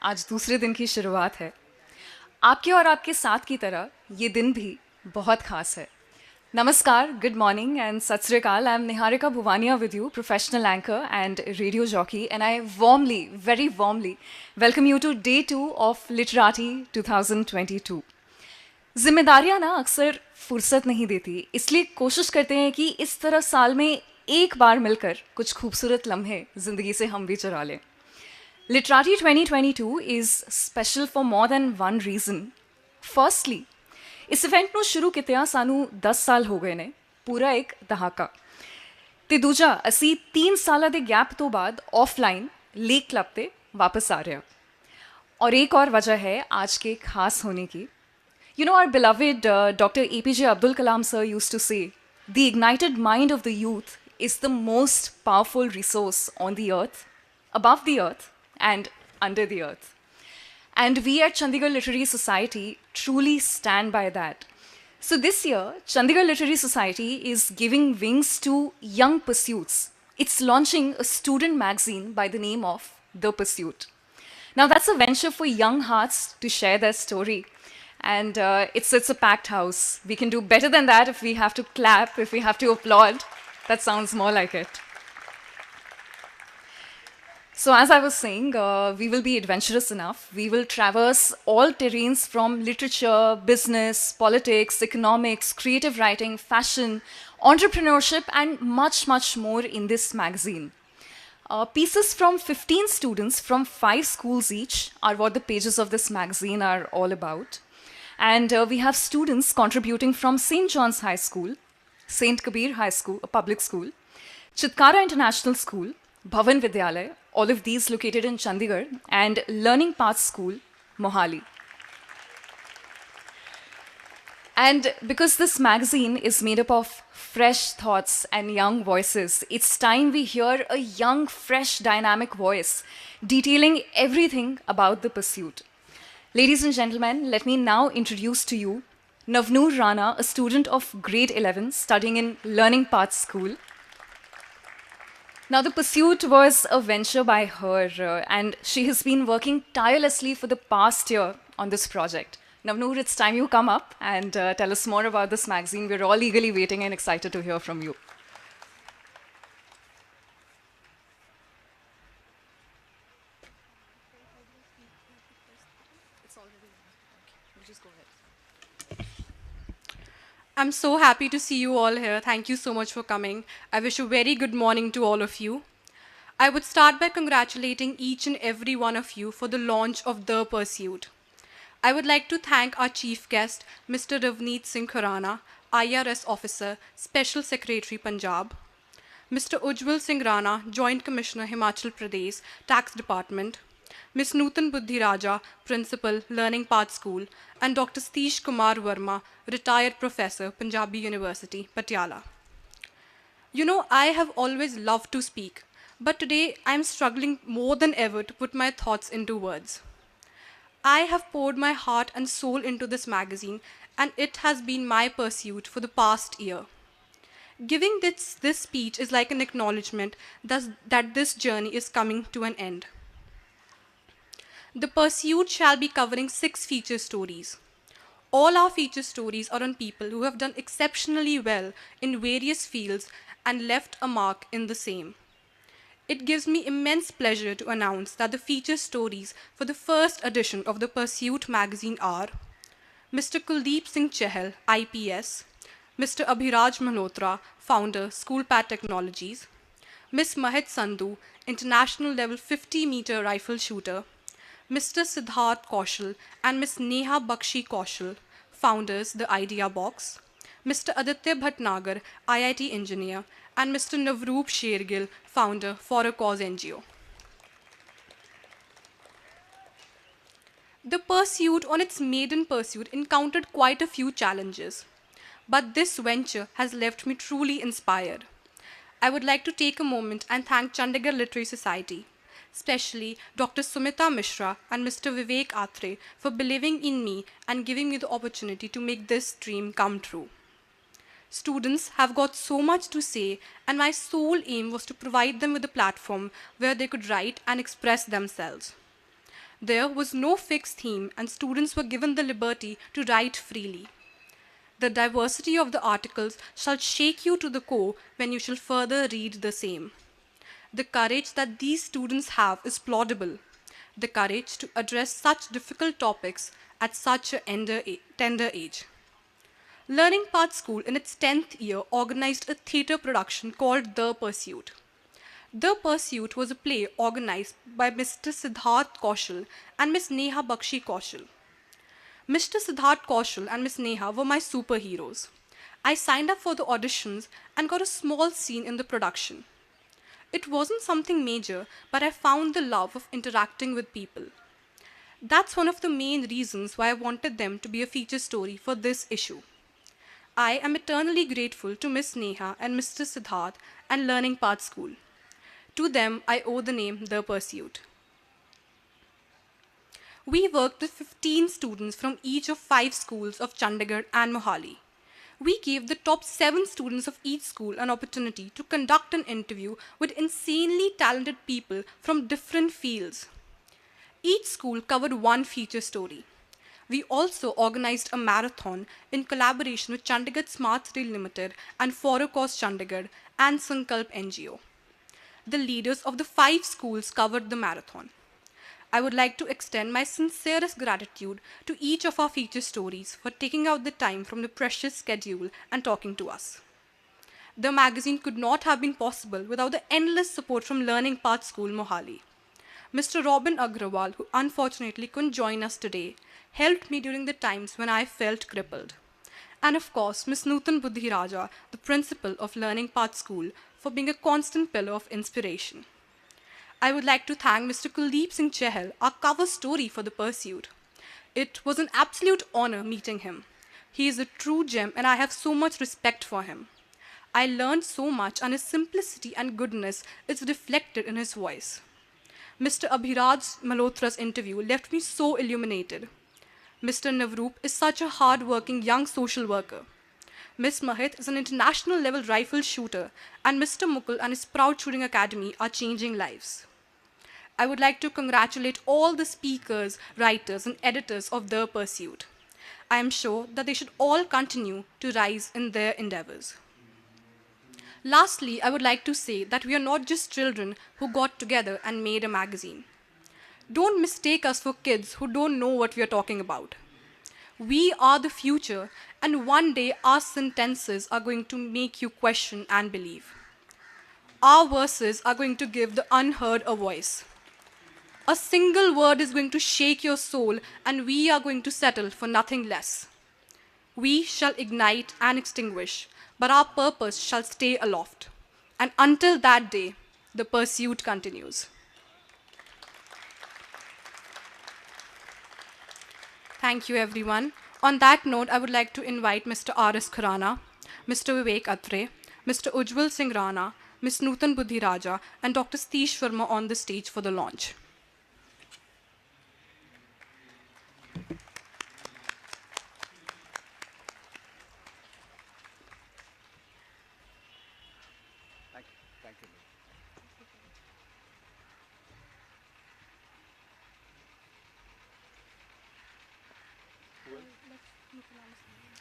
आज दूसरे दिन की शुरुआत है। आपके और आपके साथ की तरह ये दिन भी बहुत खास है। Namaskar, good morning, and Sat Sri Akal. I'm Niharika Bhuvania with you, professional anchor and radio jockey, and I warmly, very warmly welcome you to day 2 of Literati 2022. जिम्मेदारियां ना अक्सर फुर्सत नहीं देती, इसलिए कोशिश करते हैं कि इस तरह साल में एक बार मिलकर कुछ खूबसूरत लम्हे जिंदगी से हम भी चुरा लें। Literati 2022 is special for more than one reason. Firstly, ਇਸ ਇਵੈਂਟ ਨੂੰ ਸ਼ੁਰੂ ਕੀਤਿਆਂ ਸਾਨੂੰ 10 ਸਾਲ ਹੋ ਗਏ ਨੇ, ਪੂਰਾ ਇੱਕ ਦਹਾਕਾ। ਤੇ ਦੂਜਾ, ਅਸੀਂ 3 ਸਾਲਾਂ ਦੇ ਗੈਪ ਤੋਂ ਬਾਅਦ ਆਫਲਾਈਨ ਲੀਗ ਕਲੱਬ ਤੇ ਵਾਪਸ ਆ ਰਹੇ ਹਾਂ। और एक और वजह है आज के खास होने की। You know, our beloved Dr. APJ Abdul Kalam sir used to say, the ignited mind of the youth is the most powerful resource on the earth, above the earth, and under the earth. And we at Chandigarh Literary Society truly stand by that. So this year, Chandigarh Literary Society is giving wings to young pursuits. It's launching a student magazine by the name of The Pursuit. Now that's a venture for young hearts to share their story. And it's a packed house. We can do better than that if we have to clap, if we have to applaud. That sounds more like it. So as I was saying, we will be adventurous enough. We will traverse all terrains from literature, business, politics, economics, creative writing, fashion, entrepreneurship, and much, much more in this magazine. Pieces from 15 students from 5 schools each are what the pages of this magazine are all about. And we have students contributing from St. John's High School, St. Kabir High School, a public school, Chitkara International School, Bhavan Vidyalay, all of these located in Chandigarh, and Learning Path School, Mohali. And because this magazine is made up of fresh thoughts and young voices, it's time we hear a young, fresh, dynamic voice detailing everything about the pursuit. Ladies and gentlemen, let me now introduce to you Navnoor Rana, a student of grade 11 studying in Learning Path School. Now, the pursuit was a venture by her, and she has been working tirelessly for the past year on this project. Navnoor, it's time you come up and tell us more about this magazine. We're all eagerly waiting and excited to hear from you. I'm so happy to see you all here. Thank you so much for coming. I wish a very good morning to all of you. I would start by congratulating each and every one of you for the launch of The Pursuit. I would like to thank our chief guest, Mr. Ravneet Singh Khurana, IRS Officer, Special Secretary Punjab, Mr. Ujjwal Singh Rana, Joint Commissioner, Himachal Pradesh, Tax Department, Ms. Nutan Buddhi Raja, Principal, Learning Path School, and Dr. Satish Kumar Verma, Retired Professor, Punjabi University, Patiala. You know, I have always loved to speak, but today I'm struggling more than ever to put my thoughts into words. I have poured my heart and soul into this magazine, and it has been my pursuit for the past year. Giving this speech is like an acknowledgement that this journey is coming to an end. The Pursuit shall be covering 6 feature stories. All our feature stories are on people who have done exceptionally well in various fields and left a mark in the same. It gives me immense pleasure to announce that the feature stories for the first edition of the Pursuit magazine are Mr. Kuldeep Singh Chahal, IPS, Mr. Abhiraj Malhotra, founder, Schoolpad Technologies, Ms. Mahit Sandhu, international level 50-meter rifle shooter, Mr. Siddharth Kaushal and Ms. Neha Bakshi Kaushal, founders, The Idea Box, Mr. Aditya Bhatnagar, IIT engineer, and Mr. Navroop Shergill, founder, For a Cause NGO. The Pursuit, on its maiden pursuit, encountered quite a few challenges, but this venture has left me truly inspired. I would like to take a moment and thank Chandigarh Literary Society, especially Dr. Sumita Mishra and Mr. Vivek Atre for believing in me and giving me the opportunity to make this dream come true. Students have got so much to say, and my sole aim was to provide them with a platform where they could write and express themselves. There was no fixed theme, and students were given the liberty to write freely. The diversity of the articles shall shake you to the core when you shall further read the same. The courage that these students have is laudable. The courage to address such difficult topics at such a tender age. Learning Path School in its 10th year organized a theatre production called The Pursuit. The Pursuit was a play organized by Mr. Siddharth Kaushal and Miss Neha Bakshi Kaushal. Mr. Siddharth Kaushal and Miss Neha were my superheroes. I signed up for the auditions and got a small scene in the production. It wasn't something major, but I found the love of interacting with people. That's one of the main reasons why I wanted them to be a feature story for this issue. I am eternally grateful to Miss Neha and Mr. Siddharth and Learning Path School. To them, I owe the name The Pursuit. We worked with 15 students from each of 5 schools of Chandigarh and Mohali. We gave the top 7 students of each school an opportunity to conduct an interview with insanely talented people from different fields. Each school covered one feature story. We also organized a marathon in collaboration with Chandigarh Smart City Limited and Forocos Chandigarh and Sankalp NGO. The leaders of the 5 schools covered the marathon. I would like to extend my sincerest gratitude to each of our feature stories for taking out the time from the precious schedule and talking to us. The magazine could not have been possible without the endless support from Learning Path School Mohali. Mr. Robin Agrawal, who unfortunately couldn't join us today, helped me during the times when I felt crippled. And of course, Ms. Nutan Buddhi Raja, the principal of Learning Path School, for being a constant pillar of inspiration. I would like to thank Mr. Kuldeep Singh Chehal, our cover story for The Pursuit. It was an absolute honor meeting him. He is a true gem and I have so much respect for him. I learned so much and his simplicity and goodness is reflected in his voice. Mr. Abhiraj Malhotra's interview left me so illuminated. Mr. Navroop is such a hard-working young social worker. Ms. Mahit is an international level rifle shooter, and Mr. Mukul and his Proud Shooting Academy are changing lives. I would like to congratulate all the speakers, writers, and editors of The Pursuit. I am sure that they should all continue to rise in their endeavors. Lastly, I would like to say that we are not just children who got together and made a magazine. Don't mistake us for kids who don't know what we are talking about. We are the future, and one day our sentences are going to make you question and believe. Our verses are going to give the unheard a voice. A single word is going to shake your soul, and we are going to settle for nothing less. We shall ignite and extinguish, but our purpose shall stay aloft. And until that day, the pursuit continues. Thank you, everyone. On that note, I would like to invite Mr. R.S. Khurana, Mr. Vivek Atre, Mr. Ujjwal Singh Rana, Ms. Nutan Buddhi Raja, and Dr. Satish Verma on the stage for the launch. Thank you.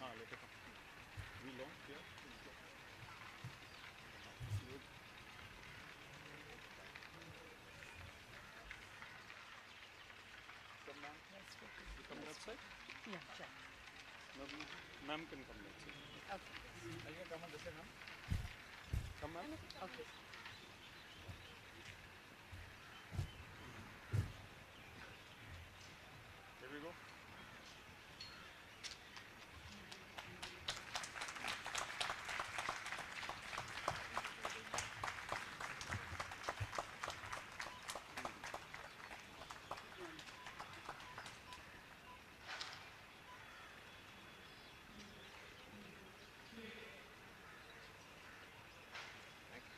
Later. We launch here. Come, ma'am. You come that side? Yeah, sure. No, ma'am can come that side. Okay. Are you come on this side, ma'am? Come, ma'am. Okay. Here we go.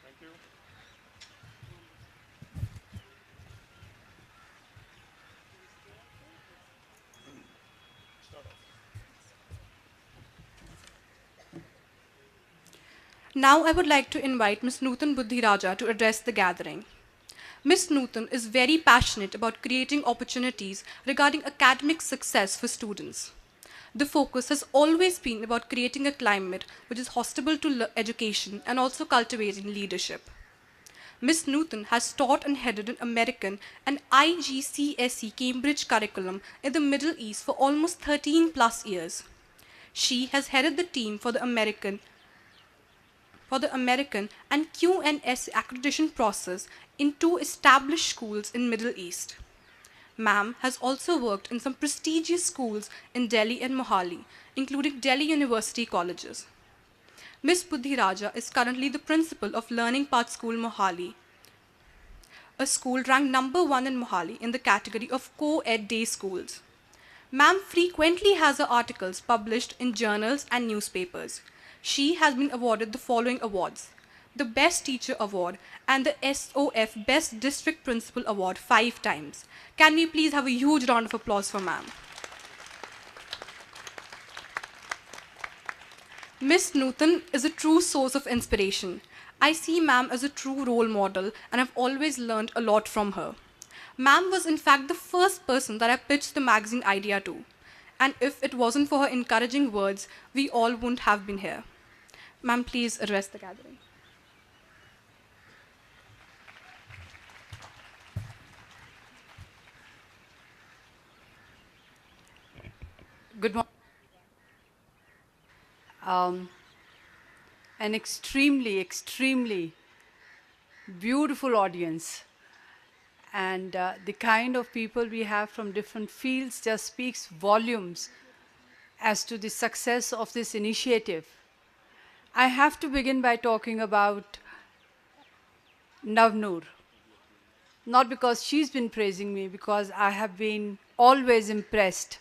Thank you. Start off. Now I would like to invite Ms. Nutan Buddhi Raja to address the gathering. Miss Newton is very passionate about creating opportunities regarding academic success for students. The focus has always been about creating a climate which is hospitable to education and also cultivating leadership. Miss Newton has taught and headed an American and IGCSE Cambridge curriculum in the Middle East for almost 13 plus years. She has headed the team for the American and QNS accreditation process in 2 established schools in Middle East. Ma'am has also worked in some prestigious schools in Delhi and Mohali, including Delhi University colleges. Miss Buddhi Raja is currently the principal of Learning Path School Mohali, a school ranked number 1 in Mohali in the category of co-ed day schools. Ma'am frequently has her articles published in journals and newspapers. She has been awarded the following awards: the Best Teacher Award and the SOF Best District Principal Award 5 times. Can we please have a huge round of applause for ma'am? Miss Newton is a true source of inspiration. I see ma'am as a true role model and I've always learned a lot from her. Ma'am was in fact the first person that I pitched the magazine idea to. And if it wasn't for her encouraging words, we all wouldn't have been here. Ma'am, please address the gathering. Good morning. An extremely, extremely beautiful audience. And the kind of people we have from different fields just speaks volumes as to the success of this initiative. I have to begin by talking about Navnoor. Not because she's been praising me, because I have been always impressed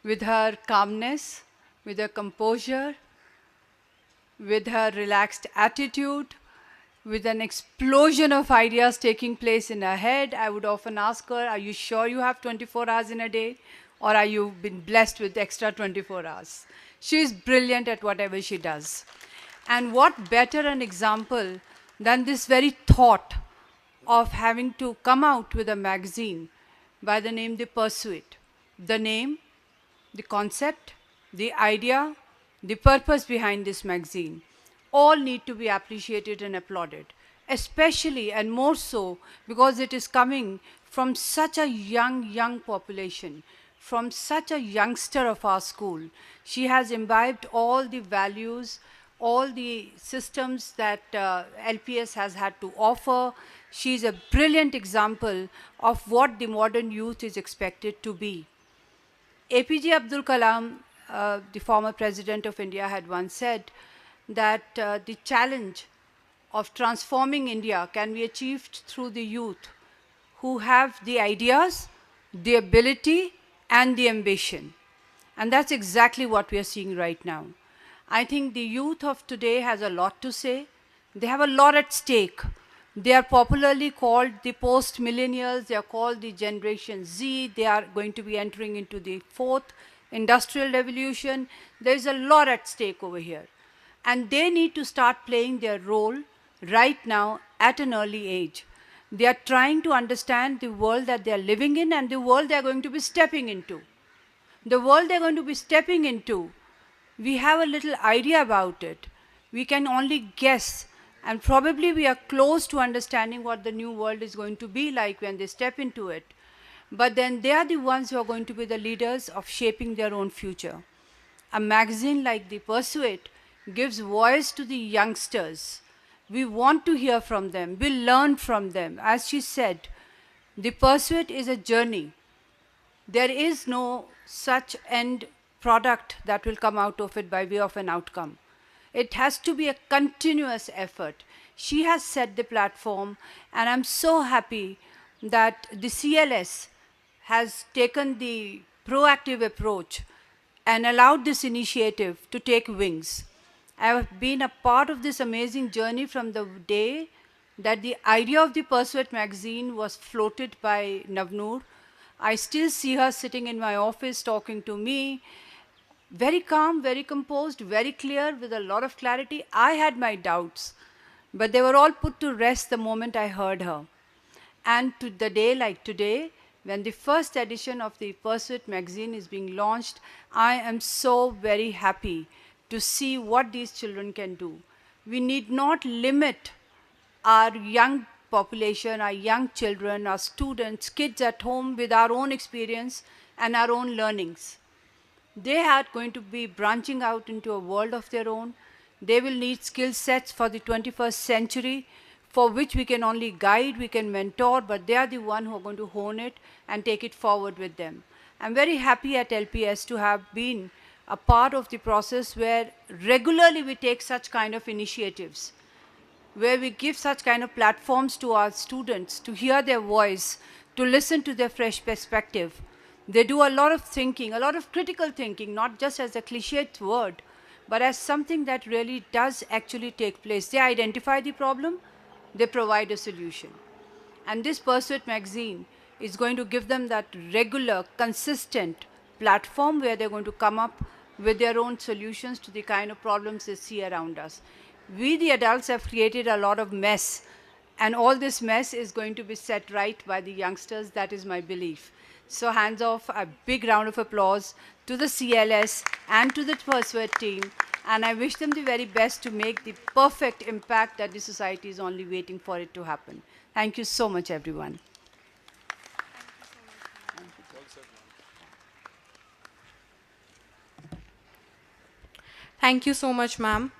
with her calmness, with her composure, with her relaxed attitude, with an explosion of ideas taking place in her head. I would often ask her, are you sure you have 24 hours in a day? Or are you been blessed with extra 24 hours? She is brilliant at whatever she does. And what better an example than this very thought of having to come out with a magazine by the name The Pursuit. The name, the concept, the idea, the purpose behind this magazine all need to be appreciated and applauded, especially and more so because it is coming from such a young population, from such a youngster of our school. She has imbibed all the values, all the systems that LPS has had to offer. She's a brilliant example of what the modern youth is expected to be. APJ Abdul Kalam, the former president of India, had once said that the challenge of transforming India can be achieved through the youth who have the ideas, the ability, and the ambition. And that's exactly what we are seeing right now. I think the youth of today has a lot to say. They have a lot at stake. They are popularly called the post-millennials. They are called the Generation Z. They are going to be entering into the fourth industrial revolution. There is a lot at stake over here. And they need to start playing their role right now at an early age. They are trying to understand the world that they are living in and the world they are going to be stepping into. The world they are going to be stepping into, we have a little idea about it. We can only guess, and probably we are close to understanding what the new world is going to be like when they step into it. But then they are the ones who are going to be the leaders of shaping their own future. A magazine like The Pursuit gives voice to the youngsters. We want to hear from them. We learn from them. As she said, The Pursuit is a journey. There is no such end product that will come out of it by way of an outcome. It has to be a continuous effort. She has set the platform, and I'm so happy that the CLS has taken the proactive approach and allowed this initiative to take wings. I have been a part of this amazing journey from the day that the idea of the Pursuit magazine was floated by Navnoor. I still see her sitting in my office talking to me, very calm, very composed, very clear, with a lot of clarity. I had my doubts, but they were all put to rest the moment I heard her. And to the day like today, when the first edition of the Pursuit magazine is being launched, I am so very happy to see what these children can do. We need not limit our young population, our young children, our students, kids at home with our own experience and our own learnings. They are going to be branching out into a world of their own. They will need skill sets for the 21st century, for which we can only guide, we can mentor, but they are the one who are going to hone it and take it forward with them. I'm very happy at LPS to have been a part of the process where regularly we take such kind of initiatives, where we give such kind of platforms to our students to hear their voice, to listen to their fresh perspective. They do a lot of thinking, a lot of critical thinking, not just as a cliched word, but as something that really does actually take place. They identify the problem, they provide a solution. And this Pursuit magazine is going to give them that regular, consistent platform where they're going to come up with their own solutions to the kind of problems they see around us. We, the adults, have created a lot of mess, and all this mess is going to be set right by the youngsters. That is my belief. So hands off, a big round of applause to the CLS and to the Pursuit team. And I wish them the very best to make the perfect impact that the society is only waiting for it to happen. Thank you so much, everyone. Thank you so much, ma'am.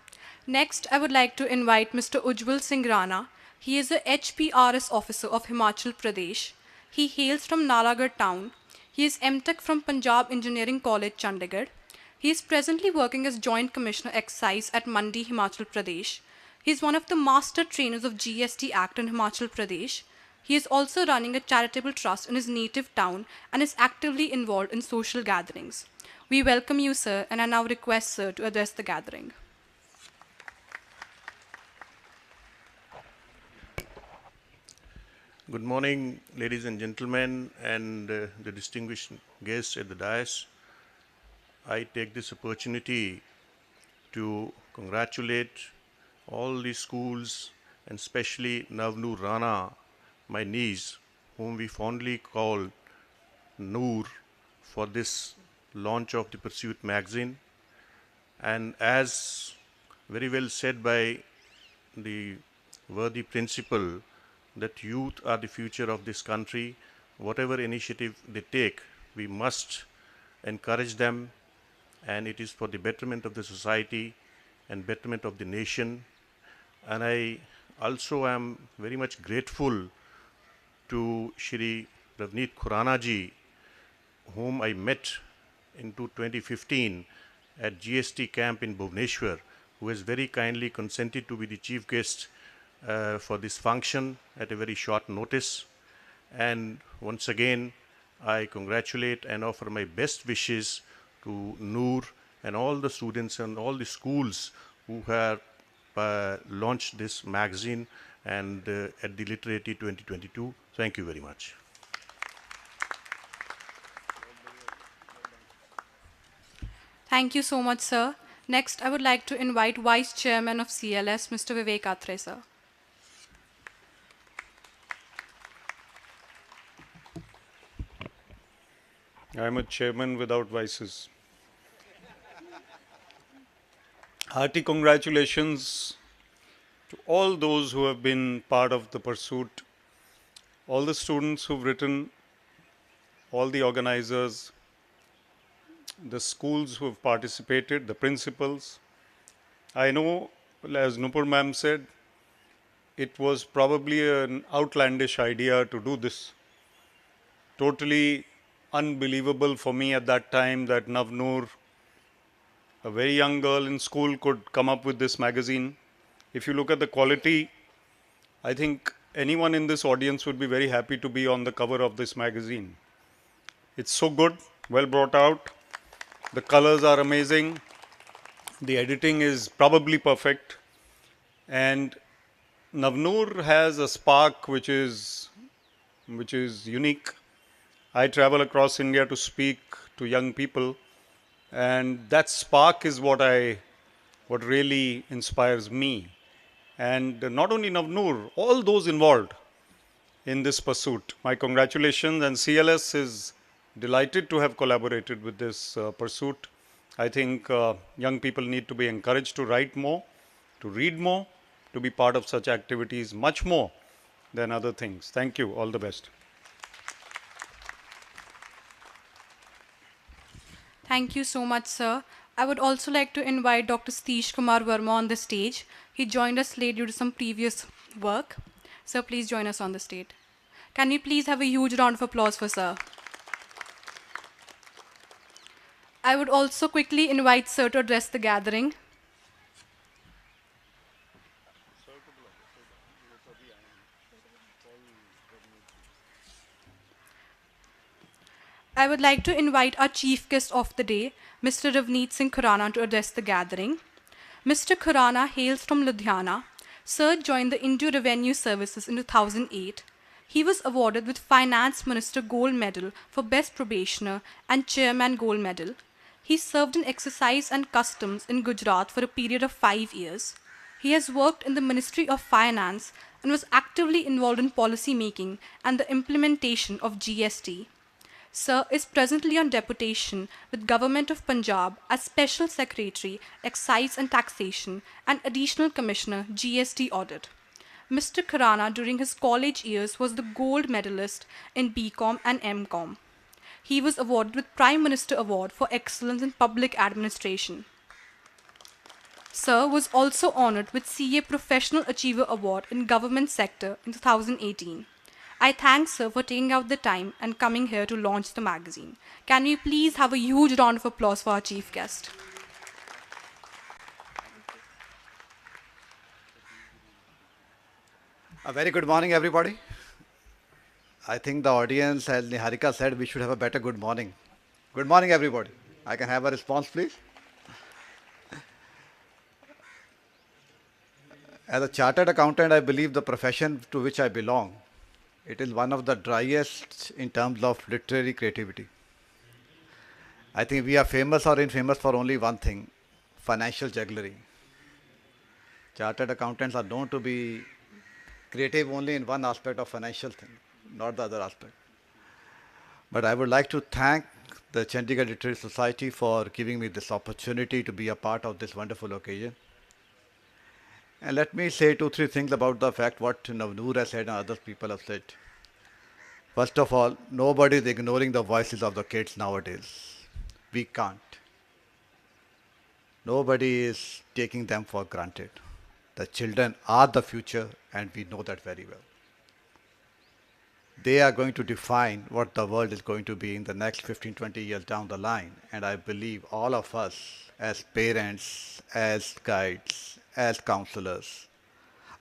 Next, I would like to invite Mr. Ujjwal Singh Rana. He is a HPRS officer of Himachal Pradesh. He hails from Nalagarh town. He is MTech from Punjab Engineering College, Chandigarh. He is presently working as Joint Commissioner Excise at Mandi, Himachal Pradesh. He is one of the master trainers of GST Act in Himachal Pradesh. He is also running a charitable trust in his native town and is actively involved in social gatherings. We welcome you, sir, and I now request sir to address the gathering. Good morning, ladies and gentlemen, and the distinguished guests at the dais. I take this opportunity to congratulate all the schools and especially Navnoor Rana, my niece, whom we fondly call Noor, for this launch of the Pursuit magazine. And as very well said by the worthy principal, that youth are the future of this country. Whatever initiative they take, we must encourage them, and it is for the betterment of the society and betterment of the nation. And I also am very much grateful to Shri Ravneet Khurana ji, whom I met in 2015 at GST camp in Bhubaneswar, who has very kindly consented to be the chief guest for this function at a very short notice. And once again, I congratulate and offer my best wishes to Noor and all the students and all the schools who have launched this magazine and at the LITERATI 2022. Thank you very much. Thank you so much, sir. Next, I would like to invite Vice Chairman of CLS, Mr. Vivek Atre, sir. I am a chairman without vices. Hearty congratulations to all those who have been part of the pursuit, all the students who've written, all the organizers, the schools who have participated, the principals. I know, as Nupur ma'am said, it was probably an outlandish idea to do this. Totally unbelievable for me at that time that Navnoor, a very young girl in school, could come up with this magazine. If you look at the quality, I think anyone in this audience would be very happy to be on the cover of this magazine. It's so good, well brought out. The colors are amazing. The editing is probably perfect. And Navnoor has a spark which is unique. I travel across India to speak to young people, and that spark is what really inspires me. And not only Navnoor, all those involved, in this pursuit. My congratulations, and CLS is delighted to have collaborated with this pursuit. I think young people need to be encouraged to write more, to read more, to be part of such activities much more than other things. Thank you. All the best. Thank you so much, sir. I would also like to invite Dr. Satish Kumar Verma on the stage. He joined us late due to some previous work. Sir, please join us on the stage. Can we please have a huge round of applause for sir? I would also quickly invite sir to address the gathering. I would like to invite our chief guest of the day, Mr. Ravneet Singh Khurana, to address the gathering. Mr. Khurana hails from Ludhiana. Sir joined the Indian Revenue Services in 2008. He was awarded with Finance Minister Gold Medal for Best Probationer and Chairman Gold Medal. He served in Excise and Customs in Gujarat for a period of 5 years. He has worked in the Ministry of Finance and was actively involved in policy making and the implementation of GST. Sir is presently on deputation with Government of Punjab as Special Secretary, Excise and Taxation and Additional Commissioner, GST Audit. Mr. Khurana during his college years was the gold medalist in BCom and MCom. He was awarded with Prime Minister Award for Excellence in Public Administration. Sir was also honored with CA Professional Achiever Award in Government Sector in 2018. I thank Sir for taking out the time and coming here to launch the magazine. Can we please have a huge round of applause for our chief guest? A very good morning, everybody. I think the audience, as Niharika said, we should have a better good morning. Good morning, everybody. I can have a response, please. As a chartered accountant, I believe the profession to which I belong, it is one of the driest in terms of literary creativity. I think we are famous or infamous for only one thing, financial jugglery. Chartered accountants are known to be creative only in one aspect of financial thing, not the other aspect. But I would like to thank the Chandigarh Literary Society for giving me this opportunity to be a part of this wonderful occasion. And let me say 2, 3 things about the fact what Navnoor has said and other people have said. First of all, nobody is ignoring the voices of the kids nowadays. We can't. Nobody is taking them for granted. The children are the future and we know that very well. They are going to define what the world is going to be in the next 15, 20 years down the line. And I believe all of us as parents, as guides, as counselors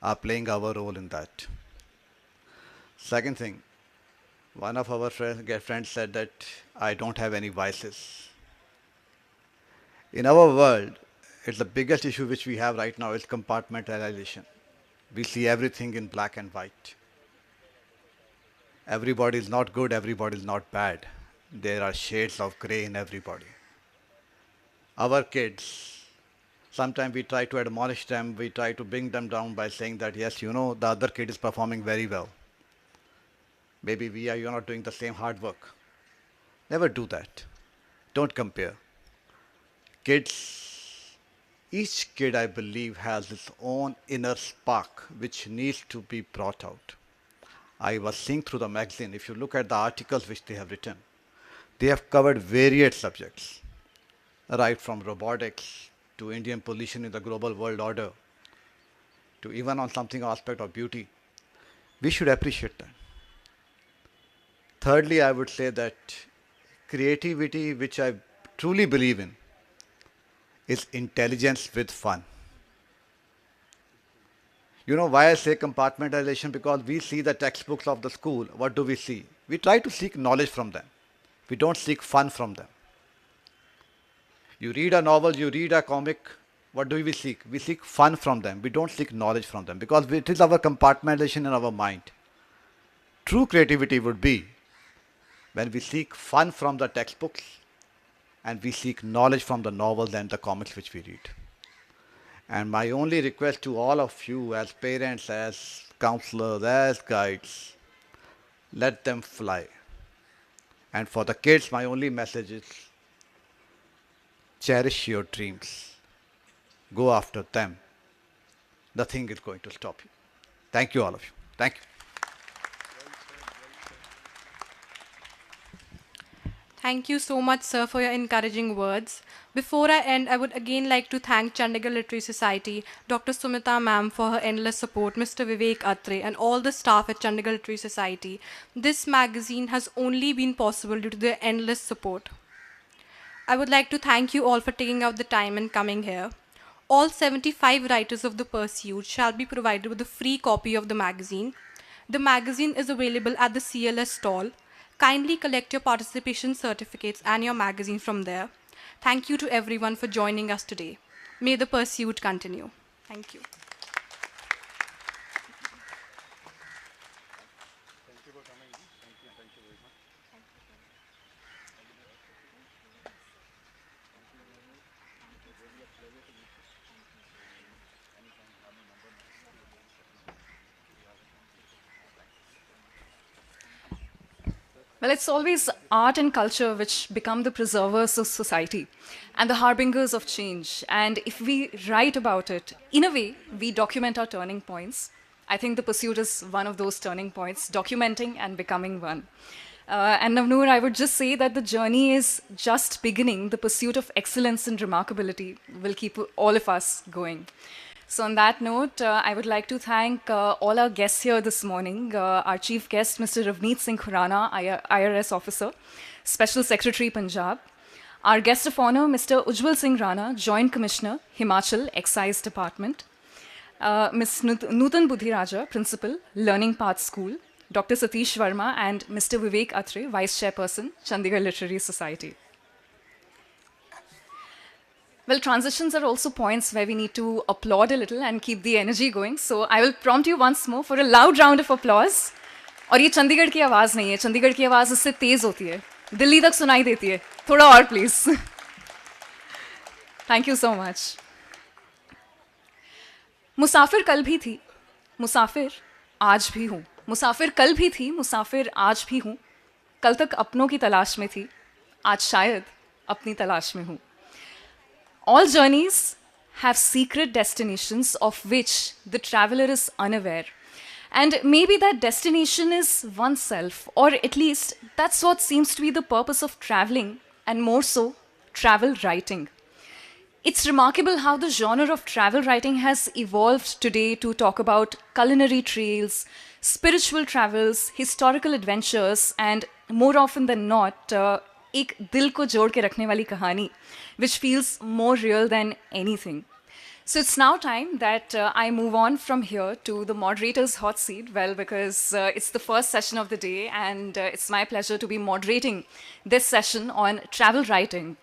are playing our role in that. Second thing, one of our friends said that I don't have any vices. In our world, it's the biggest issue which we have right now is compartmentalization. We see everything in black and white. Everybody is not good, everybody is not bad. There are shades of gray in everybody. Our kids, sometimes we try to admonish them, we try to bring them down by saying that, yes, you know, the other kid is performing very well. Maybe you're not doing the same hard work. Never do that. Don't compare. Kids, each kid, I believe, has its own inner spark which needs to be brought out. I was seeing through the magazine, if you look at the articles which they have written, they have covered varied subjects, right from robotics to Indian position in the global world order, to even on something aspect of beauty. We should appreciate that. Thirdly, I would say that creativity, which I truly believe in, is intelligence with fun. You know why I say compartmentalization? Because we see the textbooks of the school. What do we see? We try to seek knowledge from them. We don't seek fun from them. You read a novel, you read a comic, what do we seek? We seek fun from them. We don't seek knowledge from them because it is our compartmentalization in our mind. True creativity would be when we seek fun from the textbooks and we seek knowledge from the novels and the comics which we read. And my only request to all of you as parents, as counselors, as guides, let them fly. And for the kids, my only message is cherish your dreams. Go after them. Nothing is going to stop you. Thank you, all of you. Thank you. Thank you so much, sir, for your encouraging words. Before I end, I would again like to thank Chandigarh Literary Society, Dr. Sumita ma'am for her endless support, Mr. Vivek Atre, and all the staff at Chandigarh Literary Society. This magazine has only been possible due to their endless support. I would like to thank you all for taking out the time and coming here. All 75 writers of The Pursuit shall be provided with a free copy of the magazine. The magazine is available at the CLS stall. Kindly collect your participation certificates and your magazine from there. Thank you to everyone for joining us today. May the pursuit continue. Thank you. Well, it's always art and culture which become the preservers of society and the harbingers of change. And if we write about it, in a way, we document our turning points. I think The Pursuit is one of those turning points, documenting and becoming one. And Navnoor, I would just say that the journey is just beginning. The pursuit of excellence and remarkability will keep all of us going. So on that note, I would like to thank all our guests here this morning. Our chief guest, Mr. Ravneet Singh Khurana, IRS officer, Special Secretary, Punjab. Our guest of honor, Mr. Ujjwal Singh Rana, Joint Commissioner, Himachal Excise Department. Ms. Nutan Budhiraja, Principal, Learning Path School. Dr. Satish Verma and Mr. Vivek Atre, Vice Chairperson, Chandigarh Literary Society. Well, transitions are also points where we need to applaud a little and keep the energy going. So I will prompt you once more for a loud round of applause. और ये चंडीगढ़ की आवाज़ नहीं है, चंडीगढ़ की आवाज़ इससे तेज़ होती है, दिल्ली तक सुनाई देती है. थोड़ा और please. Thank you so much. मुसाफिर कल भी थी, मुसाफिर आज भी हूँ. मुसाफिर कल भी थी, मुसाफिर आज भी हूँ. कल तक अपनों की तलाश में थी, आज शायद अपनी तलाश में हूँ. All journeys have secret destinations of which the traveler is unaware. And maybe that destination is oneself, or at least that's what seems to be the purpose of traveling, and more so, travel writing. It's remarkable how the genre of travel writing has evolved today to talk about culinary trails, spiritual travels, historical adventures, and more often than not, एक दिल को जोड़ के रखने वाली कहानी, which feels more real than anything. So it's now time that I move on from here to the moderator's hot seat, well, because it's the first session of the day, and it's my pleasure to be moderating this session on travel writing.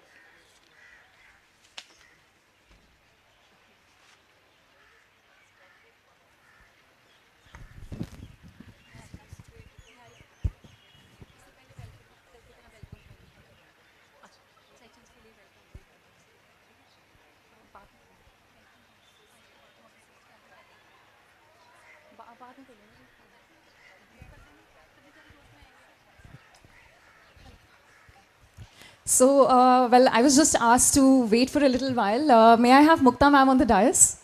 So, well, I was just asked to wait for a little while. May I have Mukta ma'am on the dais?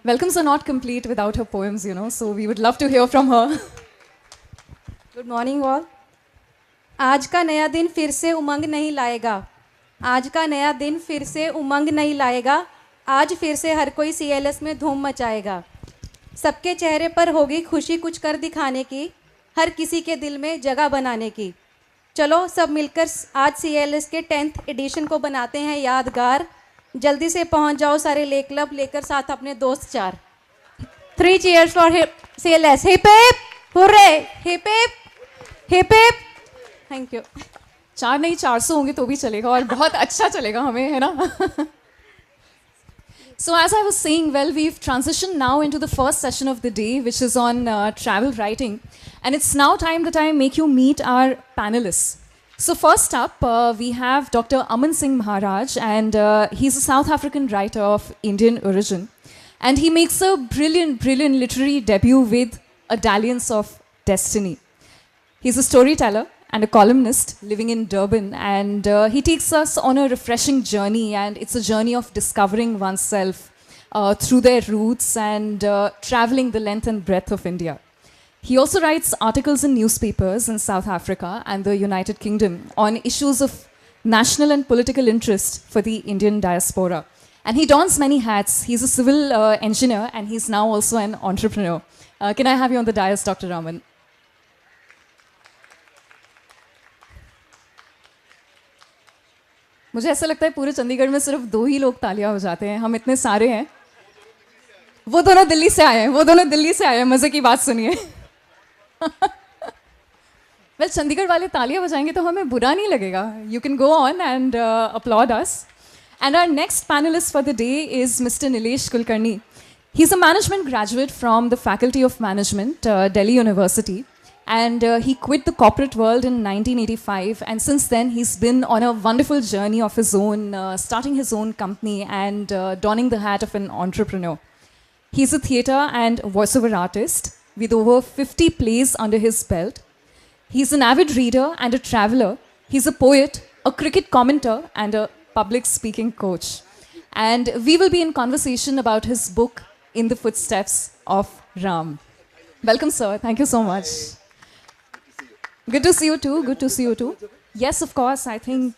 Welcomes are not complete without her poems, you know, so we would love to hear from her. Good morning all. आज का नया दिन फिर से उमंग नहीं लाएगा. आज का नया दिन फिर से उमंग नहीं लाएगा. आज फिर से हर कोई CLS में धूम मचाएगा. सबके चेहरे पर होगी खुशी कुछ कर दिखाने की, हर किसी के दिल में जगह बनाने की. चलो सब मिलकर आज CLS के 10th एडिशन को बनाते हैं यादगार. जल्दी से पहुंच जाओ सारे ले क्लब लेकर साथ अपने दोस्त चार. 3 cheers for CLS. Hip hip hurray, hip hip hip hip. Thank you. 4 नहीं 400 होंगे तो भी चलेगा और बहुत अच्छा चलेगा हमें, है ना? So as I was saying, well, we've transitioned now into the first session of the day, which is on travel writing. And it's now time that I make you meet our panelists. So first up, we have Dr. Aman Singh Maharaj, and he's a South African writer of Indian origin. And he makes a brilliant, brilliant literary debut with A Dalliance of Destiny. He's a storyteller and a columnist living in Durban, and he takes us on a refreshing journey, and it's a journey of discovering oneself through their roots and traveling the length and breadth of India. He also writes articles in newspapers in South Africa and the United Kingdom on issues of national and political interest for the Indian diaspora. And he dons many hats. He's a civil engineer, and he's now also an entrepreneur. Can I have you on the dais, Dr. Raman? मुझे ऐसा लगता है पूरे चंडीगढ़ में सिर्फ 2 ही लोग तालियां हो जाते हैं, हम इतने सारे हैं. वो दोनों दिल्ली से आए हैं, मजे की बात सुनिए. वेल, चंडीगढ़ वाले तालियां बजाएंगे तो हमें बुरा नहीं लगेगा. You can go on and upload us. And our next panelist for the day is Mr. Nilesh Kulkarni. He's a management graduate from the Faculty of Management, Delhi University. And he quit the corporate world in 1985. And since then, he's been on a wonderful journey of his own, starting his own company and donning the hat of an entrepreneur. He's a theatre and voiceover artist with over 50 plays under his belt. He's an avid reader and a traveler. He's a poet, a cricket commentator, and a public speaking coach. And we will be in conversation about his book, In the Footsteps of Ram. Welcome, sir. Thank you so much. Good to see you too. Good to see you too. Yes, of course. I think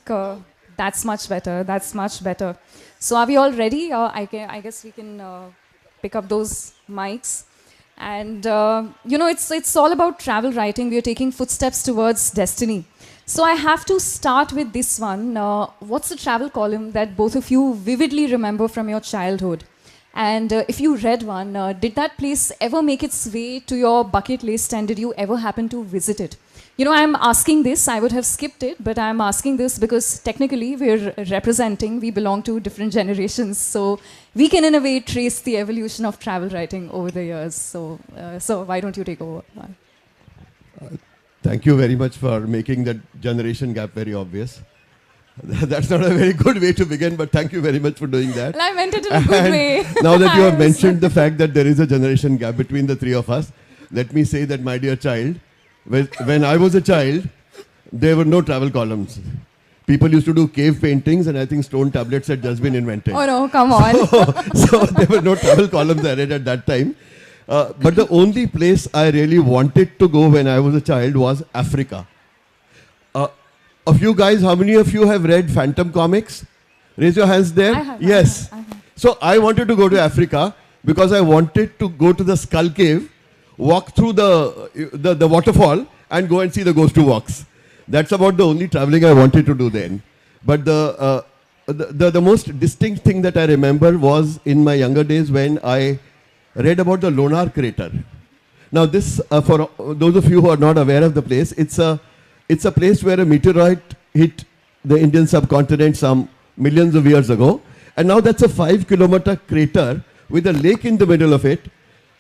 that's much better. That's much better. So are we all ready? I guess we can pick up those mics. And, it's all about travel writing. We are taking footsteps towards destiny. So I have to start with this one. What's the travel column that both of you vividly remember from your childhood? And if you read one, did that place ever make its way to your bucket list, and did you ever happen to visit it? I'm asking this, I would have skipped it, but I'm asking this because technically we're representing, we belong to different generations. So we can in a way trace the evolution of travel writing over the years. So why don't you take over? Thank you very much for making that generation gap very obvious. That's not a very good way to begin, but thank you very much for doing that. Well, I meant it in a good way. Now that you have mentioned the fact that there is a generation gap between the three of us, let me say that, my dear child, when I was a child, there were no travel columns. People used to do cave paintings, and I think stone tablets had just been invented. Oh no, come on. So there were no travel columns I read at that time. But the only place I really wanted to go when I was a child was Africa. Of you guys, how many of you have read Phantom comics? Raise your hands there. I have. Yes. I have. So I wanted to go to Africa because I wanted to go to the Skull Cave, walk through the waterfall, and go and see the Ghost Who Walks. That's about the only traveling I wanted to do then. But the most distinct thing that I remember was in my younger days when I read about the Lonar crater. Now this, for those of you who are not aware of the place, it's a place where a meteorite hit the Indian subcontinent some millions of years ago. And now that's a 5-kilometer crater with a lake in the middle of it,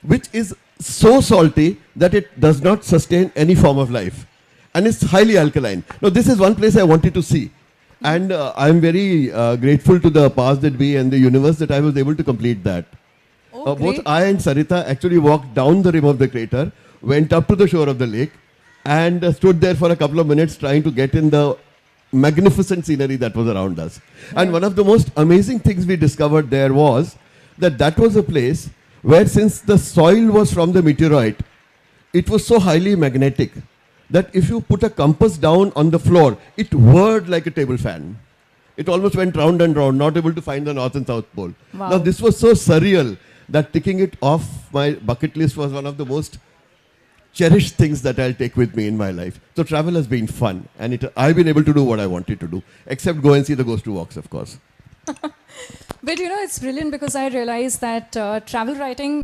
which is so salty that it does not sustain any form of life. And it's highly alkaline. Now this is one place I wanted to see. And I'm very grateful to the powers that be and the universe that I was able to complete that. Both I and Sarita actually walked down the rim of the crater, went up to the shore of the lake, and stood there for a couple of minutes trying to get in the magnificent scenery that was around us. And one of the most amazing things we discovered there was that was a place where, since the soil was from the meteorite, it was so highly magnetic that if you put a compass down on the floor, it whirred like a table fan. It almost went round and round, not able to find the North and South Pole. Wow. Now this was so surreal that ticking it off my bucket list was one of the most cherished things that I'll take with me in my life. So travel has been fun, and I've been able to do what I wanted to do, except go and see the Ghost Who Walks, of course. But it's brilliant because I realized that travel writing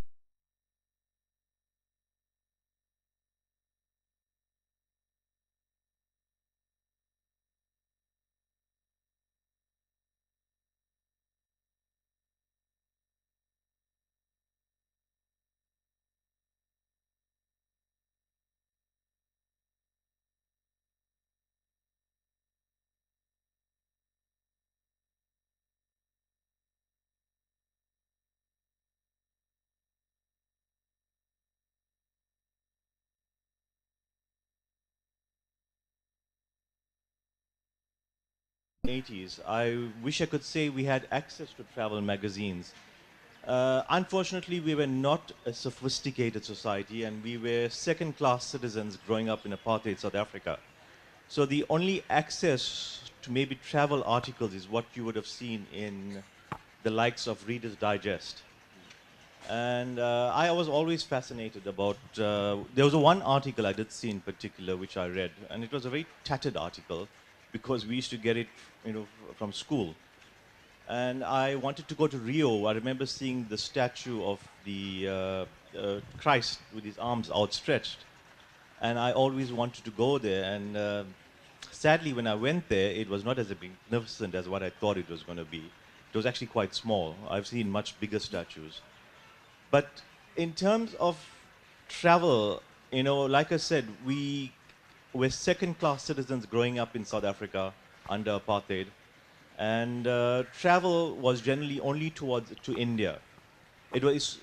80s, I wish I could say we had access to travel magazines. Unfortunately, we were not a sophisticated society, and we were second-class citizens growing up in apartheid South Africa. So the only access to maybe travel articles is what you would have seen in the likes of Reader's Digest. And I was always fascinated about, there was one article I did see in particular which I read, and it was a very tattered article because we used to get it, from school. And I wanted to go to Rio. I remember seeing the statue of the Christ with his arms outstretched. And I always wanted to go there. And sadly, when I went there, it was not as magnificent as what I thought it was going to be. It was actually quite small. I've seen much bigger statues. But in terms of travel, like I said, we were second-class citizens growing up in South Africa under apartheid. And travel was generally only to India. It was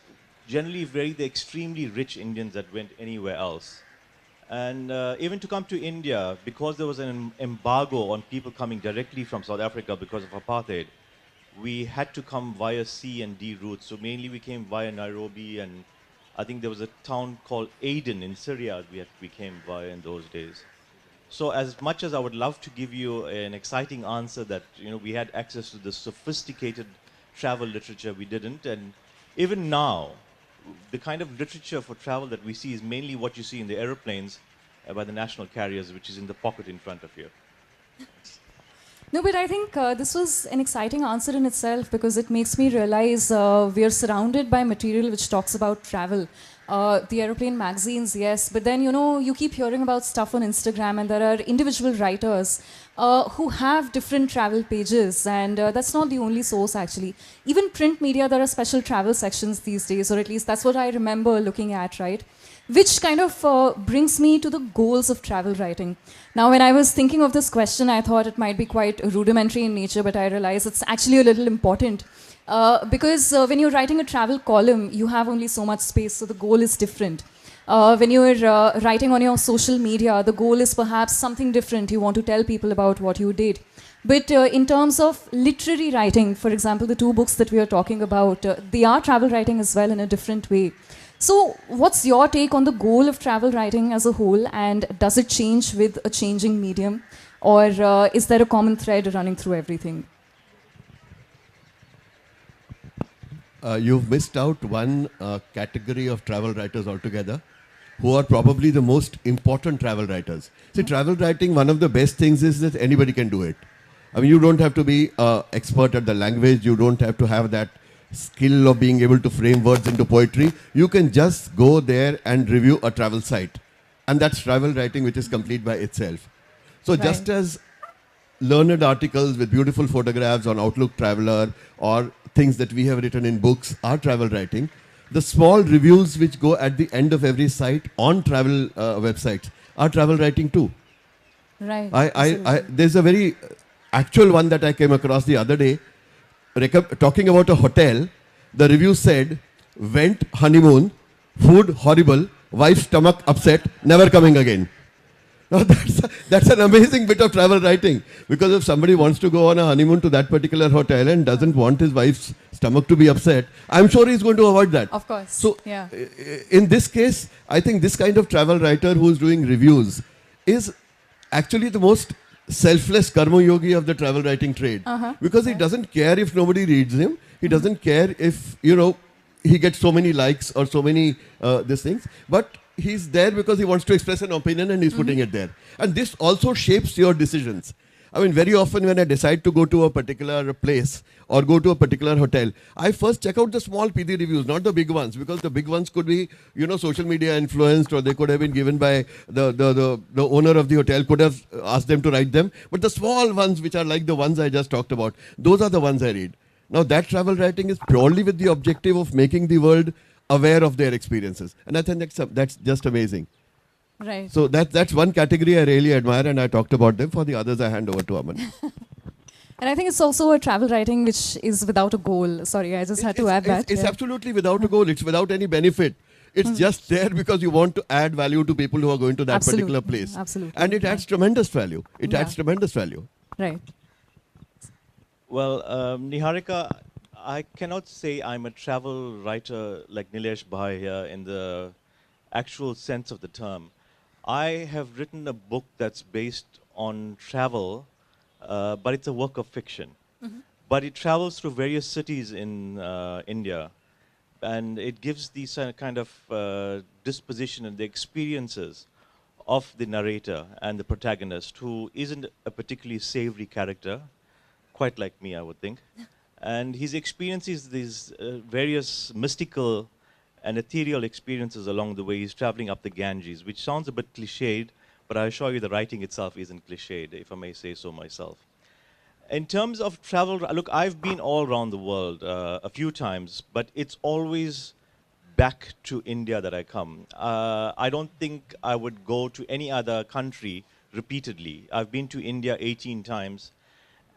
generally the extremely rich Indians that went anywhere else. And even to come to India, because there was an embargo on people coming directly from South Africa because of apartheid, we had to come via C and D routes. So mainly we came via Nairobi, and I think there was a town called Aden in Syria we came via in those days. So as much as I would love to give you an exciting answer that we had access to the sophisticated travel literature, we didn't. And even now, the kind of literature for travel that we see is mainly what you see in the aeroplanes by the national carriers, which is in the pocket in front of you. No, but I think this was an exciting answer in itself because it makes me realize we are surrounded by material which talks about travel. The aeroplane magazines, yes, but then you keep hearing about stuff on Instagram, and there are individual writers who have different travel pages, and that's not the only source actually. Even print media, there are special travel sections these days, or at least that's what I remember looking at, right? Which kind of brings me to the goals of travel writing. Now, when I was thinking of this question, I thought it might be quite rudimentary in nature, but I realized it's actually a little important. Because when you're writing a travel column, you have only so much space, so the goal is different. When you're writing on your social media, the goal is perhaps something different. You want to tell people about what you did. But in terms of literary writing, for example, the two books that we are talking about, they are travel writing as well in a different way. So what's your take on the goal of travel writing as a whole, and does it change with a changing medium, or is there a common thread running through everything? You've missed out one category of travel writers altogether, who are probably the most important travel writers. See, travel writing, one of the best things is that anybody can do it. I mean, you don't have to be an expert at the language. You don't have to have that skill of being able to frame words into poetry. You can just go there and review a travel site. And that's travel writing, which is complete by itself. So Right. just as learned articles with beautiful photographs on Outlook Traveler or things that we have written in books are travel writing, the small reviews which go at the end of every site on travel websites are travel writing too. Right. There's a very actual one that I came across the other day, talking about a hotel. The review said, went honeymoon, food horrible, wife's stomach upset, never coming again. Now that's an amazing bit of travel writing, because if somebody wants to go on a honeymoon to that particular hotel and doesn't want his wife's stomach to be upset, I'm sure he's going to avoid that. Of course. So yeah. in this case, I think this kind of travel writer who's doing reviews is actually the most selfless karma yogi of the travel writing trade, because he doesn't care if nobody reads him. He doesn't care if he gets so many likes or so many these things, but he's there because he wants to express an opinion and he's putting it there. And this also shapes your decisions. I mean, very often when I decide to go to a particular place or go to a particular hotel, I first check out the small PD reviews, not the big ones, because the big ones could be, social media influenced, or they could have been given by the owner of the hotel, could have asked them to write them. But the small ones, which are like the ones I just talked about, those are the ones I read. Now, that travel writing is purely with the objective of making the world aware of their experiences. And I think that's just amazing. Right. So that's one category I really admire, and I talked about them. For the others, I hand over to Aman. And I think it's also a travel writing which is without a goal. Sorry, I just had to add that. It's absolutely without a goal. It's without any benefit. It's just there because you want to add value to people who are going to that particular place. Absolutely. And it adds tremendous value. It adds tremendous value. Right. Well, Niharika, I cannot say I'm a travel writer like Nilesh Bhai here in the actual sense of the term. I have written a book that's based on travel, but it's a work of fiction. But it travels through various cities in India, and it gives these kind of disposition and the experiences of the narrator and the protagonist, who isn't a particularly savory character, quite like me, I would think. And his experiences these various mystical and ethereal experiences along the way. He's traveling up the Ganges, which sounds a bit cliched, but I assure you the writing itself isn't cliched, if I may say so myself. In terms of travel, look, I've been all around the world a few times, but it's always back to India that I come. I don't think I would go to any other country repeatedly. I've been to India 18 times,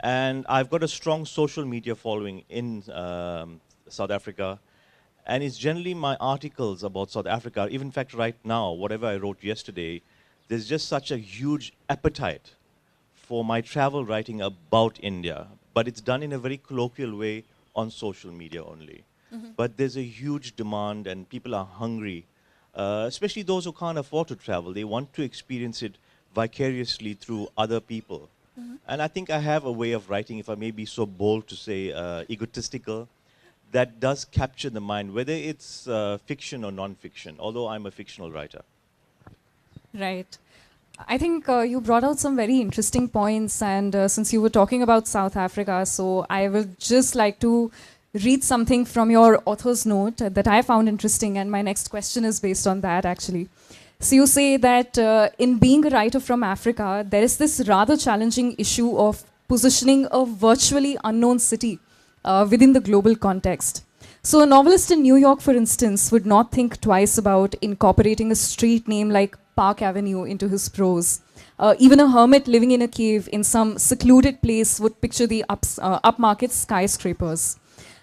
and I've got a strong social media following in South Africa. And it's generally my articles about South Africa. Even in fact, right now, whatever I wrote yesterday, there's just such a huge appetite for my travel writing about India. But it's done in a very colloquial way on social media only. But there's a huge demand, and people are hungry, especially those who can't afford to travel. They want to experience it vicariously through other people. And I think I have a way of writing, if I may be so bold to say, egotistical, that does capture the mind, whether it's fiction or non-fiction, although I'm a fictional writer. Right. I think you brought out some very interesting points, and since you were talking about South Africa, so I would just like to read something from your author's note that I found interesting, and my next question is based on that actually. So you say that in being a writer from Africa, there is this rather challenging issue of positioning a virtually unknown city within the global context. So a novelist in New York, for instance, would not think twice about incorporating a street name like Park Avenue into his prose. Even a hermit living in a cave in some secluded place would picture the upmarket skyscrapers.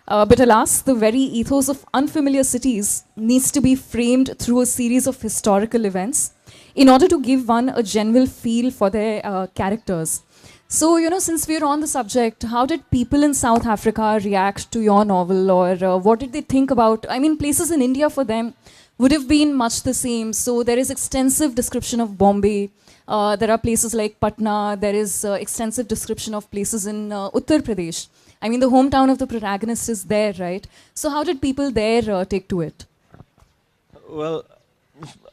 But alas, the very ethos of unfamiliar cities needs to be framed through a series of historical events in order to give one a genuine feel for their characters. So, since we're on the subject, how did people in South Africa react to your novel, or what did they think about? I mean, places in India for them would have been much the same. So there is extensive description of Bombay. There are places like Patna. There is extensive description of places in Uttar Pradesh. I mean, the hometown of the protagonist is there, right? So how did people there take to it? Well,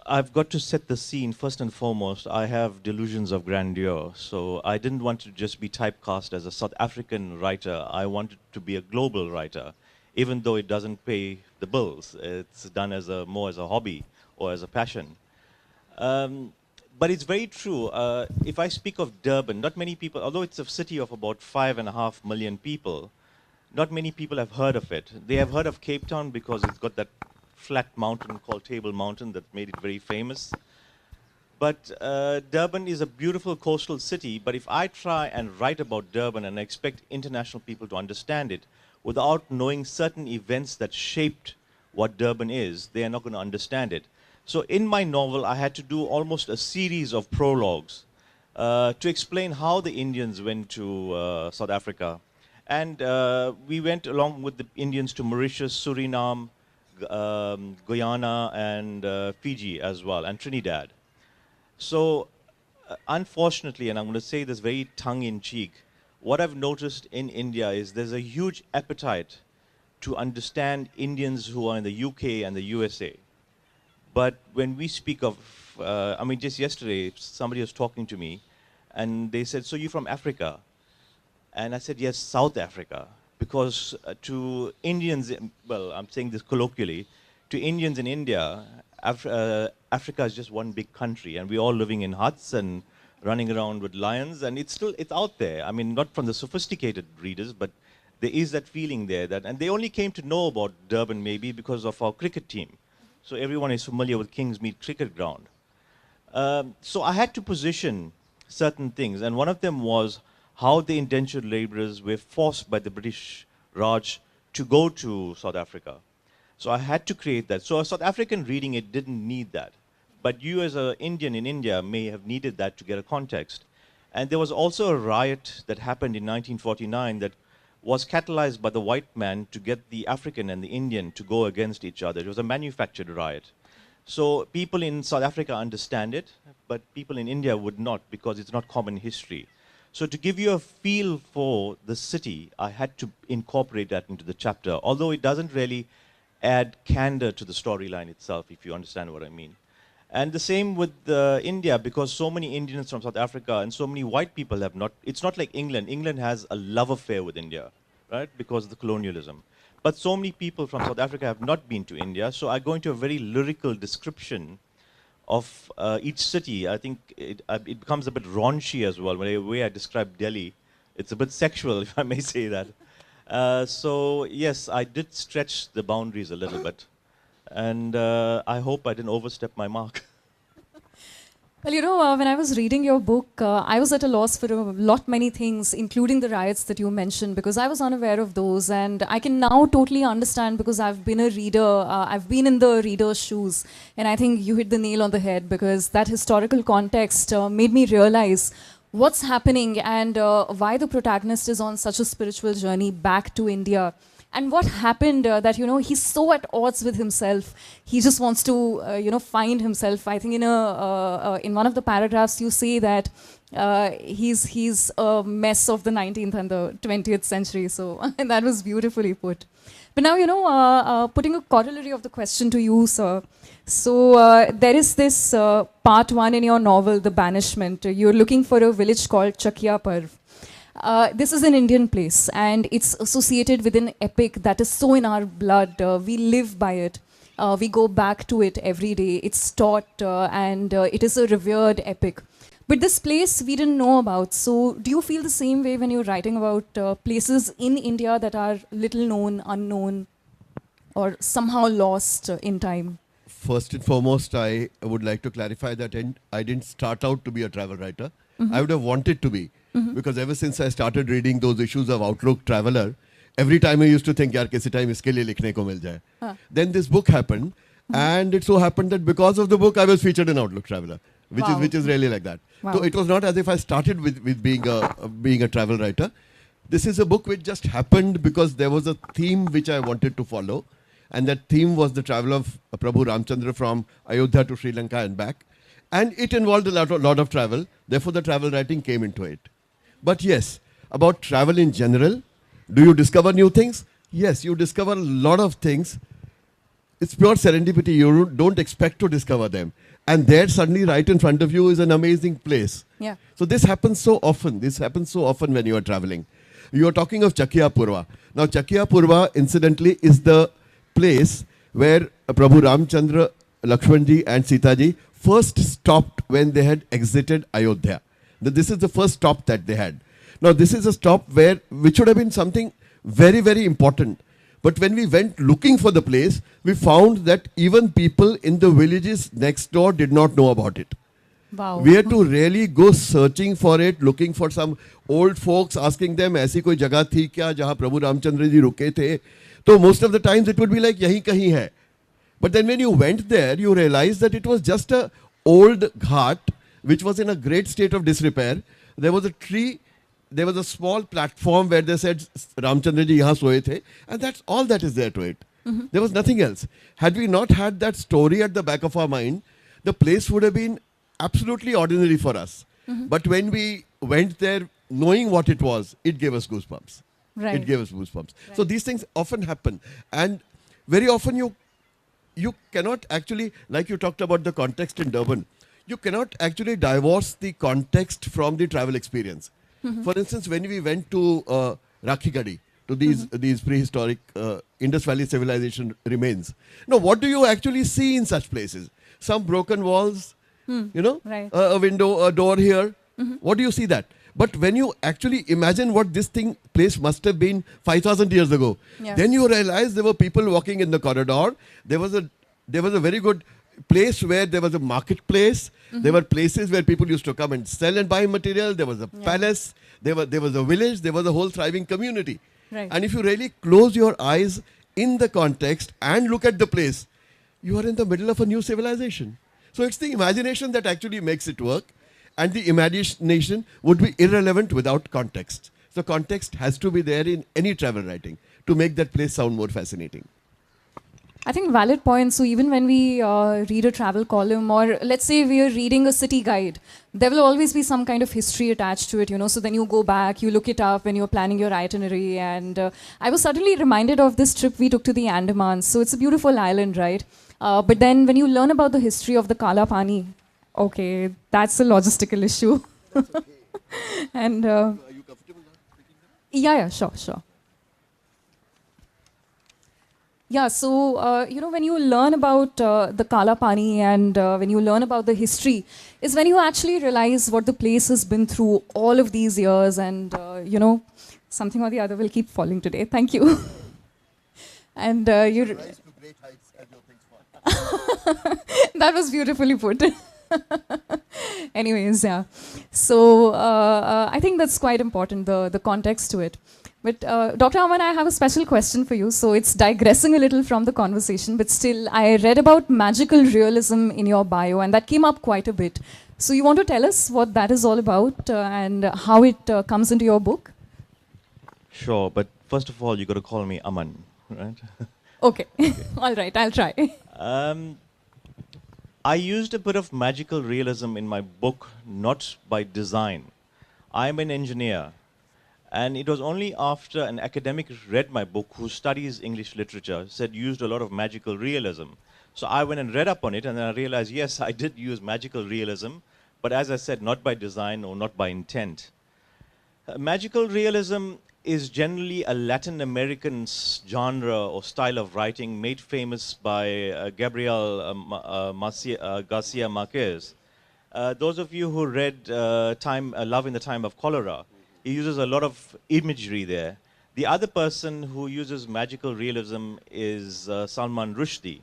I've got to set the scene first and foremost. I have delusions of grandeur, so I didn't want to just be typecast as a South African writer. I wanted to be a global writer, even though it doesn't pay the bills. It's done as more as a hobby or as a passion. But it's very true. If I speak of Durban, not many people, although it's a city of about 5.5 million people, not many people have heard of it. They have heard of Cape Town because it's got that flat mountain called Table Mountain that made it very famous. But Durban is a beautiful coastal city, but if I try and write about Durban and expect international people to understand it without knowing certain events that shaped what Durban is, they are not going to understand it. So in my novel, I had to do almost a series of prologues to explain how the Indians went to South Africa. And we went along with the Indians to Mauritius, Suriname, Guyana, and Fiji as well, and Trinidad. So unfortunately, and I'm going to say this very tongue-in-cheek, what I've noticed in India is there's a huge appetite to understand Indians who are in the UK and the USA. But when we speak of, I mean, just yesterday, somebody was talking to me, and they said, so you're from Africa? And I said, yes, South Africa. Because to Indians, well, I'm saying this colloquially, to Indians in India, Africa is just one big country, and we're all living in huts and running around with lions, and it's out there. I mean, not from the sophisticated readers, but there is that feeling there. And they only came to know about Durban maybe because of our cricket team. So everyone is familiar with Kingsmead Cricket Ground. So I had to position certain things, and one of them was how the indentured laborers were forced by the British Raj to go to South Africa. So I had to create that. So a South African reading it didn't need that. But you as an Indian in India may have needed that to get a context. And there was also a riot that happened in 1949 that was catalyzed by the white man to get the African and the Indian to go against each other. It was a manufactured riot. So people in South Africa understand it, but people in India would not, because it's not common history. So to give you a feel for the city, I had to incorporate that into the chapter, although it doesn't really add candor to the storyline itself, if you understand what I mean. And the same with India, because so many Indians from South Africa and so many white people have not, it's not like England. England has a love affair with India, right, because of the colonialism. But so many people from South Africa have not been to India, so I go into a very lyrical description of each city. I think it becomes a bit raunchy as well. When the way I describe Delhi, it's a bit sexual, if I may say that. So yes, I did stretch the boundaries a little bit. And I hope I didn't overstep my mark. Well, when I was reading your book, I was at a loss for many things, including the riots that you mentioned, because I was unaware of those. And I can now totally understand, because I've been a reader, I've been in the reader's shoes. And I think you hit the nail on the head, because that historical context made me realize what's happening and why the protagonist is on such a spiritual journey back to India. And what happened that, he's so at odds with himself. He just wants to, find himself. I think in one of the paragraphs you say that he's a mess of the 19th and the 20th century. So and that was beautifully put. But now, putting a corollary of the question to you, sir. So there is this part 1 in your novel, The Banishment. You're looking for a village called Chakia Parv. This is an Indian place, and it's associated with an epic that is so in our blood. We live by it. We go back to it every day. It's taught, and it is a revered epic. But this place we didn't know about. So do you feel the same way when you're writing about places in India that are little known, unknown, or somehow lost in time? First and foremost, I would like to clarify that I didn't start out to be a travel writer. I would have wanted to be. Because ever since I started reading those issues of Outlook Traveler, every time I used to think, yaar, kisi time iske liye likhne ko mil jaye. Then this book happened, and it so happened that because of the book, I was featured in Outlook Traveler, which is really like that. Wow. So it was not as if I started with being a travel writer. This is a book which just happened because there was a theme which I wanted to follow, and that theme was the travel of Prabhu Ramchandra from Ayodhya to Sri Lanka and back. And it involved a lot of travel, therefore the travel writing came into it. But yes, about travel in general, do you discover new things? Yes, you discover a lot of things. It's pure serendipity. You don't expect to discover them. And there suddenly right in front of you is an amazing place. Yeah. So this happens so often. This happens so often when you are traveling. You are talking of Chakia Purva. Now Chakia Purva, incidentally, is the place where Prabhu Ramchandra, Lakshmanji and Sitaji first stopped when they had exited Ayodhya. This is the first stop that they had. Now this is a stop which should have been something very, very important. But when we went looking for the place, we found that even people in the villages next door did not know about it. Wow. We had to really go searching for it, looking for some old folks, asking them, ऐसी कोई जगह थी क्या जहाँ प्रभु रामचंद्र जी रुके थे? So most of the times it would be like यहीं कहीं है. But then when you went there, you realized that it was just a old ghat which was in a great state of disrepair. There was a tree, there was a small platform where they said Ramchandra ji yahan soye the, and that's all that is there to it. There was nothing else. Had we not had that story at the back of our mind, the place would have been absolutely ordinary for us. But when we went there knowing what it was, it gave us goosebumps. Right. It gave us goosebumps. Right. So these things often happen. And very often you cannot actually, like you talked about the context in Durban, you cannot actually divorce the context from the travel experience. For instance, when we went to Rakhigadi, to these prehistoric Indus Valley civilization remains. Now, what do you actually see in such places? Some broken walls, Right. a window, a door here. What do you see that? But when you actually imagine what this place must have been 5,000 years ago, Yeah. then you realize there were people walking in the corridor. There was a very good place where there was a marketplace. There were places where people used to come and sell and buy material. There was a palace. There was a village. There was a whole thriving community. Right. And if you really close your eyes in the context and look at the place, you are in the middle of a new civilization. So it's the imagination that actually makes it work. And the imagination would be irrelevant without context. So context has to be there in any travel writing to make that place sound more fascinating. I think valid point. So even when we read a travel column, or let's say we are reading a city guide, there will always be some kind of history attached to it, you know. So then you go back, you look it up when you're planning your itinerary. And I was suddenly reminded of this trip we took to the Andamans. So it's a beautiful island, right? But then when you learn about the history of the Kala Pani, okay, that's a logistical issue. And Are you comfortable now speaking that? yeah, sure. Yeah, so, you know, when you learn about the Kala Pani and when you learn about the history, is when you actually realize what the place has been through all of these years, and, you know, something or the other will keep falling today. Thank you. And you. Rise to great heights as your things fall. That was beautifully put. Anyways, yeah. So I think that's quite important, the context to it. But Dr. Aman, I have a special question for you. So it's digressing a little from the conversation, but still, I read about magical realism in your bio, and that came up quite a bit. So you want to tell us what that is all about and how it comes into your book? Sure, but first of all, you got to call me Aman, right? Okay. All right, I'll try. I used a bit of magical realism in my book, not by design. I'm an engineer, and it was only after an academic read my book who studies English literature said used a lot of magical realism. So I went and read up on it, and then I realized, yes, I did use magical realism, but as I said, not by design or not by intent. Magical realism is generally a Latin American genre or style of writing made famous by Gabriel Garcia Marquez. Those of you who read Love in the Time of Cholera, he uses a lot of imagery there. The other person who uses magical realism is Salman Rushdie.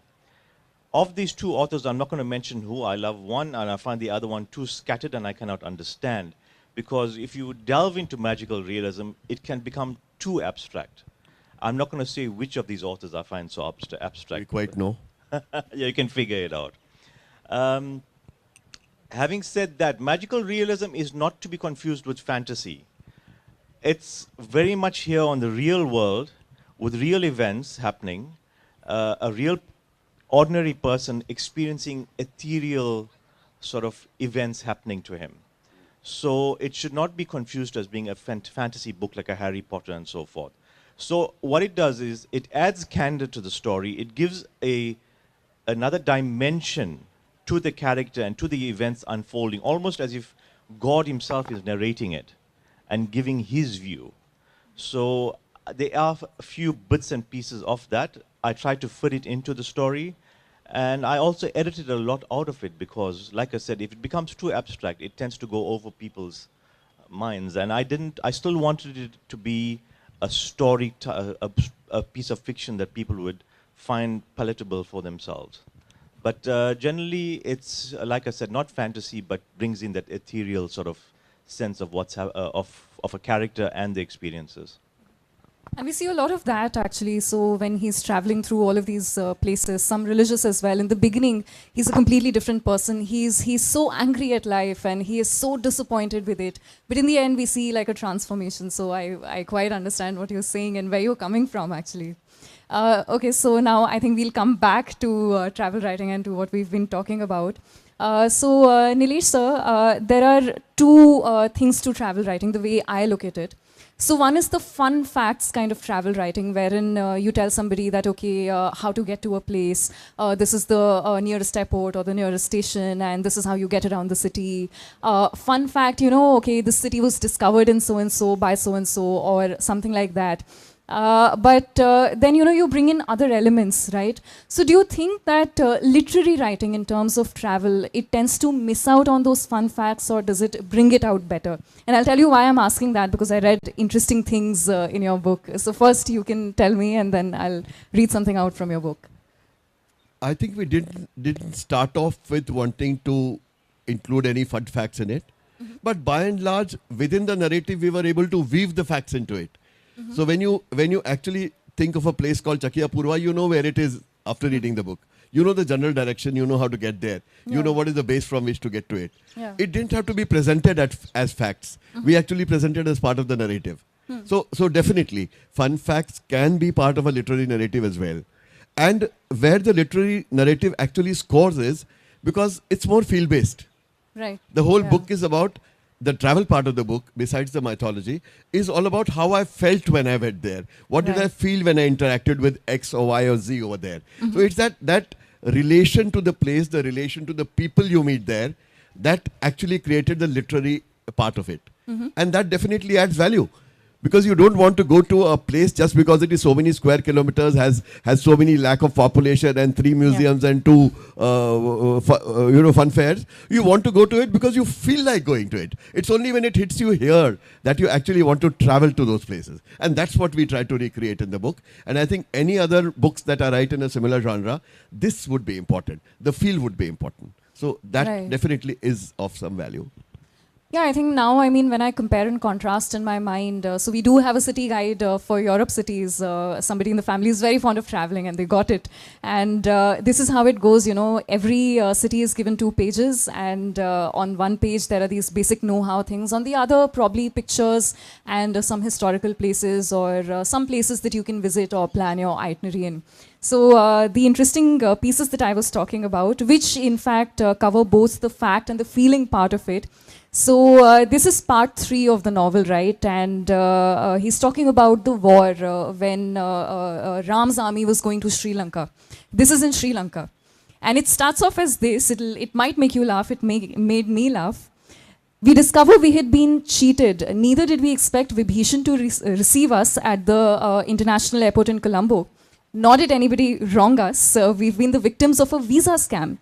Of these two authors, I'm not going to mention who. I love one, and I find the other one too scattered, and I cannot understand. Because if you delve into magical realism, it can become too abstract. I'm not going to say which of these authors I find so abstract. We quite know. Yeah, you can figure it out. Having said that, magical realism is not to be confused with fantasy. It's very much here on the real world, with real events happening, a real ordinary person experiencing ethereal sort of events happening to him. So it should not be confused as being a fantasy book like a Harry Potter and so forth. So what it does is it adds candor to the story. It gives another dimension to the character and to the events unfolding, almost as if God himself is narrating it and giving his view. So there are a few bits and pieces of that. I try to fit it into the story. And I also edited a lot out of it because, like I said, if it becomes too abstract, it tends to go over people's minds. And I still wanted it to be a story, a piece of fiction that people would find palatable for themselves. But generally, it's, like I said, not fantasy, but brings in that ethereal sort of sense of of a character and the experiences. And we see a lot of that actually. So when he's traveling through all of these places, some religious as well. In the beginning, he's a completely different person. He's so angry at life and he is so disappointed with it. But in the end, we see like a transformation. So I quite understand what you're saying and where you're coming from actually. Okay, so now I think we'll come back to travel writing and to what we've been talking about. Nilesh sir, there are two things to travel writing, the way I look at it. So one is the fun facts kind of travel writing, wherein you tell somebody that, okay, how to get to a place, this is the nearest airport or the nearest station, and this is how you get around the city. Fun fact, you know, okay, this city was discovered in so-and-so by so-and-so or something like that. But then, you know, you bring in other elements, right? So do you think that literary writing in terms of travel, it tends to miss out on those fun facts, or does it bring it out better? And I'll tell you why I'm asking that, because I read interesting things in your book. So first you can tell me, and then I'll read something out from your book. I think we didn't start off with wanting to include any fun facts in it. Mm-hmm. But by and large, within the narrative, we were able to weave the facts into it. Mm-hmm. So when you actually think of a place called Chakia Purva, you know where it is after reading the book. You know the general direction, you know how to get there. Yeah. You know what is the base from which to get to it. Yeah. It didn't have to be presented as facts. Mm-hmm. We actually presented as part of the narrative. So definitely, fun facts can be part of a literary narrative as well. And where the literary narrative actually scores is because it's more field-based. Right. The whole Yeah. book is about the travel part of the book, besides the mythology, is all about how I felt when I went there. What did I Right. feel when I interacted with X or Y or Z over there? So it's that relation to the place, the relation to the people you meet there, that actually created the literary part of it. And that definitely adds value. Because you don't want to go to a place just because it is so many square kilometers, has so many lack of population and 3 museums and 2 fun fairs. You want to go to it because you feel like going to it. It's only when it hits you here that you actually want to travel to those places. And that's what we try to recreate in the book. And I think any other books that are written in a similar genre, this would be important. The feel would be important. So that Right. definitely is of some value. Yeah, I think now, I mean, when I compare and contrast in my mind, so we do have a city guide for Europe cities. Somebody in the family is very fond of traveling and they got it. And this is how it goes, you know, every city is given 2 pages and on one page there are these basic know-how things. On the other, probably pictures and some historical places or some places that you can visit or plan your itinerary in. So the interesting pieces that I was talking about, which in fact cover both the fact and the feeling part of it. So this is part 3 of the novel, right? And he's talking about the war when Ram's army was going to Sri Lanka. This is in Sri Lanka. And it starts off as this. It might make you laugh. It made me laugh. We discover we had been cheated. Neither did we expect Vibhishan to receive us at the international airport in Colombo. Nor did anybody wrong us. We've been the victims of a visa scam.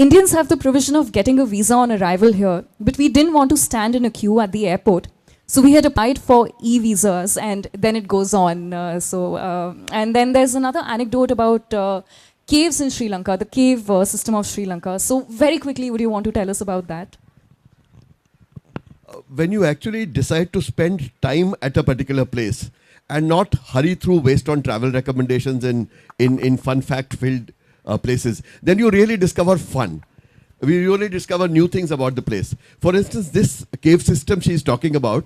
Indians have the provision of getting a visa on arrival here, but we didn't want to stand in a queue at the airport. So we had applied for e-visas, and then it goes on. And then there's another anecdote about caves in Sri Lanka, the cave system of Sri Lanka. So very quickly, would you want to tell us about that? When you actually decide to spend time at a particular place and not hurry through based on travel recommendations in fun fact-filled places, then you really discover fun. We really discover new things about the place. For instance, this cave system she's talking about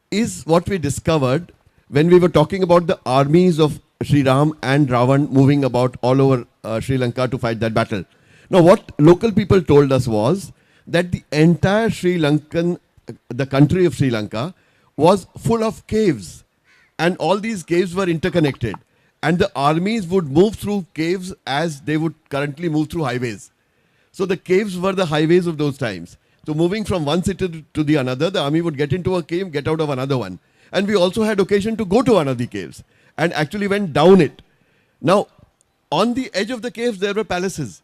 is what we discovered when we were talking about the armies of Sri Ram and Ravan moving about all over Sri Lanka to fight that battle. Now, what local people told us was that the entire Sri Lankan, the country of Sri Lanka, was full of caves. And all these caves were interconnected. And the armies would move through caves as they would currently move through highways. So the caves were the highways of those times. So moving from one city to the another, the army would get into a cave, get out of another one. And we also had occasion to go to one of the caves and actually went down it. Now, on the edge of the caves, there were palaces.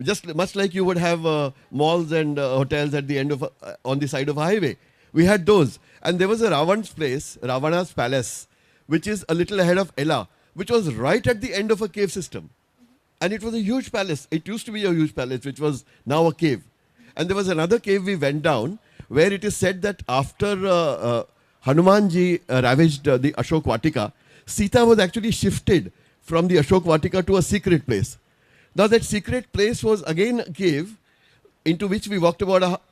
Just much like you would have malls and hotels at the end of on the side of a highway. We had those. And there was a Ravan's place, Ravana's palace, which is a little ahead of Ella, which was right at the end of a cave system. And it was a huge palace. It used to be a huge palace, which was now a cave. And there was another cave we went down, where it is said that after Hanumanji ravaged the Ashok Vatika, Sita was actually shifted from the Ashok Vatika to a secret place. Now that secret place was again a cave, into which we walked about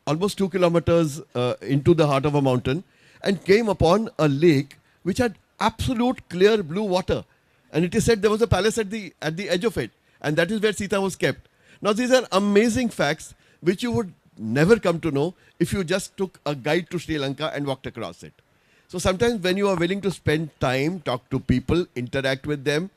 almost 2 kilometers into the heart of a mountain, and came upon a lake which had absolute clear blue water. And it is said there was a palace at the edge of it. And that is where Sita was kept. Now these are amazing facts which you would never come to know if you just took a guide to Sri Lanka and walked across it. So sometimes when you are willing to spend time, talk to people, interact with them,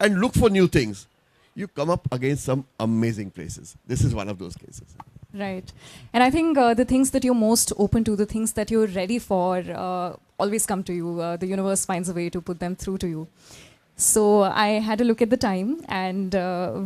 and look for new things, you come up against some amazing places. This is one of those cases. Right. And I think the things that you're most open to, the things that you're ready for, always come to you. The universe finds a way to put them through to you. So I had a look at the time, and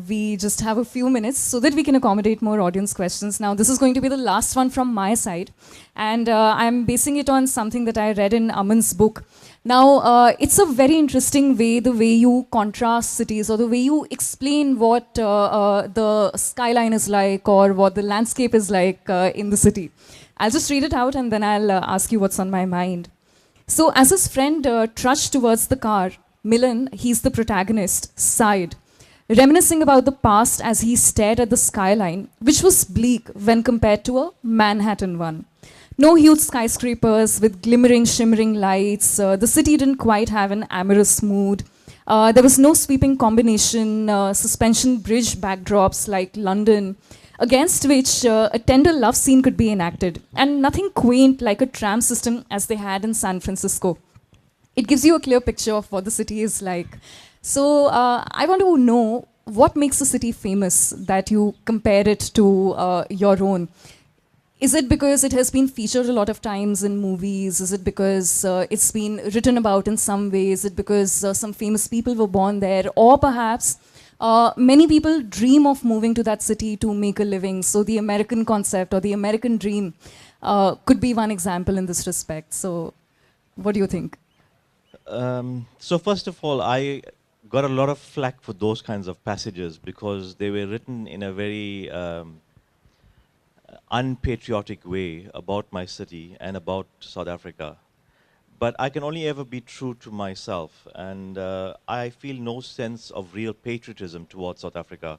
we just have a few minutes so that we can accommodate more audience questions. Now, this is going to be the last one from my side, and I'm basing it on something that I read in Aman's book. Now, it's a very interesting way, the way you contrast cities, or the way you explain what the skyline is like, or what the landscape is like in the city. I'll just read it out, and then I'll ask you what's on my mind. So, as his friend trudged towards the car, Milan, he's the protagonist, sighed, reminiscing about the past as he stared at the skyline, which was bleak when compared to a Manhattan one. No huge skyscrapers with glimmering, shimmering lights. The city didn't quite have an amorous mood. There was no sweeping combination, suspension bridge backdrops like London, against which a tender love scene could be enacted, and nothing quaint like a tram system as they had in San Francisco. It gives you a clear picture of what the city is like. So I want to know what makes a city famous that you compare it to your own. Is it because it has been featured a lot of times in movies? Is it because it's been written about in some way? Is it because some famous people were born there? Or perhaps many people dream of moving to that city to make a living. So the American concept or the American dream could be one example in this respect. So what do you think? So first of all, I got a lot of flack for those kinds of passages because they were written in a very unpatriotic way about my city and about South Africa. But I can only ever be true to myself, and I feel no sense of real patriotism towards South Africa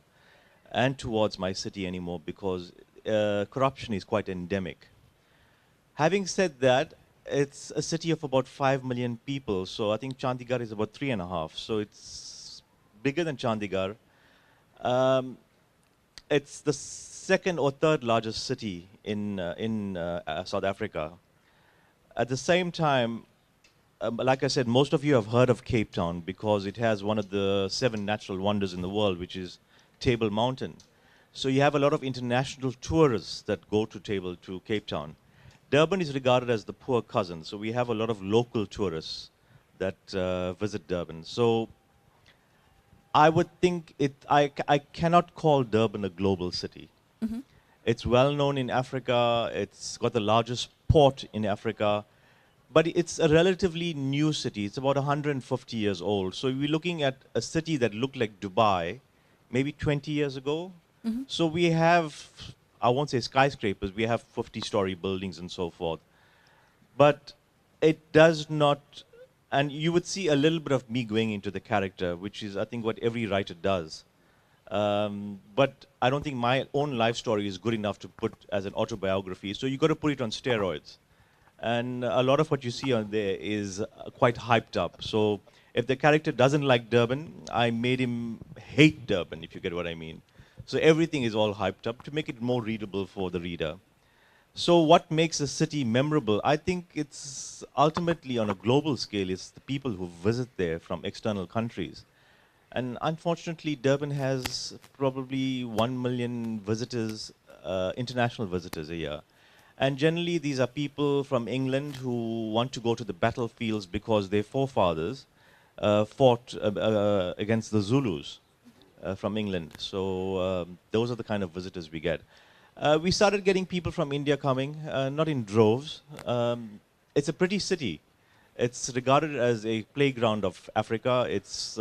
and towards my city anymore because corruption is quite endemic. Having said that, it's a city of about 5 million people, so I think Chandigarh is about 3.5, so it's bigger than Chandigarh. It's the second or third largest city in South Africa. At the same time, like I said, most of you have heard of Cape Town because it has one of the 7 natural wonders in the world, which is Table Mountain. So you have a lot of international tourists that go to Cape Town. Durban is regarded as the poor cousin, so we have a lot of local tourists that visit Durban. So I would think I cannot call Durban a global city. It's well known in Africa, it's got the largest port in Africa, but it's a relatively new city. It's about 150 years old. So we're looking at a city that looked like Dubai maybe 20 years ago. So we have, I won't say skyscrapers, we have 50-story buildings and so forth. But it does not, and you would see a little bit of me going into the character, which is, I think, what every writer does. But I don't think my own life story is good enough to put as an autobiography, so you got to put it on steroids. And a lot of what you see on there is quite hyped up. So if the character doesn't like Durban, I made him hate Durban, if you get what I mean. So everything is all hyped up to make it more readable for the reader. So what makes a city memorable? I think it's ultimately on a global scale, it's the people who visit there from external countries. And unfortunately, Durban has probably 1 million visitors, international visitors a year. And generally, these are people from England who want to go to the battlefields because their forefathers fought against the Zulus from England. So those are the kind of visitors we get. We started getting people from India coming, not in droves. It's a pretty city. It's regarded as a playground of Africa. It's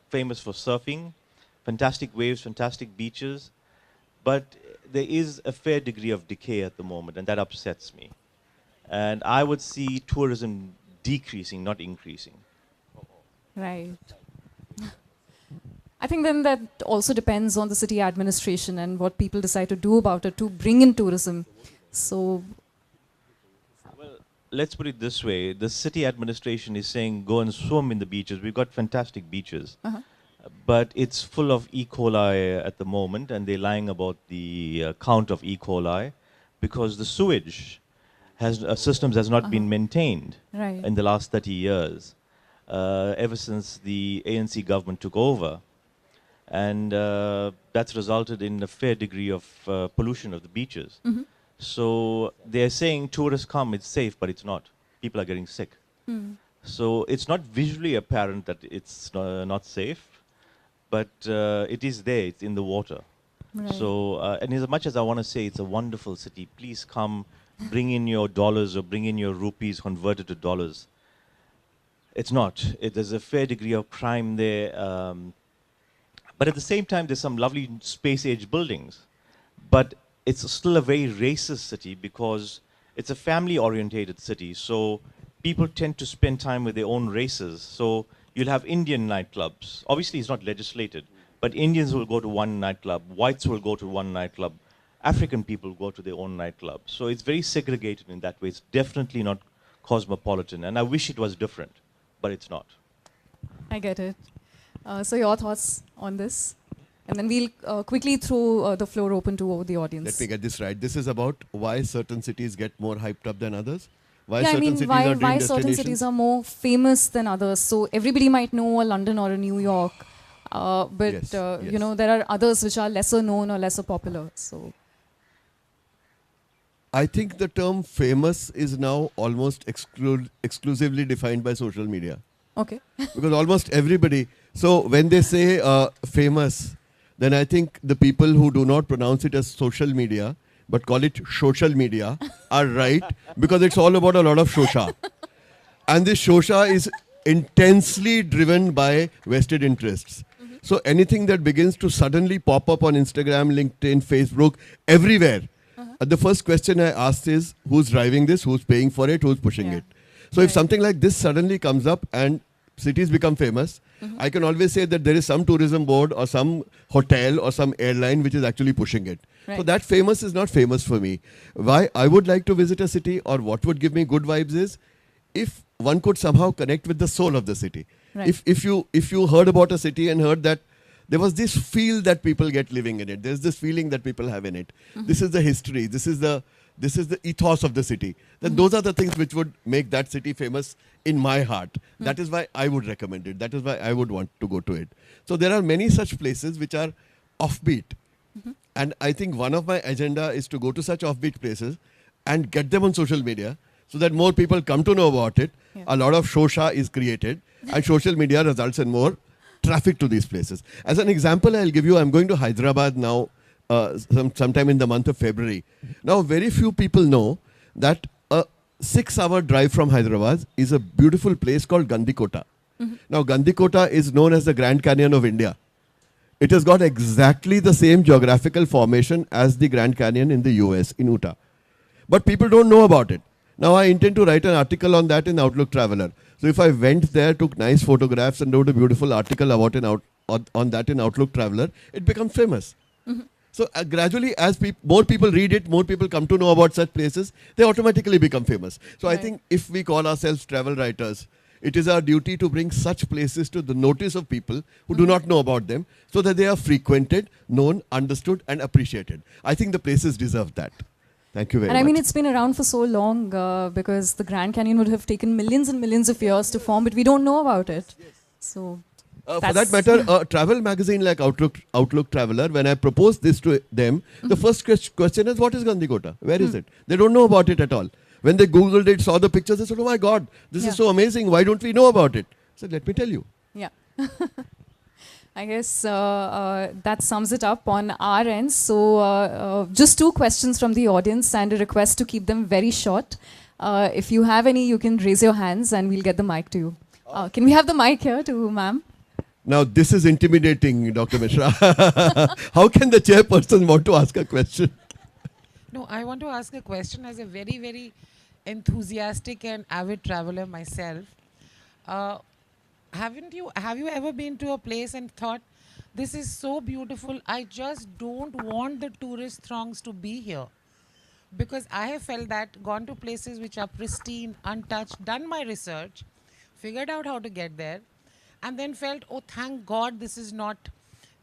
famous for surfing, fantastic waves, fantastic beaches. But there is a fair degree of decay at the moment, and that upsets me. And I would see tourism decreasing, not increasing. Right. I think then that also depends on the city administration and what people decide to do about it to bring in tourism. So, well, let's put it this way. The city administration is saying go and swim in the beaches. We've got fantastic beaches. But it's full of E. coli at the moment, and they're lying about the count of E. coli because the sewage systems has not been maintained right. in the last 30 years, ever since the ANC government took over. And that's resulted in a fair degree of pollution of the beaches. So they're saying tourists come, it's safe, but it's not. People are getting sick. So it's not visually apparent that it's not safe, but it is there, it's in the water. Right. So, and as much as I want to say it's a wonderful city, please come, bring in your dollars or bring in your rupees converted to dollars. It's not. There's a fair degree of crime there. But at the same time, there's some lovely space-age buildings. But it's still a very racist city because it's a family-orientated city. So people tend to spend time with their own races. So you'll have Indian nightclubs. Obviously, it's not legislated, but Indians will go to one nightclub, whites will go to one nightclub, African people go to their own nightclub. So it's very segregated in that way. It's definitely not cosmopolitan. And I wish it was different, but it's not. I get it. So your thoughts on this? And then we'll quickly throw the floor open to the audience. Let me get this right. This is about why certain cities get more hyped up than others? Why Yeah, I certain mean, cities are doing why certain destinations? cities are more famous than others? So everybody might know a London or a New York, but Yes, you yes. know, there are others which are lesser known or lesser popular. So I think the term famous is now almost exclusively defined by social media. okay, Because almost everybody, so when they say famous, then I think the people who do not pronounce it as social media, but call it social media, are right, because it's all about a lot of shosha. And this shosha is intensely driven by vested interests. So anything that begins to suddenly pop up on Instagram, LinkedIn, Facebook, everywhere, the first question I asked is, who's driving this, who's paying for it, who's pushing Yeah. it? So if something like this suddenly comes up and cities become famous, I can always say that there is some tourism board or some hotel or some airline which is actually pushing it. So Right. that famous is not famous for me. Why I would like to visit a city or what would give me good vibes is if one could somehow connect with the soul of the city. Right. If you heard about a city and heard that there was this feel that people get living in it. There's this feeling that people have in it. This is the history. This is the ethos of the city. Then those are the things which would make that city famous in my heart. That is why I would recommend it. That is why I would want to go to it. So there are many such places which are offbeat. And I think one of my agenda is to go to such offbeat places and get them on social media so that more people come to know about it. Yeah. A lot of shosha is created and social media results in more traffic to these places. As an example, I'll give you, I'm going to Hyderabad now sometime in the month of February. Now, very few people know that a 6-hour drive from Hyderabad is a beautiful place called Gandikota. Now, Gandikota is known as the Grand Canyon of India. It has got exactly the same geographical formation as the Grand Canyon in the US, in Utah. But people don't know about it. Now I intend to write an article on that in Outlook Traveler. So if I went there, took nice photographs and wrote a beautiful article about on that in Outlook Traveler, it becomes famous. So gradually as more people read it, more people come to know about such places, they automatically become famous. So I Right. think if we call ourselves travel writers, it is our duty to bring such places to the notice of people who do not know about them so that they are frequented, known, understood and appreciated. I think the places deserve that. Thank you very and I much. mean, it's been around for so long because the Grand Canyon would have taken millions and millions of years to form, but we don't know about it. So For that's- that matter, a travel magazine like Outlook Traveler, when I proposed this to them, the first question is, what is Gandikota? Where is it? They don't know about it at all. When they Googled it, saw the pictures, they said, oh my God, this Yeah. is so amazing. Why don't we know about it? I said, let me tell you. Yeah. I guess that sums it up on our end. So just 2 questions from the audience and a request to keep them very short. If you have any, you can raise your hands and we'll get the mic to you. Can we have the mic here to ma'am? Now, this is intimidating, Dr. Mishra. How can the chairperson want to ask a question? No, I want to ask a question as a very, very enthusiastic and avid traveler myself. Have you ever been to a place and thought, this is so beautiful, I just don't want the tourist throngs to be here? Because I have felt that, gone to places which are pristine, untouched, done my research, figured out how to get there, and then felt, oh, thank God this is not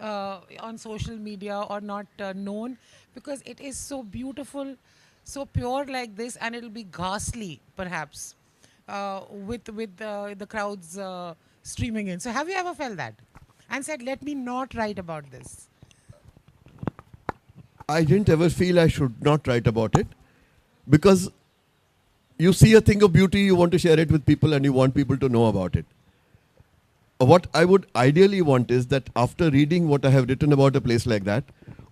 on social media or not known, because it is so beautiful, so pure like this, and it'll be ghastly, perhaps, with the crowds streaming in. So have you ever felt that? And said, let me not write about this? I didn't ever feel I should not write about it because you see a thing of beauty, you want to share it with people and you want people to know about it. What I would ideally want is that after reading what I have written about a place like that,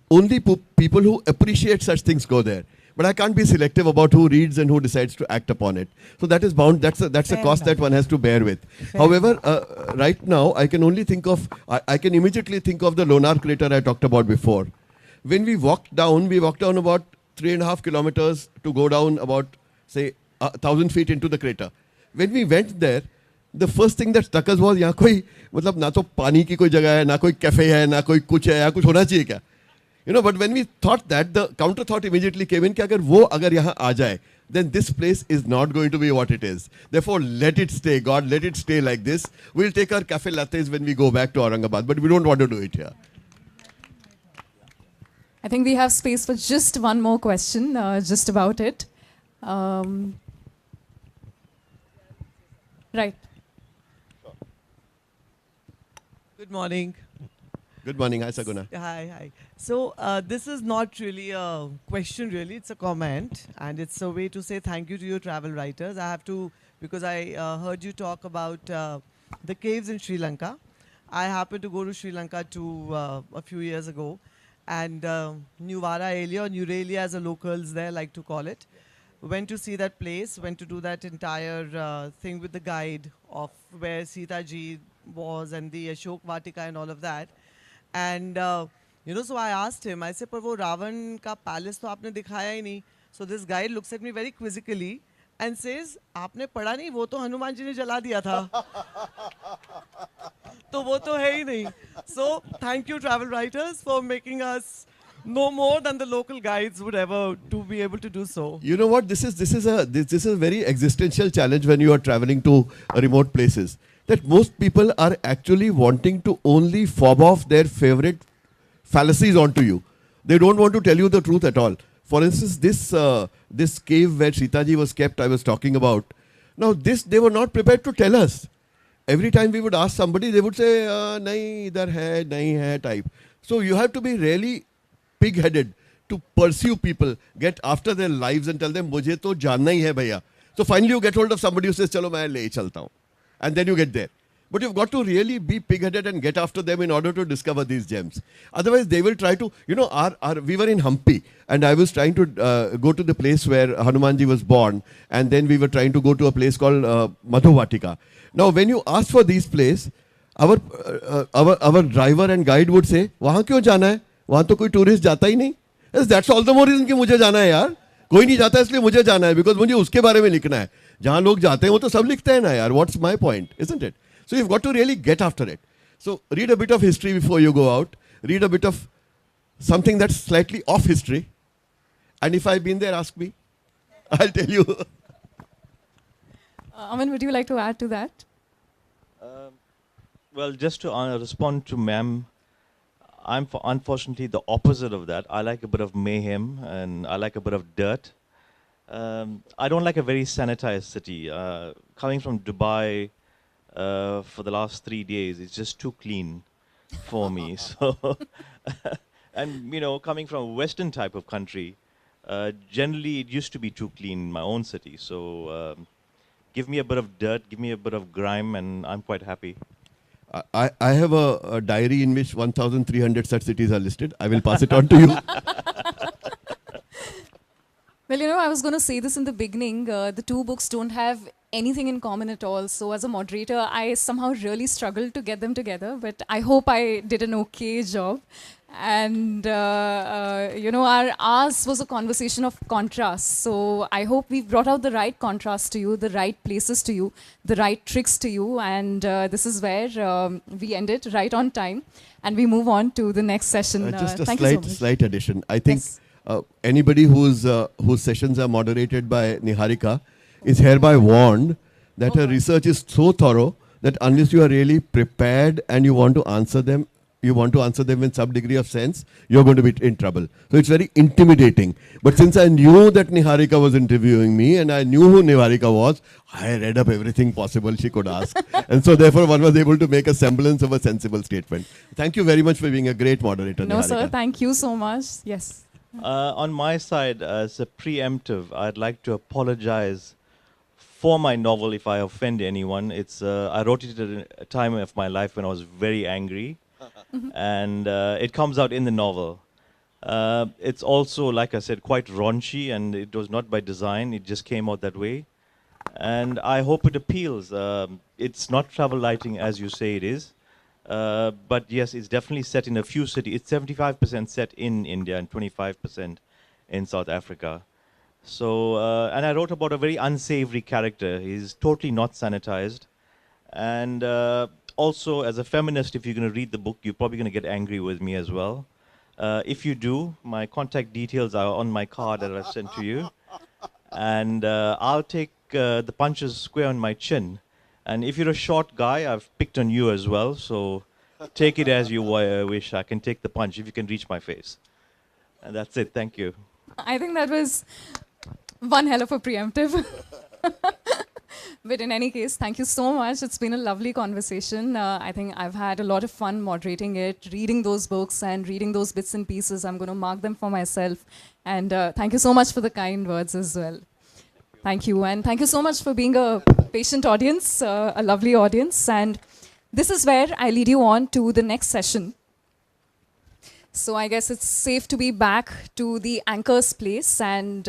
only people who appreciate such things go there. But I can't be selective about who reads and who decides to act upon it. So that is bound, that's a Fair cost that enough. one has to bear with. However, right now I can only think of, I can immediately think of the Lonar crater I talked about before. When we walked down about 3.5 kilometers to go down about, say, 1,000 feet into the crater. When we went there, the first thing that struck us was, यहाँ कोई मतलब ना तो पानी की कोई जगह है, ना कोई कैफे है, ना कोई कुछ है, या कुछ होना चाहिए क्या? You know, but when we thought that, the counter thought immediately came in कि अगर वो अगर यहाँ आ जाए, then this place is not going to be what it is. Therefore, let it stay. God, let it stay like this. We'll take our cafe lattes when we go back to Aurangabad, but we don't want to do it here. I think we have space for just one more question, just about it. Right. Good morning. Good morning. Hi, Saguna. Hi, hi. So this is not really a question, really. It's a comment, and it's a way to say thank you to your travel writers. I have to, because I heard you talk about the caves in Sri Lanka. I happened to go to Sri Lanka a few years ago, and Nuvara Elia, or Nurelia as the locals there like to call it, went to see that place, went to do that entire thing with the guide of where Sita Ji was and the Ashok Vatika and all of that. And so I asked him, I said, पर वो रावण का palace तो आपने दिखाया ही नहीं. So this guide looks at me very quizzically and says, आपने पढ़ा नहीं, वो तो हनुमान जी ने जला दिया था. तो वो तो है ही नहीं. So thank you, travel writers, for making us know more than the local guides would ever be able to do so. You know what? This is a very existential challenge when you are traveling to remote places. That most people are actually wanting to only fob off their favorite fallacies onto you. They don't want to tell you the truth at all. For instance, this cave where Sitaji was kept, I was talking about. Now, this they were not prepared to tell us. Every time we would ask somebody, they would say, nahi, idhar hai, nahi hai, type. So you have to be really pig-headed to pursue people, get after their lives and tell them, mujhe to janna hi hai bhaiya. So finally you get hold of somebody who says, chalo main le chalta hu. And then you get there. But you've got to really be pig-headed and get after them in order to discover these gems. Otherwise, they will try to, we were in Hampi, and I was trying to go to the place where Hanumanji was born, and then we were trying to go to a place called Madhuvatika. Now, when you ask for these places, our driver and guide would say, "Wahan क्यों जाना है? वहाँ तो कोई tourist जाता ही नहीं." Yes, that's all the more reason कि मुझे जाना है यार. कोई नहीं जाता इसलिए मुझे जाना है, because मुझे उसके बारे में लिखना है. जहाँ लोग जाते हैं वो तो सब लिखते हैं ना यार. What's my point, isn't it? So you've got to really get after it. So read a bit of history before you go out. Read a bit of something that's slightly off history. And if I've been there, ask me. I'll tell you. Aman, would you like to add to that? Well, just to respond to ma'am, I'm unfortunately the opposite of that. I like a bit of mayhem and I like a bit of dirt. I don't like a very sanitized city. Coming from Dubai for the last 3 days, it's just too clean for me. So, and coming from a Western type of country, generally it used to be too clean in my own city. So give me a bit of dirt, give me a bit of grime, and I'm quite happy. I have a diary in which 1,300 such cities are listed. I will pass it on to you. Well, I was going to say this in the beginning. The two books don't have anything in common at all. So as a moderator, I somehow really struggled to get them together. But I hope I did an okay job. And, ours was a conversation of contrast. So I hope we've brought out the right contrast to you, the right places to you, the right tricks to you. And this is where we end it right on time. And we move on to the next session. Just a thank you so much. slight addition. I think Yes. anybody whose sessions are moderated by Niharika is hereby warned that her research is so thorough that unless you are really prepared and you want to answer them with some degree of sense, you're going to be in trouble. So it's very intimidating. But since I knew that Niharika was interviewing me and I knew who Niharika was, I read up everything possible she could ask. And so therefore one was able to make a semblance of a sensible statement. Thank you very much for being a great moderator, No, Niharika. sir. Thank you so much. Yes. On my side, as a preemptive, I'd like to apologize for my novel if I offend anyone. I wrote it at a time of my life when I was very angry, and it comes out in the novel. It's also, like I said, quite raunchy, and it was not by design. It just came out that way. And I hope it appeals. It's not travel lighting as you say it is. But yes, it's definitely set in a few cities. It's 75% set in India and 25% in South Africa. So, and I wrote about a very unsavory character. He's totally not sanitized. And also, as a feminist, if you're going to read the book, you're probably going to get angry with me as well. If you do, my contact details are on my card that I've sent to you. And I'll take the punches square on my chin. And if you're a short guy, I've picked on you as well. So take it as you wish. I can take the punch if you can reach my face. And that's it. Thank you. I think that was one hell of a preemptive. But in any case, thank you so much. It's been a lovely conversation. I think I've had a lot of fun moderating it, reading those books and reading those bits and pieces. I'm going to mark them for myself. And thank you so much for the kind words as well. Thank you. And thank you so much for being a patient audience, a lovely audience. And this is where I lead you on to the next session. So I guess it's safe to be back to the anchor's place and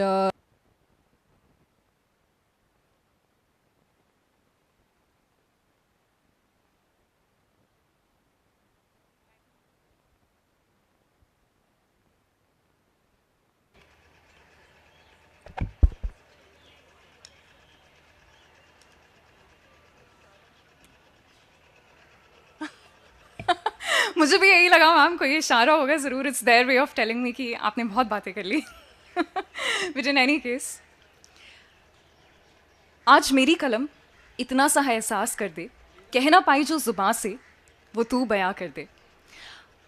मुझे भी यही लगा ma'am कोई इशारा होगा ज़रूर it's their way of telling me कि आपने बहुत बातें कर ली बट इन एनी केस आज मेरी कलम इतना सा है एहसास कर दे कह ना पाई जो ज़ुबां से वो तू बयां कर दे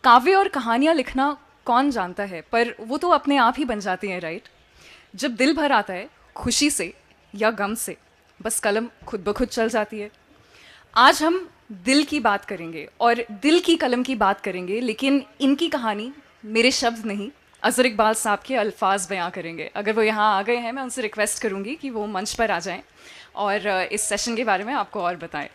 काव्य और कहानियाँ लिखना कौन जानता है पर वो तो अपने आप ही बन जाती हैं राइट जब दिल भर आता है खुशी से या गम से बस कलम खुद ब खुद चल जाती है आज हम दिल की बात करेंगे और दिल की कलम की बात करेंगे लेकिन इनकी कहानी मेरे शब्द नहीं अज़र इकबाल साहब के अल्फाज बयां करेंगे अगर वो यहाँ आ गए हैं मैं उनसे रिक्वेस्ट करूँगी कि वो मंच पर आ जाएं और इस सेशन के बारे में आपको और बताएं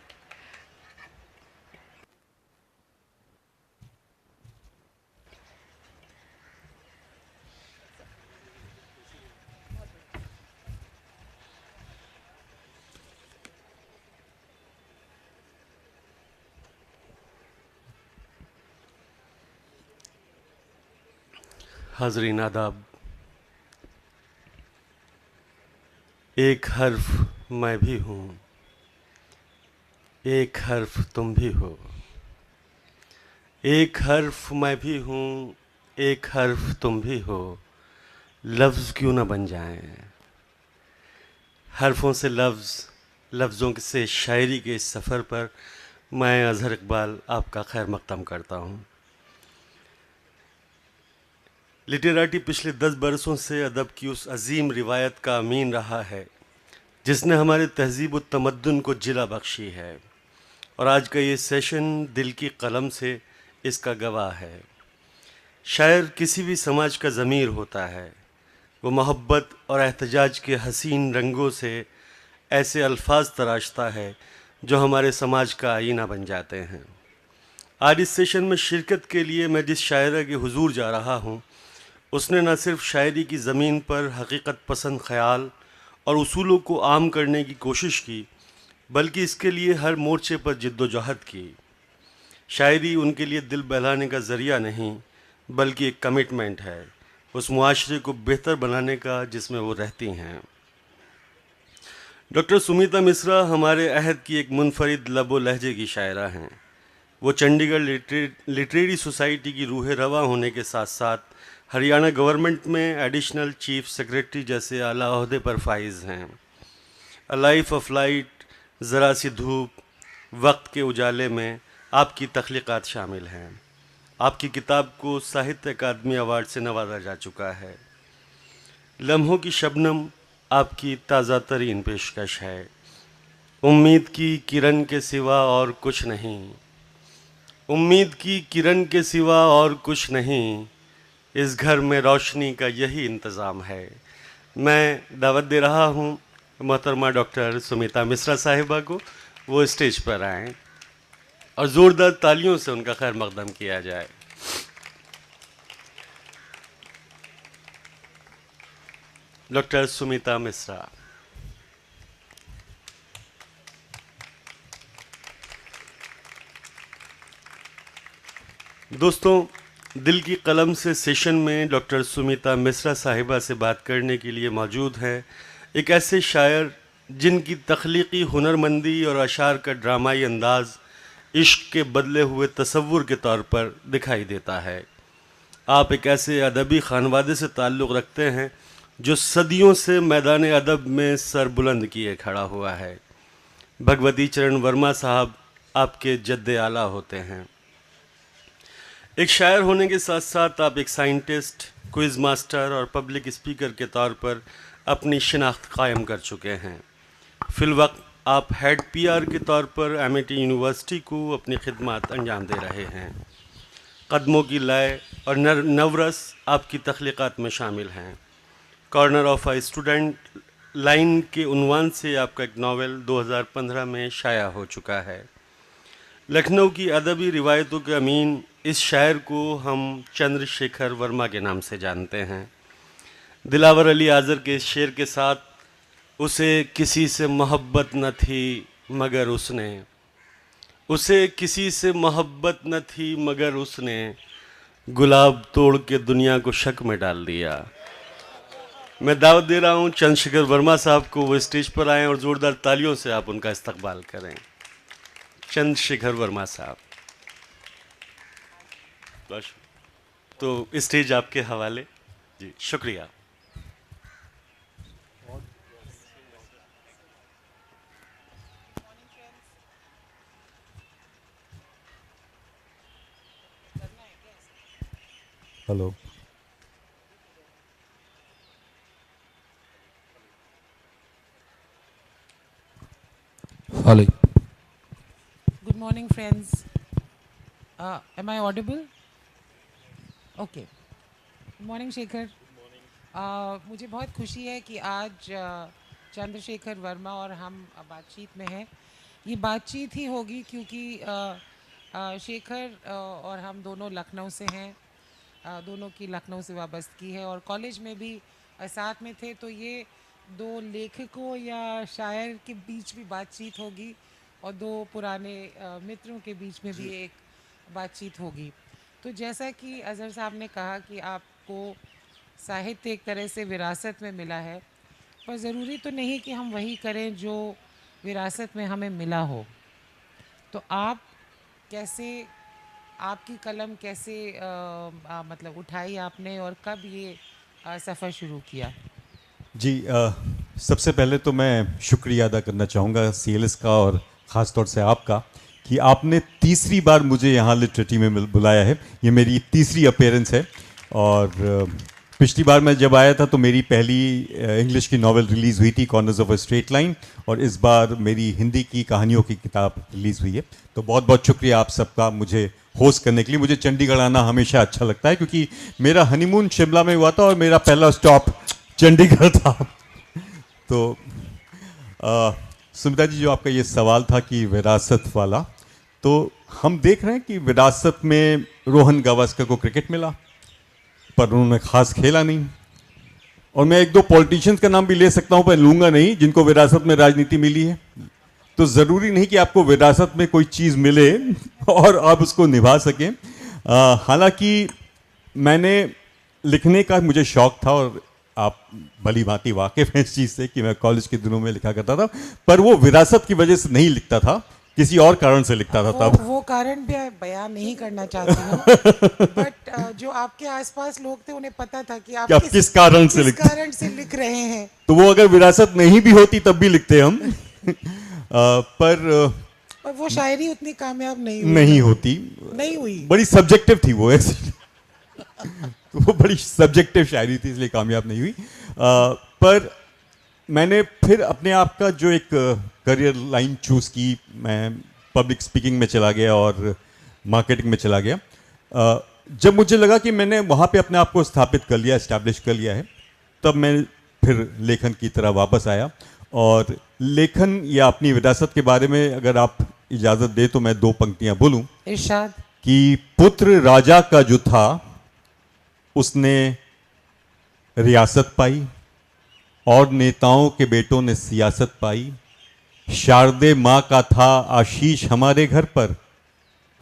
हाज़रीन आदाब एक हर्फ मैं भी हूँ एक हर्फ तुम भी हो एक हर्फ मैं भी हूँ एक हर्फ तुम भी हो लफ्ज़ क्यों ना बन जाएं हर्फों से लफ्ज़ों से शायरी के इस सफ़र पर मैं अज़हर इकबाल आपका खैर मक़दम करता हूँ लिटराटी पिछले 10 बरसों से अदब की उस अजीम रिवायत का अमीन रहा है जिसने हमारे तहज़ीब व तमद्दुन को जिला बख्शी है और आज का ये सेशन दिल की कलम से इसका गवाह है शायर किसी भी समाज का ज़मीर होता है वो मोहब्बत और एहतजाज के हसीन रंगों से ऐसे अल्फाज तराशता है जो हमारे समाज का आईना बन जाते हैं आज इस सेशन में शिरकत के लिए मैं जिस शायरा के हुजूर जा रहा हूँ उसने न सिर्फ शायरी की ज़मीन पर हकीकत पसंद ख़याल और उसूलों को आम करने की कोशिश की बल्कि इसके लिए हर मोर्चे पर जिद्दोजहद की शायरी उनके लिए दिल बहलाने का ज़रिया नहीं बल्कि एक कमिटमेंट है उस मुआशरे को बेहतर बनाने का जिसमें वो रहती हैं डॉक्टर सुमिता मिश्रा हमारे अहद की एक मुनफरिद लबो लहजे की शायरा हैं वो चंडीगढ़ लिटरेरी सोसाइटी की रूह रवा होने के साथ साथ हरियाणा गवर्नमेंट में एडिशनल चीफ सेक्रेटरी जैसे आला ओहदे पर फाइज हैं अ लाइफ ऑफ लाइट ज़रा सी धूप वक्त के उजाले में आपकी तख्लीक़ात शामिल हैं आपकी किताब को साहित्य अकादमी अवार्ड से नवाजा जा चुका है लम्हों की शबनम आपकी ताज़ा तरीन पेशकश है उम्मीद की किरण के सिवा और कुछ नहीं उम्मीद की किरण के सिवा और कुछ नहीं इस घर में रोशनी का यही इंतज़ाम है मैं दावत दे रहा हूँ मोहतरमा डॉक्टर सुमिता मिश्रा साहिबा को वो स्टेज पर आएँ और ज़ोरदार तालियों से उनका खैर मक़दम किया जाए डॉक्टर सुमिता मिश्रा दोस्तों दिल की कलम से सेशन में डॉक्टर सुमिता मिश्रा साहिबा से बात करने के लिए मौजूद हैं एक ऐसे शायर जिनकी तख्लीकी हुनरमंदी और अशार का ड्रामाई अंदाज़ इश्क के बदले हुए तसव्वुर के तौर पर दिखाई देता है आप एक ऐसे अदबी खानवादे से ताल्लुक़ रखते हैं जो सदियों से मैदान अदब में सर बुलंद किए खड़ा हुआ है। भगवती चरण वर्मा साहब आपके जद्दे आला होते हैं। एक शायर होने के साथ साथ आप एक साइंटिस्ट, क्विज़ मास्टर और पब्लिक स्पीकर के तौर पर अपनी शिनाख्त कायम कर चुके हैं। फिलवक्त आप हेड पीआर के तौर पर एमिटी यूनिवर्सिटी को अपनी खिदमत अंजाम दे रहे हैं। कदमों की लय और नवरस आपकी तख्लीक़ात में शामिल हैं। Corner of a student line के उन्वान से आपका एक नावल 2015 में शाया हो चुका है। लखनऊ की अदबी रिवायतों के अमीन इस शायर को हम चंद्रशेखर वर्मा के नाम से जानते हैं। दिलावर अली आज़र के इस शेर के साथ, उसे किसी से मोहब्बत न थी मगर उसने, उसे किसी से मोहब्बत न थी मगर उसने गुलाब तोड़ के दुनिया को शक में डाल दिया। मैं दावत दे रहा हूँ चंद्रशेखर वर्मा साहब को, वो स्टेज पर आएँ और ज़ोरदार तालियों से आप उनका इस्तकबाल करें। चंद्रशेखर वर्मा साहब, बस तो स्टेज आपके हवाले। जी शुक्रिया। Hello, hello. Good morning, friends. Am I audible? Okay. Good morning, Shekhar. मुझे बहुत खुशी है कि आज चंद्रशेखर वर्मा और हम बातचीत में हैं। ये बातचीत ही होगी क्योंकि शेखर और हम दोनों लखनऊ से हैं, दोनों की लखनऊ से वाबस्तगी है और कॉलेज में भी साथ में थे, तो ये दो लेखकों या शायर के बीच भी बातचीत होगी और दो पुराने मित्रों के बीच में भी एक बातचीत होगी। तो जैसा कि अज़हर साहब ने कहा कि आपको साहित्य एक तरह से विरासत में मिला है, पर ज़रूरी तो नहीं कि हम वही करें जो विरासत में हमें मिला हो। तो आप कैसे, आपकी कलम कैसे मतलब उठाई आपने और कब ये सफ़र शुरू किया? जी, सबसे पहले तो मैं शुक्रिया अदा करना चाहूँगा सीएलएस का और ख़ास तौर से आपका कि आपने तीसरी बार मुझे यहाँ लिटरेटी में बुलाया है। ये मेरी तीसरी अपीयरेंस है और पिछली बार मैं जब आया था तो मेरी पहली इंग्लिश की नॉवेल रिलीज़ हुई थी, corners of a straight line, और इस बार मेरी हिंदी की कहानियों की किताब रिलीज़ हुई है। तो बहुत बहुत शुक्रिया आप सबका मुझे होस्ट करने के लिए। मुझे चंडीगढ़ आना हमेशा अच्छा लगता है क्योंकि मेरा हनीमून शिमला में हुआ था और मेरा पहला स्टॉप चंडीगढ़ था। तो सुमिता जी, जो आपका ये सवाल था कि विरासत वाला, तो हम देख रहे हैं कि विरासत में रोहन गावस्कर को क्रिकेट मिला पर उन्होंने खास खेला नहीं, और मैं एक दो पॉलिटिशियंस का नाम भी ले सकता हूं पर लूंगा नहीं जिनको विरासत में राजनीति मिली है। तो ज़रूरी नहीं कि आपको विरासत में कोई चीज़ मिले और आप उसको निभा सकें। हालांकि मैंने लिखने का मुझे शौक़ था और आप भली भांति वाकिफ़ हैं इस चीज़ से कि मैं कॉलेज के दिनों में लिखा करता था, पर वो विरासत की वजह से नहीं लिखता था, किसी और कारण से लिखता था। तब वो कारण भी बयान नहीं करना चाहती हूँ, बट जो आपके आसपास लोग थे उन्हें पता था कि आप किस कारण से लिख रहे हैं। तो वो अगर विरासत नहीं भी होती तब भी लिखते हम। पर वो शायरी उतनी कामयाब नहीं हुई, बड़ी सब्जेक्टिव थी वो ऐसी। तो वो बड़ी सब्जेक्टिव शायरी थी इसलिए कामयाब नहीं हुई। पर मैंने फिर अपने आप का जो एक करियर लाइन चूज़ की, मैं पब्लिक स्पीकिंग में चला गया और मार्केटिंग में चला गया। जब मुझे लगा कि मैंने वहाँ पे अपने आप को स्थापित कर लिया, एस्टैब्लिश कर लिया है, तब मैं फिर लेखन की तरह वापस आया। और लेखन या अपनी विरासत के बारे में अगर आप इजाज़त दे तो मैं दो पंक्तियाँ बोलूँ। इरशाद। कि पुत्र राजा का जो था उसने रियासत पाई और नेताओं के बेटों ने सियासत पाई। शारदे माँ का था आशीष हमारे घर पर,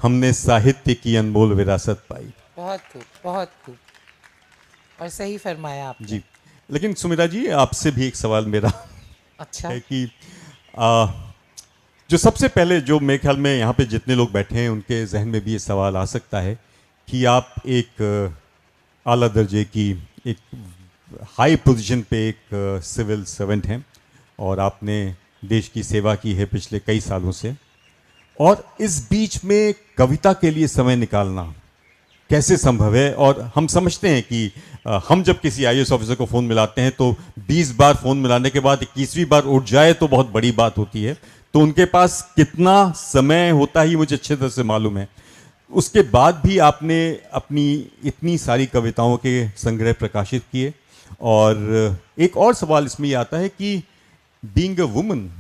हमने साहित्य की अनमोल विरासत पाई। बहुत खूब और सही फरमाया आपने। जी, लेकिन सुमिता जी, आपसे भी एक सवाल मेरा अच्छा है कि जो सबसे पहले, जो मेरे ख्याल में यहाँ पे जितने लोग बैठे हैं उनके जहन में भी ये सवाल आ सकता है कि आप एक आला दर्जे की एक हाई पोजीशन पे एक सिविल सर्वेंट हैं और आपने देश की सेवा की है पिछले कई सालों से, और इस बीच में कविता के लिए समय निकालना कैसे संभव है? और हम समझते हैं कि हम जब किसी आईएएस ऑफिसर को फ़ोन मिलाते हैं तो 20 बार फ़ोन मिलाने के बाद 21वीं बार उठ जाए तो बहुत बड़ी बात होती है, तो उनके पास कितना समय होता है ये मुझे अच्छे तरह से मालूम है। उसके बाद भी आपने अपनी इतनी सारी कविताओं के संग्रह प्रकाशित किए, और एक और सवाल इसमें ये आता है कि बीइंग अ वुमन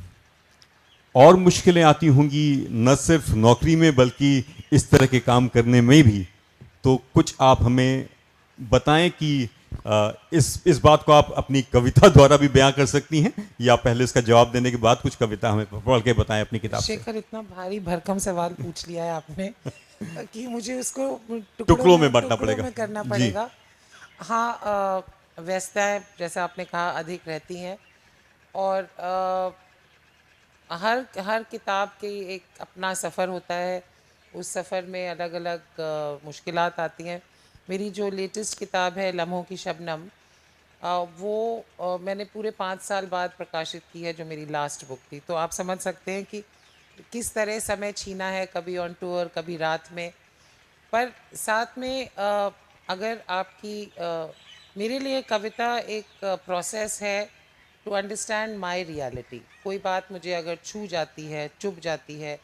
और मुश्किलें आती होंगी न सिर्फ नौकरी में बल्कि इस तरह के काम करने में भी, तो कुछ आप हमें बताएं कि इस बात को आप अपनी कविता द्वारा भी बयां कर सकती हैं, या पहले इसका जवाब देने के बाद कुछ कविता हमें पढ़ के बताएं अपनी किताब से। शेखर, इतना भारी भरकम सवाल पूछ लिया है आपने कि मुझे उसको टुकड़ों में बांटना टुकड़ों पड़ेगा। में करना जी। पड़ेगा। हाँ, व्यस्तताएं जैसा आपने कहा अधिक रहती हैं, और हर किताब के एक अपना सफ़र होता है। उस सफ़र में अलग अलग मुश्किलात आती हैं। मेरी जो लेटेस्ट किताब है लम्हों की शबनम, वो मैंने पूरे 5 साल बाद प्रकाशित की है, जो मेरी लास्ट बुक थी। तो आप समझ सकते हैं कि किस तरह समय छीना है, कभी ऑन टूर, कभी रात में। पर साथ में अगर आपकी मेरे लिए कविता एक प्रोसेस है टू अंडरस्टैंड माय रियलिटी। कोई बात मुझे अगर छू जाती है, चुभ जाती है,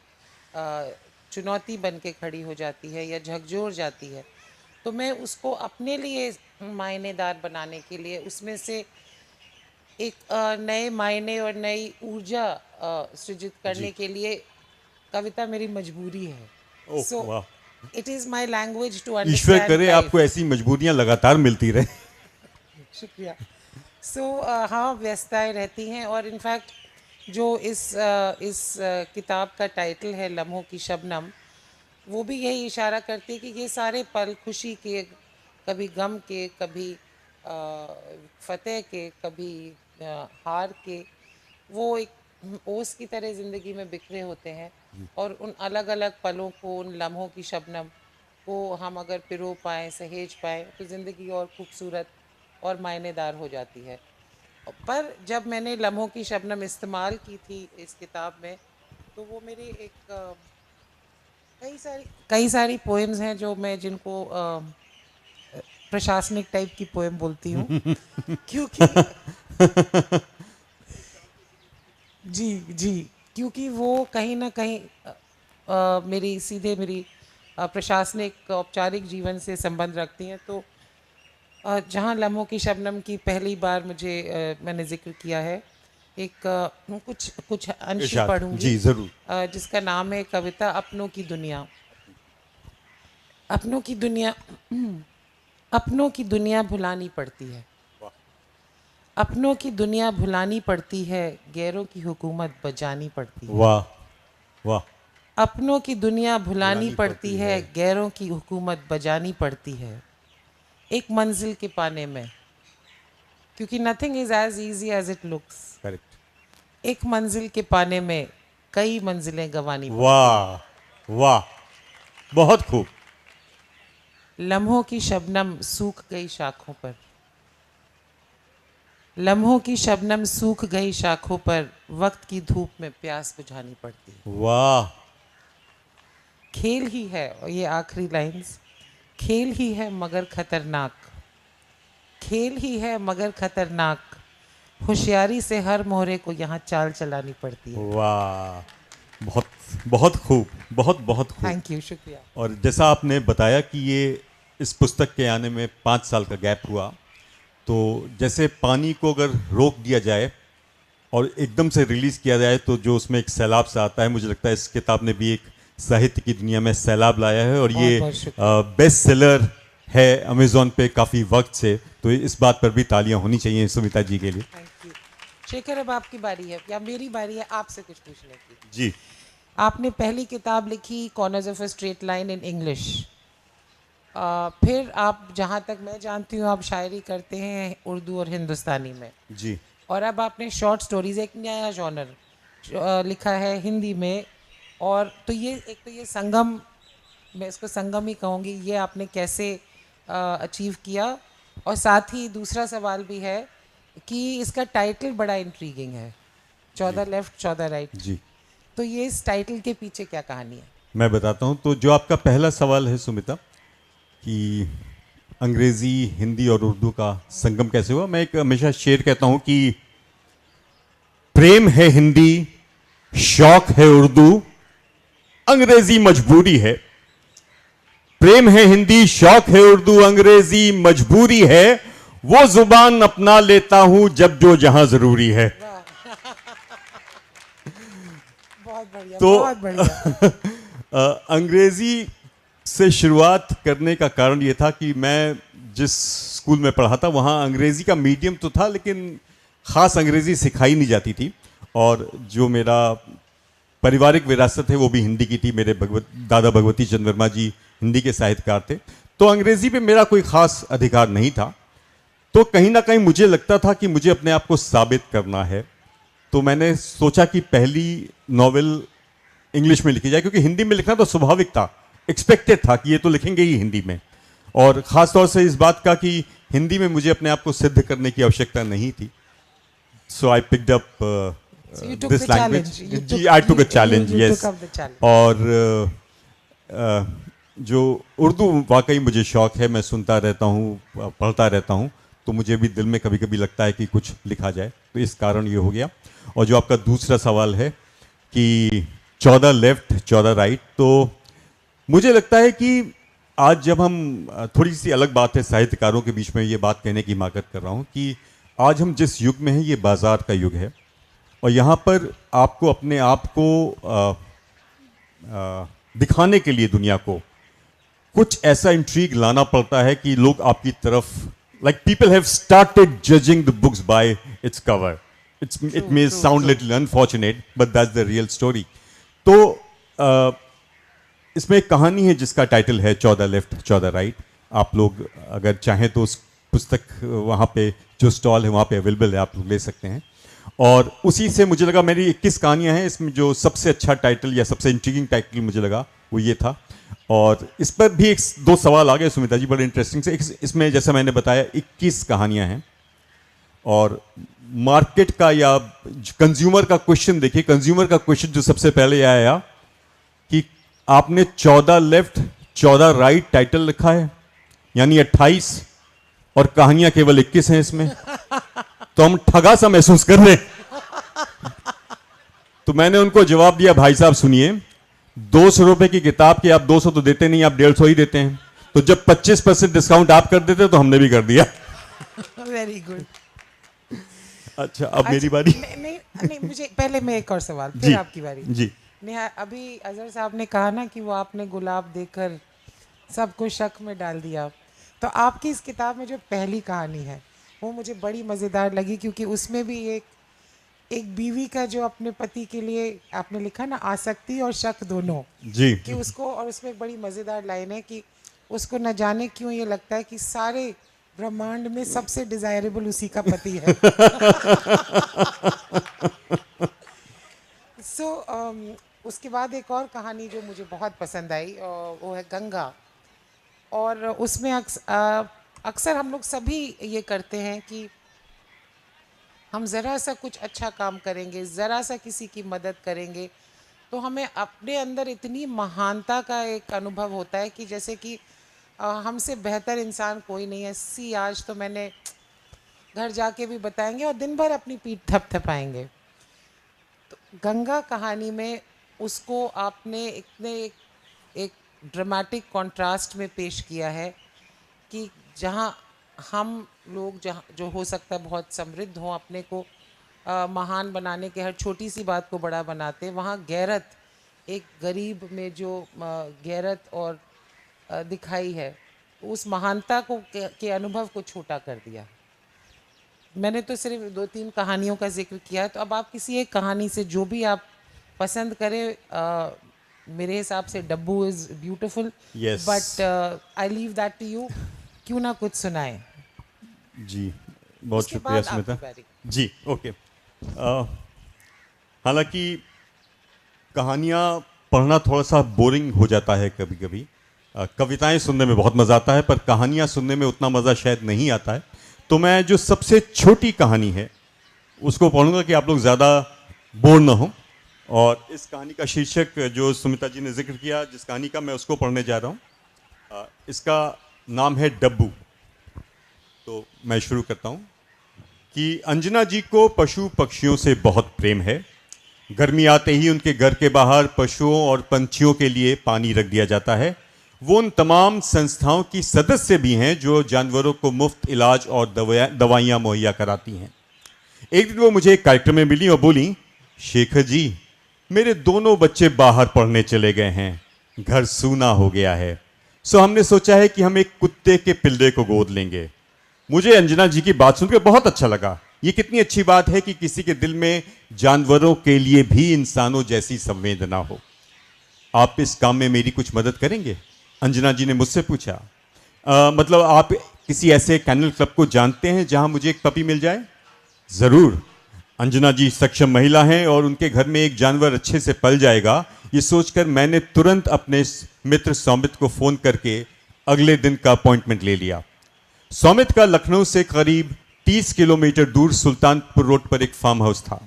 चुनौती बन के खड़ी हो जाती है या झकझोर जाती है, तो मैं उसको अपने लिए मायनेदार बनाने के लिए उसमें से एक नए मायने और नई ऊर्जा सृजित करने के लिए कविता मेरी मजबूरी है। ओह सो वाह, it is my language to ईश्वर अंडरस्टैंड करे लाइफ। आपको ऐसी मजबूरियां लगातार मिलती रहे। शुक्रिया। सो हाँ, व्यस्तताएं रहती हैं, और इनफैक्ट जो इस किताब का टाइटल है लम्हों की शबनम, वो भी यही इशारा करती है कि ये सारे पल खुशी के, कभी गम के, कभी फतेह के, कभी हार के, वो एक ओस की तरह ज़िंदगी में बिखरे होते हैं। और उन अलग अलग पलों को, उन लम्हों की शबनम को हम अगर पिरो पाएँ, सहेज पाएँ, तो ज़िंदगी और खूबसूरत और मायनेदार हो जाती है। पर जब मैंने लम्हों की शबनम इस्तेमाल की थी इस किताब में, तो वो मेरी एक कई सारी पोएम्स हैं जो मैं जिनको प्रशासनिक टाइप की पोएम बोलती हूँ क्योंकि जी, क्योंकि वो कहीं न कहीं मेरी प्रशासनिक औपचारिक जीवन से संबंध रखती हैं। तो जहाँ लम्हों की शबनम की पहली बार मैंने ज़िक्र किया है, एक कुछ अंश इरशाद, पढ़ूँगी, जी जरूर। जिसका नाम है कविता अपनों की दुनिया। अपनों की दुनिया अपनों की दुनिया भुलानी पड़ती है, अपनों की दुनिया भुलानी पड़ती है, गैरों की हुकूमत बजानी पड़ती है। वाह वाह। अपनों की दुनिया भुलानी पड़ती है, गैरों की हुकूमत बजानी पड़ती है, एक मंजिल के पाने में, क्योंकि nothing is as easy as it looks. Correct. एक मंजिल के पाने में कई मंजिलें गंवानी पड़ती हैं। वाह वाह, बहुत खूब। लम्हों की शबनम सूख गई शाखों पर, लम्हों की शबनम सूख गई शाखों पर, वक्त की धूप में प्यास बुझानी पड़ती है। वाह। खेल ही है, और ये आखिरी लाइंस, खेल ही है मगर खतरनाक, खेल ही है मगर खतरनाक, होशियारी से हर मोहरे को यहाँ चाल चलानी पड़ती है। वाह, बहुत बहुत खूब, बहुत बहुत खूब। थैंक यू, शुक्रिया। और जैसा आपने बताया कि ये इस पुस्तक के आने में 5 साल का गैप हुआ, तो जैसे पानी को अगर रोक दिया जाए और एकदम से रिलीज़ किया जाए तो जो उसमें एक सैलाब सा आता है, मुझे लगता है इस किताब ने भी एक साहित्य की दुनिया में सैलाब लाया है, और ये बेस्ट सेलर है अमेज़ॉन पे काफ़ी वक्त से, तो इस बात पर भी तालियां होनी चाहिए सुमिता जी के लिए। Thank you. शेखर, अब आपकी बारी है, या मेरी बारी है आपसे कुछ पूछने की? जी। आपने पहली किताब लिखी corners of a straight line in English, फिर आप, जहाँ तक मैं जानती हूँ, आप शायरी करते हैं उर्दू और हिंदुस्तानी में जी। और अब आपने शॉर्ट स्टोरीज़, एक नया जॉनर लिखा है हिंदी में। और तो ये एक तो ये संगम, मैं इसको संगम ही कहूँगी, ये आपने कैसे अचीव किया? और साथ ही दूसरा सवाल भी है कि इसका टाइटल बड़ा इंट्रीगिंग है, 14 लेफ्ट 14 राइट। जी, तो ये इस टाइटल के पीछे क्या कहानी है? मैं बताता हूँ। तो जो आपका पहला सवाल है सुमिता, कि अंग्रेजी, हिंदी और उर्दू का संगम कैसे हुआ, मैं एक हमेशा शेर कहता हूँ कि प्रेम है हिंदी, शौक है उर्दू, अंग्रेजी मजबूरी है। प्रेम है हिंदी, शौक है उर्दू, अंग्रेजी मजबूरी है। वो जुबान अपना लेता हूं जब जो जहां जरूरी है। बहुत बढ़िया, तो बहुत बढ़िया। अंग्रेजी से शुरुआत करने का कारण ये था कि मैं जिस स्कूल में पढ़ा था वहाँ अंग्रेजी का मीडियम तो था, लेकिन ख़ास अंग्रेजी सिखाई नहीं जाती थी। और जो मेरा पारिवारिक विरासत है वो भी हिंदी की थी। मेरे दादा भगवती चंद्र वर्मा जी हिंदी के साहित्यकार थे, तो अंग्रेजी पे मेरा कोई ख़ास अधिकार नहीं था। तो कहीं ना कहीं मुझे लगता था कि मुझे अपने आप को साबित करना है। तो मैंने सोचा कि पहली नॉवेल इंग्लिश में लिखी जाए, क्योंकि हिंदी में लिखना तो स्वाभाविक था, एक्सपेक्टेड था कि ये तो लिखेंगे ही हिंदी में। और ख़ास तौर से इस बात का कि हिंदी में मुझे अपने आप को सिद्ध करने की आवश्यकता नहीं थी। So I picked up this language. जी, I took a challenge, yes. और जो उर्दू वाकई मुझे शौक है, मैं सुनता रहता हूँ, पढ़ता रहता हूँ, तो मुझे भी दिल में कभी कभी लगता है कि कुछ लिखा जाए, तो इस कारण ये हो गया। और जो आपका दूसरा सवाल है कि 14 लेफ्ट 14 राइट, तो मुझे लगता है कि आज जब हम, थोड़ी सी अलग बात है साहित्यकारों के बीच में ये बात कहने की हिमाकत कर रहा हूँ कि आज हम जिस युग में हैं ये बाजार का युग है, और यहाँ पर आपको अपने आप को दिखाने के लिए दुनिया को कुछ ऐसा इंट्रीग लाना पड़ता है कि लोग आपकी तरफ, like people have started judging the books bye its cover. It may sound little unfortunate but that's the real story. तो इसमें एक कहानी है जिसका टाइटल है 14 लेफ्ट 14 राइट। आप लोग अगर चाहें तो उस पुस्तक वहाँ पे जो स्टॉल है वहाँ पे अवेलेबल है, आप लोग ले सकते हैं। और उसी से मुझे लगा, मेरी 21 कहानियाँ हैं, इसमें जो सबसे अच्छा टाइटल या सबसे इंट्रीगिंग टाइटल मुझे लगा वो ये था। और इस पर भी एक दो सवाल आ गए सुमिता जी, बड़े इंटरेस्टिंग से। इसमें जैसा मैंने बताया 21 कहानियाँ हैं, और मार्केट का या कंज्यूमर का क्वेश्चन देखिए। कंज्यूमर का क्वेश्चन जो सबसे पहले आया कि आपने 14 लेफ्ट 14 राइट टाइटल लिखा है, यानी 28, और कहानियां केवल 21 हैं इसमें, तो हम ठगा सा महसूस कर रहे हैं। तो मैंने उनको जवाब दिया, भाई साहब सुनिए, 200 रुपए की किताब के आप 200 तो देते नहीं, आप 150 ही देते हैं। तो जब 25% डिस्काउंट आप कर देते तो हमने भी कर दिया। Very good. अच्छा, अब मेरी बारी। नहीं, मुझे पहले मैं एक और सवाल, फिर आपकी बारी। जी, नेहा, अभी अजहर साहब ने कहा ना कि वो आपने गुलाब देकर सबको शक में डाल दिया। तो आपकी इस किताब में जो पहली कहानी है वो मुझे बड़ी मज़ेदार लगी, क्योंकि उसमें भी एक बीवी का जो अपने पति के लिए आपने लिखा ना, आसक्ति और शक दोनों जी, कि उसको, और उसमें एक बड़ी मज़ेदार लाइन है कि उसको न जाने क्यों ये लगता है कि सारे ब्रह्मांड में सबसे डिजायरेबल उसी का पति है। उसके बाद एक और कहानी जो मुझे बहुत पसंद आई वो है गंगा। और उसमें अक्सर हम लोग सभी ये करते हैं कि हम ज़रा सा कुछ अच्छा काम करेंगे, ज़रा सा किसी की मदद करेंगे, तो हमें अपने अंदर इतनी महानता का एक अनुभव होता है कि जैसे कि हमसे बेहतर इंसान कोई नहीं है। आज तो मैंने घर जाके भी बताएंगे और दिन भर अपनी पीठ थपथपाएंगे। तो गंगा कहानी में उसको आपने इतने एक ड्रामेटिक कॉन्ट्रास्ट में पेश किया है कि जहाँ हम लोग जो हो सकता है बहुत समृद्ध हों, अपने को महान बनाने के हर छोटी सी बात को बड़ा बनाते, वहाँ गैरत, एक गरीब में जो गैरत और दिखाई है, उस महानता को के अनुभव को छोटा कर दिया। मैंने तो सिर्फ 2-3 कहानियों का जिक्र किया है, तो अब आप किसी एक कहानी से जो भी आप पसंद करें। मेरे हिसाब से Dabboo is beautiful, but I leave that to you. क्यों ना कुछ सुनाएं। जी, बहुत शुक्रिया स्मिता जी। ओके, हालांकि कहानियाँ पढ़ना थोड़ा सा बोरिंग हो जाता है कभी कभी, कविताएं सुनने में बहुत मज़ा आता है, पर कहानियां सुनने में उतना मज़ा शायद नहीं आता है। तो मैं जो सबसे छोटी कहानी है उसको पढ़ूंगा कि आप लोग ज़्यादा बोर ना हो। और इस कहानी का शीर्षक जो सुमिता जी ने जिक्र किया, जिस कहानी का, मैं उसको पढ़ने जा रहा हूँ। इसका नाम है डब्बू। तो मैं शुरू करता हूँ कि अंजना जी को पशु पक्षियों से बहुत प्रेम है। गर्मी आते ही उनके घर के बाहर पशुओं और पंछियों के लिए पानी रख दिया जाता है। वो उन तमाम संस्थाओं की सदस्य भी हैं जो जानवरों को मुफ्त इलाज और दवाइयाँ मुहैया कराती हैं। एक दिन वो मुझे एक कार्यक्रम में मिली और बोली, शेखर जी, मेरे दोनों बच्चे बाहर पढ़ने चले गए हैं, घर सूना हो गया है, सो हमने सोचा है कि हम एक कुत्ते के पिल्ले को गोद लेंगे। मुझे अंजना जी की बात सुनकर बहुत अच्छा लगा। ये कितनी अच्छी बात है कि किसी के दिल में जानवरों के लिए भी इंसानों जैसी संवेदना हो। आप इस काम में मेरी कुछ मदद करेंगे? अंजना जी ने मुझसे पूछा। मतलब आप किसी ऐसे कैनल क्लब को जानते हैं जहां मुझे एक पपी मिल जाए? जरूर। अंजना जी सक्षम महिला हैं और उनके घर में एक जानवर अच्छे से पल जाएगा, ये सोचकर मैंने तुरंत अपने मित्र सौमित को फोन करके अगले दिन का अपॉइंटमेंट ले लिया। सौमित का लखनऊ से करीब 30 किलोमीटर दूर सुल्तानपुर रोड पर एक फार्म हाउस था।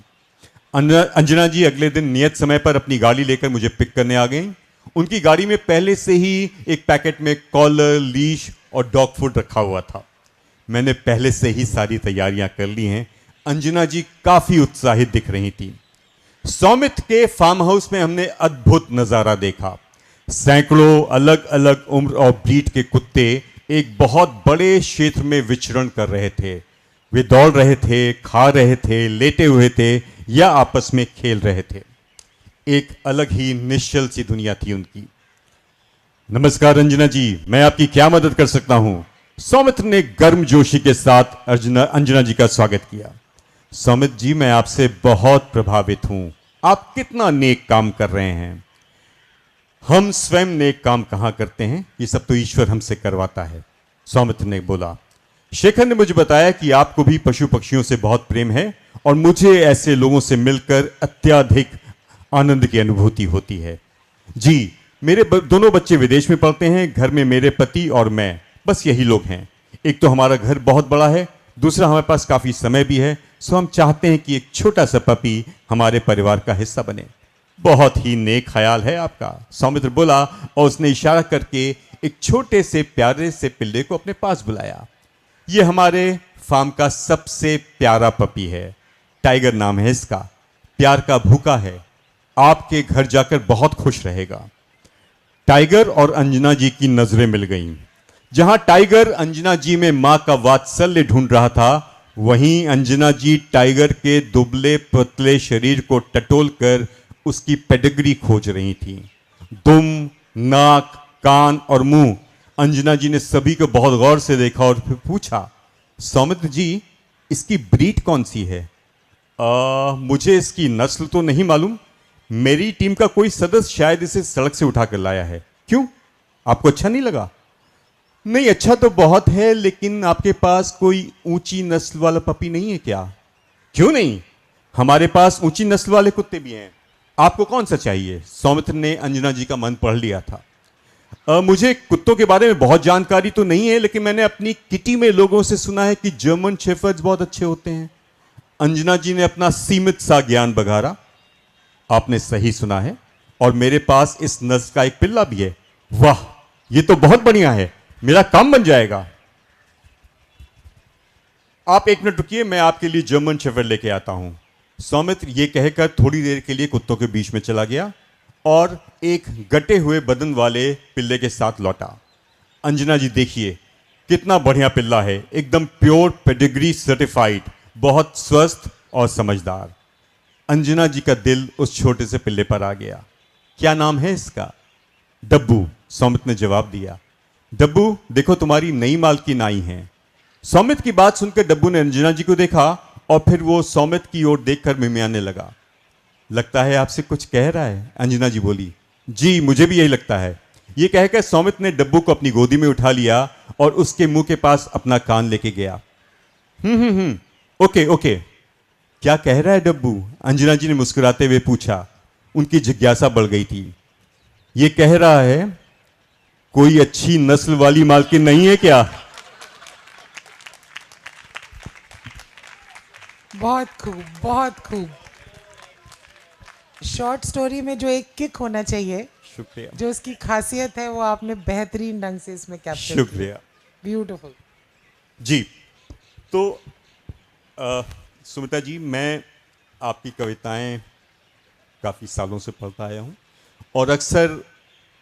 अंजना जी अगले दिन नियत समय पर अपनी गाड़ी लेकर मुझे पिक करने आ गई। उनकी गाड़ी में पहले से ही एक पैकेट में कॉलर, लीश और डॉग फूड रखा हुआ था। मैंने पहले से ही सारी तैयारियां कर ली हैं। अंजना जी काफी उत्साहित दिख रही थी। सौमित के फार्म हाउस में हमने अद्भुत नजारा देखा। सैकड़ों अलग अलग उम्र और ब्रीड के कुत्ते एक बहुत बड़े क्षेत्र में विचरण कर रहे थे। वे दौड़ रहे थे, खा रहे थे, लेटे हुए थे या आपस में खेल रहे थे। एक अलग ही निश्चल सी दुनिया थी उनकी। नमस्कार अंजना जी, मैं आपकी क्या मदद कर सकता हूं? सौमित ने गर्मजोशी के साथ अंजना जी का स्वागत किया। सौमित जी, मैं आपसे बहुत प्रभावित हूं। आप कितना नेक काम कर रहे हैं। हम स्वयं नेक काम कहां करते हैं, ये सब तो ईश्वर हमसे करवाता है, सौमित ने बोला। शेखर ने मुझे बताया कि आपको भी पशु पक्षियों से बहुत प्रेम है और मुझे ऐसे लोगों से मिलकर अत्यधिक आनंद की अनुभूति होती है। जी, मेरे दोनों बच्चे विदेश में पढ़ते हैं। घर में मेरे पति और मैं, बस यही लोग हैं। एक तो हमारा घर बहुत बड़ा है, दूसरा हमारे पास काफी समय भी है, सो हम चाहते हैं कि एक छोटा सा पपी हमारे परिवार का हिस्सा बने। बहुत ही नेक ख्याल है आपका, सौमित्र बोला और उसने इशारा करके एक छोटे से प्यारे से पिल्ले को अपने पास बुलाया। ये हमारे फार्म का सबसे प्यारा पपी है, टाइगर नाम है इसका। प्यार का भूखा है, आपके घर जाकर बहुत खुश रहेगा। टाइगर और अंजना जी की नजरें मिल गईं। जहां टाइगर अंजना जी में मां का वात्सल्य ढूंढ रहा था, वहीं अंजना जी टाइगर के दुबले पतले शरीर को टटोलकर उसकी पेडिग्री खोज रही थी। दुम, नाक, कान और मुंह, अंजना जी ने सभी को बहुत गौर से देखा और फिर पूछा, सौमित्र जी, इसकी ब्रीड कौन सी है? मुझे इसकी नस्ल तो नहीं मालूम। मेरी टीम का कोई सदस्य शायद इसे सड़क से उठाकर लाया है। क्यों, आपको अच्छा नहीं लगा? नहीं, अच्छा तो बहुत है, लेकिन आपके पास कोई ऊंची नस्ल वाला पपी नहीं है क्या? क्यों नहीं, हमारे पास ऊंची नस्ल वाले कुत्ते भी हैं। आपको कौन सा चाहिए? सौमित्र ने अंजना जी का मन पढ़ लिया था। मुझे कुत्तों के बारे में बहुत जानकारी तो नहीं है, लेकिन मैंने अपनी किटी में लोगों से सुना है कि जर्मन शेफर्ड्स बहुत अच्छे होते हैं। अंजना जी ने अपना सीमित सा ज्ञान बघारा। आपने सही सुना है, और मेरे पास इस नस्ल का एक पिल्ला भी है। वाह, ये तो बहुत बढ़िया है, मेरा काम बन जाएगा। आप एक मिनट रुकिए, मैं आपके लिए जर्मन शेफर्ड लेके आता हूं। सौमित्र ये कहकर थोड़ी देर के लिए कुत्तों के बीच में चला गया और एक गटे हुए बदन वाले पिल्ले के साथ लौटा। अंजना जी, देखिए कितना बढ़िया पिल्ला है, एकदम प्योर पेडिग्री सर्टिफाइड, बहुत स्वस्थ और समझदार। अंजना जी का दिल उस छोटे से पिल्ले पर आ गया। क्या नाम है इसका? डब्बू, सौमित्र ने जवाब दिया। डब्बू, देखो तुम्हारी नई मालकिन आई है। सौमित्र की बात सुनकर डब्बू ने अंजना जी को देखा और फिर वो सौमित्र की ओर देखकर मिमियाने लगा। लगता है आपसे कुछ कह रहा है, अंजना जी बोली। जी, मुझे भी यही लगता है। ये कहकर सौमित्र ने डब्बू को अपनी गोदी में उठा लिया और उसके मुंह के पास अपना कान लेके गया। ओके ओके, क्या कह रहा है डब्बू? अंजना जी ने मुस्कुराते हुए पूछा। उनकी जिज्ञासा बढ़ गई थी। ये कह रहा है, कोई अच्छी नस्ल वाली मालकिन नहीं है क्या? बहुत खूब, बहुत खूब। शॉर्ट स्टोरी में जो एक किक होना चाहिए, शुक्रिया, जो उसकी खासियत है, वो आपने बेहतरीन ढंग से इसमें कैप्चर शुक्रिया ब्यूटीफुल। जी। तो सुमिता जी, मैं आपकी कविताएं काफ़ी सालों से पढ़ता आया हूँ और अक्सर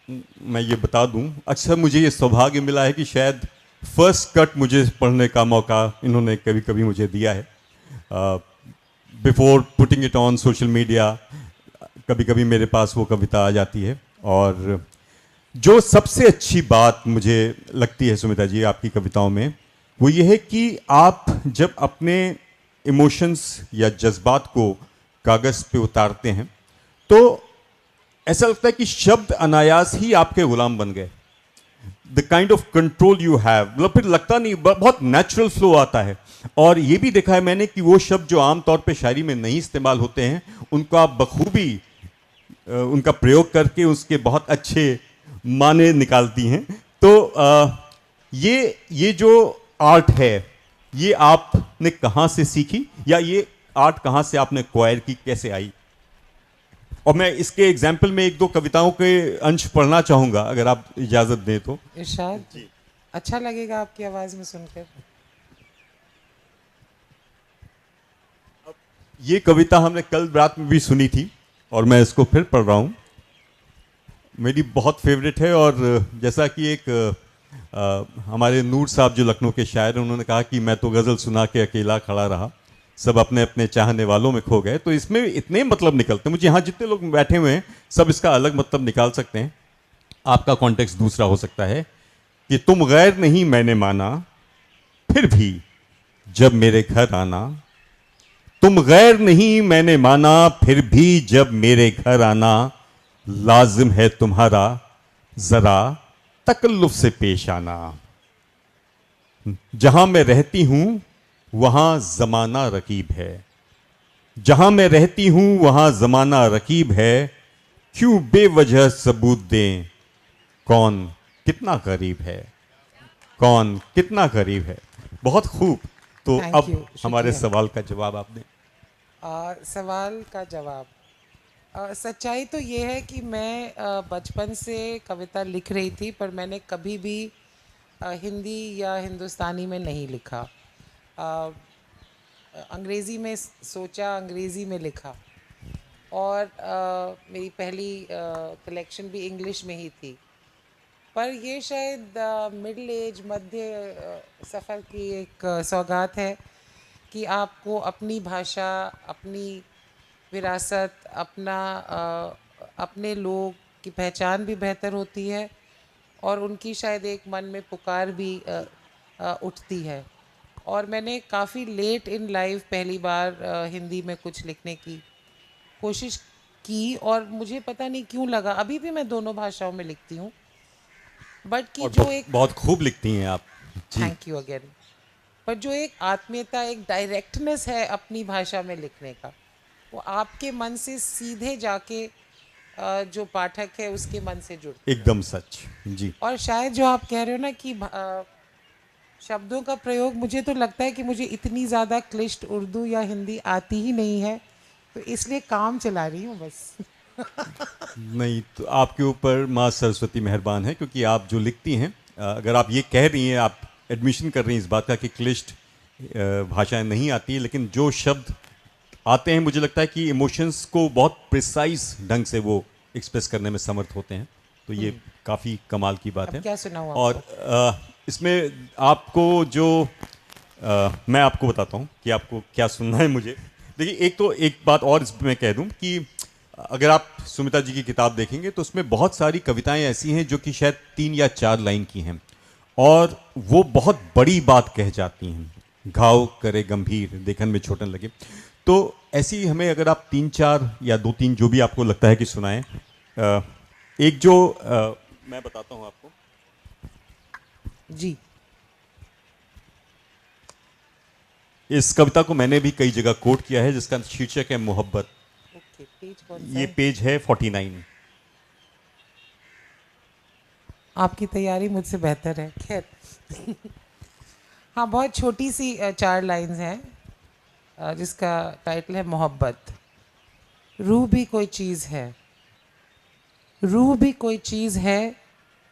मैं ये बता दूं, अक्सर मुझे ये सौभाग्य मिला है कि शायद फर्स्ट कट मुझे पढ़ने का मौका इन्होंने कभी कभी मुझे दिया है। Before putting it on social media कभी कभी मेरे पास वो कविता आ जाती है। और जो सबसे अच्छी बात मुझे लगती है सुमिता जी आपकी कविताओं में, वो ये है कि आप जब अपने इमोशंस या जज्बात को कागज़ पे उतारते हैं तो ऐसा लगता है कि शब्द अनायास ही आपके गुलाम बन गए। The kind of control you have, मतलब फिर लगता नहीं, बहुत नेचुरल फ्लो आता है। और ये भी देखा है मैंने कि वो शब्द जो आमतौर पे शायरी में नहीं इस्तेमाल होते हैं, उनको आप बखूबी उनका प्रयोग करके उसके बहुत अच्छे माने निकालती हैं। तो ये जो आर्ट है, ये आपने कहाँ से सीखी, या ये आर्ट कहाँ से आपने एक्वायर की, कैसे आई? और मैं इसके एग्जाम्पल में एक दो कविताओं के अंश पढ़ना चाहूंगा, अगर आप इजाजत दें तो। इरशाद जी, अच्छा लगेगा आपकी आवाज में सुनकर। ये कविता हमने कल रात में भी सुनी थी और मैं इसको फिर पढ़ रहा हूँ। मेरी बहुत फेवरेट है। और जैसा कि एक हमारे नूर साहब जो लखनऊ के शायर हैं, उन्होंने कहा कि मैं तो गज़ल सुना के अकेला खड़ा रहा, सब अपने अपने चाहने वालों में खो गए। तो इसमें इतने मतलब निकलते हैं, मुझे यहाँ जितने लोग बैठे हुए हैं सब इसका अलग मतलब निकाल सकते हैं। आपका कॉन्टेक्स्ट दूसरा हो सकता है कि तुम गैर नहीं मैंने माना, फिर भी जब मेरे घर आना। तुम गैर नहीं मैंने माना, फिर भी जब मेरे घर आना। लाजिम है तुम्हारा जरा तकल्लुफ से पेश आना। जहां मैं रहती हूं वहां जमाना रकीब है। जहां मैं रहती हूं वहां जमाना रकीब है। क्यों बेवजह सबूत दें, कौन कितना करीब है, कौन कितना करीब है। बहुत खूब। तो Thank अब you, हमारे शुक्रिया। सवाल का जवाब आप दें। सवाल का जवाब, सच्चाई तो ये है कि मैं बचपन से कविता लिख रही थी, पर मैंने कभी भी हिंदी या हिंदुस्तानी में नहीं लिखा। अंग्रेज़ी में सोचा, अंग्रेज़ी में लिखा। और मेरी पहली कलेक्शन भी इंग्लिश में ही थी। पर ये शायद मिडिल एज, मध्य सफ़र की एक सौगात है कि आपको अपनी भाषा, अपनी विरासत, अपने लोग की पहचान भी बेहतर होती है और उनकी शायद एक मन में पुकार भी उठती है। और मैंने काफ़ी लेट इन लाइफ पहली बार हिंदी में कुछ लिखने की कोशिश की और मुझे पता नहीं क्यों लगा, अभी भी मैं दोनों भाषाओं में लिखती हूँ, बट कि और जो एक, बहुत खूब लिखती हैं आप जी। थैंक यू अगेन, पर जो एक आत्मीयता, एक डायरेक्टनेस है अपनी भाषा में लिखने का, वो आपके मन से सीधे जाके जो पाठक है उसके मन से जुड़ती है। एकदम सच जी। और शायद जो आप कह रहे हो ना कि शब्दों का प्रयोग, मुझे तो लगता है कि मुझे इतनी ज़्यादा क्लिष्ट उर्दू या हिंदी आती ही नहीं है, तो इसलिए काम चला रही हूँ बस। नहीं, तो आपके ऊपर माँ सरस्वती मेहरबान है, क्योंकि आप जो लिखती हैं, अगर आप ये कह रही हैं, आप एडमिशन कर रही हैं इस बात का कि क्लिष्ट भाषाएं नहीं आती, लेकिन जो शब्द आते हैं मुझे लगता है कि इमोशंस को बहुत प्रिसाइज ढंग से वो एक्सप्रेस करने में समर्थ होते हैं। तो ये काफ़ी कमाल की बात अब है। क्या सुनाऊं और इसमें आपको जो मैं आपको बताता हूँ कि आपको क्या सुनना है मुझे। देखिए, एक बात और इसमें मैं कह दूँ कि अगर आप सुमिता जी की किताब देखेंगे तो उसमें बहुत सारी कविताएं ऐसी हैं जो कि शायद 3 या 4 लाइन की हैं और वो बहुत बड़ी बात कह जाती हैं। घाव करे गंभीर, देखन में छोटन लगे। तो ऐसी हमें अगर आप 3-4 या 2-3 जो भी आपको लगता है कि सुनाएं। एक जो मैं बताता हूं आपको जी। इस कविता को मैंने भी कई जगह कोट किया है, जिसका शीर्षक है मोहब्बत। पेज कौन सा ये है? पेज है 49। आपकी तैयारी मुझसे बेहतर है। खैर हाँ, बहुत छोटी सी 4 लाइंस हैं, जिसका टाइटल है मोहब्बत। रूह भी कोई चीज़ है, रूह भी कोई चीज़ है,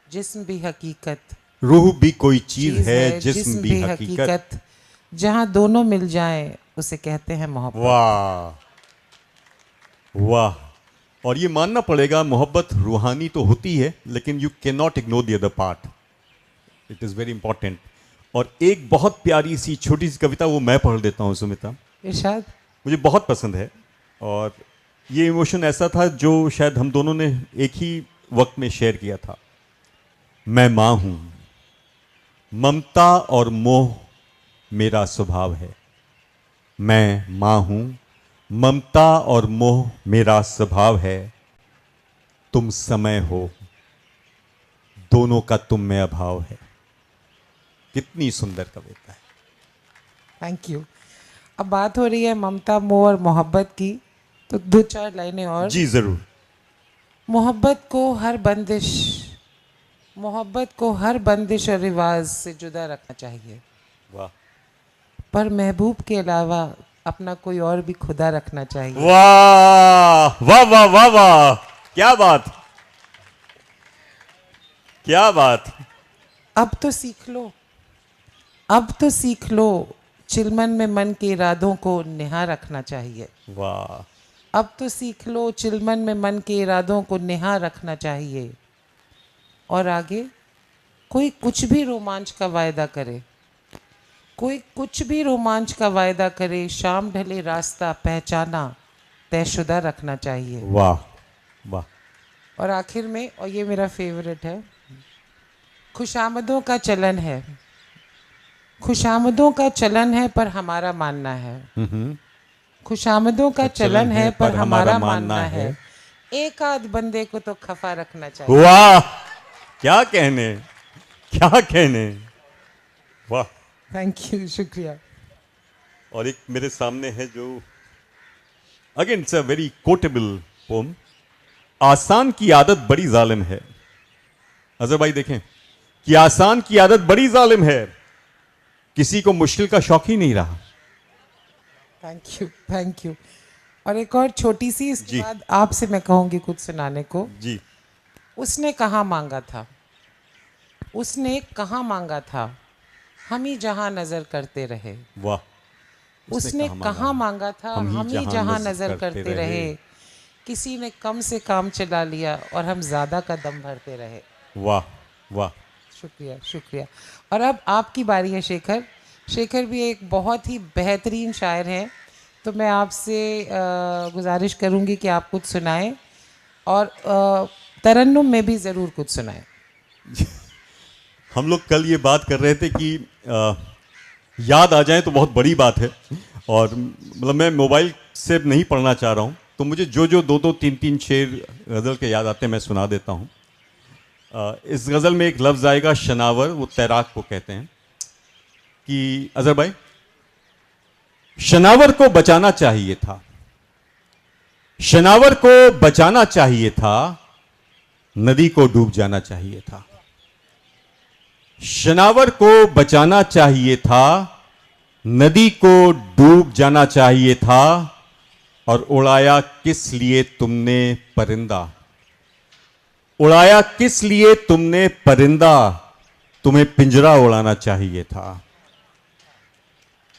जिस्म भी हकीकत। रूह भी कोई चीज चीज़ है, है जिस्म जिस्म भी भी हकीकत। हकीकत, जहाँ दोनों मिल जाएं उसे कहते हैं मोहब्बत। वाह वाह। और ये मानना पड़ेगा, मोहब्बत रूहानी तो होती है, लेकिन you can not ignore the other part. It is very important. और एक बहुत प्यारी सी छोटी सी कविता, वो मैं पढ़ देता हूँ सुमिता, इरशाद। मुझे बहुत पसंद है। और ये इमोशन ऐसा था जो शायद हम दोनों ने एक ही वक्त में शेयर किया था। मैं माँ हूँ, ममता और मोह मेरा स्वभाव है। मैं माँ हूँ, ममता और मोह मेरा स्वभाव है। तुम समय हो, दोनों का तुम में अभाव है। कितनी सुंदर कविता है। Thank you. अब बात हो रही है ममता, मोह और मोहब्बत की, तो 2-4 लाइनें और। जी जरूर। मोहब्बत को हर बंदिश, मोहब्बत को हर बंदिश और रिवाज से जुदा रखना चाहिए, वाह पर महबूब के अलावा अपना कोई और भी खुदा रखना चाहिए। वाह वाह वाह वाह वाह, क्या बात, क्या बात। अब तो सीख लो, अब तो सीख लो, चिलमन में मन के इरादों को निहा रखना चाहिए। वाह। अब तो सीख लो, चिलमन में मन के इरादों को निहा रखना चाहिए। और आगे कोई कुछ भी रोमांच का वायदा करे, कोई कुछ भी रोमांच का वायदा करे, शाम ढले रास्ता पहचाना तयशुदा रखना चाहिए। वाह वाह। और आखिर में, और ये मेरा फेवरेट है, खुशामदों का चलन है, खुशामदों का चलन है पर हमारा मानना है, खुशामदों का चलन है पर हमारा मानना है, एक आध बंदे को तो खफा रखना चाहिए। वाह, क्या कहने, क्या कहने। वाह। थैंक यू, शुक्रिया। और एक मेरे सामने है जो again it's a very quotable poem. आसान की आदत बड़ी जालिम है। अजहर भाई देखें कि आसान की आदत बड़ी जालिम है, किसी को मुश्किल का शौक ही नहीं रहा। Thank you, thank you. और एक और छोटी सी, इसके बाद आपसे मैं कहूंगी कुछ सुनाने को। जी। उसने कहाँ मांगा था, उसने कहाँ मांगा था, हम ही जहां नजर करते रहे। वाह। उसने कहाँ मांगा था, हम ही जहां नजर करते रहे। किसी ने कम से काम चला लिया और हम ज्यादा का दम भरते रहे। वाह वाह। शुक्रिया, शुक्रिया। और अब आपकी बारी है शेखर। शेखर भी एक बहुत ही बेहतरीन शायर हैं, तो मैं आपसे गुजारिश करूंगी कि आप कुछ सुनाएं, और तरन्नुम में भी ज़रूर कुछ सुनाएं। हम लोग कल ये बात कर रहे थे कि याद आ जाए तो बहुत बड़ी बात है, और मतलब मैं मोबाइल से नहीं पढ़ना चाह रहा हूँ, तो मुझे जो जो 2-2, 3-3 शेर गज़ल के याद आते हैं मैं सुना देता हूँ। इस गज़ल में एक लफ्ज़ आएगा शनावर, वो तैराक को कहते हैं कि अजहर भाई, शनावर को बचाना चाहिए था, शनावर को बचाना चाहिए था, नदी को डूब जाना चाहिए था। शनावर को बचाना चाहिए था, नदी को डूब जाना चाहिए था, और उड़ाया किस लिए तुमने परिंदा, उड़ाया किस लिए तुमने परिंदा, तुम्हें पिंजरा उड़ाना चाहिए था।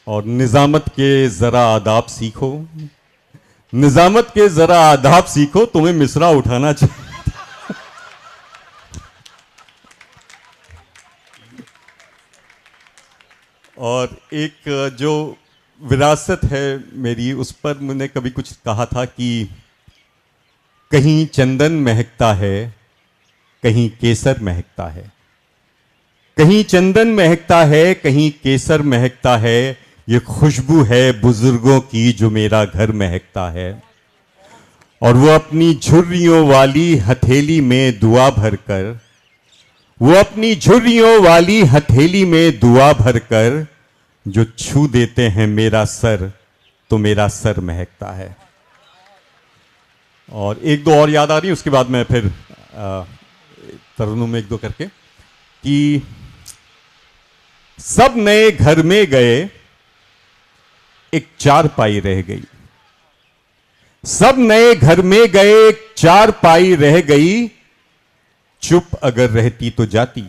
और निजामत के जरा आदाब सीखो, निजामत के जरा आदाब सीखो, तुम्हें मिसरा उठाना चाहिए। और एक जो विरासत है मेरी, उस पर मैंने कभी कुछ कहा था कि कहीं चंदन महकता है, कहीं केसर महकता है, कहीं चंदन महकता है, कहीं केसर महकता है, ये खुशबू है बुजुर्गों की जो मेरा घर महकता है। और वो अपनी झुर्रियों वाली हथेली में दुआ भरकर, वो अपनी झुर्रियों वाली हथेली में दुआ भरकर जो छू देते हैं मेरा सर, तो मेरा सर महकता है। और एक दो और याद आ रही है, उसके बाद मैं फिर तरन्नुम में एक दो करके कि सब नए घर में गए, एक चारपाई रह गई। सब नए घर में गए, एक चारपाई रह गई, चुप अगर रहती तो जाती।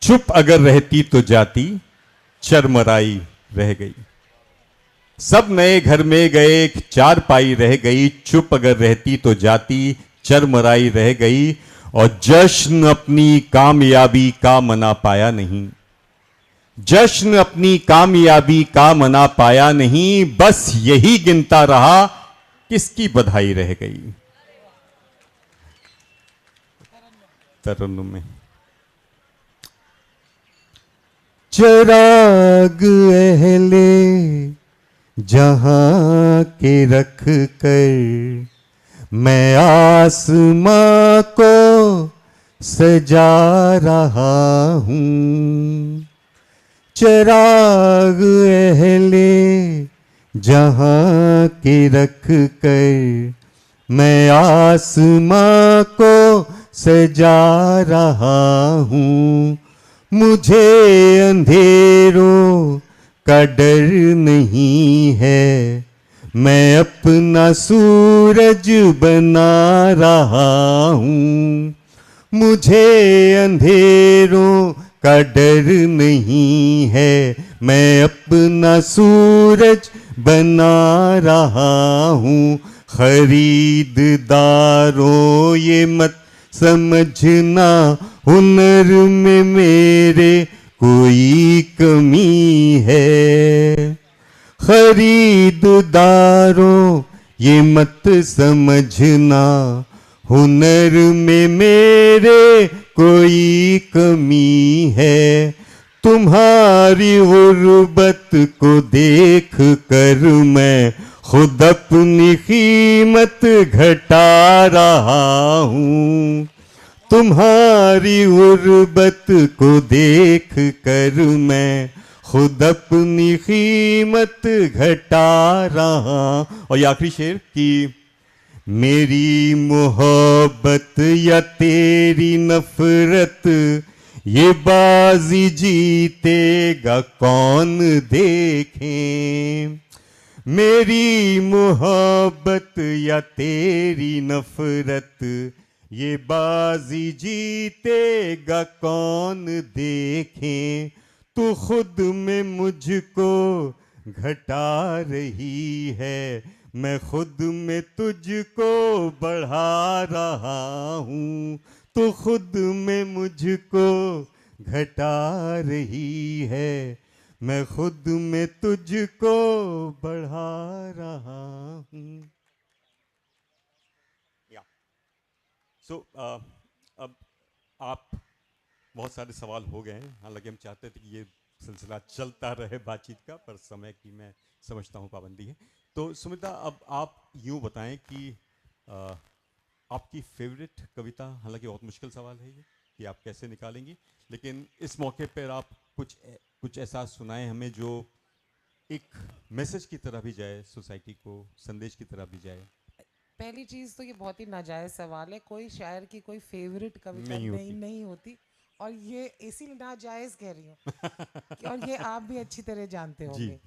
चुप अगर रहती तो जाती, चरमराई रह गई। सब नए घर में गए, एक चारपाई रह गई, चुप अगर रहती तो जाती, चरमराई रह गई। और जश्न अपनी कामयाबी का मना पाया नहीं। जश्न अपनी कामयाबी का मना पाया नहीं, बस यही गिनता रहा किसकी बधाई रह गई। तरन्नुम में चिराग अहले जहां के रख कर मैं आसमां को सजा रहा हूं। चिराग अहले जहां के रख कर मैं आसमां को सजा रहा हूं। मुझे अंधेरों का डर नहीं है, मैं अपना सूरज बना रहा हूं। मुझे अंधेरों का डर नहीं है, मैं अपना सूरज बना रहा हूं। खरीददारों ये मत समझना हुनर में मेरे कोई कमी है। खरीददारों ये मत समझना हुनर में मेरे कोई कमी है। तुम्हारी गुर्बत को देख कर मैं खुद अपनी कीमत घटा रहा हूं। तुम्हारी गुर्बत को देख कर मैं खुद अपनी कीमत घटा रहा। और ये आखिरी शेर कि मेरी मोहब्बत या तेरी नफरत ये बाजी जीतेगा कौन देखें। मेरी मोहब्बत या तेरी नफरत ये बाजी जीतेगा कौन देखें। तू खुद में मुझको घटा रही है, मैं खुद में तुझको बढ़ा रहा हूँ। तू खुद में मुझको घटा रही है, मैं खुद में तुझको बढ़ा रहा हूँ। सो अब आप बहुत सारे सवाल हो गए हैं, हालांकि हम चाहते थे कि ये सिलसिला चलता रहे बातचीत का, पर समय की मैं समझता हूँ पाबंदी है। तो सुमिता, अब आप यूँ बताएं कि आपकी फेवरेट कविता, हालांकि बहुत मुश्किल सवाल है ये कि आप कैसे निकालेंगी, लेकिन इस मौके पर आप कुछ ऐसा सुनाएं हमें जो एक मैसेज की तरह भी जाए, सोसाइटी को संदेश की तरह भी जाए। पहली चीज़ तो ये बहुत ही नाजायज़ सवाल है। कोई शायर की कोई फेवरेट कविता नहीं होती, और ये इसीलिए नाजायज़ कह रही हूँ और ये आप भी अच्छी तरह जानते होंगे।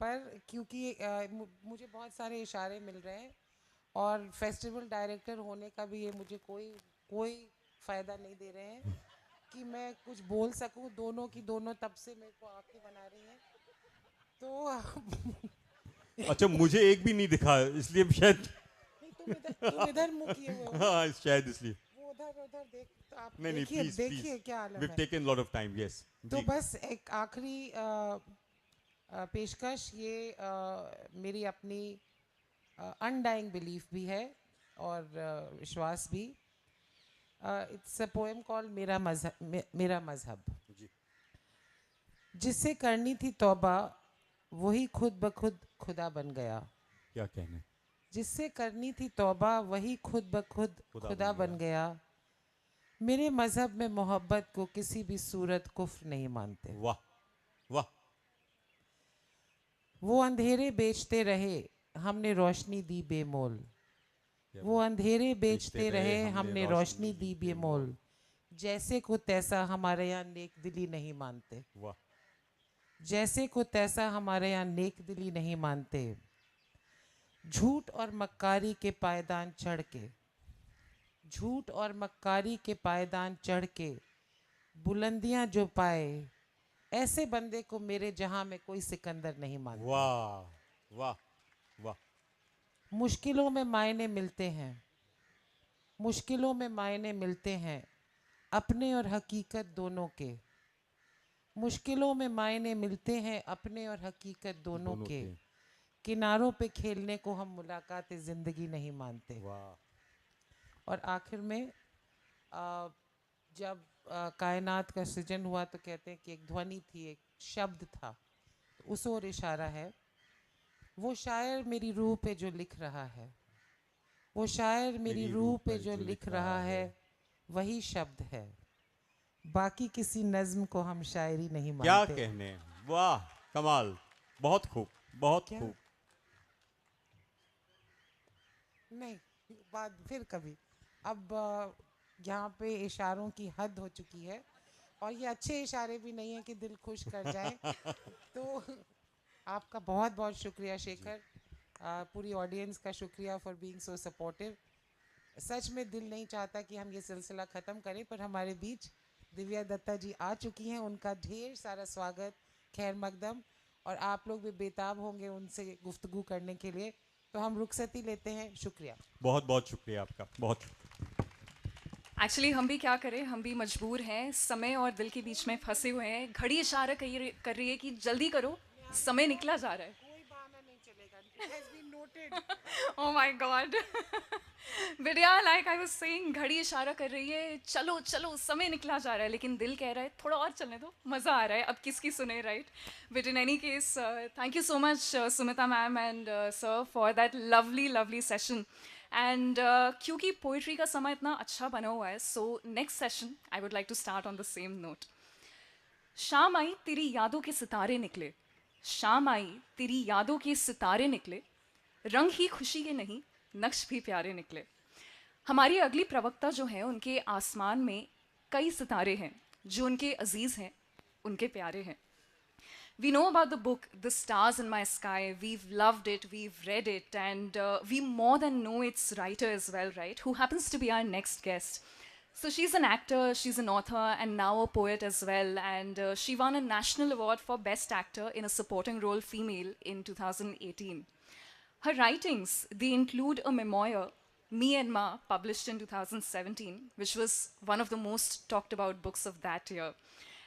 पर क्योंकि मुझे बहुत सारे इशारे मिल रहे हैं और फेस्टिवल डायरेक्टर होने का भी ये मुझे कोई फ़ायदा नहीं दे रहे हैं कि मैं कुछ बोल सकूं। दोनों की दोनों तब से मेरे को आंखें बना रही हैं। तो अच्छा, मुझे एक भी नहीं दिखा, इसलिए शायद तुम इधर मुंह किए हुए हो। हाँ, शायद इसलिए वो उधर देख, तो आप नहीं, देखिए क्या हालत है। We've taken lot of time, yes. तो बस एक आखिरी पेशकश, ये मेरी अपनी अनडाइंग बिलीफ भी है और विश्वास भी। इट्स अ पोएम कॉल्ड मेरा मजहब। जिससे करनी थी तौबा वही खुद ब खुद खुदा बन गया। क्या कहने। जिससे करनी थी तौबा वही खुद ब खुद खुदा बन गया। मेरे मजहब में मोहब्बत को किसी भी सूरत कुफ्र नहीं मानते। वाह वाह। वो अंधेरे बेचते रहे, हमने रोशनी दी बेमोल। वो अंधेरे बेचते रहे, हमने रोशनी दी बेमोल। जैसे को तैसा हमारे यहाँ नेक दिली नहीं मानते। वाह। जैसे को तैसा हमारे यहाँ नेक दिली नहीं मानते। झूठ और मक्कारी के पायदान चढ़ के, झूठ और मक्कारी के पायदान चढ़ के बुलंदियां जो पाए, ऐसे बंदे को मेरे जहां में कोई सिकंदर नहीं मानता। वाह वाह वाह। मुश्किलों में मायने मिलते हैं, मुश्किलों में मायने मिलते हैं अपने और हकीकत दोनों के। मुश्किलों में मायने मिलते हैं अपने और हकीकत दोनों के। किनारों पे खेलने को हम मुलाकात ज़िंदगी नहीं मानते। वाह। और आखिर में जब कायनात का सृजन हुआ तो कहते हैं कि एक ध्वनि थी, एक शब्द था, तो उस ओर इशारा है। वो शायर मेरी रूह पे जो लिख रहा है, वो शायर मेरी रूह पे जो लिख रहा है, वही शब्द है। बाकी किसी नज्म को हम शायरी नहीं क्या मानते। कहने, वाह कमाल, बहुत खूब, बहुत क्या? खूब। नहीं, बात फिर कभी। अब यहाँ पे इशारों की हद हो चुकी है, और ये अच्छे इशारे भी नहीं है कि दिल खुश कर जाए। तो आपका बहुत बहुत शुक्रिया शेखर, पूरी ऑडियंस का शुक्रिया फॉर बीइंग सो सपोर्टिव। सच में दिल नहीं चाहता कि हम ये सिलसिला ख़त्म करें, पर हमारे बीच दिव्या दत्ता जी आ चुकी हैं। उनका ढेर सारा स्वागत, खैर मकदम, और आप लोग भी बेताब होंगे उनसे गुफ्तगू करने के लिए। तो हम रुखसती लेते हैं। शुक्रिया, बहुत बहुत शुक्रिया आपका, बहुत। एक्चुअली हम भी क्या करें, हम भी मजबूर हैं, समय और दिल के बीच में फंसे हुए हैं। घड़ी इशारा कर रही है कि जल्दी करो, समय निकला जा रहा है। कोई बहाना नहीं चलेगा। It has been noted. Oh my God. But yeah, like I was saying, घड़ी इशारा कर रही है, चलो चलो, समय निकला जा रहा है, लेकिन दिल कह रहा है थोड़ा और चलने दो, मज़ा आ रहा है, अब किसकी सुने, right? But in any case, thank you so much, Sumita ma'am and sir, for that lovely session. And क्योंकि पोइट्री का समय इतना अच्छा बना हुआ है, so next session I would like to start on the same note. शाम आई तेरी यादों के सितारे निकले, शाम आई तेरी यादों के सितारे निकले, रंग ही खुशी के नहीं, नक्श भी प्यारे निकले। हमारी अगली प्रवक्ता जो हैं, उनके आसमान में कई सितारे हैं जो उनके अजीज़ हैं, उनके प्यारे हैं। We know about the book, The Stars in My Sky. We've loved it, we've read it, and we more than know its writer as well, right? Who happens to be our next guest. So she's an actor, she's an author, and now a poet as well. And she won a national award for Best Actor in a Supporting Role Female in 2018. Her writings, they include a memoir, Me and Ma, published in 2017, which was one of the most talked about books of that year.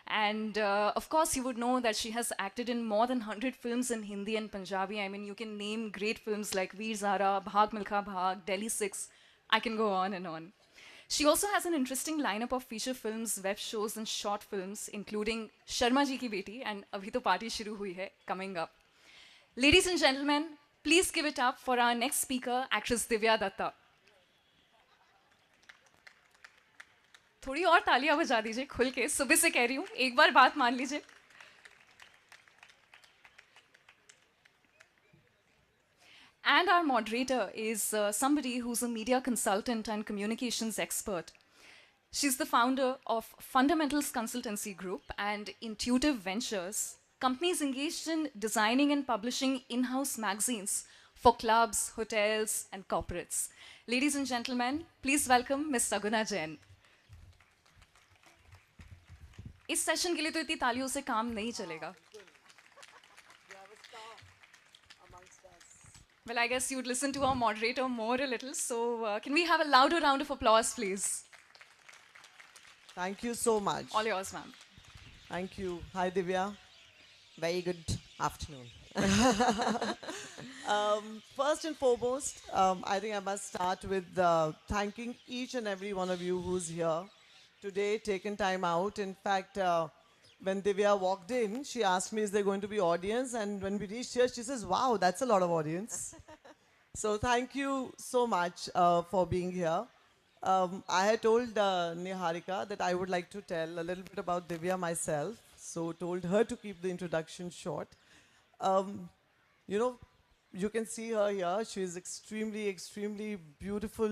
And of course, you would know that she has acted in more than 100 films in Hindi and Punjabi. I mean, you can name great films like Veer Zara, Bhag Milkha Bhag, Delhi 6. I can go on and on. She also has an interesting lineup of feature films, web shows, and short films, including Sharma Ji Ki Beti and Abhi To Party Shuru Hui Hai, coming up. Ladies and gentlemen, please give it up for our next speaker, actress Divya Datta. थोड़ी और तालियां बजा दीजिए खुल के, सुबह से कह रही हूँ, एक बार बात मान लीजिए। And our moderator is somebody who's a media consultant and communications expert. She's the founder of Fundamentals Consultancy Group and Intuitive Ventures, companies engaged in designing and publishing in-house magazines for clubs, hotels, and corporates. Ladies and gentlemen, please welcome Ms. Saguna Jain. इस session के लिए तो इतनी तालियों से काम नहीं चलेगा. Well, I guess you'd listen to our moderator more a little. So can we have a louder round of applause, please? Thank you so much. All yours, ma'am. Thank you. Hi, Divya. Very good afternoon. First and foremost, I think I must start with thanking each and every one of you who's here today, taken time out. In fact, when Divya walked in, she asked me, is there going to be audience? And when we reached here, she says, wow, that's a lot of audience. So thank you so much for being here. I had told Niharika that I would like to tell a little bit about Divya myself. So told her to keep the introduction short. You know, you can see her here. She is extremely, extremely beautiful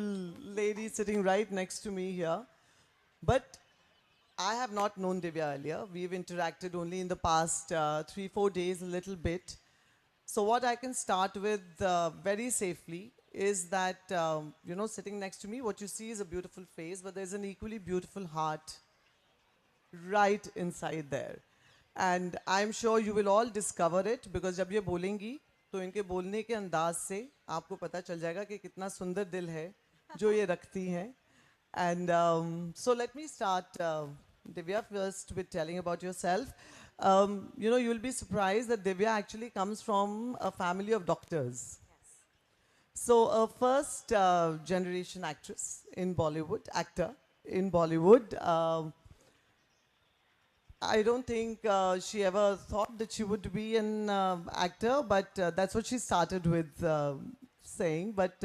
lady sitting right next to me here. But I have not known Divya earlier. We've interacted only in the past 3-4 days, a little bit. So what I can start with very safely is that, sitting next to me, what you see is a beautiful face, but there's an equally beautiful heart right inside there. And I'm sure you will all discover it because जब ये बोलेंगी तो इनके बोलने के अंदाज से आपको पता चल जाएगा कि कितना सुंदर दिल है जो ये रखती हैं. And so let me start, Divya, first with telling about yourself. You'll be surprised that Divya actually comes from a family of doctors. So a first generation actress in Bollywood, actor in Bollywood. I don't think she ever thought that she would be an actor, but that's what she started with saying. But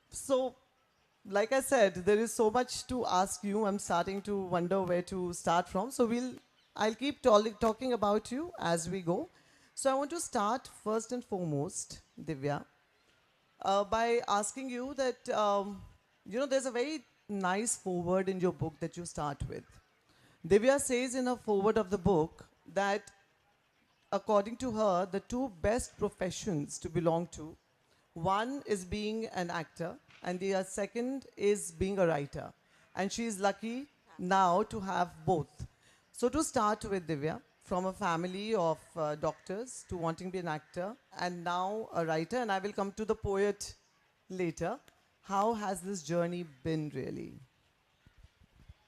so, like I said, there is so much to ask you. I'm starting to wonder where to start from. So I'll keep talking about you as we go. So I want to start first and foremost, Divya, by asking you that, there's a very nice foreword in your book that you start with. Divya says in a foreword of the book that, according to her, the two best professions to belong to, one is being an actor, and the second is being a writer. And she is lucky now to have both. So to start with, Divya, from a family of doctors to wanting to be an actor, and now a writer, and I will come to the poet later. How has this journey been really?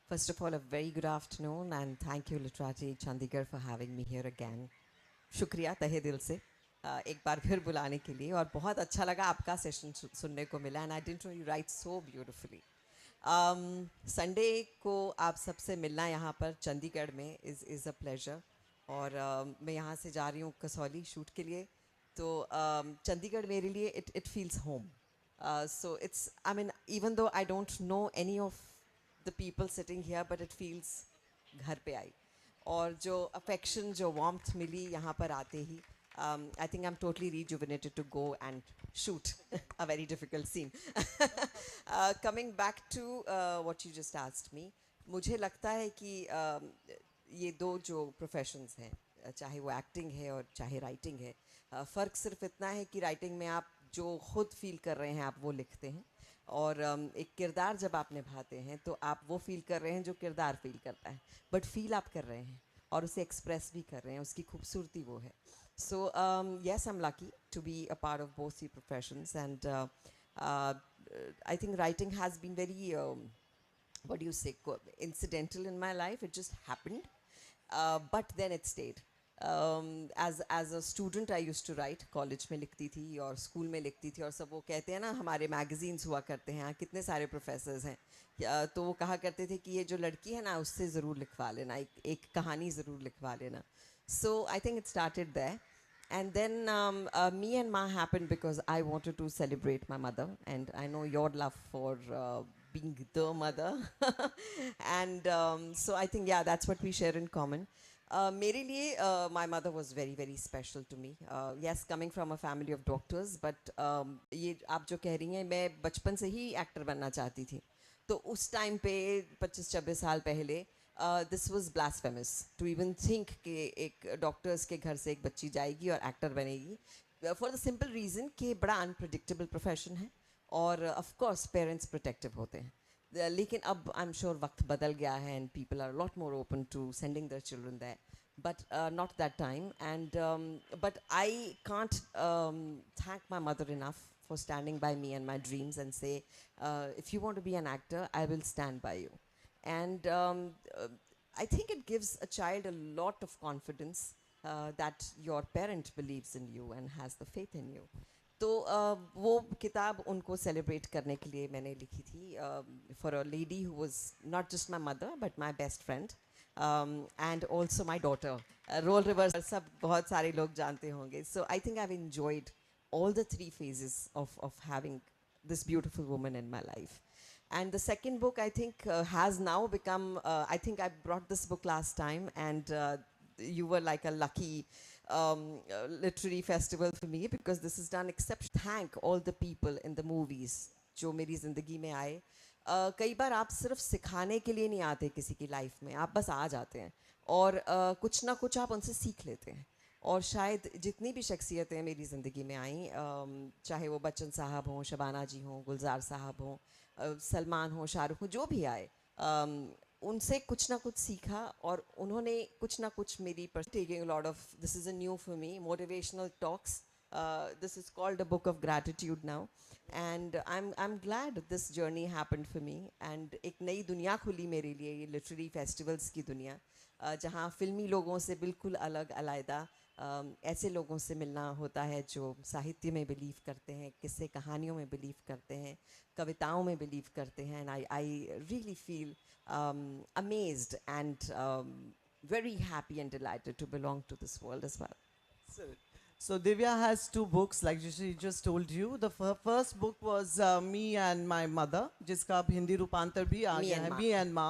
First of all, a very good afternoon, and thank you, Literati Chandigarh, for having me here again. शुक्रिया तहे दिल से एक बार फिर बुलाने के लिए, और बहुत अच्छा लगा आपका सेशन सुनने को मिला, and I didn't know you write so beautifully. Sunday को आप सबसे मिलना यहाँ पर चंडीगढ़ में is a pleasure, और मैं यहाँ से जा रही हूँ कसौली शूट के लिए, तो चंडीगढ़ मेरे लिए it feels home. So it's, I mean, even though I don't know any of the people sitting here, but it feels घर पे आई, और जो affection, जो warmth मिली यहाँ पर आते ही, I think I'm totally rejuvenated to go and shoot a very difficult scene. Coming back to what you just asked me, मुझे लगता है कि ये दो जो professions हैं, चाहे वो acting है और चाहे writing है, फ़र्क सिर्फ इतना है कि writing में आप जो खुद फील कर रहे हैं आप वो लिखते हैं, और एक किरदार जब आप निभाते हैं तो आप वो फील कर रहे हैं जो किरदार फील करता है, बट फील आप कर रहे हैं और उसे एक्सप्रेस भी कर रहे हैं, उसकी खूबसूरती वो है. So yes, I am lucky to be a part of both the professions, and I think writing has been very what do you say, incidental in my life. It just happened, but then it stayed. As a student I used to write, college में लिखती थी और school में लिखती थी, और सब वो कहते हैं ना, हमारे मैगजीन्स हुआ करते हैं, कितने सारे प्रोफेसर्स हैं, तो वो कहा करते थे कि ये जो लड़की है ना उससे ज़रूर लिखवा लेना, एक कहानी ज़रूर लिखवा लेना. So I think it started there. And then me and Ma happened because I wanted to celebrate my mother, and I know your love for being the mother. And so I think, yeah, that's what we share in common. मेरे लिए my mother was very very special to me. Yes, coming from a family of doctors, but ये आप जो कह रही हैं, मैं बचपन से ही एक्टर बनना चाहती थी. तो उस टाइम पे 25-26 साल पहले this was blasphemous to even think कि एक डॉक्टर्स के घर से एक बच्ची जाएगी और एक्टर बनेगी, for the simple reason कि बड़ा unpredictable profession है, और of course parents protective होते हैं. लेकिन अब आई एम श्योर वक्त बदल गया है, and people are lot more open to sending their children there, but not that time. And but I can't thank my mother enough for standing by me and my dreams and say, if you want to be an actor, I will stand by you. And I think it gives a child a lot of confidence that your parent believes in you and has the faith in you. तो वो किताब उनको celebrate करने के लिए मैंने लिखी थी, for a lady who was not just my mother but my best friend, and also my daughter. Role reverse सब बहुत सारे लोग जानते होंगे. So I think I have enjoyed all the three phases of having this beautiful woman in my life. And the second book, I think, has now become, I think I brought this book last time, and you were like a lucky literary festival for me because this has done exception. Thank all the people in the movies जो मेरी ज़िंदगी में आए. कई बार आप सिर्फ सिखाने के लिए नहीं आते किसी की लाइफ में, आप बस आ जाते हैं और कुछ ना कुछ आप उनसे सीख लेते हैं. और शायद जितनी भी शख्सियतें मेरी ज़िंदगी में आईं, चाहे वो बच्चन साहब हों, शबाना जी हों, गुलजार साहब हों, सलमान हो, शाहरुख हो, जो भी आए, उनसे कुछ ना कुछ सीखा और उन्होंने कुछ ना कुछ मेरी taking lot of, this is a new for me, motivational talks. This is called a book of gratitude now, and I'm glad this journey happened for me. And एक नई दुनिया खुली मेरे लिए, ये literary festivals की दुनिया, जहाँ फिल्मी लोगों से बिल्कुल अलग अलग ऐसे लोगों से मिलना होता है जो साहित्य में बिलीव करते हैं, किस्से कहानियों में बिलीव करते हैं, कविताओं में बिलीव करते हैं. And I really feel amazed and very happy and delighted to belong to this world as well. So Divya has two books, like she just told you. The first book was Me and My Mother, जिसका अब हिंदी रूपांतर भी आ गया है, Me and Ma.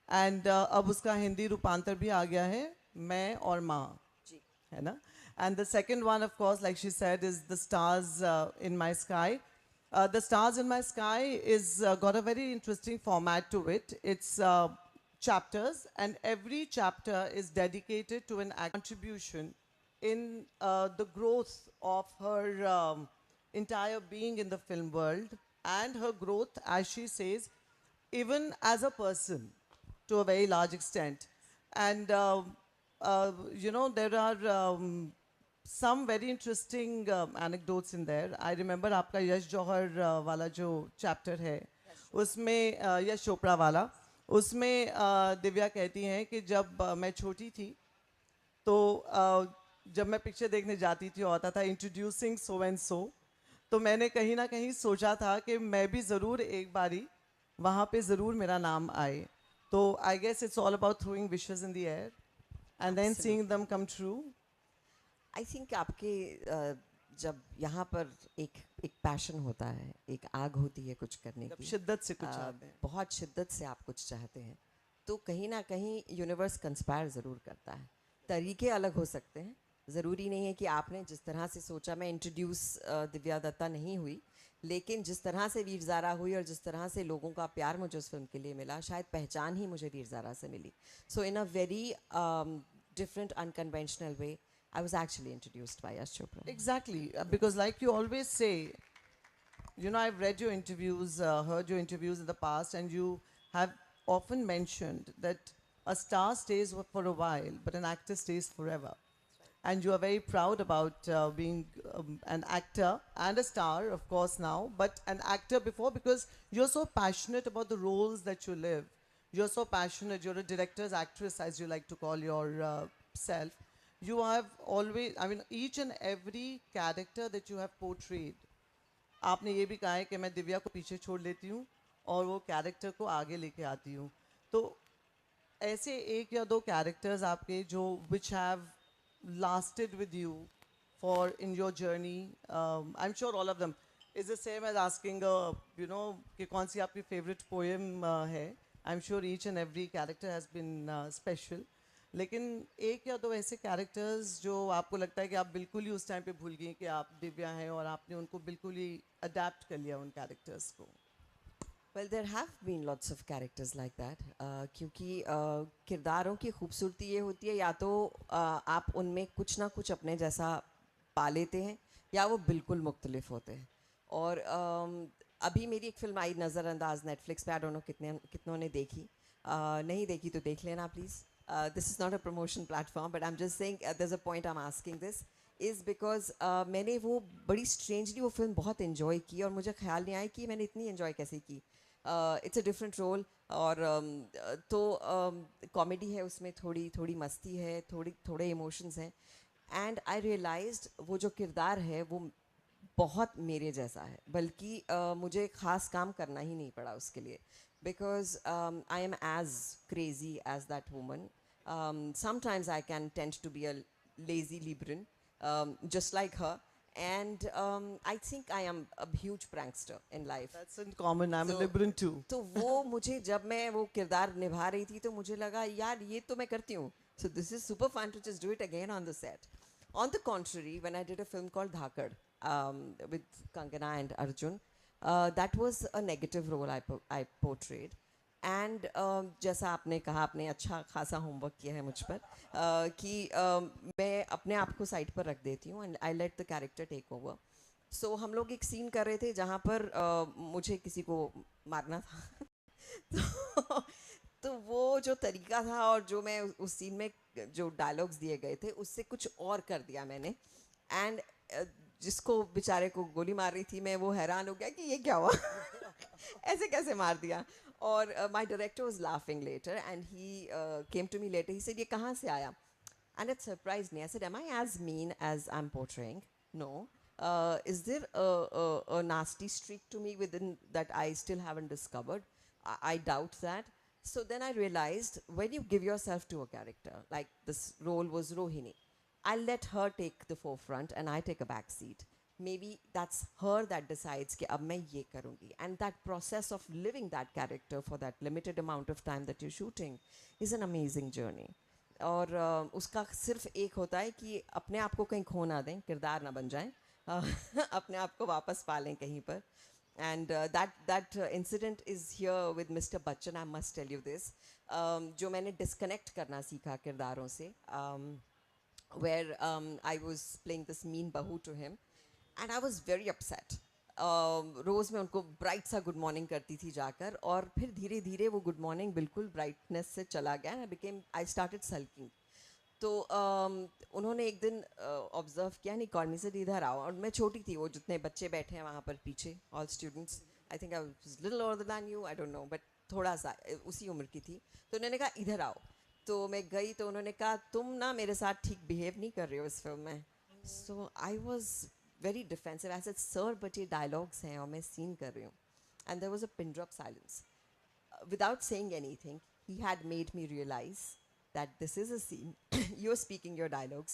And अब उसका हिंदी रूपांतर भी आ गया है, मैं और माँ, है ना? And the second one, of course, like she said, is The Stars in My Sky. The Stars in My Sky is got a very interesting format to it. It's chapters, and every chapter is dedicated to an contribution in the growth of her entire being in the film world, and her growth, as she says, even as a person to a very large extent. And you know, there are some very interesting anecdotes in there. I remember आपका यश जौहर वाला जो chapter है, उसमें यश चोपड़ा वाला, उसमें दिव्या कहती हैं कि जब मैं छोटी थी तो जब मैं पिक्चर देखने जाती थी होता था इंट्रोड्यूसिंग सो एंड सो, तो मैंने कहीं ना कहीं सोचा था कि मैं भी ज़रूर एक बारी वहाँ पे ज़रूर मेरा नाम आए. तो I guess it's all about throwing wishes in the air and then seeing them come true. I think आपके जब यहाँ पर एक पैशन होता है, एक आग होती है कुछ करने की, शिद्दत से कुछ चाहते हैं, बहुत शिद्दत से आप कुछ चाहते हैं, तो कहीं ना कहीं यूनिवर्स कंस्पायर ज़रूर करता है. तरीके अलग हो सकते हैं, ज़रूरी नहीं है कि आपने जिस तरह से सोचा. मैं इंट्रोड्यूस दिव्या दत्ता नहीं हुई, लेकिन जिस तरह से वीर ज़ारा हुई और जिस तरह से लोगों का प्यार मुझे उस फिल्म के लिए मिला, शायद पहचान ही मुझे वीर ज़ारा से मिली. So in a very different unconventional way, I was actually introduced by Yash Chopra. Exactly, because like you always say, you know, I've read your interviews, heard your interviews in the past, and you have often mentioned that a star stays for a while, but an actor stays forever. And you are very proud about being an actor and a star, of course, now, but an actor before, because you're so passionate about the roles that you live. You're so passionate, you're a director's actress, as you like to call yourself. You have always, I mean, each and every character that you have portrayed, आपने ये भी कहा है कि मैं दिव्या को पीछे छोड़ लेती हूँ और वो कैरेक्टर को आगे लेके आती हूँ. तो ऐसे एक या दो कैरेक्टर्स आपके जो which have lasted with you for in your journey, I'm sure all of them is the same as asking you know कि कौन सी आपकी favorite poem है. I'm sure each and every character has been special. लेकिन एक या दो ऐसे characters जो आपको लगता है कि आप बिल्कुल ही उस टाइम पे भूल गई कि आप दिव्या हैं और आपने उनको बिल्कुल ही अडेप्ट कर लिया उन कैरेक्टर्स को. Well, there have been lots of characters like that. क्योंकि किरदारों की खूबसूरती ये होती है, या तो आप उनमें कुछ ना कुछ अपने जैसा पा लेते हैं या वो बिल्कुल मुख्तलिफ होते हैं. और अभी मेरी एक फिल्म आई नज़रअंदाज नेटफ्लिक्स पे, आई डोंट नो कितनों ने देखी. नहीं देखी तो देख लेना please. This is not a promotion platform, but I'm just saying there's a point I'm asking this is because मैंने वो बड़ी strangely वो फिल्म बहुत enjoy की और मुझे ख्याल नहीं आया कि मैंने इतनी enjoy कैसे की. It's a different role और तो comedy है उसमें, थोड़ी मस्ती है, थोड़े emotions हैं, and I realized वो जो किरदार है वो बहुत मेरे जैसा है, बल्कि मुझे ख़ास काम करना ही नहीं पड़ा उसके लिए, because I am as crazy as that woman. Sometimes I can tend to be a lazy Libran, just like her, and I think I am a huge prankster in life. That's in common. I'm a Libran too. तो वो मुझे जब मैं वो किरदार निभा रही थी तो मुझे लगा यार ये तो मैं करती हूँ. So this is super fun to just do it again on the set. On the contrary, when I did a film called Dhakad with Kangana and Arjun, that was a negative role I portrayed. And जैसा आपने कहा, आपने अच्छा खासा homework किया है मुझ पर कि मैं अपने आप को साइड पर रख देती हूँ and I let the character take over. So हम लोग एक सीन कर रहे थे जहाँ पर मुझे किसी को मारना था. तो वो जो तरीका था और जो मैं उस सीन में जो डायलॉग्स दिए गए थे उससे कुछ और कर दिया मैंने. एंड जिसको बेचारे को गोली मार रही थी मैं, वो हैरान हो गया कि ये क्या हुआ. ऐसे कैसे मार दिया. और my director was laughing later and he came to me later. He said ये कहाँ से आया. And it surprise me. I said am I as mean as I am portraying. No. Is there a nasty streak to me within that I still haven't discovered? I doubt that. So then I realized when you give yourself to a character, like this role was Rohini, I'll let her take the forefront and I take a back seat. Maybe that's her that decides कि अब मैं ये करूँगी. And that process of living that character for that limited amount of time that you're shooting is an amazing journey. और उसका सिर्फ एक होता है कि अपने आप को कहीं खो ना दें, किरदार ना बन जाएं, अपने आप को वापस पालें कहीं पर. And that incident is here with Mr. Bachchan. I must tell you this. जो मैंने disconnect करना सीखा किरदारों से, where I was playing this mean bahu to him, and I was very upset. रोज़ मैं उनको ब्राइट सा गुड मॉर्निंग करती थी जाकर, और फिर धीरे धीरे वो गुड मॉर्निंग बिल्कुल ब्राइटनेस से चला गया. I started sulking. तो उन्होंने एक दिन ऑब्जर्व किया, नहीं कॉल मी से इधर आओ. और मैं छोटी थी, वो जितने बच्चे बैठे हैं वहाँ पर पीछे, all students, I think I was little older than you, I don't know, but थोड़ा सा उसी उम्र की थी. तो उन्होंने कहा इधर आओ. तो मैं गई तो उन्होंने कहा तुम ना मेरे साथ ठीक बिहेव नहीं कर रहे हो इस फिल्म में. So I was very defensive. I said sir but ये डायलॉग्स हैं और मैं सीन कर रही हूँ. And there was a pin drop silence. Without saying anything, he had made me realize that this is a scene. You're speaking your dialogues,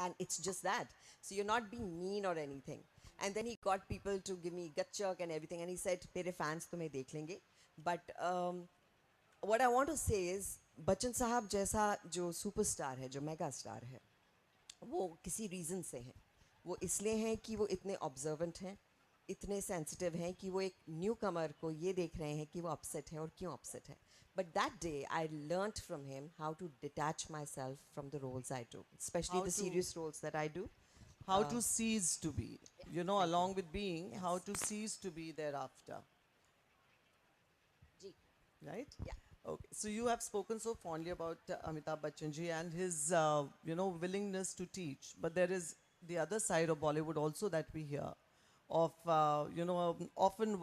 and it's just that. So you're not being mean or anything. And then he got people to give me gut chuck and everything, and he said, "Mere fans tumhe dekh lenge." But what I want to say is, Bachchan साहब जैसा जो superstar है, जो mega star है, वो किसी reason से हैं. वो इसलिए हैं कि वो इतने ऑब्जर्वेंट हैं, इतने सेंसिटिव हैं कि वो एक न्यू कमर को ये देख रहे हैं कि वो अपसेट है और क्यों अपसेट है. But that day I learned from him how to detach myself from the roles I do, specially the serious roles that I do. How to cease to be, you know, along with being, how to cease to be thereafter. Right? Yeah. Okay. So you have spoken so fondly about Amitabh Bachchan ji and his, you know, willingness to teach. But there is the other side of Bollywood also that we hear of, you know, often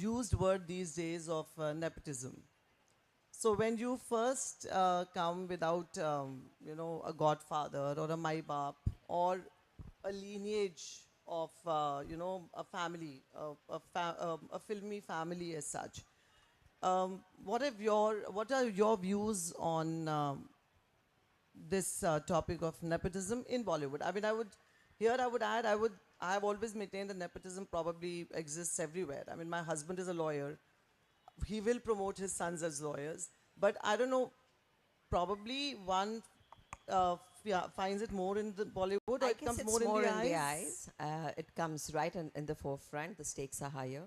used word these days of nepotism. So when you first come without, you know, a godfather or a Mai Baap or a lineage of, you know, a family, a filmy family as such, what are your views on this topic of nepotism in Bollywood? I mean, I would add, I have always maintained that nepotism probably exists everywhere. I mean, my husband is a lawyer. He will promote his sons as lawyers. But I don't know, probably one finds it more in the Bollywood, or I it guess comes it's more in the eyes? eyes. It comes right in the forefront. The stakes are higher.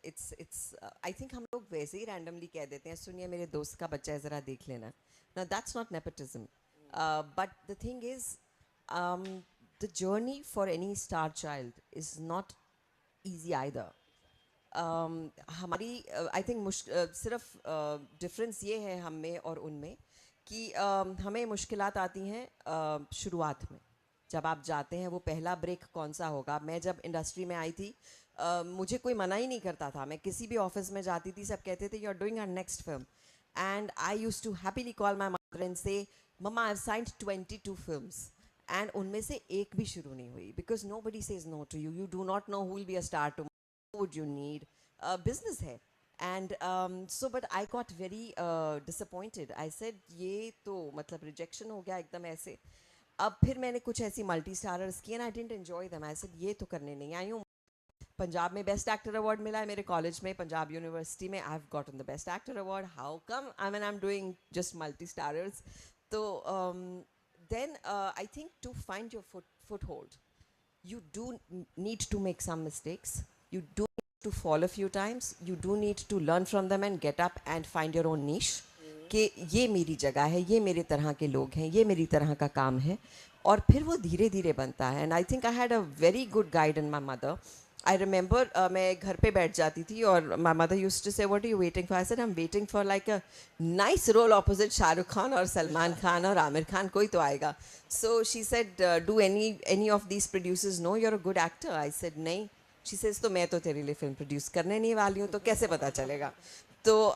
It's I think हम लोग वैसे ही randomly कह देते हैं, सुनिए मेरे दोस्त का बच्चा है ज़रा देख लेना. Now that's not nepotism. But the thing is, the journey for any star child is not easy either. हमारी आई थिंक सिर्फ डिफरेंस ये है हम में और उनमें कि हमें मुश्किलात आती हैं शुरुआत में. जब आप जाते हैं, वो पहला ब्रेक कौन सा होगा. मैं जब इंडस्ट्री में आई थी, मुझे कोई मना ही नहीं करता था. मैं किसी भी ऑफिस में जाती थी, सब कहते थे you are doing our next film. And I used to happily call my mother and say mamma I have signed 22 films, and उनमें से एक भी शुरू नहीं हुई. Because nobody says no to you. You do not know who will be a star tomorrow. would you need? Business hai. And so but I got very disappointed. I said ये तो मतलब rejection हो गया एकदम ऐसे. अब फिर मैंने कुछ ऐसी मल्टी स्टारर्स की and I didn't enjoy them. I said ये तो करने नहीं आई हूँ. पंजाब में बेस्ट एक्टर अवार्ड मिला है मेरे कॉलेज में, पंजाब यूनिवर्सिटी में I have gotten the best actor award. How come? I am doing just multi starrers. तो then I think to find your foothold, you do need to make some mistakes. You do need to fall a few times. You do need to learn from them and get up and find your own niche. कि ये मेरी जगह है, ये मेरे तरह के लोग हैं, ये मेरी तरह का काम है, और फिर वो धीरे धीरे बनता है. And I think I had a very good guide in my mother. I remember मैं घर पे बैठ जाती थी और my mother used to say what are you waiting for. I said I am waiting for like a nice role opposite Shahrukh Khan और सलमान खान और आमिर खान, कोई तो आएगा. So she said do any of these producers know you are a good actor. I said नहीं. She says तो मैं तो तेरे लिए फिल्म प्रोड्यूस करने नहीं वाली हूँ, तो कैसे पता चलेगा. तो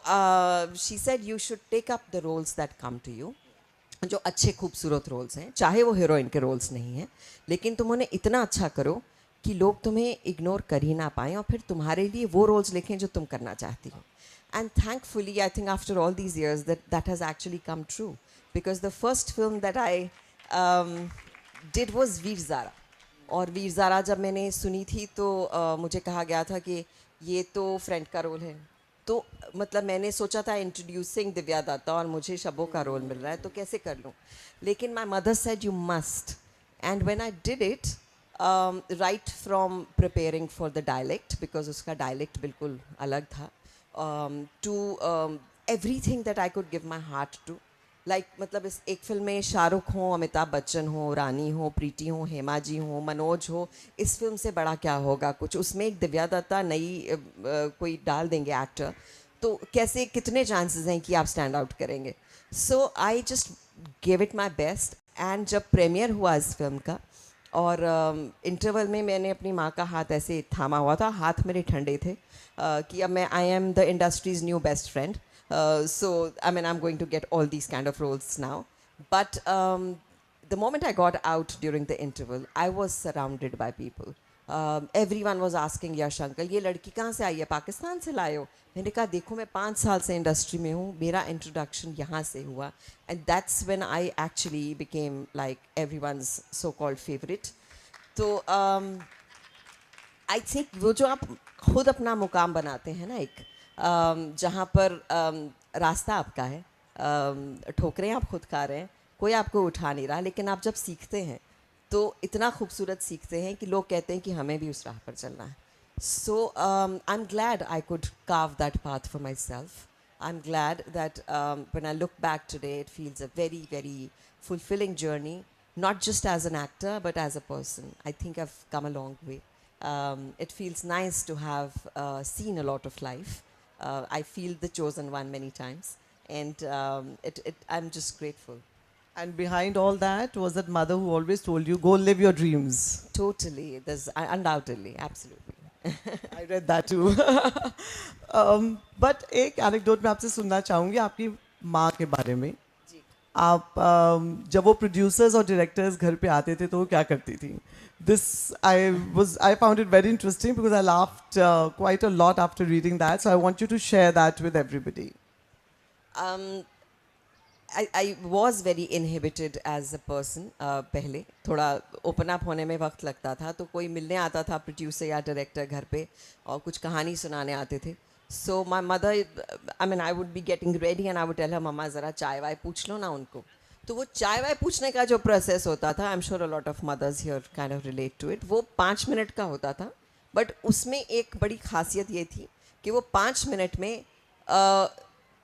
she said you should take up the roles that come to you, जो अच्छे खूबसूरत रोल्स हैं, चाहे वो हीरोइन के रोल्स नहीं हैं, लेकिन तुम उन्हें इतना अच्छा करो कि लोग तुम्हें इग्नोर कर ही ना पाएँ, और फिर तुम्हारे लिए वो रोल्स लिखें जो तुम करना चाहती हो. And thankfully I think after all these years that has actually come true, because the first film that I did was Veer Zaara. और वीर ज़ारा जब मैंने सुनी थी तो मुझे कहा गया था कि ये तो फ्रेंड का रोल है. तो मतलब मैंने सोचा था इंट्रोड्यूसिंग दिव्या दत्ता और मुझे शबो का रोल मिल रहा है, तो कैसे कर लूँ. लेकिन my mother said you must. And when I did it, right from preparing for the dialect, because उसका डायलेक्ट बिल्कुल अलग था, to everything that I could give my heart to. Like मतलब इस एक फिल्म में शाहरुख हो, अमिताभ बच्चन हो, रानी हो, प्रीति हो, हेमा जी हो, मनोज हो, इस फिल्म से बड़ा क्या होगा कुछ. उसमें एक दिव्या दत्ता नई कोई डाल देंगे एक्टर, तो कैसे कितने चांसेस हैं कि आप स्टैंड आउट करेंगे. So I just give it my best. And जब प्रीमियर हुआ इस फिल्म का, और इंटरवल में मैंने अपनी माँ का हाथ ऐसे थामा हुआ था, हाथ मेरे ठंडे थे, कि अब मैं I am the industries new best friend. So, I mean, I'm going to get all these kind of roles now. But the moment I got out during the interval, I was surrounded by people. Everyone was asking, Yash uncle, ये लड़की कहाँ से आई है, पाकिस्तान से लाए हो. मैंने कहा देखो मैं 5 साल से इंडस्ट्री में हूँ, मेरा इंट्रोडक्शन यहाँ से हुआ. And that's when I actually became like everyone's so-called favorite. तो I think वो जो आप खुद अपना मुकाम बनाते हैं ना, एक जहाँ पर रास्ता आपका है, ठोकरें आप खुद खा रहे हैं, कोई आपको उठा नहीं रहा, लेकिन आप जब सीखते हैं तो इतना खूबसूरत सीखते हैं कि लोग कहते हैं कि हमें भी उस राह पर चलना है. So I am glad I could carve that path for myself. I'm glad that when I look back today, it feels a very, very fulfilling journey, not just as an actor, but as a person. I think I've come a long way. It feels nice to have seen a lot of life. I feel the chosen one many times, and I'm just grateful. And behind all that was that mother who always told you, go live your dreams. Totally. There's undoubtedly, absolutely. I read that too. But एक anecdote मैं आपसे सुनना चाहूँगी आपकी माँ के बारे में. आप जब वो प्रोड्यूसर्स और डायरेक्टर्स घर पे आते थे तो वो क्या करती थी. This I found it very interesting because I laughed quite a lot after reading that. So I want you to share that with everybody. I was very inhibited as a person. पहले थोड़ा open up होने में वक्त लगता था, तो कोई मिलने आता था प्रोड्यूसर या डायरेक्टर घर पे और कुछ कहानी सुनाने आते थे. So my mother, I mean, I would be getting ready and I would tell her, मम्मा ज़रा चाय वाय पूछ लो ना उनको. तो वो चाय वाय पूछने का जो प्रोसेस होता था, I'm sure a lot of mothers here kind of relate to it, वो 5 मिनट का होता था. बट उसमें एक बड़ी खासियत ये थी कि वो 5 मिनट में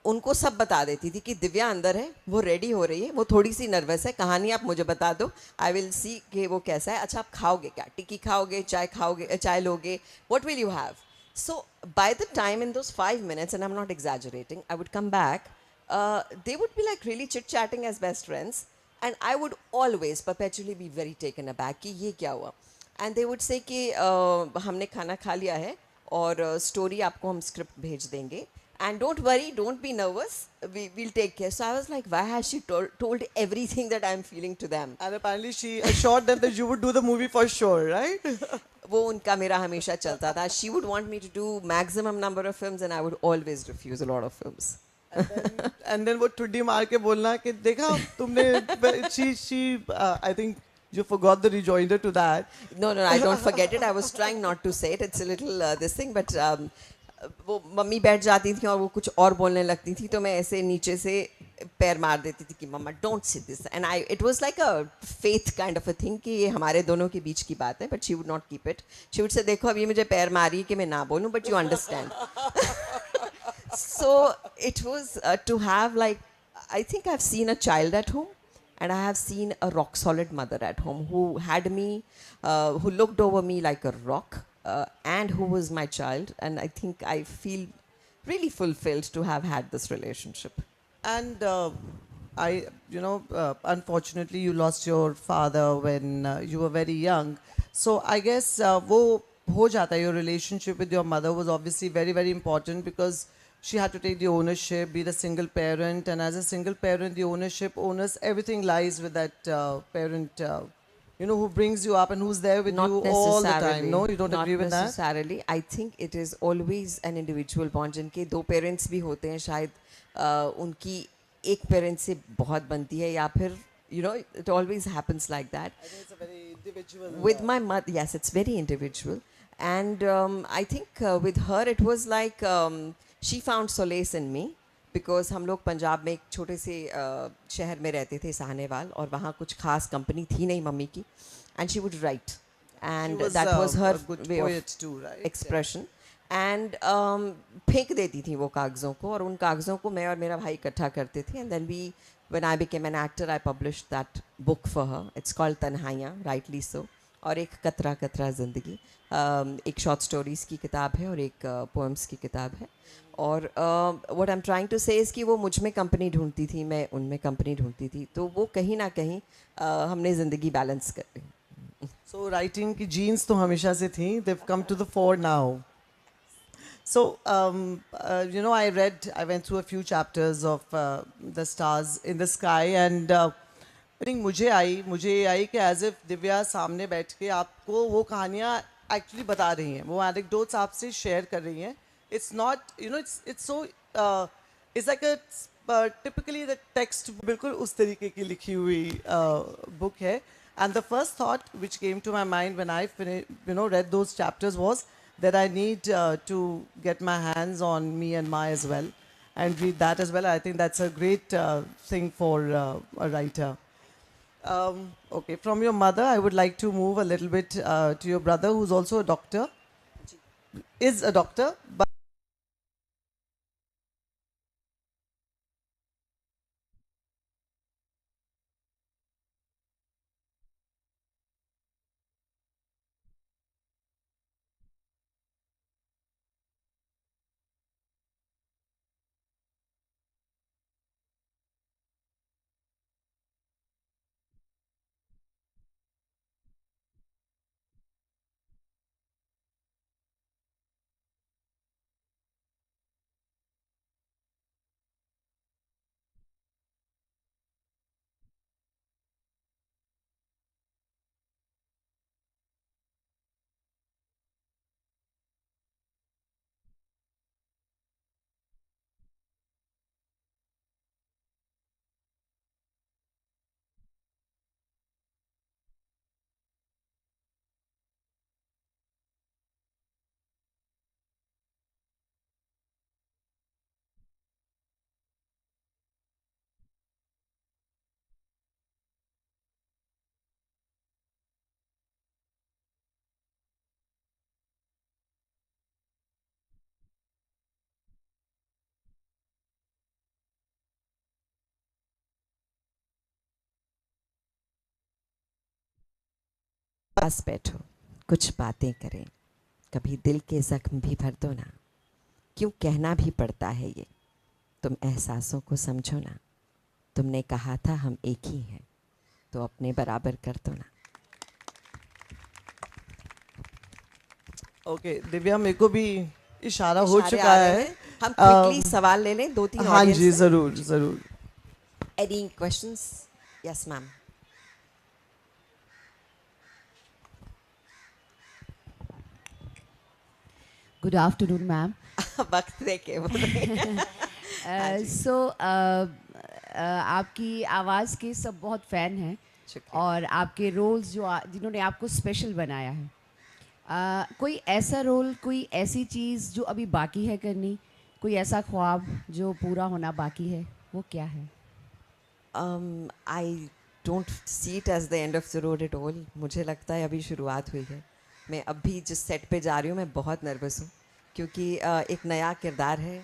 उनको सब बता देती थी कि दिव्या अंदर है, वो रेडी हो रही है, वो थोड़ी सी नर्वस है, कहानी आप मुझे बता दो, आई विल सी कि वो कैसा है. अच्छा आप खाओगे क्या, टिक्की खाओगे, चाय लोगे, what will you have. So by the time in those 5 minutes, and I'm not exaggerating, I would come back, they would be like really chit-chatting as best friends, and I would always perpetually be very taken aback कि ये क्या हुआ. And they would say कि हमने खाना खा लिया है और story आपको हम script भेज देंगे, and don't worry, don't be nervous, we'll take care. So I was like, why has she told everything that I'm feeling to them? And apparently she assured them that you would do the movie for sure, right? वो उनका मेरा हमेशा चलता था. She would want me to do maximum number of films and I would always refuse a lot of films. And then वो ठुड्डी मार के बोलना कि देखा तुमने she I think You forgot the rejoinder to that. No, no, I don't forget it. I was trying not to say it. It's a little this thing, but वो mummy बैठ जाती थी और वो कुछ और बोलने लगती थी तो मैं ऐसे नीचे से पैर मार देती थी कि mamma don't say this and I it was like a faith kind of a thing कि ये हमारे दोनों के बीच की बात है but she would not keep it she would say देखो अब ये मुझे पैर मारी कि मैं ना बोलूं but you understand so it was to have like I think I've seen a child at home and I have seen a rock solid mother at home who had me who looked over me like a rock and who was my child and I think I feel really fulfilled to have had this relationship. And unfortunately, you lost your father when you were very young. So I guess वो हो जाता है, your relationship with your mother was obviously very, very important because she had to take the ownership, be the single parent, and as a single parent, the onus, everything lies with that parent, who brings you up and who's there with Not you all the time. necessarily. No, you don't Not agree with that? necessarily. I think it is always an individual bond. जिनके दो parents भी होते हैं शायद उनकी एक parent से बहुत बनती है या फिर it always happens like that. I think it's a very individual. With my mother, yes, it's very individual. And I think with her it was like she found solace in me because हम लोग पंजाब में एक छोटे से शहर में रहते थे साहनेवाल और वहाँ कुछ खास कंपनी थी नहीं मम्मी की and she would write and that was her way of too, right? expression and फेंक देती थी वो कागज़ों को और उन कागज़ों को मैं और मेरा भाई इकट्ठा करते थे and then when I became an actor I published that book for her. It's called तन्हाइयाँ, rightly so. और एक कतरा कतरा ज़िंदगी एक शॉर्ट स्टोरीज़ की किताब है और एक पोएम्स की किताब है और what I am trying to say is कि वो मुझ में कंपनी ढूंढती थी मैं उनमें कंपनी ढूंढती थी तो वो कहीं ना कहीं हमने ज़िंदगी बैलेंस कर ली. So writing की genes तो हमेशा से थी. They've come to the fore now. So I went through a few chapters of the stars in the sky and I think मुझे आई कि as if दिव्या सामने बैठ के आपको वो कहानियाँ actually बता रही हैं, वो anecdotes आपसे share कर रही हैं. It's not, it's so, it's like a typically the text बिल्कुल उस तरीके की लिखी हुई book है. And the first thought which came to my mind when I read those chapters was that I need to get my hands on Me and Ma as well and read that as well. I think that's a great thing for a writer. Okay, from your mother, I would like to move a little bit to your brother, who's also a doctor, is a doctor, but पास बैठो कुछ बातें करें कभी दिल के जख्म भी भर दो ना क्यों कहना भी पड़ता है ये तुम एहसासों को समझो ना तुमने कहा था हम एक ही हैं तो अपने बराबर कर दो ना. ओके दिव्या मेरे को भी इशारा हो चुका है. हम क्विकली सवाल ले लें 2-3 हाँ जी जरूर. Any questions? Yes ma'am. Good afternoon, ma'am. वक्त देके So आपकी आवाज़ के सब बहुत फ़ैन हैं और आपके रोल्स जिन्होंने आपको स्पेशल बनाया है। कोई ऐसा रोल, कोई ऐसी चीज़ जो अभी बाकी है करनी, कोई ऐसा ख्वाब जो पूरा होना बाकी है, वो क्या है? I don't see it as the end of the road at all. मुझे लगता है अभी शुरुआत हुई है। मैं अभी जिस सेट पे जा रही हूँ मैं बहुत नर्वस हूँ, क्योंकि एक नया किरदार है,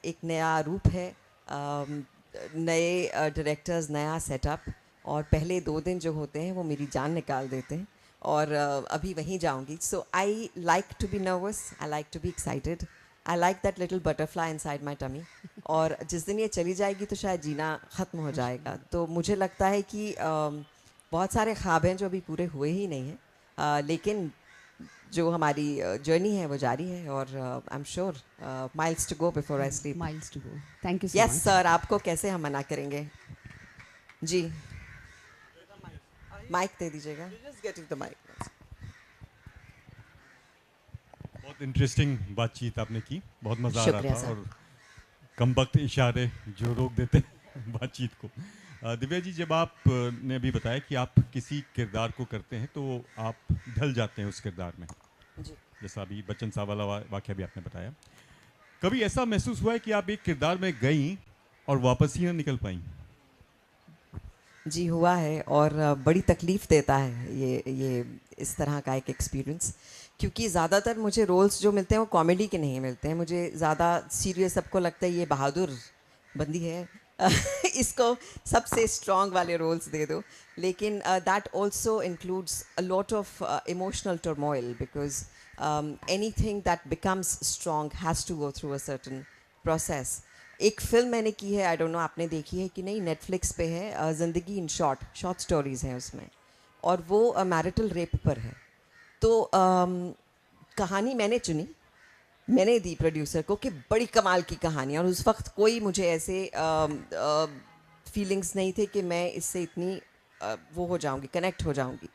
एक नया रूप है, नए डायरेक्टर्स, नया सेटअप, और पहले 2 दिन जो होते हैं वो मेरी जान निकाल देते हैं, और अभी वहीं जाऊंगी। So I like to be nervous, I like to be excited, I like that little butterfly inside my tummy. और जिस दिन ये चली जाएगी तो शायद जीना ख़त्म हो जाएगा। तो मुझे लगता है कि बहुत सारे ख्वाब हैं जो अभी पूरे हुए ही नहीं हैं, लेकिन जो हमारी जर्नी है वो जारी है, और I am sure miles to go before I sleep. Miles to go. Thank you so yes much. Sir, आपको कैसे हम मना करेंगे जी। माइक दे दीजिएगा। Just getting the mic. बहुत इंटरेस्टिंग बातचीत आपने की, बहुत मज़ा आ रहा शुक्रिया था, सर। और कम वक्त इशारे जो रोक देते हैं बातचीत को। दिव्या जी, जब आप ने अभी बताया कि आप किसी किरदार को करते हैं तो आप ढल जाते हैं उस किरदार में, जी। जैसा अभी बच्चन साहब वाला वाक़या भी आपने बताया, कभी ऐसा महसूस हुआ है कि आप एक किरदार में गई और वापस ही ना निकल पाई? जी हुआ है, और बड़ी तकलीफ़ देता है ये इस तरह का एक एक्सपीरियंस, क्योंकि ज़्यादातर मुझे रोल्स जो मिलते हैं वो कॉमेडी के नहीं मिलते हैं। मुझे ज़्यादा सीरियस, सबको लगता है ये बहादुर बंदी है इसको सबसे स्ट्रॉन्ग वाले रोल्स दे दो, लेकिन that also includes a lot of emotional turmoil, because anything that becomes strong has to go through a certain process. एक फिल्म मैंने की है, आई डोंट नो आपने देखी है कि नहीं, नेटफ्लिक्स पे है, ज़िंदगी इन शॉर्ट स्टोरीज़ हैं उसमें, और वो मैरिटल रेप पर है। तो कहानी मैंने चुनी, मैंने दी प्रोड्यूसर को कि बड़ी कमाल की कहानी, और उस वक्त कोई मुझे ऐसे फीलिंग्स नहीं थे कि मैं इससे इतनी वो हो जाऊंगी, कनेक्ट हो जाऊंगी।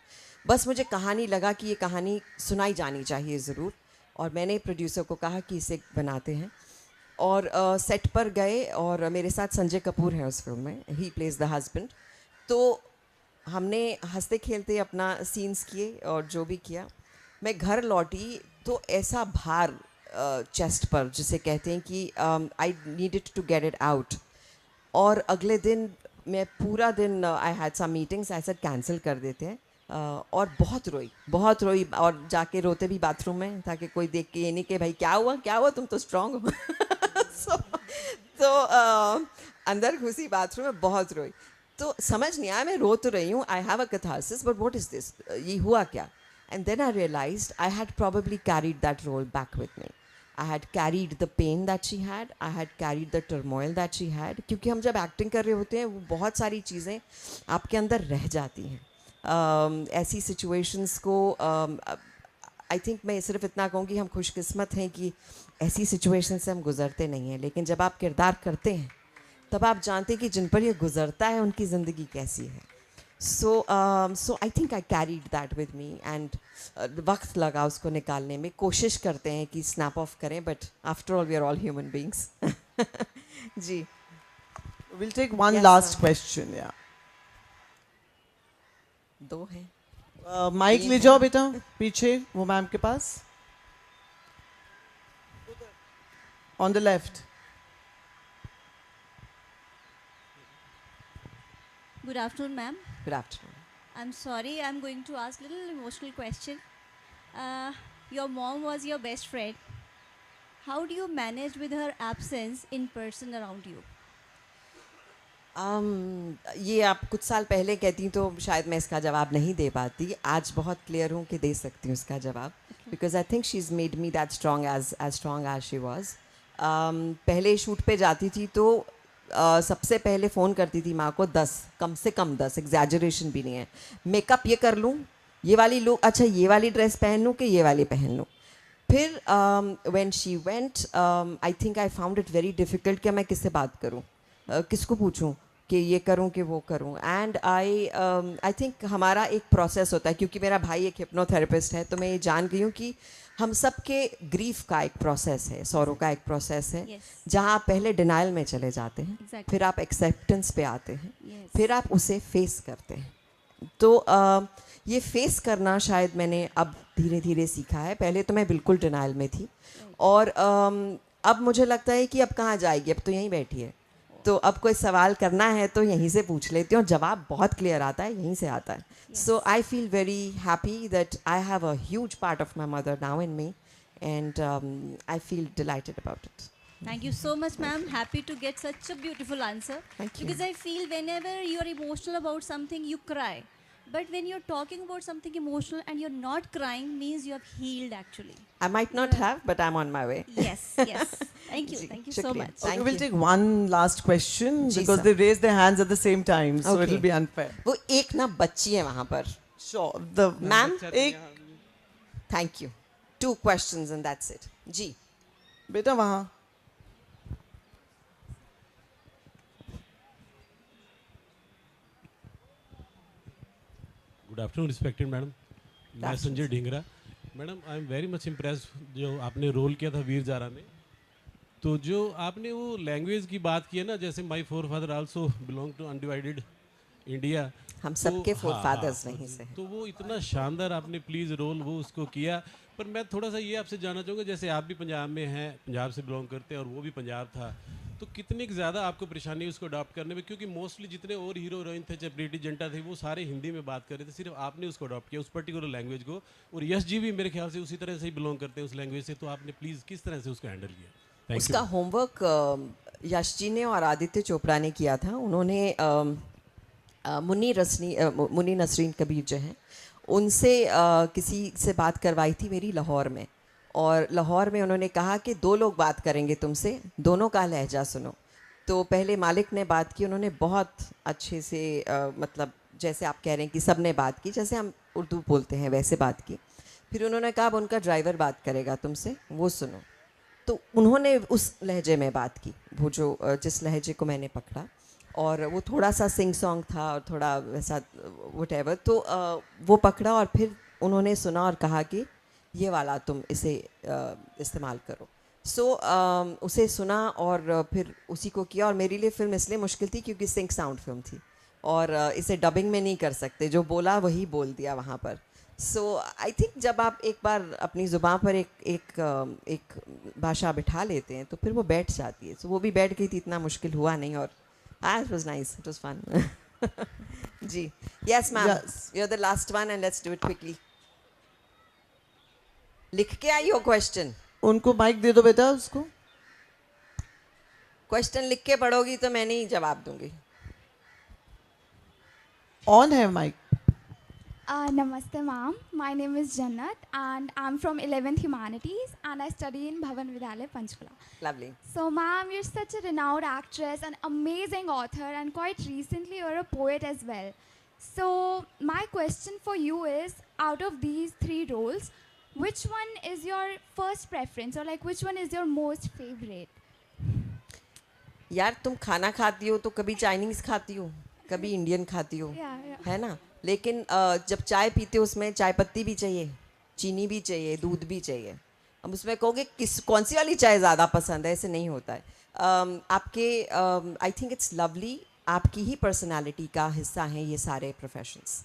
बस मुझे कहानी लगा कि ये कहानी सुनाई जानी चाहिए ज़रूर, और मैंने प्रोड्यूसर को कहा कि इसे बनाते हैं, और सेट पर गए, और मेरे साथ संजय कपूर हैं उस फिल्म में, ही प्लेज द हस्बैंड। तो हमने हंसते खेलते अपना सीन्स किए और जो भी किया। मैं घर लौटी तो ऐसा भार चेस्ट पर, जिसे कहते हैं कि I needed to get it out, और अगले दिन मैं पूरा दिन आई हैड सम मीटिंग्स, ऐसा कैंसिल कर देते हैं, और बहुत रोई, और जाके रोते भी बाथरूम में, ताकि कोई देख के ये नहीं कि भाई क्या हुआ, तुम तो स्ट्रांग हो तो अंदर घुसी बाथरूम में, बहुत रोई। तो समझ नहीं आया, मैं रो तो रही हूँ, I have a catharsis, but what is this, ये हुआ क्या? And then I realised I had probably carried that role back with me. I had carried the pain that she had, I had carried the turmoil that she had, क्योंकि हम जब acting कर रहे होते हैं वो बहुत सारी चीज़ें आपके अंदर रह जाती हैं। ऐसी सिचुएशंस को आई थिंक मैं सिर्फ इतना कहूँगी, हम खुशकिस्मत हैं कि ऐसी सिचुएशन से हम गुजरते नहीं हैं, लेकिन जब आप किरदार करते हैं तब आप जानते हैं कि जिन पर ये गुजरता है उनकी ज़िंदगी कैसी है। So I think I carried that with me, and वक्त लगा उसको निकालने में। कोशिश करते हैं कि स्नैप ऑफ करें, but after all we are all human beings जी। We'll take one Yes, last sir. question. Yeah. 2 हैं। माइक ले जाओ बेटा पीछे, वो मैम के पास, on the left. Good afternoon, ma'am. Good afternoon. I'm sorry, I'm going to ask a little emotional question. Your mom was your best friend. How do you manage with her absence in person around you? ये आप कुछ साल पहले कहती तो शायद मैं इसका जवाब नहीं दे पाती। आज बहुत क्लियर हूँ कि दे सकती हूँ इसका जवाब, because I think she is made me that strong as she was. पहले शूट पे जाती थी तो सबसे पहले फ़ोन करती थी माँ को, 10 कम से कम 10, एग्जैजरेशन भी नहीं है। मेकअप ये कर लूँ, ये वाली लुक, अच्छा ये वाली ड्रेस पहन लूँ कि ये वाली पहन लूँ। फिर when she went, I think I found it very difficult कि मैं किससे बात करूँ, किसको पूछूं कि ये करूं कि वो करूं। एंड आई थिंक हमारा एक प्रोसेस होता है, क्योंकि मेरा भाई एक हिप्नोथेरेपिस्ट है, तो मैं ये जान गई हूँ कि हम सब के ग्रीफ का एक प्रोसेस है, सौरों का एक प्रोसेस है, Yes. जहाँ आप पहले डिनाइल में चले जाते हैं, Exactly. फिर आप एक्सेप्टेंस पे आते हैं, Yes. फिर आप उसे फेस करते हैं, तो ये फेस करना शायद मैंने अब धीरे धीरे सीखा है. पहले तो मैं बिल्कुल डिनाइल में थी और अब मुझे लगता है कि अब कहाँ जाएगी, अब तो यहीं बैठी है. तो अब कोई सवाल करना है तो यहीं से पूछ लेती हूँ और जवाब बहुत क्लियर आता है, यहीं से आता है. So I feel very happy that I have a huge part of my mother now in me and I feel delighted about it. Thank you so much, ma'am. Happy to get such a beautiful answer. Thank you. Because I feel whenever you are emotional about something, you cry. But when you're talking about something emotional and you're not crying, means you have healed actually. I might not have, but I'm on my way. Yes, yes. Thank you. Thank you so Shukriya. much. Okay, we'll take one last question जी because sir. they raised their hands at the same time, so Okay. it'll be unfair. वो एक ना बच्ची है वहाँ पर. Sure. The Ma'am, एक. Thank you. 2 questions and that's it. जी. बेटा वहाँ. Good afternoon respected madam. मैं Sanjay Dhingra. Madam I am very much impressed जो आपने रोल किया था वीर जारा में. तो जो आपने वो लैंग्वेज की बात की है ना, जैसे my forefather also belong to undivided India. हम सबके फोर फादर्स वहीं से. तो वो इतना शानदार आपने प्लीज़ रोल वो उसको किया. पर मैं थोड़ा सा ये आपसे जानना चाहूँगा, जैसे आप भी पंजाब में हैं, पंजाब से बिलोंग करते हैं और वो भी पंजाब था, तो कितनी ज़्यादा आपको परेशानी उसको अडॉप्ट करने में, क्योंकि मोस्टली जितने और हीरो हीरोइन थे, चाहे प्रीति जिंटा थे, वो सारे हिंदी में बात कर रहे थे, सिर्फ आपने उसको अडॉप्ट किया उस पर्टिकुलर लैंग्वेज को. और यश जी भी मेरे ख्याल से उसी तरह से ही बिलोंग करते हैं उस लैंग्वेज से. तो आपने प्लीज़ किस तरह से उसको हैंडल किया? उसका होमवर्क यश जी ने और आदित्य चोपड़ा ने किया था. उन्होंने मुन्नी नसरीन कबीर जो हैं उनसे किसी से बात करवाई थी मेरी लाहौर में. और लाहौर में उन्होंने कहा कि 2 लोग बात करेंगे तुमसे, दोनों का लहजा सुनो. तो पहले मालिक ने बात की, उन्होंने बहुत अच्छे से मतलब जैसे आप कह रहे हैं कि सब ने बात की, जैसे हम उर्दू बोलते हैं वैसे बात की. फिर उन्होंने कहा अब उनका ड्राइवर बात करेगा तुमसे, वो सुनो. तो उन्होंने उस लहजे में बात की, वो जो जिस लहजे को मैंने पकड़ा, और वो थोड़ा सा सिंग सॉन्ग था और थोड़ा वैसा वटेवर. तो वो पकड़ा और फिर उन्होंने सुना और कहा कि ये वाला तुम इसे इस्तेमाल करो. सो उसे सुना और फिर उसी को किया. और मेरे लिए फ़िल्म इसलिए मुश्किल थी क्योंकि सिंक साउंड फिल्म थी और इसे डबिंग में नहीं कर सकते, जो बोला वही बोल दिया वहाँ पर. सो आई थिंक जब आप एक बार अपनी ज़ुबान पर एक भाषा बिठा लेते हैं तो फिर वो बैठ जाती है. सो वो भी बैठ गई थी, इतना मुश्किल हुआ नहीं. और it was nice, it was fun. Ji. Yes ma'am, you're the last one and let's do it quickly. लिख के आई हो क्वेश्चन. उनको माइक दे दो बेटा उसको. क्वेश्चन लिख के पढ़ोगी तो मैं नहीं जवाब दूंगी. ऑन है mic. Namaste ma'am, my name is Jannat and I'm from 11th Humanities and I study in Bhavan Vidyalaya, Panchkula. Lovely. So ma'am, you're such a renowned actress, an amazing author, and quite recently you're a poet as well. So my question for you is, out of these 3 roles, which one is your first preference, or like which one is your most favorite? यार तुम खाना खाती हो तो कभी Chinese खाती हो, कभी इंडियन खाती हो, है ना. लेकिन जब चाय पीते हो उसमें चाय पत्ती भी चाहिए, चीनी भी चाहिए, दूध भी चाहिए. अब उसमें कहोगे कौन सी वाली चाय ज़्यादा पसंद है, ऐसे नहीं होता है. आपके आई थिंक इट्स लवली, आपकी ही पर्सनालिटी का हिस्सा हैं ये सारे प्रोफेशंस.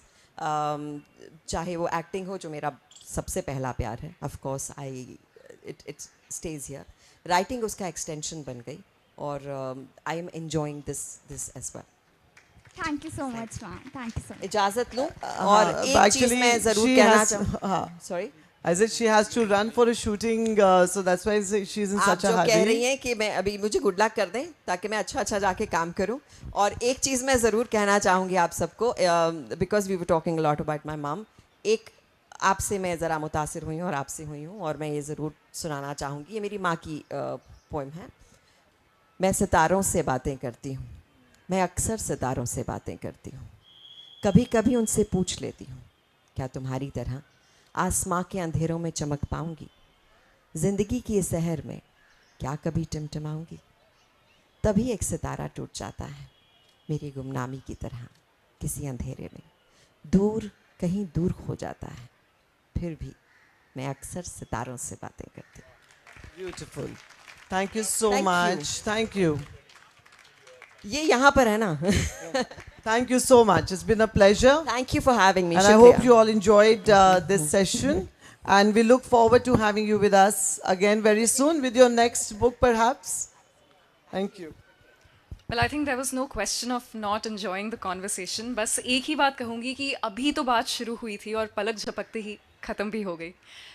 चाहे वो एक्टिंग हो, जो मेरा सबसे पहला प्यार है, of course it stage here. Writing उसका एक्सटेंशन बन गई और I am enjoying this as well. Thank you so much ma'am, thank you so much. इजाज़त लूँ और एक चीज़ मैं ज़रूर कहना चाहूँ. Sorry. I said she has to run for a shooting, so that's why she's in such a hurry. आप जो कह रही हैं कि मैं अभी मुझे गुड लक कर दें ताकि मैं अच्छा जाके काम करूं. और एक चीज़ मैं ज़रूर कहना चाहूँगी आप सबको, because we were talking lot about my mom. एक आपसे मैं ज़रा मुतासिर हुई हूँ और आपसे हुई हूँ और मैं ये ज़रूर सुनाना चाहूँगी. ये मेरी माँ की पोएम है. मैं सितारों से बातें करती हूँ, मैं अक्सर सितारों से बातें करती हूँ. कभी कभी उनसे पूछ लेती हूँ, क्या तुम्हारी तरह आसमां के अंधेरों में चमक पाऊंगी? ज़िंदगी की इस शहर में क्या कभी टिमटिमाऊंगी? तभी एक सितारा टूट जाता है मेरी गुमनामी की तरह किसी अंधेरे में, दूर कहीं दूर खो जाता है. फिर भी मैं अक्सर सितारों से बातें करती हूँ. Beautiful. Thank you so much. Thank you. ये यहाँ पर है ना. Thank you so much. It's been a pleasure. Thank you for having me. And I hope you all enjoyed this session. And we look forward to having you with us again very soon with your next book, perhaps. Thank you. Well, I think there was no question of not enjoying the conversation. बस एक ही बात कहूँगी कि अभी तो बात शुरू हुई थी और पलक झपकते ही ख़त्म भी हो गई.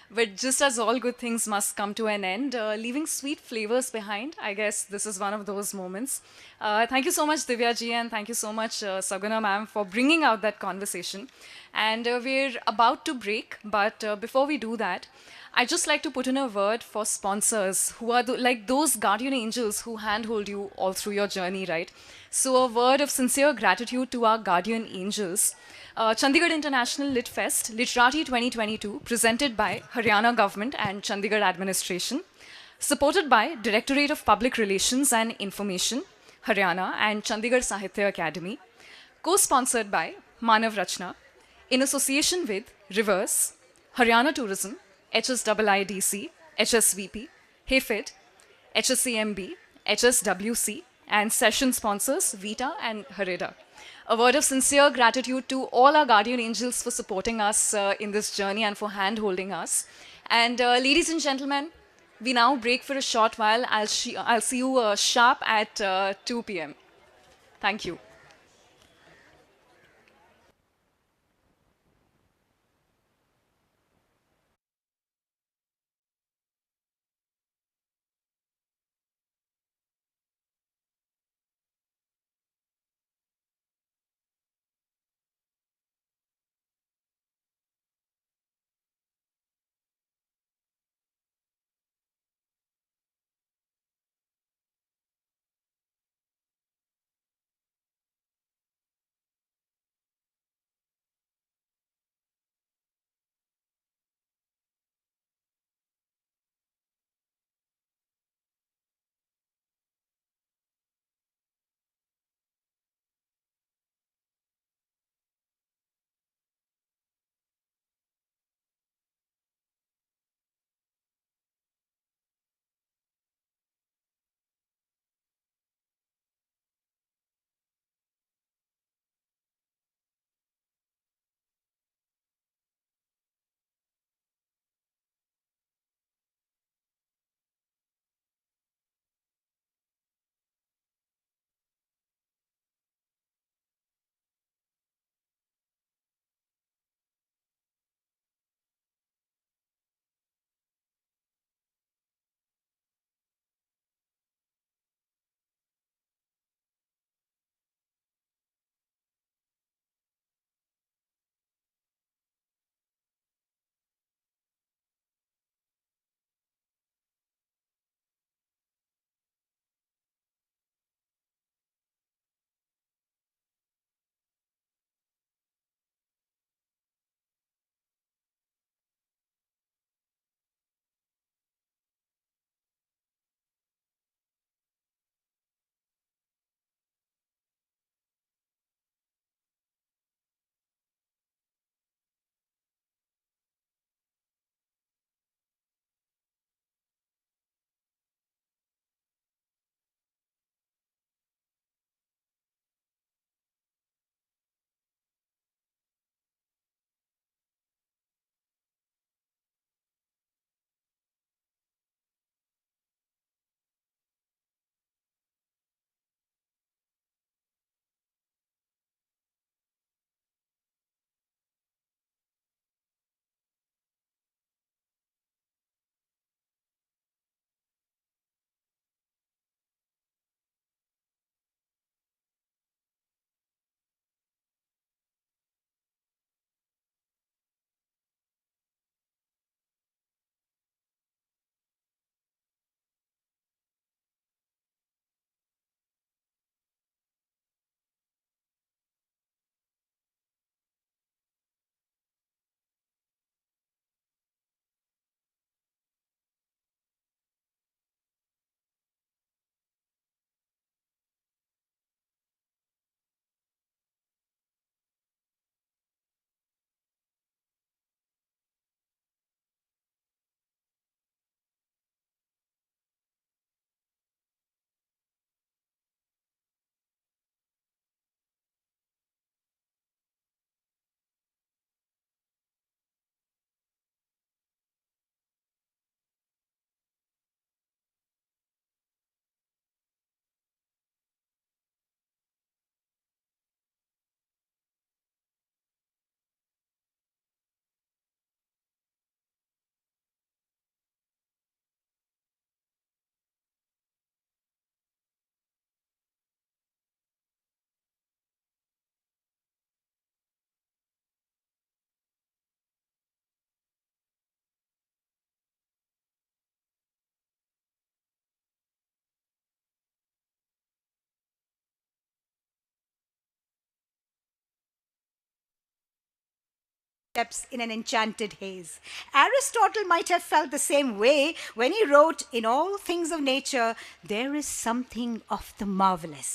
But just as all good things must come to an end, leaving sweet flavors behind, I guess this is one of those moments. Thank you so much, Divya ji, and thank you so much, Saguna ma'am, for bringing out that conversation. And we're about to break, but before we do that, I'd just like to put in a word for sponsors who are like those guardian angels who handhold you all through your journey, right? So, a word of sincere gratitude to our guardian angels. Chandigarh International Lit Fest, Literati 2022, presented by Haryana Government and Chandigarh Administration, supported by Directorate of Public Relations and Information, Haryana, and Chandigarh Sahitya Academy, co-sponsored by Manav Rachna, in association with Rivers, Haryana Tourism, HSIIDC, HSVP, HAFID, HSCMB, HSWC, and session sponsors Vita and Hareda. A word of sincere gratitude to all our guardian angels for supporting us in this journey and for hand-holding us. And ladies and gentlemen, we now break for a short while. I'll see you sharp at 2 p.m. Thank you. steps in an enchanted haze. Aristotle might have felt the same way when he wrote, "In all things of nature, there is something of the marvelous."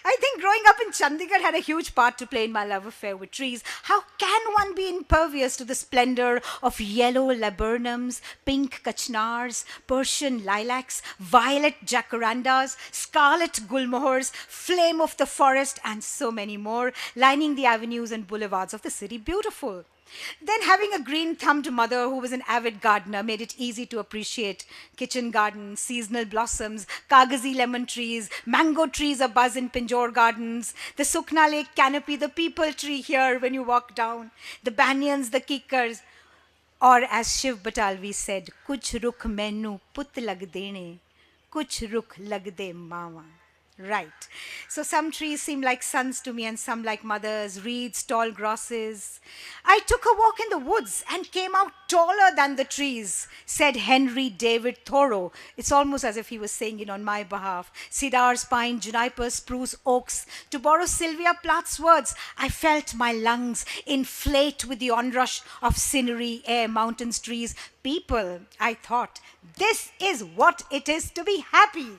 I think growing up in Chandigarh had a huge part to play in my love affair with trees. How can one be impervious to the splendor of yellow laburnums, pink kachnars, Persian lilacs, violet jacarandas, scarlet gulmohars, flame of the forest, and so many more, lining the avenues and boulevards of the city beautiful? Then having a green-thumbed mother who was an avid gardener made it easy to appreciate kitchen gardens, seasonal blossoms, kagazi lemon trees, mango trees abuzz in Pinjore gardens, the Sukna Lake canopy, the peepal tree here when you walk down, the banyans, the kikars, or as Shiv Batalvi said, "Kuch rukh mainu put lag dene, kuch rukh lag de mama." Right. So some trees seem like sons to me and some like mothers, reeds, tall grasses. "I took a walk in the woods and came out taller than the trees," said Henry David Thoreau. It's almost as if he was saying it on my behalf. Cedars, pine, juniper, spruce, oaks. To borrow Sylvia Plath's words, "I felt my lungs inflate with the onrush of scenery, air, mountains, trees, people." I thought, this is what it is to be happy.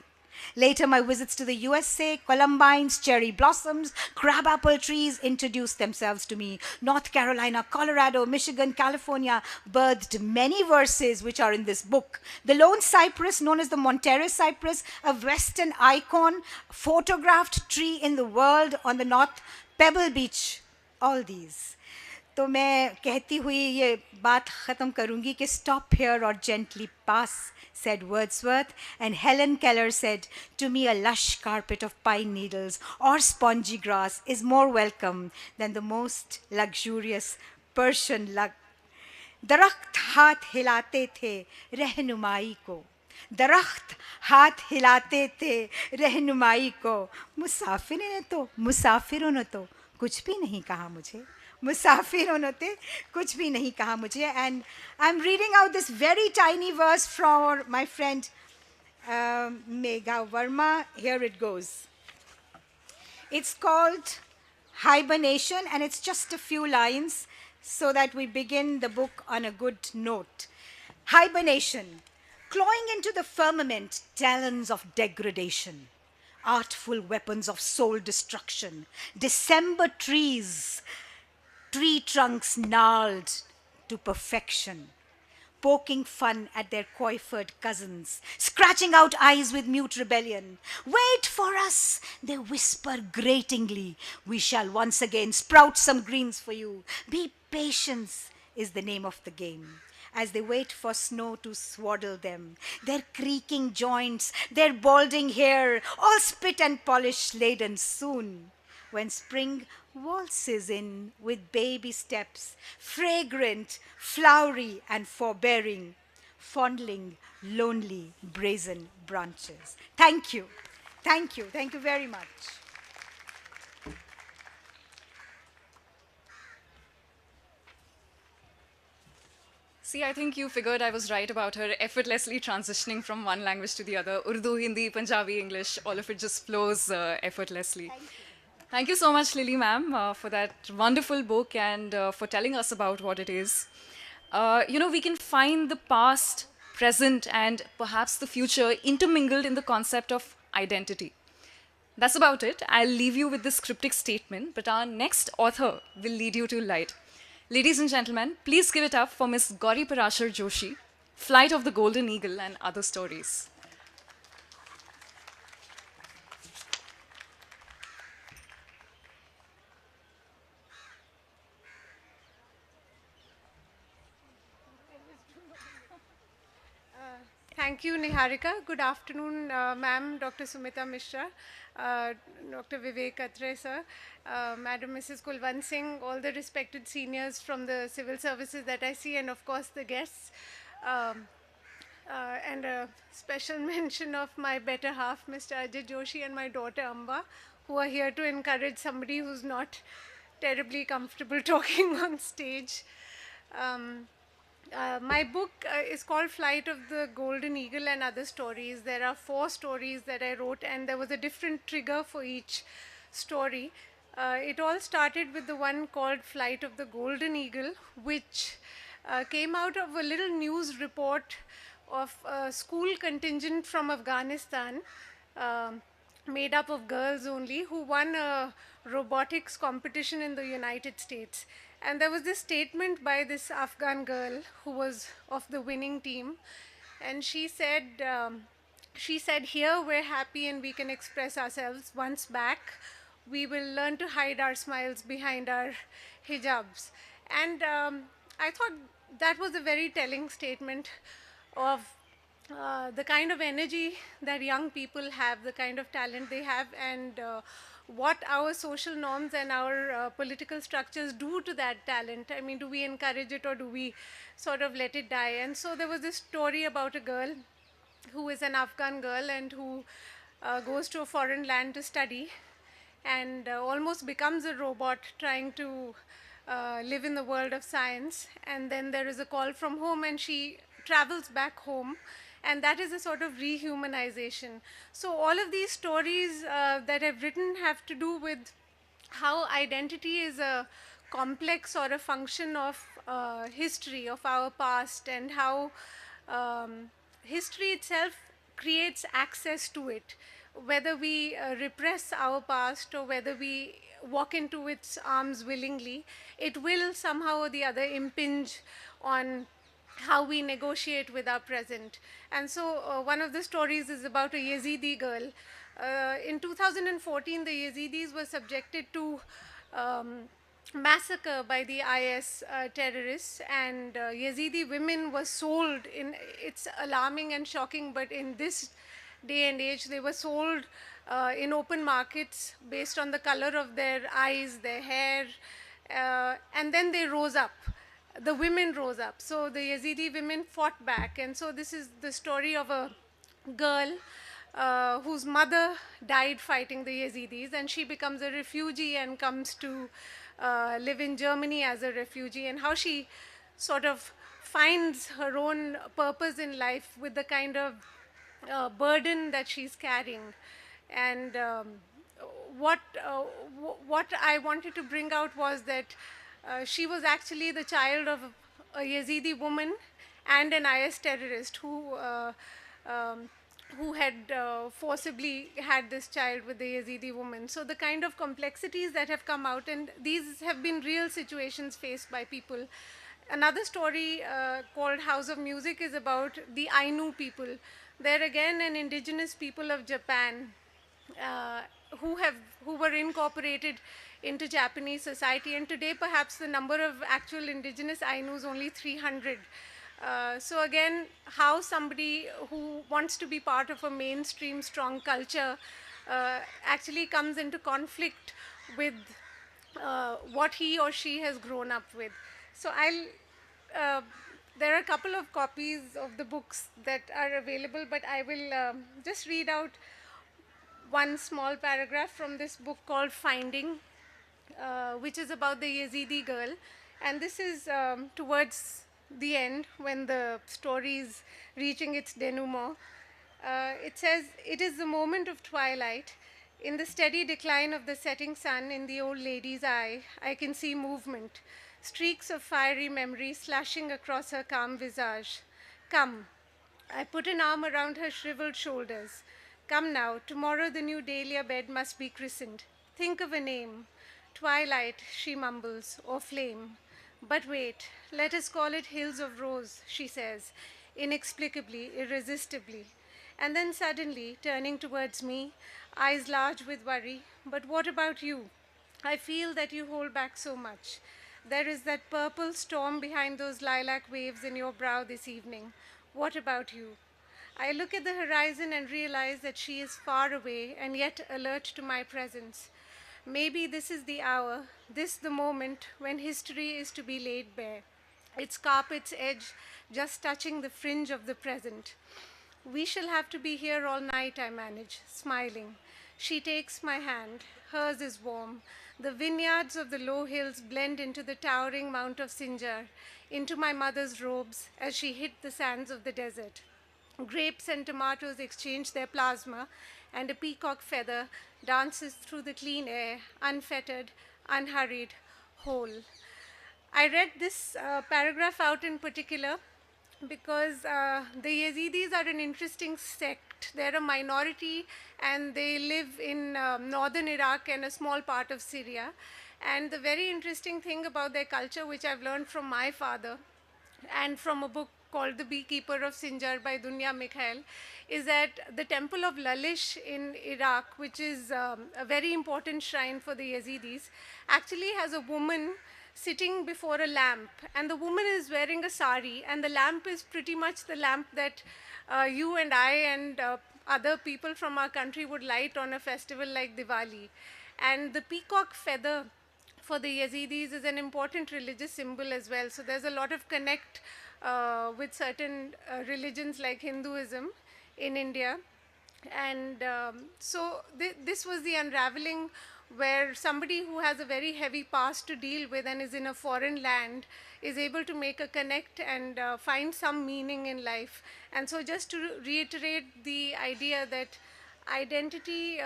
Later, my visits to the USA, columbines, cherry blossoms, crabapple trees introduced themselves to me. North Carolina, Colorado, Michigan, California birthed many verses which are in this book. The lone cypress, known as the Monterey cypress, a western icon, photographed tree in the world on the North Pebble Beach. All these. तो मैं कहती हुई ये बात ख़त्म करूँगी कि "Stop here or gently pass," said Wordsworth, and Helen Keller said, "To me a lush carpet of pine needles or spongy grass is more welcome than the most luxurious Persian lug." दरख्त हाथ हिलाते थे रहनुमाई को, दरख्त हाथ हिलाते थे रहनुमाई को, मुसाफिरों ने तो कुछ भी नहीं कहा मुझे, मुसाफिरों ने तो कुछ भी नहीं कहा मुझे. And I'm reading out this very tiny verse from my friend Megha Verma. Here it goes. It's called Hibernation, and it's just a few lines so that we begin the book on a good note. Hibernation. Clawing into the firmament, talons of degradation, artful weapons of soul destruction, December trees, tree trunks gnarled to perfection, poking fun at their coiffed cousins, scratching out eyes with mute rebellion. "Wait for us," they whisper gratingly. "We shall once again sprout some greens for you. Be patient," is the name of the game. As they wait for snow to swaddle them, their creaking joints, their balding hair, all spit and polish laden soon, when spring waltzes in with baby steps, fragrant, flowery, and forbearing, fondling lonely, brazen branches. Thank you. Thank you. Thank you very much. See, I think you figured I was right about her effortlessly transitioning from one language to the other. Urdu, Hindi, Punjabi, English, all of it just flows effortlessly. Thank you so much, Lily ma'am, for that wonderful book and for telling us about what it is. We can find the past, present, and perhaps the future intermingled in the concept of identity. That's about it. I'll leave you with this cryptic statement, but our next author will lead you to light. Ladies and gentlemen, please give it up for Miss Gauri Parashar Joshi, Flight of the Golden Eagle and Other Stories. Thank you, Niharika. Good afternoon, ma'am, Dr. Sumita Mishra, Dr. Vivek Atre, sir, Madam Mrs. Kulwant Singh, all the respected seniors from the civil services that I see, and of course the guests. And a special mention of my better half, Mr. Ajay Joshi, and my daughter Amba, who are here to encourage somebody who's not terribly comfortable talking on stage. My book is called Flight of the Golden Eagle and Other Stories. There are 4 stories that I wrote, and there was a different trigger for each story. It all started with the one called Flight of the Golden Eagle, which came out of a little news report of a school contingent from Afghanistan, um, made up of girls only, who won a robotics competition in the United States. And there was this statement by this Afghan girl who was of the winning team, and she said, here we're happy and we can express ourselves. Once back, we will learn to hide our smiles behind our hijabs. And I thought that was a very telling statement of the kind of energy that young people have, the kind of talent they have, and what our social norms and our political structures do to that talent. I mean, do we encourage it or do we sort of let it die? And so there was this story about a girl who is an Afghan girl and who goes to a foreign land to study and almost becomes a robot trying to live in the world of science. And then there is a call from home and she travels back home, and that is a sort of rehumanization. So all of these stories that I've written have to do with how identity is a complex or a function of history, of our past, and how history itself creates access to it. Whether we repress our past or whether we walk into its arms willingly, it will somehow or the other impinge on how we negotiate with our present. And so one of the stories is about a Yazidi girl. In 2014, the Yazidis were subjected to massacre by the IS terrorists, and Yazidi women were sold in, it's alarming and shocking, but in this day and age, they were sold in open markets based on the color of their eyes, their hair, and then they rose up. The women rose up. So the Yazidi women fought back. And so this is the story of a girl whose mother died fighting the Yazidis, and she becomes a refugee and comes to live in Germany as a refugee, and how she sort of finds her own purpose in life with the kind of burden that she's carrying. And what I wanted to bring out was that she was actually the child of a Yazidi woman and an IS terrorist who had forcibly had this child with the Yazidi woman. So the kind of complexities that have come out, and these have been real situations faced by people. Another story called House of Music is about the Ainu people. They're again an indigenous people of Japan who were incorporated into Japanese society, and today perhaps the number of actual indigenous Ainu is only 300. So again, how somebody who wants to be part of a mainstream strong culture actually comes into conflict with what he or she has grown up with. So there are a couple of copies of the books that are available, but I will just read out one small paragraph from this book called Finding, which is about the Yazidi girl. And this is towards the end, when the story is reaching its denouement. It says, "It is the moment of twilight. In the steady decline of the setting sun in the old lady's eye, I can see movement, streaks of fiery memory slashing across her calm visage. Come." I put an arm around her shriveled shoulders. "Come now, tomorrow the new dahlia bed must be christened. Think of a name. Twilight," she mumbles, "or flame. But wait, let us call it Hills of Rose," she says, inexplicably, irresistibly. And then suddenly, turning towards me, eyes large with worry, "But what about you? I feel that you hold back so much. There is that purple storm behind those lilac waves in your brow this evening. What about you?" I look at the horizon and realize that she is far away and yet alert to my presence. Maybe this is the hour, this the moment when history is to be laid bare, its carpet's edge just touching the fringe of the present. "We shall have to be here all night," I manage, smiling. She takes my hand. Hers is warm. The vineyards of the low hills blend into the towering Mount of Sinjar, into my mother's robes as she hit the sands of the desert. grapes and tomatoes exchange their plasma, and a peacock feather dances through the clean air, unfettered, unhurried, whole. I read this paragraph out in particular because the Yazidis are an interesting sect. They're a minority and they live in northern Iraq and a small part of Syria. And the very interesting thing about their culture, which I've learned from my father and from a book called The Beekeeper of Sinjar by Dunya Mikhail, is that the temple of Lalish in Iraq, which is a very important shrine for the Yazidis, actually has a woman sitting before a lamp, and the woman is wearing a sari, and the lamp is pretty much the lamp that you and I and other people from our country would light on a festival like Diwali. And the peacock feather for the Yazidis is an important religious symbol as well. So there's a lot of connect with certain religions like Hinduism in India. And so this was the unraveling where somebody who has a very heavy past to deal with and is in a foreign land is able to make a connect and find some meaning in life. And so just to reiterate the idea that identity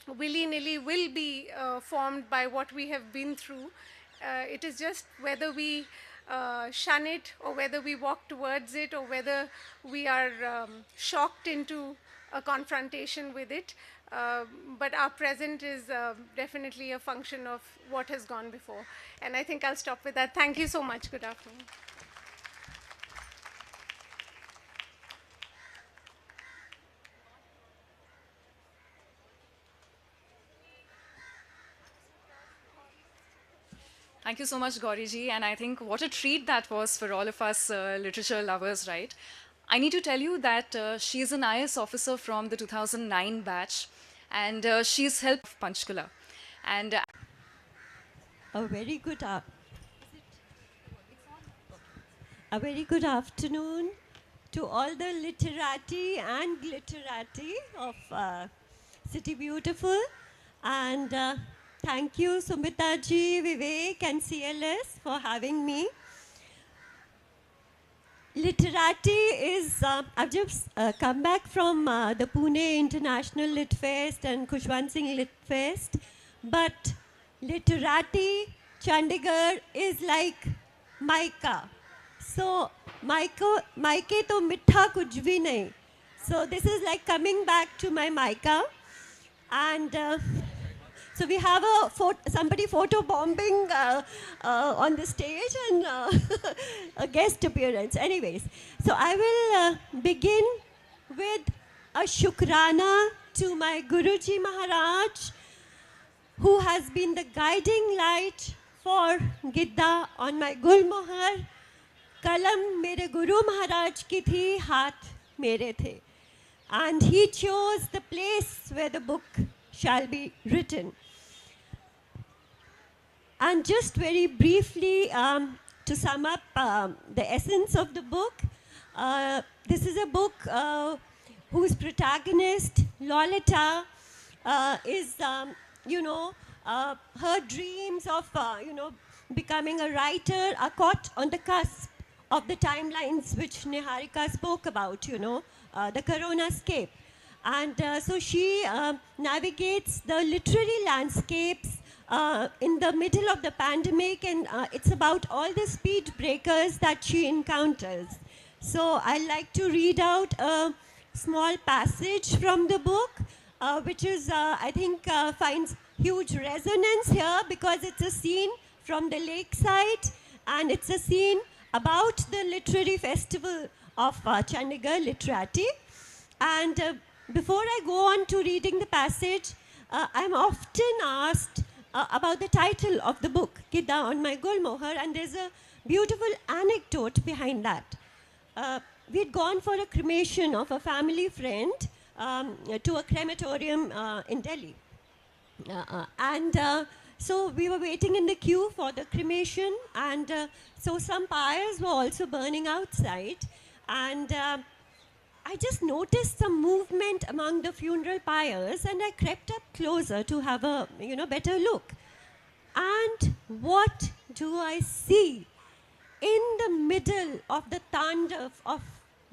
willy-nilly will be formed by what we have been through. It is just whether we shun it or whether we walk towards it or whether we are shocked into a confrontation with it. But our present is definitely a function of what has gone before. And I think I'll stop with that. Thank you so much. Good afternoon. Thank you so much, Gauri-ji, and I think what a treat that was for all of us literature lovers, right? I need to tell you that she's an IS officer from the 2009 batch, and she's helped Panchkula. And a very good a very good afternoon to all the literati and glitterati of City Beautiful, and thank you Sumita ji, Vivek and CLS for having me. Literati is, I've just come back from the Pune International Lit Fest and Khushwant Singh Lit Fest, but Literati Chandigarh is like Maika. So Maike to mitha kuch bhi nahi. So this is like coming back to my Maika, and so we have somebody photo bombing on the stage and a guest appearance. Anyways, so I will begin with a shukrana to my Guruji Maharaj, who has been the guiding light for Gidda on my Gulmohar. Kalam mere Guru Maharaj ki thi, haath mere the. And he chose the place where the book shall be written. And just very briefly, to sum up the essence of the book, this is a book whose protagonist, Lolita, is, her dreams of, becoming a writer are caught on the cusp of the timelines which Niharika spoke about, the corona-scape. And so she navigates the literary landscapes in the middle of the pandemic, and it's about all the speed breakers that she encounters. So I'd like to read out a small passage from the book, which is, I think, finds huge resonance here because it's a scene from the lakeside, and it's a scene about the literary festival of Chandigarh Literati. And before I go on to reading the passage, I'm often asked about the title of the book, Gidda on my Gulmohar, and there's a beautiful anecdote behind that. We'd gone for a cremation of a family friend to a crematorium in Delhi. So we were waiting in the queue for the cremation, and so some pyres were also burning outside. And I just noticed some movement among the funeral pyres, and I crept up closer to have a better look. And what do I see? In the middle of the tandav of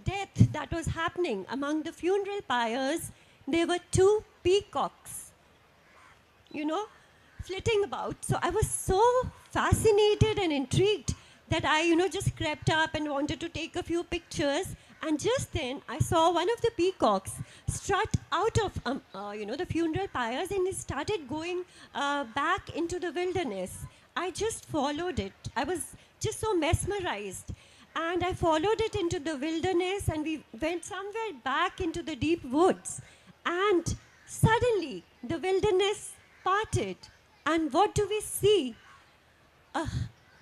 death that was happening among the funeral pyres, there were two peacocks, you know, flitting about. So I was so fascinated and intrigued that I, just crept up and wanted to take a few pictures. And just then I saw one of the peacocks strut out of, the funeral pyres, and he started going back into the wilderness. I just followed it. I was just so mesmerized. And I followed it into the wilderness, and we went somewhere back into the deep woods. And suddenly the wilderness parted. And what do we see? A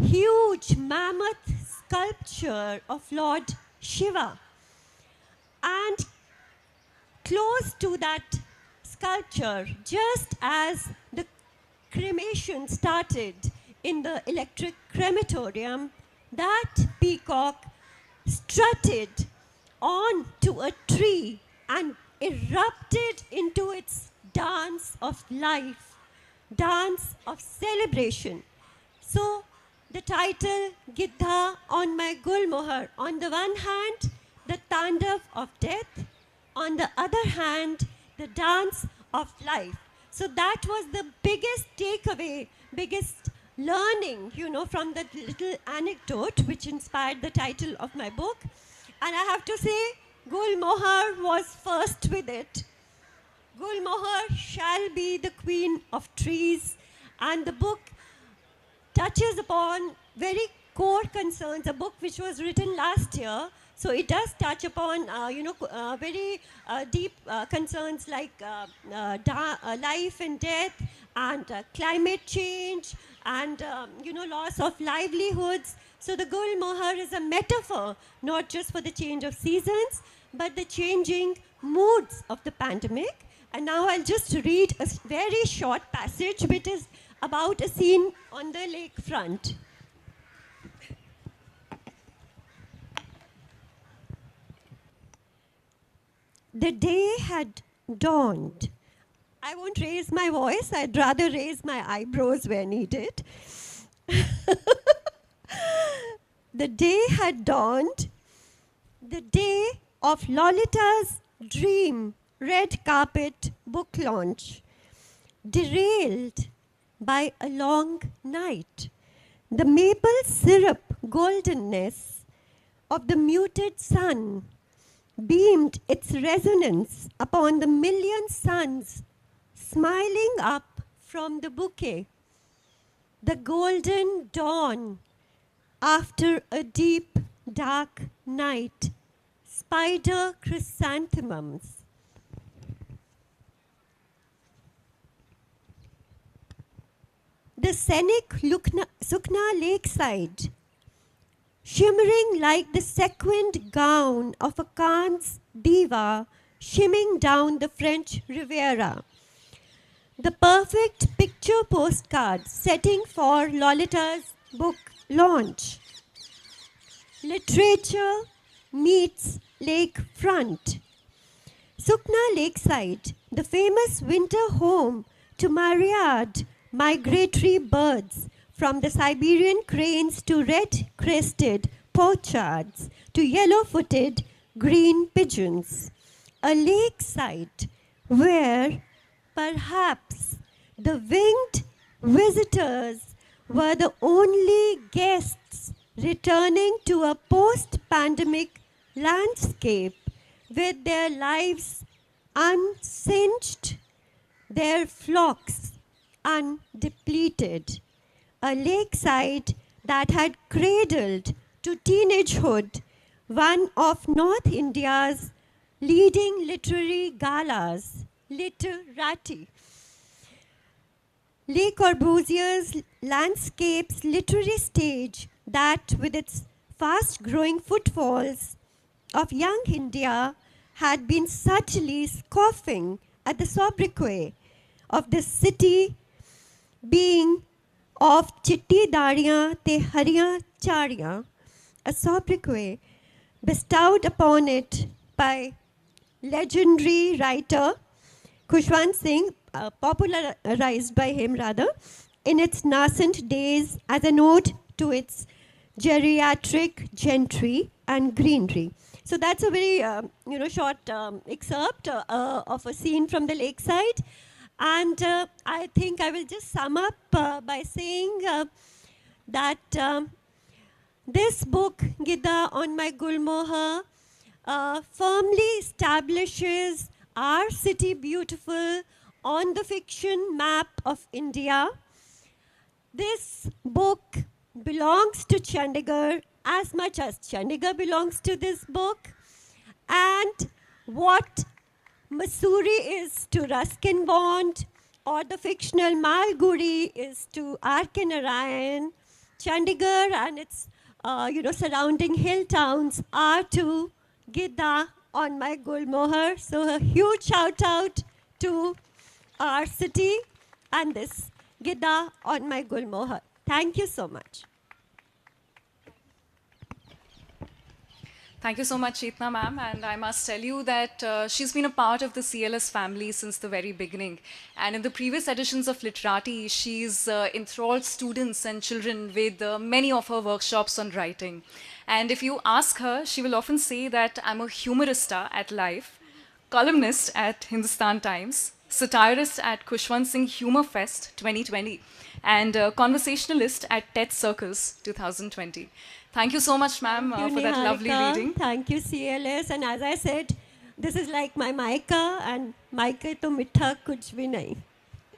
huge mammoth sculpture of Lord Shiva. And close to that sculpture, just as the cremation started in the electric crematorium, that peacock strutted onto a tree and erupted into its dance of life, dance of celebration. So the title Giddha on my Gulmohar, on the one hand, the Tandav of death, on the other hand, the dance of life. So that was the biggest takeaway, biggest learning, from that little anecdote which inspired the title of my book. And I have to say, Gulmohar was first with it. Gulmohar shall be the queen of trees. And the book touches upon very core concerns, a book which was written last year. So it does touch upon, very deep concerns like life and death, and climate change, and, loss of livelihoods. So the Gulmohar is a metaphor, not just for the change of seasons, but the changing moods of the pandemic. And now I'll just read a very short passage, which is about a scene on the lakefront. The day had dawned. I won't raise my voice. I'd rather raise my eyebrows where needed. The day had dawned. The day of Lolita's dream red carpet book launch, derailed by a long night. The maple syrup goldenness of the muted sun beamed its resonance upon the million suns smiling up from the bouquet. The golden dawn after a deep, dark night, spider chrysanthemums. The scenic Sukna lakeside, shimmering like the sequined gown of a Cannes diva shimming down the French Riviera. The perfect picture postcard setting for Lolita's book launch. Literature meets lakefront. Sukna Lakeside, the famous winter home to myriad migratory birds, from the Siberian cranes to red-crested pochards to yellow-footed green pigeons. A lakeside where perhaps the winged visitors were the only guests returning to a post-pandemic landscape with their lives unsinged, their flocks undepleted. A lakeside that had cradled to teenagehood one of North India's leading literary galas, LITERATI. Le Corbusier's landscape's literary stage that, with its fast-growing footfalls of young India, had been subtly scoffing at the sobriquet of the city being of Chitti Dariyan Te Hariyan Chariyan, a sobriquet bestowed upon it by legendary writer Khushwant Singh, popularized by him rather, in its nascent days as an ode to its geriatric gentry and greenery. So that's a very, short excerpt of a scene from the lakeside. And I think I will just sum up by saying that this book, Gida on My Gulmohar, firmly establishes our city beautiful on the fiction map of India. This book belongs to Chandigarh as much as Chandigarh belongs to this book. And what Masuri is to Ruskin Bond, or the fictional Malguri is to R.K. Narayan, Chandigarh and its surrounding hill towns are to Gidda on My Gulmohar. So a huge shout out to our city and this Gidda on My Gulmohar. Thank you so much. Thank you so much, Cheetna ma'am. And I must tell you that she's been a part of the CLS family since the very beginning. And in the previous editions of Literati, she's enthralled students and children with many of her workshops on writing. And if you ask her, she will often say that I'm a humorista at Life, columnist at Hindustan Times, satirist at Khushwant Singh Humor Fest 2020, and conversationalist at TED Circus 2020. Thank you so much, ma'am, for that lovely reading. Thank you, CLS. And as I said, this is like my Maika, and Maika to mitha kuch bhi nahi.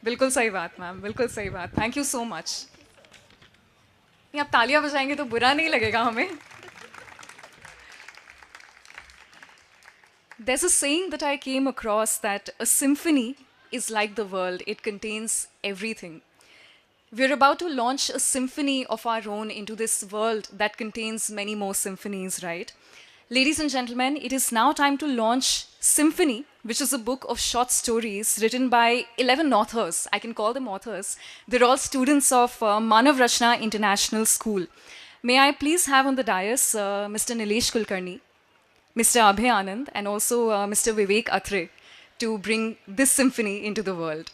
बिल्कुल सही बात ma'am, बिल्कुल सही बात. Thank you so much. नहीं, आप तालियां बजाएंगे तो बुरा नहीं लगेगा हमें. There's a saying that I came across that a symphony is like the world. It contains everything. We're about to launch a symphony of our own into this world that contains many more symphonies, right? Ladies and gentlemen, it is now time to launch Symphony, which is a book of short stories written by 11 authors. I can call them authors. They're all students of Manav Rachna International School. May I please have on the dais Mr. Nilesh Kulkarni, Mr. Abhay Anand, and also Mr. Vivek Atre to bring this symphony into the world.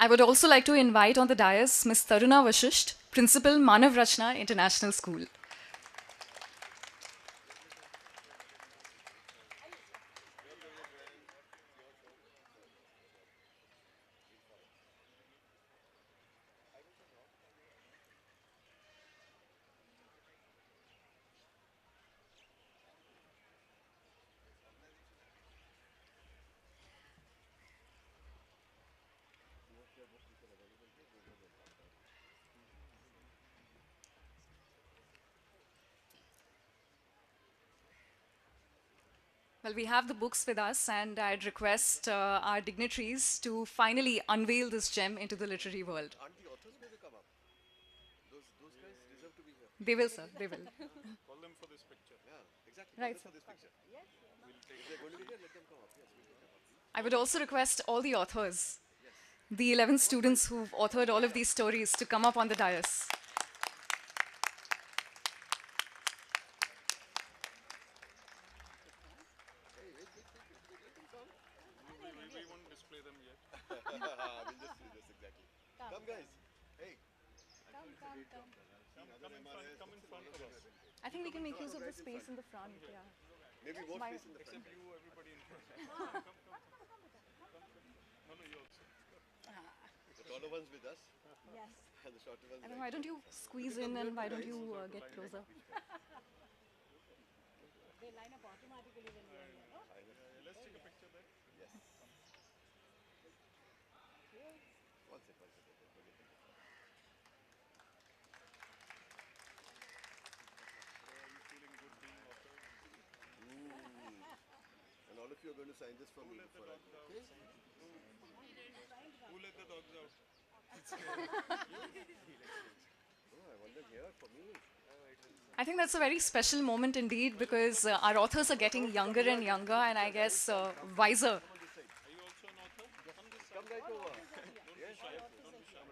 I would also like to invite on the dais Ms. Taruna Vashisht, Principal, Manav Rachna International School. Well, we have the books with us, and I'd request our dignitaries to finally unveil this gem into the literary world. Aren't the authors going to come up? Those guys deserve to be here. They will, sir. They will. Call them for this picture. Yeah, exactly. Right, Call them for this picture. Yes, if they're going to be here, let them come up. Yes, we'll take them up. I would also request all the authors, the 11 students who've authored all of these stories, to come up on the dais. We won't display them yet. We'll just see this exactly. Come, guys. Hey. Come in front of us. I think we can make use of the space in the front. Yeah. Maybe more Why- space in the front. Except you, everybody in front. Come. No, you also. The taller ones with us. Yes. And the shorter ones. I don't know, why don't you squeeze in and why don't you get closer? They line up automatically when you are here. Let's take a picture there. Yes. One second. And all of you are going to sign this for me before I go. Okay? Who let the dogs out? Oh, I wonder here for me. I think that's a very special moment indeed, because our authors are getting younger and younger, and I guess wiser. Are you also an author? Come right over. Yes, come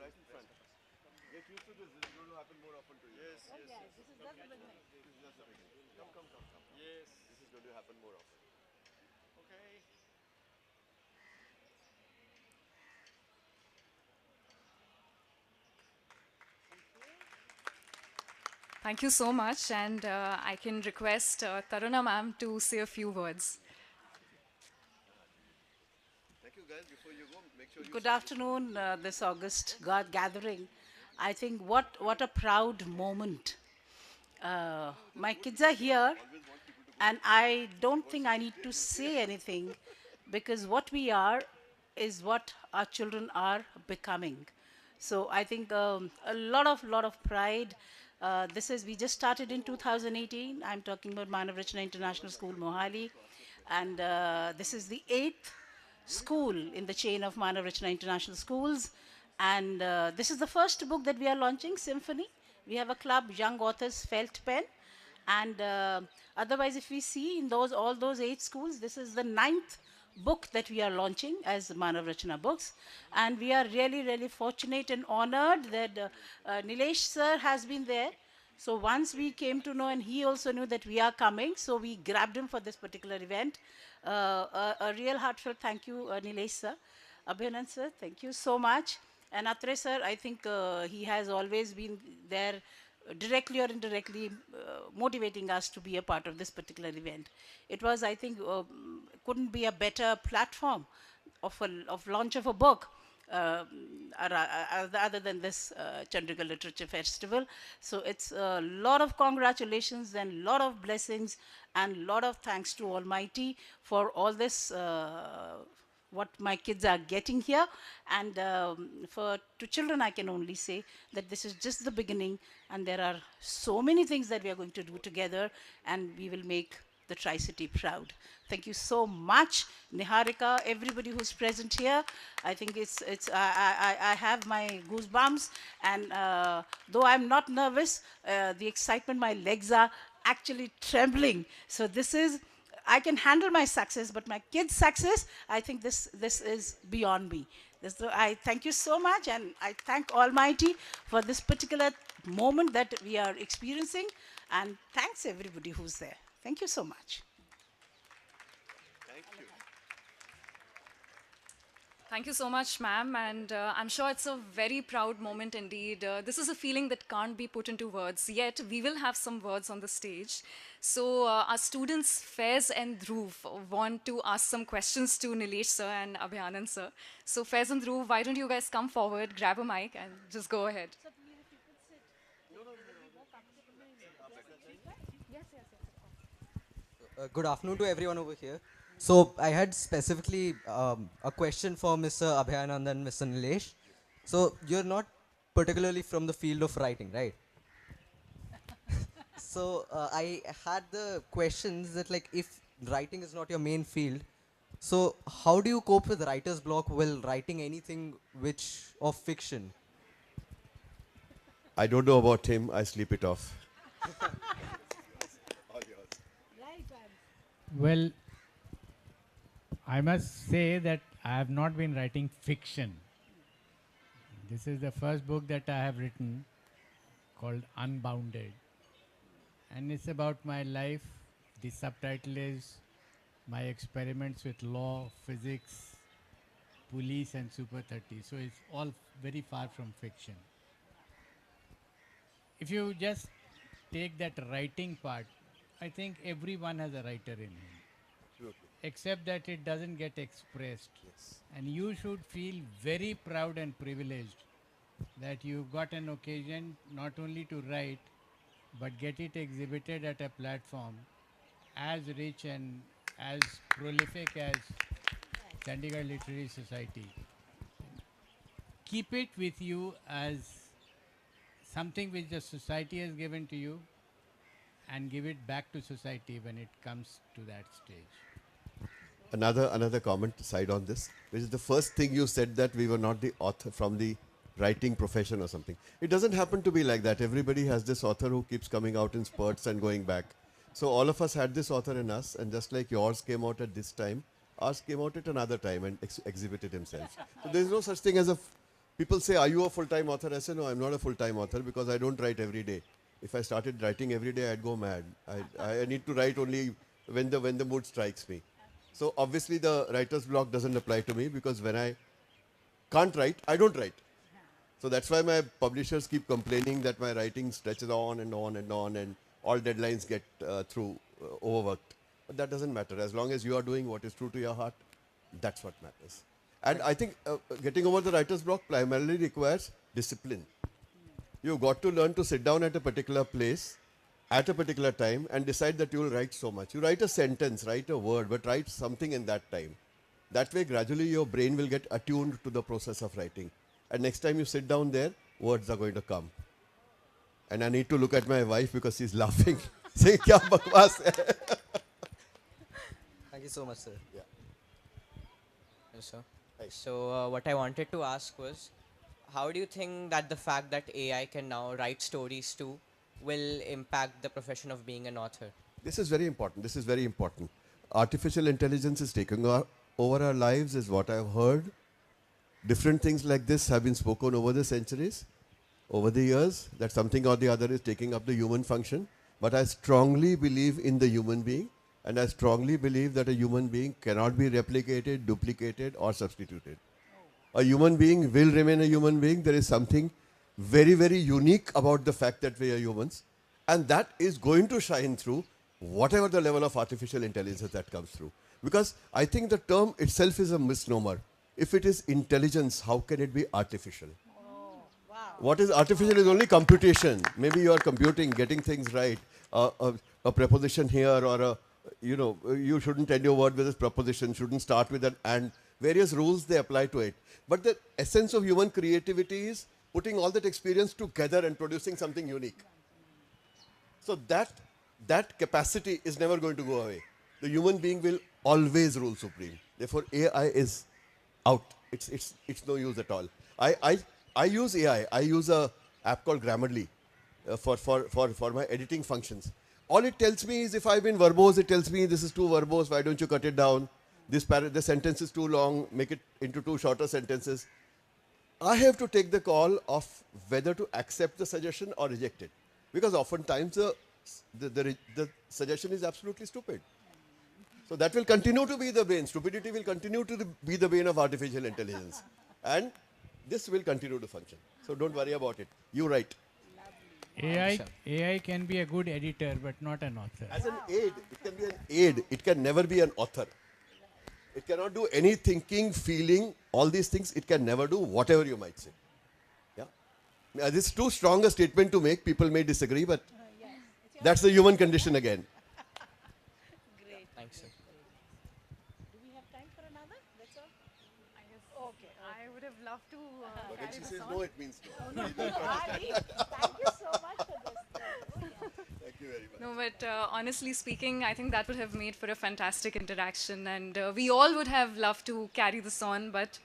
right in front. Get used to this. This is going to happen more often to you. Yes. This is just the beginning. This is just the beginning. Come. Yes. This is going to happen more often. Thank you so much, and I can request Taruna ma'am to say a few words. Good afternoon, this August God gathering. I think what a proud moment. My kids are here, and I don't think I need to say anything because what we are is what our children are becoming. So I think a lot of pride. This is we just started in 2018. I'm talking about Manav Rachna International School, Mohali, and this is the eighth school in the chain of Manav Rachna International Schools. And this is the first book that we are launching, Symphony. We have a club, Young Authors Felt Pen. And otherwise, if we see in all those 8 schools, this is the 9th book that we are launching as Manav Rachna Books. And we are really fortunate and honored that Nilesh sir has been there. So once we came to know, and he also knew that we are coming, so we grabbed him for this particular event. A real heartfelt thank you, Nilesh sir. Abhinand sir, thank you so much. And Atre sir, I think he has always been there directly or indirectly motivating us to be a part of this particular event. It was, I think, couldn't be a better platform of launch of a book other than this Chandigarh Literature Festival. So it's a lot of congratulations and lot of blessings and lot of thanks to Almighty for all this what my kids are getting here. And to children, I can only say that this is just the beginning, and there are so many things that we are going to do together, and we will make the Tri-City proud. Thank you so much, Niharika, everybody who's present here. I think I have my goosebumps, and though I'm not nervous, the excitement, my legs are actually trembling. So this is, I can handle my success, but my kids' success, I think this is beyond me. I thank you so much, and I thank Almighty for this particular moment that we are experiencing, and thanks everybody who's there. Thank you so much. Thank you so much, ma'am, and I'm sure it's a very proud moment indeed. This is a feeling that can't be put into words, yet we will have some words on the stage. So our students, Faiz and Dhruv, want to ask some questions to Nilesh sir and Abhinand sir. So Faiz and Dhruv, why don't you guys come forward, grab a mic, and just go ahead. Good afternoon to everyone over here. So I had specifically a question for Mr. Abhinand and Mr. Nilesh. So you're not particularly from the field of writing, right? So I had the questions that, like, if writing is not your main field, so how do you cope with writer's block while writing anything which of fiction? I don't know about him. I sleep it off. Well, I must say that I have not been writing fiction. This is the first book that I have written called Unbounded. And it's about my life. The subtitle is My Experiments with Law, Physics, Police and Super 30. So it's all very far from fiction. If you just take that writing part, I think everyone has a writer in him. Except that it doesn't get expressed. Yes. And you should feel very proud and privileged that you got an occasion not only to write, but get it exhibited at a platform as rich and as prolific as Chandigarh Literary Society. Keep it with you as something which the society has given to you, and give it back to society when it comes to that stage. Another comment side on this, which is the first thing you said, that we were not the author from the writing profession or something. It doesn't happen to be like that. Everybody has this author who keeps coming out in spurts and going back. So all of us had this author in us, and just like yours came out at this time, ours came out at another time and exhibited himself. So there is no such thing as people say, are you a full-time author? I say, no, I'm not a full-time author because I don't write every day. If I started writing every day, I'd go mad. I need to write only when the mood strikes me. So obviously the writer's block doesn't apply to me because when I can't write, I don't write. So that's why my publishers keep complaining that my writing stretches on and on and on and all deadlines get overworked. But that doesn't matter. As long as you are doing what is true to your heart, that's what matters. And I think getting over the writer's block primarily requires discipline. You've got to learn to sit down at a particular place at a particular time and decide that you will write so much. You write a sentence, write a word, but write something in that time. That way, gradually, your brain will get attuned to the process of writing. And next time you sit down there, words are going to come. And I need to look at my wife because she's laughing, saying, "Kya bakwas hai?" Thank you so much, sir. Yeah. Hello, sir. So, what I wanted to ask was, how do you think that the fact that AI can now write stories too will impact the profession of being an author? This is very important. This is very important. Artificial intelligence is taking over our lives, is what I've heard. Different things like this have been spoken over the centuries, over the years, that something or the other is taking up the human function. But I strongly believe in the human being, and I strongly believe that a human being cannot be replicated, duplicated, or substituted. A human being will remain a human being. There is something very, very unique about the fact that we are humans, and that is going to shine through whatever the level of artificial intelligence that comes through. Because I think the term itself is a misnomer. If it is intelligence, how can it be artificial? What is artificial is only computation. Maybe you are computing, getting things right. A preposition here, or you shouldn't end your word with this preposition, shouldn't start with an and. Various rules they apply to it. But the essence of human creativity is putting all that experience together and producing something unique. So that capacity is never going to go away. The human being will always rule supreme. Therefore, AI is out. It's no use at all. I use AI. I use a app called Grammarly for my editing functions. All it tells me is if I've been verbose, it tells me this is too verbose. Why don't you cut it down? The sentence is too long. Make it into two shorter sentences. I have to take the call of whether to accept the suggestion or reject it, because oftentimes the suggestion is absolutely stupid. So that will continue to be the bane. Stupidity will continue to be the bane of artificial intelligence. And this will continue to function. So don't worry about it. You write. AI can be a good editor, but not an author. As an aid, it can be an aid. It can never be an author. It cannot do any thinking, feeling, all these things. It can never do, whatever you might say. Yeah. This is too strong a statement to make. People may disagree, but that's the human condition again. Great. Thanks, sir. Do we have time for another? That's all? Okay. I would have loved to But when carry she this says on. no, it means no. Oh, no. Thank you so much for this. Thank you very much. No, but honestly speaking, I think that would have made for a fantastic interaction, and we all would have loved to carry this on, but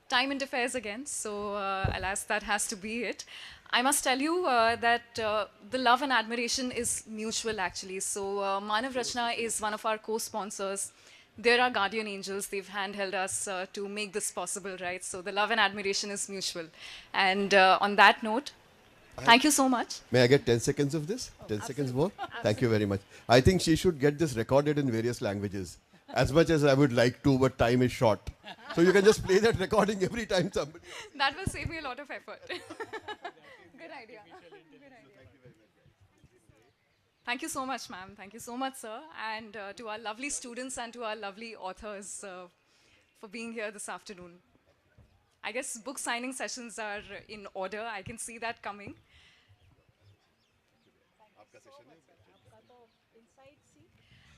time interferes again, so alas, that has to be it. I must tell you that the love and admiration is mutual, actually. So Manav Rachna is one of our co-sponsors. They're our guardian angels. They've handheld us to make this possible, right? So the love and admiration is mutual. And on that note, thank you so much. May I get 10 seconds of this? 10 seconds more? Thank you very much. I think she should get this recorded in various languages. As much as I would like to, but time is short. So you can just play that recording every time somebody... That will save me a lot of effort. Good idea. Thank you so much, ma'am. Thank you so much, sir. And to our lovely students and to our lovely authors for being here this afternoon. I guess book signing sessions are in order. I can see that coming.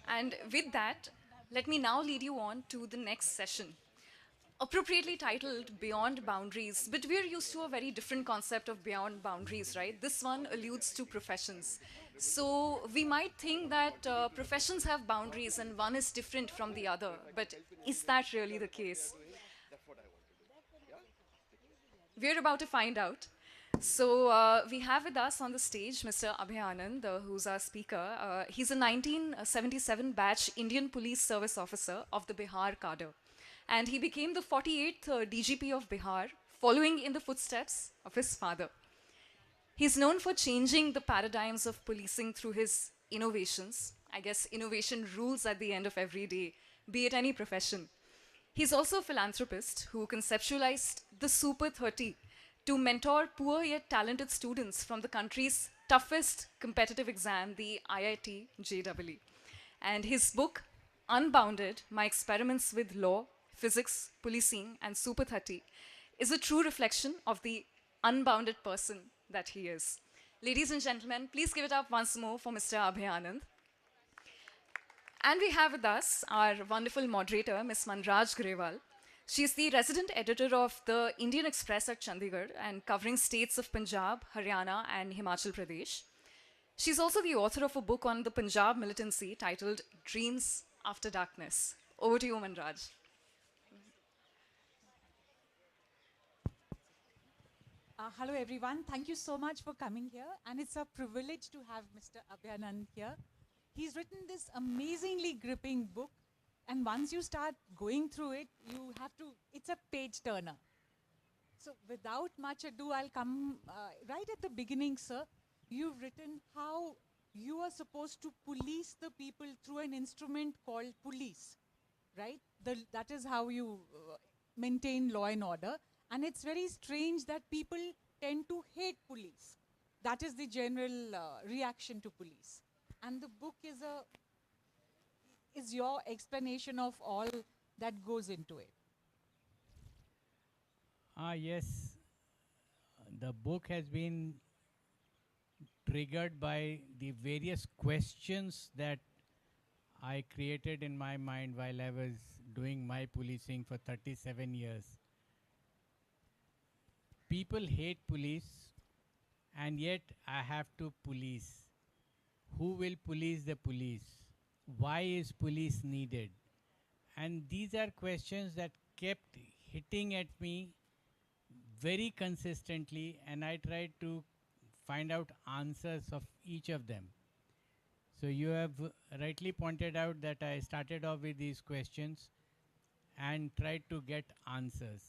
And with that, let me now lead you on to the next session. Appropriately titled Beyond Boundaries, but we're used to a very different concept of beyond boundaries, right? This one alludes to professions. So we might think that professions have boundaries and one is different from the other, but is that really the case? We're about to find out. So we have with us on the stage Mr. Abhay Anand, who's our speaker. He's a 1977 batch Indian Police Service Officer of the Bihar cadre. And he became the 48th DGP of Bihar, following in the footsteps of his father. He's known for changing the paradigms of policing through his innovations. I guess innovation rules at the end of every day be it any profession. He's also a philanthropist who conceptualized the Super 30 to mentor poor yet talented students from the country's toughest competitive exam, the IIT JEE. And his book, Unbounded: My Experiments with Law, Physics, Policing, and Super 30, is a true reflection of the unbounded person that he is. Ladies and gentlemen, please give it up once more for Mr. Abhay. And we have with us our wonderful moderator, Ms. Manraj Grewal. She is the resident editor of the Indian Express at Chandigarh and covering states of Punjab, Haryana, and Himachal Pradesh. She's also the author of a book on the Punjab militancy titled Dreams After Darkness. Over to you, Manraj. Hello, everyone. Thank you so much for coming here. And it's a privilege to have Mr. Abhayanand here. He's written this amazingly gripping book. And once you start going through it, you have to, it's a page turner. So without much ado, I'll come right at the beginning, sir. You've written how you are supposed to police the people through an instrument called police, right? That is how you maintain law and order. And it's very strange that people tend to hate police. That is the general reaction to police. And the book is your explanation of all that goes into it. Yes. The book has been triggered by the various questions that I created in my mind while I was doing my policing for 37 years. People hate police, and yet I have to police. Who will police the police? Why is police needed? And these are questions that kept hitting at me very consistently, and I tried to find out answers of each of them. So you have rightly pointed out that I started off with these questions and tried to get answers.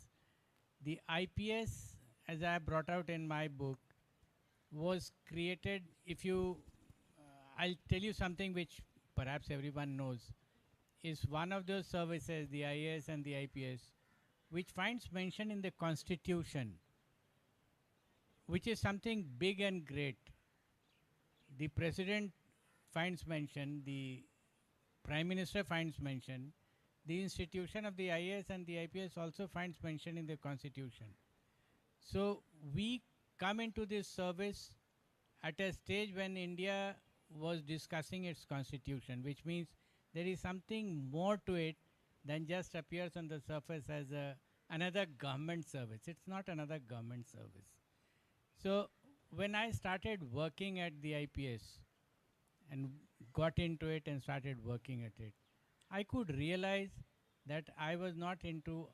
The IPS, as I brought out in my book, was created, I'll tell you something which perhaps everyone knows, is one of those services, the IAS and the IPS, which finds mention in the Constitution, which is something big and great. The President finds mention, the Prime Minister finds mention, the institution of the IAS and the IPS also finds mention in the Constitution. So we come into this service at a stage when India was discussing its constitution, which means there is something more to it than just appears on the surface as another government service. It's not another government service. So when I started working at the IPS and got into it and started working at it, I could realize that I was not into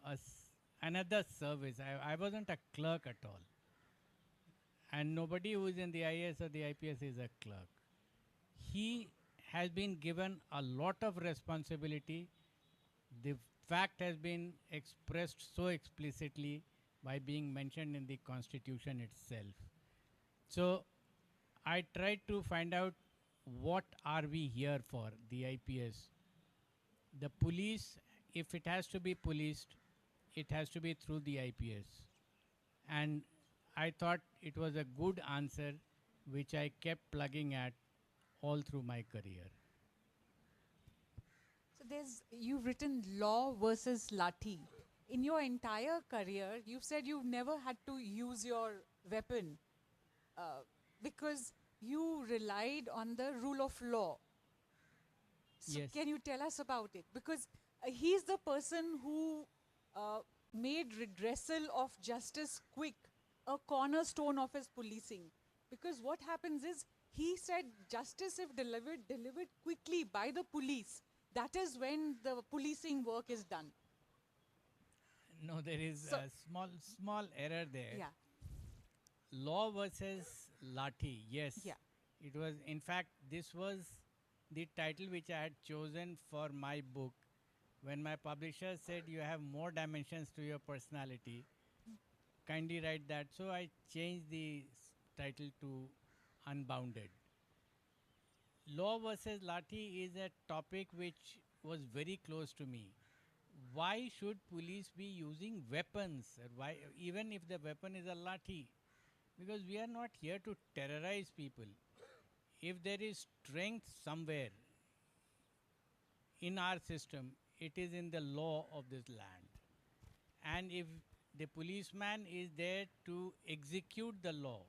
another service. I wasn't a clerk at all. And nobody who is in the IAS or the IPS is a clerk. He has been given a lot of responsibility. The fact has been expressed so explicitly by being mentioned in the Constitution itself. So I tried to find out what are we here for, the IPS. The police, if it has to be policed, it has to be through the IPS. And I thought it was a good answer which I kept plugging at all through my career. So you've written law versus lathi. In your entire career, you've said you've never had to use your weapon because you relied on the rule of law. So Yes. can you tell us about it? Because he's the person who made redressal of justice quick a cornerstone of his policing. Because what happens is, he said justice, if delivered quickly by the police, that is when the policing work is done. No, there is a small error there. Yeah. Law versus lathi, yes. Yeah. It was, in fact, this was the title which I had chosen for my book when my publisher said you have more dimensions to your personality. Kindly write that. So I changed the title to Unbounded. Law versus lathi is a topic which was very close to me. Why should police be using weapons? Why, even if the weapon is a lathi? Because we are not here to terrorize people. If there is strength somewhere in our system, it is in the law of this land. And if the policeman is there to execute the law,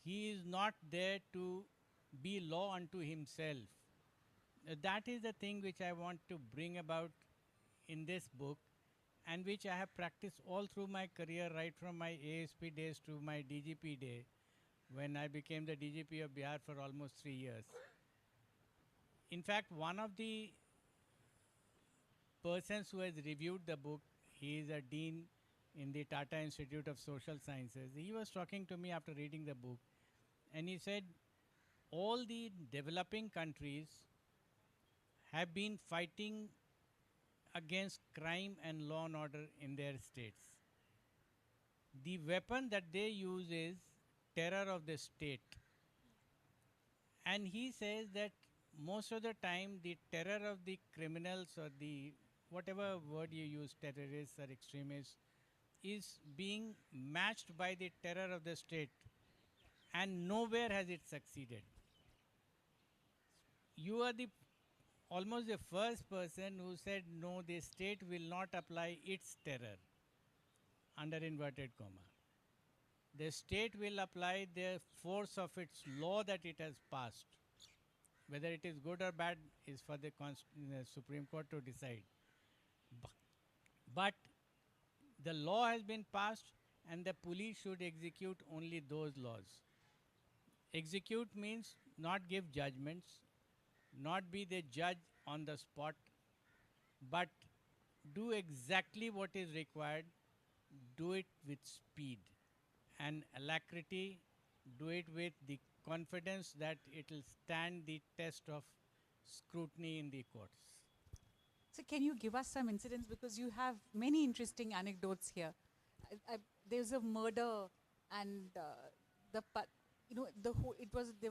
he is not there to be law unto himself. That is the thing which I want to bring about in this book, and which I have practiced all through my career, right from my ASP days to my DGP day, when I became the DGP of Bihar for almost 3 years. In fact, one of the persons who has reviewed the book, he is a dean in the Tata Institute of Social Sciences. He was talking to me after reading the book, and he said all the developing countries have been fighting against crime and law and order in their states. The weapon that they use is terror of the state. And he says that most of the time the terror of the criminals, or the whatever word you use, terrorists or extremists, is being matched by the terror of the state, and nowhere has it succeeded. You are the almost the first person who said no, the state will not apply its terror, under inverted comma. The state will apply the force of its law that it has passed. Whether it is good or bad is for the Supreme Court to decide. But the law has been passed, and the police should execute only those laws. Execute means not give judgments, not be the judge on the spot, but do exactly what is required, do it with speed and alacrity, do it with the confidence that it will stand the test of scrutiny in the courts. So can you give us some incidents, because you have many interesting anecdotes here. There's a murder, and there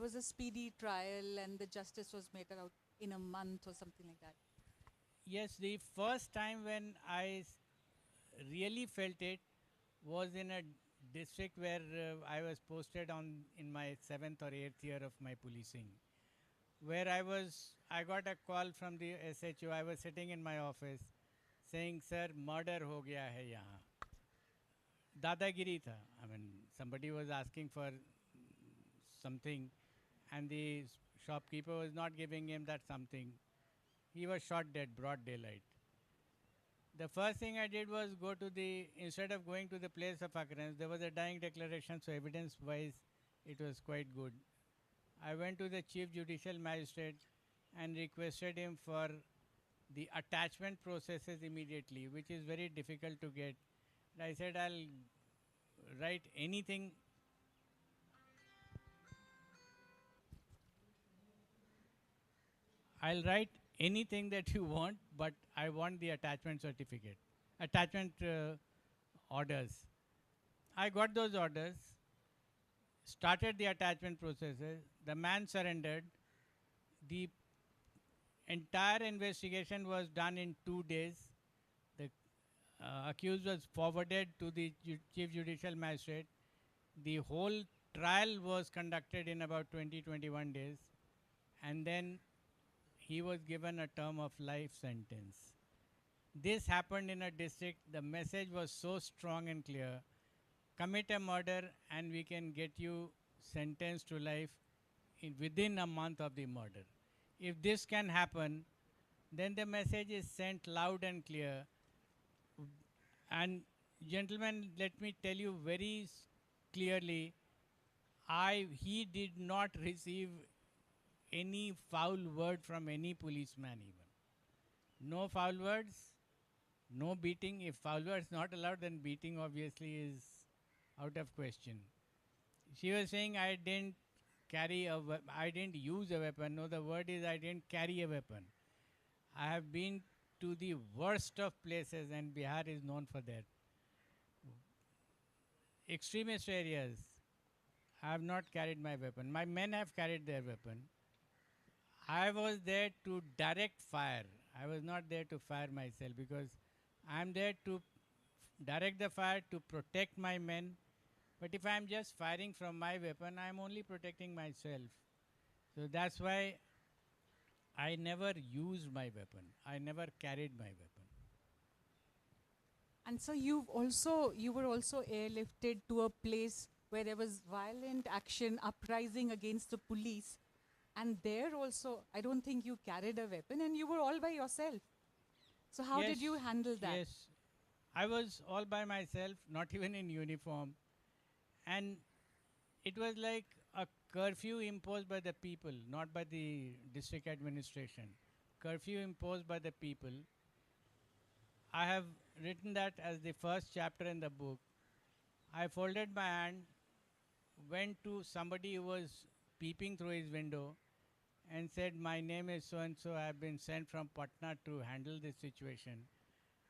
was a speedy trial, and the justice was made out in a month or something like that. Yes, the first time when I really felt it was in a district where I was posted on in my 7th or 8th year of my policing, where I got a call from the SHO. I was sitting in my office saying, sir, murder ho gaya hai yahan. Dadagiri tha. I mean, somebody was asking for something, and the shopkeeper was not giving him that something. He was shot dead, broad daylight. The first thing I did was instead of going to the place of occurrence, there was a dying declaration, so evidence-wise, it was quite good. I went to the Chief Judicial Magistrate and requested him for the attachment processes immediately, which is very difficult to get. I said, I'll write anything. I'll write anything that you want, but I want the attachment certificate, attachment orders. I got those orders, started the attachment processes. The man surrendered. The entire investigation was done in 2 days. The accused was forwarded to the Chief Judicial Magistrate. The whole trial was conducted in about 20-21 days, and then he was given a term of life sentence. This happened in a district. The message was so strong and clear. Commit a murder and we can get you sentenced to life within a month of the murder. If this can happen, then the message is sent loud and clear. And gentlemen, let me tell you very clearly, he did not receive any foul word from any policeman even. No foul words, no beating. If foul words not allowed, then beating obviously is out of question. She was saying I didn't use a weapon. No, the word is I didn't carry a weapon. I have been to the worst of places, and Bihar is known for that. Extremist areas, I have not carried my weapon. My men have carried their weapon. I was there to direct fire. I was not there to fire myself because I'm there to direct the fire to protect my men. But if I'm just firing from my weapon, I'm only protecting myself. So that's why I never used my weapon. I never carried my weapon. And so you were also airlifted to a place where there was violent action, uprising against the police. And there also, I don't think you carried a weapon and you were all by yourself. So how did you handle that? Yes, I was all by myself, not even in uniform. And it was like a curfew imposed by the people, not by the district administration. Curfew imposed by the people. I have written that as the first chapter in the book. I folded my hand, went to somebody who was peeping through his window and said, "My name is so and so. I have been sent from Patna to handle this situation."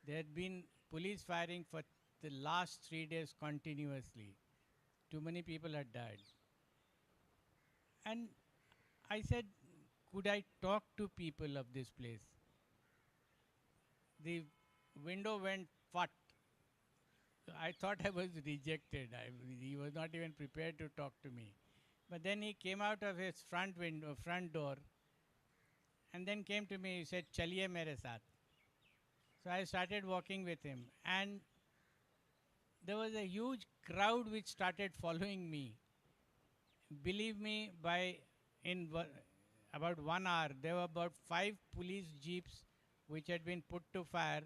There had been police firing for the last 3 days continuously. Too many people had died. And I said, could I talk to people of this place? The window went fut. I thought I was rejected. He was not even prepared to talk to me. But then he came out of his front door, and then came to me. He said, "Chaliye mere saath." So I started walking with him, and there was a huge crowd which started following me. Believe me, about 1 hour, there were about 5 police jeeps which had been put to fire,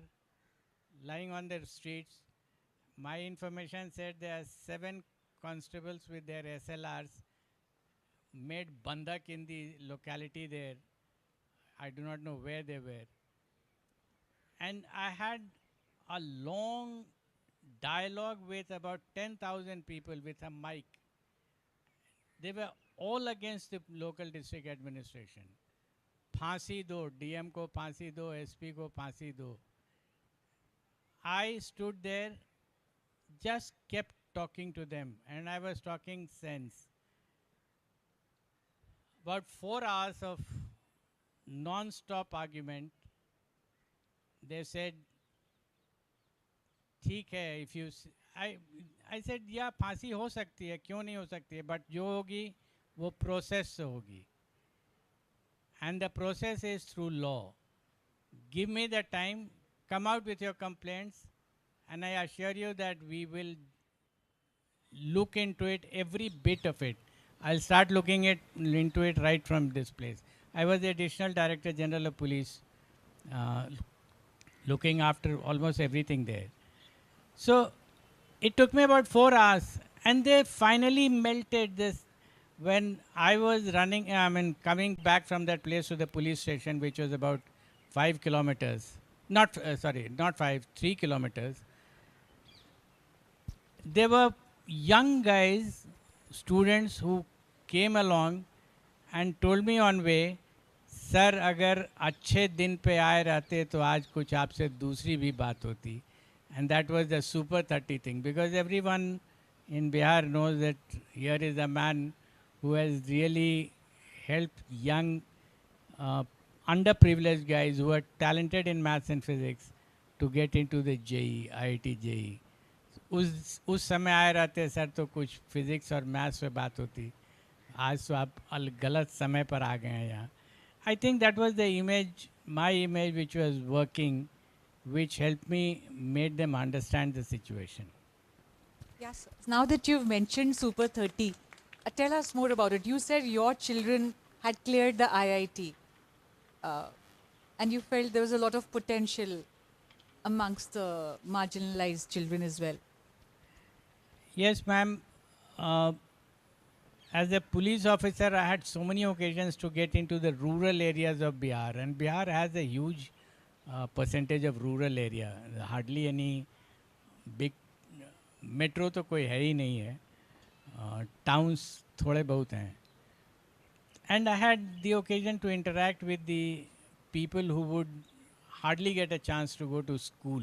lying on the streets. My information said there are 7 constables with their SLRs made bandak in the locality there. I do not know where they were. And I had a long dialogue with about 10,000 people with a mic. They were all against the local district administration. Phansi do, DM ko phansi do, SP ko phansi do. I stood there, just kept talking to them, and I was talking sense. About 4 hours of non-stop argument. They said, ठीक है, if you I said, yeah, फांसी हो सकती है, क्यों नहीं हो सकती है, but जो होगी वो process से होगी, and the process is through law. Give me the time, come out with your complaints, and I assure you that we will look into it, every bit of it. I'll start looking into it right from this place. I was the Additional Director General of Police, looking after almost everything there. So it took me about 4 hours, and they finally melted this. When I was coming back from that place to the police station, which was about 5 kilometers, not 5, 3 kilometers, there were young guys, students who came along and told me on way, "Sir, अगर अच्छे दिन पे आए रहते तो आज कुछ आपसे दूसरी भी बात होती." And that was the Super 30 thing, because everyone in Bihar knows that here is a man who has really helped young, underprivileged guys who are talented in maths and physics to get into the JEE, IIT JEE. उस समय आए रहते sir तो कुछ physics और maths पे बात होती, आज तो आप गलत समय पर आ गए हैं यहाँ. I think that was the image, my image, which was working, which helped me, made them understand the situation. Yes. Now that you've mentioned Super 30, tell us more about it. You said your children had cleared the IIT, and you felt there was a lot of potential amongst the marginalized children as well. Yes, ma'am. As a police officer, I had so many occasions to get into the rural areas of Bihar, and Bihar has a huge percentage of rural area. Hardly any big metro तो कोई है ही नहीं है. Towns थोड़े बहुत हैं. And I had the occasion to interact with the people who would hardly get a chance to go to school.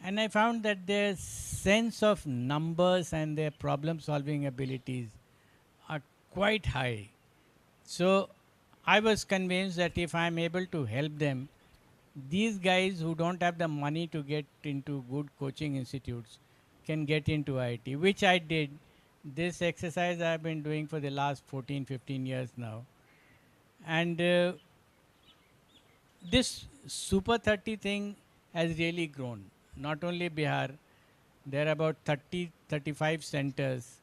And I found that their sense of numbers and their problem solving abilities are quite high. So I was convinced that if I am able to help them these guys who don't have the money to get into good coaching institutes can get into IT, which I did. This exercise I've been doing for the last 14, 15 years now. And this Super 30 thing has really grown. Not only Bihar, there are about 30, 35 centers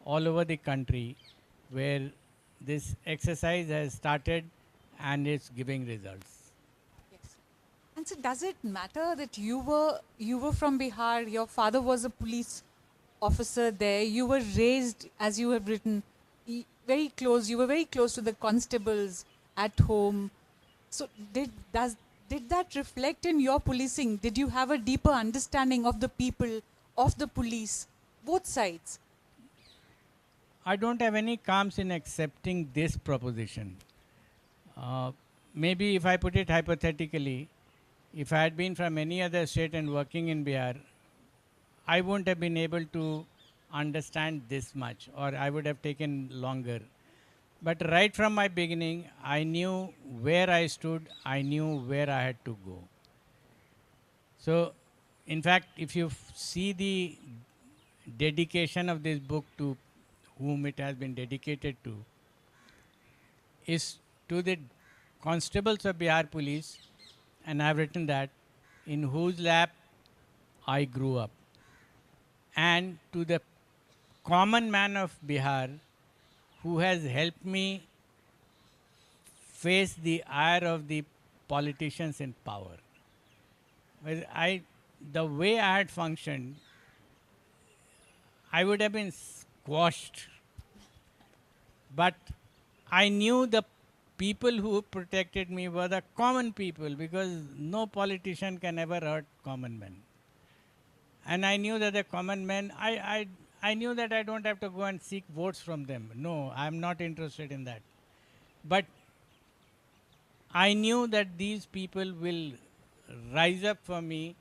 all over the country where this exercise has started and it's giving results. And so does it matter that you were from Bihar, your father was a police officer there, you were raised, as you have written, very close, you were very close to the constables at home. So did that reflect in your policing? Did you have a deeper understanding of the people, of the police, both sides? I don't have any qualms in accepting this proposition. Maybe if I put it hypothetically, if I had been from any other state and working in Bihar, I wouldn't have been able to understand this much, or I would have taken longer. But right from my beginning, I knew where I stood, I knew where I had to go. So, in fact, if you see the dedication of this book to whom it has been dedicated to, is to the constables of Bihar Police, and I have written that, in whose lap I grew up, and to the common man of Bihar who has helped me face the ire of the politicians in power. Well, the way I had functioned, I would have been squashed. But I knew the people who protected me were the common people, because no politician can ever hurt common men. And I knew that the common men, I knew that I don't have to go and seek votes from them. No, I'm not interested in that. But I knew that these people will rise up for me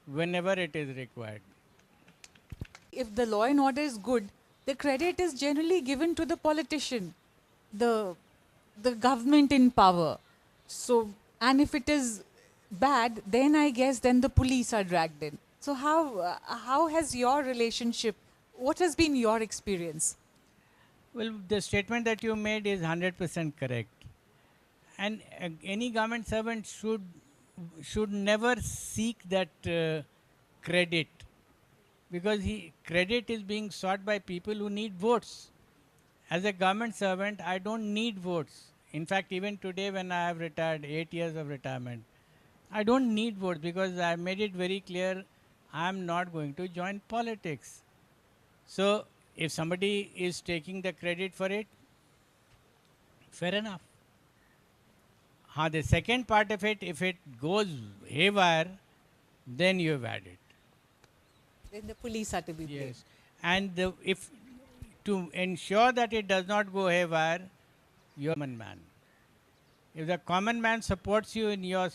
whenever it is required. If the law and order is good, the credit is generally given to the politician, the government in power. So, and if it is bad, then I guess then the police are dragged in. So how has your relationship, what has been your experience? Well, the statement that you made is 100% correct. And any government servant should never seek that credit, because credit is being sought by people who need votes. As a government servant, I don't need votes. In fact, even today when I have retired, 8 years of retirement, I don't need votes, because I made it very clear I am not going to join politics. So if somebody is taking the credit for it, fair enough. The second part of it, if it goes haywire, then you have had it. Then the police are to be blamed. Yes. And if to ensure that it does not go haywire, you're a common man. If the common man supports you in your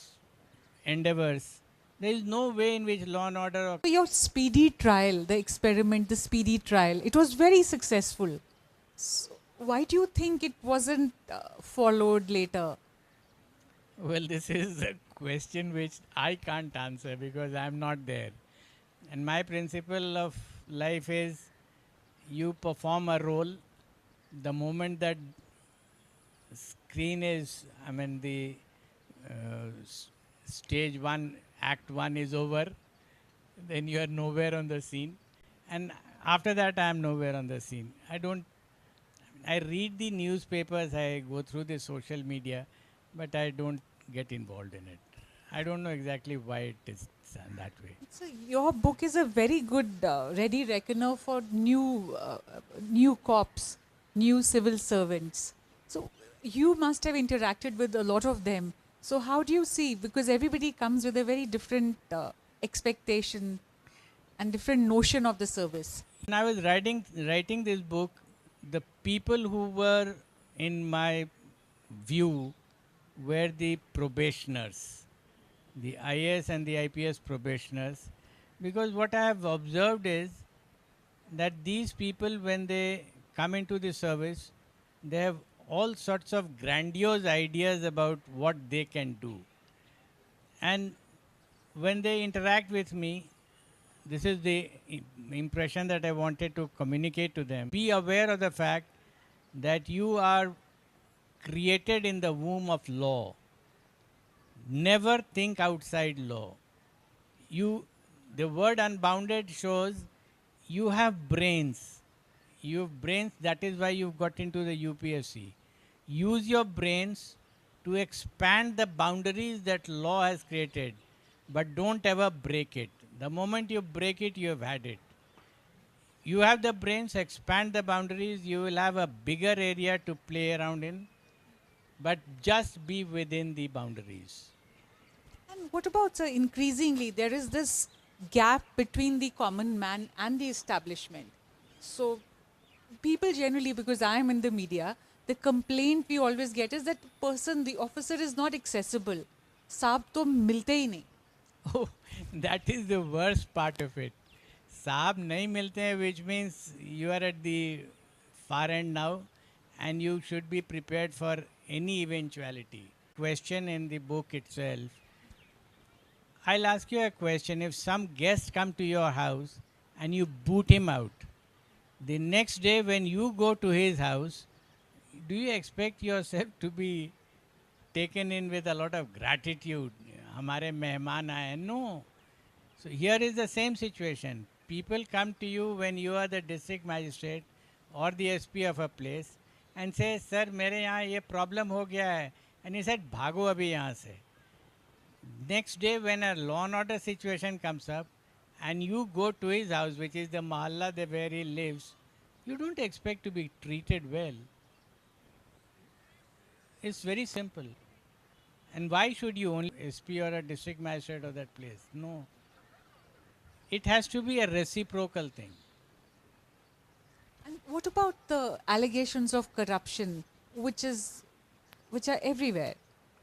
endeavors, there is no way in which law and order. Your speedy trial, the experiment, the speedy trial, it was very successful. So why do you think it wasn't followed later? Well, this is a question which I can't answer, because I'm not there. And my principle of life is, you perform a role. The moment that screen is, the stage one, act one is over, then you are nowhere on the scene. And after that, I am nowhere on the scene. I read the newspapers, I go through the social media, but I don't get involved in it. I don't know exactly why it is that way. So your book is a very good ready reckoner for new cops, new civil servants. So you must have interacted with a lot of them. So how do you see? Because everybody comes with a very different expectation and different notion of the service. When I was writing this book, the people who were in my view were the probationers, the IAS and the IPS probationers, because what I have observed is that these people, when they come into the service, they have all sorts of grandiose ideas about what they can do. And when they interact with me, this is the impression that I wanted to communicate to them. Be aware of the fact that you are created in the womb of law. Never think outside law. The word unbounded shows you have brains. You have brains, that is why you've got into the UPSC. Use your brains to expand the boundaries that law has created, but don't ever break it. The moment you break it, you have had it. You have the brains, expand the boundaries, you will have a bigger area to play around in, but just be within the boundaries. And what about, sir, increasingly there is this gap between the common man and the establishment. So people generally, because I am in the media, the complaint we always get is that the officer is not accessible. Saab to milte hi nahi. Oh, that is the worst part of it. Saab nahi milte hain, which means you are at the far end now and you should be prepared for any eventuality. Question in the book itself. I'll ask you a question. If some guest come to your house and you boot him out, the next day when you go to his house, do you expect yourself to be taken in with a lot of gratitude? Hamare mehman aaye. No. So here is the same situation. People come to you when you are the district magistrate or the SP of a place and say, sir, mere yahan ye problem ho gaya hai. And he said, bhago abhi yahan se. Next day when a law and order situation comes up and you go to his house, which is the mahalla where he lives, you don't expect to be treated well. It's very simple. And why should you only SP or a district magistrate of that place? No. It has to be a reciprocal thing. And what about the allegations of corruption, which are everywhere,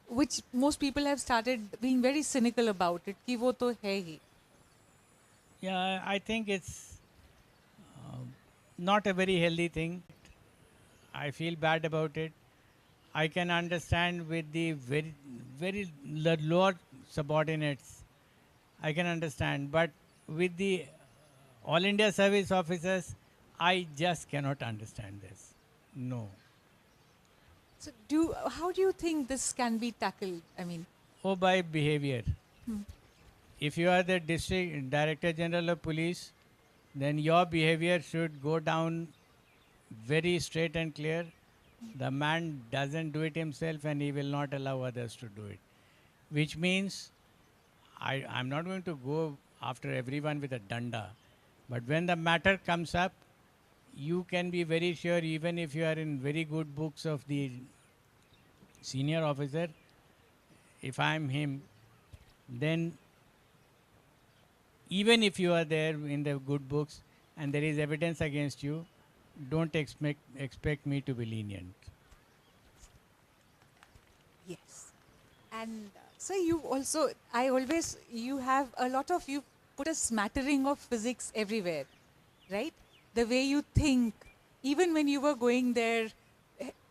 which most people have started being very cynical about it? Ki wo to hai hi. Yeah, I think it's not a very healthy thing. I feel bad about it. I can understand with the very lower subordinates. I can understand, but with the All India service officers, I just cannot understand this. No. So how do you think this can be tackled? I mean, By behavior. Hmm. If you are the district director general of police, then your behavior should go down very straight and clear. The man doesn't do it himself and he will not allow others to do it. Which means I'm not going to go after everyone with a danda. But when the matter comes up, you can be very sure, even if you are in very good books of the senior officer, if I'm him, then even if you are there in the good books and there is evidence against you, don't expect me to be lenient. yes. And so you have a lot of, you put a smattering of physics everywhere, right? The way you think, even when you were going there,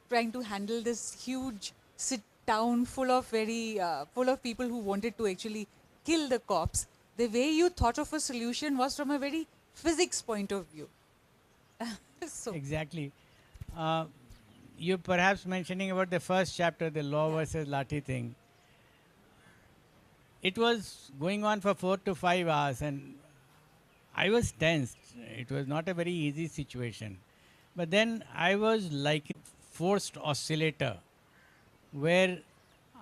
trying to handle this huge sit down full of people who wanted to actually kill the cops, the way you thought of a solution was from a very physics point of view. So Exactly. You're perhaps mentioning about the first chapter, the law versus Lathi thing. It was going on for 4 to 5 hours and I was tensed. It was not a very easy situation. But then I was like a forced oscillator where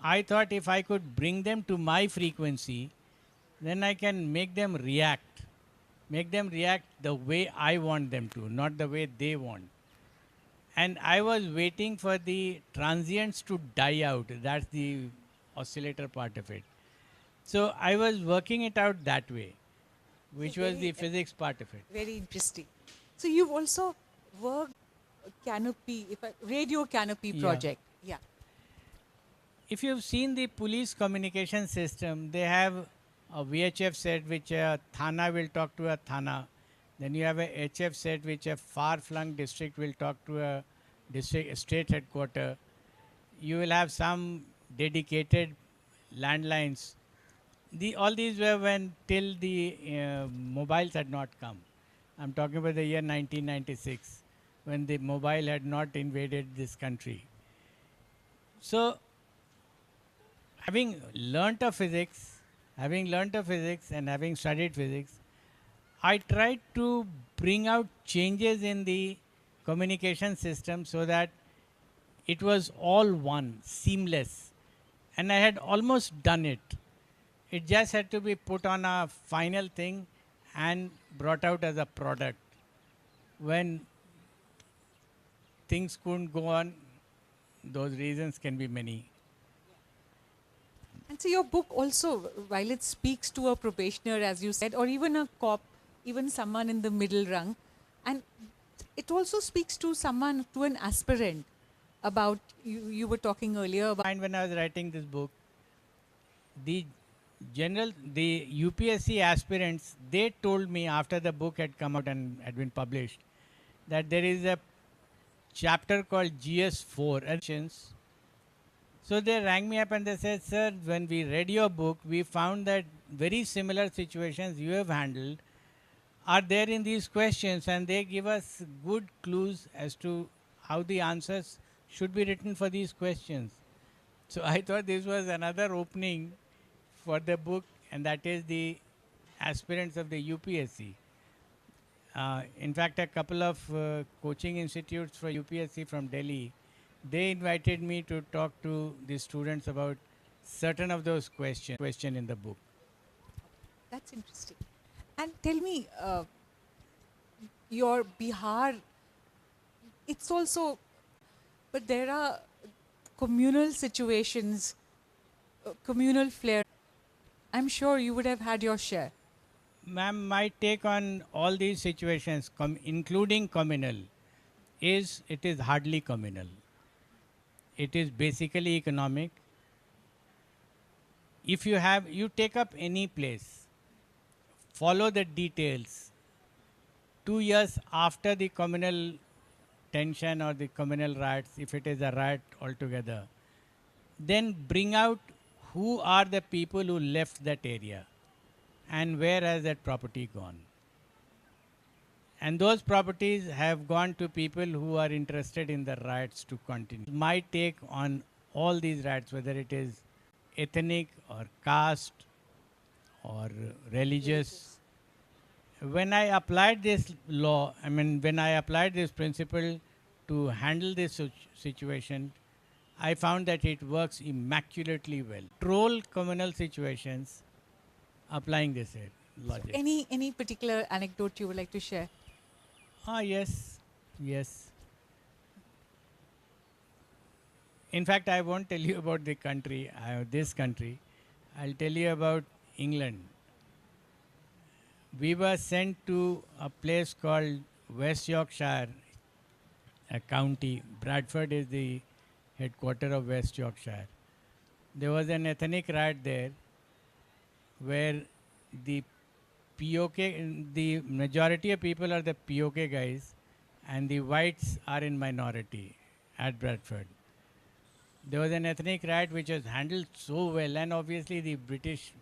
I thought if I could bring them to my frequency, then I can make them react the way I want them to, not the way they want. And I was waiting for the transients to die out. That's the oscillator part of it. So I was working it out that way, which was the physics part of it. very interesting. So you've also worked radio canopy Yeah. project. Yeah. If you've seen the police communication system, they have a VHF set which a Thana will talk to a Thana. Then you have a HF set which a far-flung district will talk to a district state headquarter. You will have some dedicated landlines all these were when till the mobiles had not come. I'm talking about the year 1996, when the mobile had not invaded this country. So, having learnt of physics, and having studied physics, I tried to bring out changes in the communication system so that it was all one, seamless. And I had almost done it. It just had to be put on a final thing and brought out as a product. When things couldn't go on, those reasons can be many. And so your book also, while it speaks to a probationer, as you said, or even a cop, even someone in the middle rung, and it also speaks to someone, to an aspirant about, you were talking earlier about. And when I was writing this book, the UPSC aspirants, they told me after the book had come out and had been published, that there is a chapter called GS4. So they rang me up and they said, sir, when we read your book, we found that very similar situations you have handled are there in these questions, and they give us good clues as to how the answers should be written for these questions. So I thought this was another opening for the book, and that is the aspirants of the UPSC. In fact, a couple of coaching institutes for UPSC from Delhi, they invited me to talk to the students about certain of those questions in the book. That's interesting. And tell me, your Bihar, it's also, but there are communal situations, communal flair. I'm sure you would have had your share. Ma'am, my take on all these situations, including communal, is it is hardly communal. It is basically economic. If you take up any place, follow the details. 2 years after the communal tension or the communal riots, if it is a riot altogether, then bring out who are the people who left that area and where has that property gone. And those properties have gone to people who are interested in the riots to continue. My take on all these riots, whether it is ethnic or caste or religious, when I applied this law, when I applied this principle to handle this situation, I found that it works immaculately well. Control communal situations applying this logic. Any particular anecdote you would like to share? Yes. In fact, I won't tell you about the country, this country. I'll tell you about England. We were sent to a place called West Yorkshire, a county. Bradford is the headquarters of West Yorkshire. There was an ethnic riot there where the POK, the majority of people are the POK guys, and the whites are in minority at Bradford. There was an ethnic riot which was handled so well, and obviously the British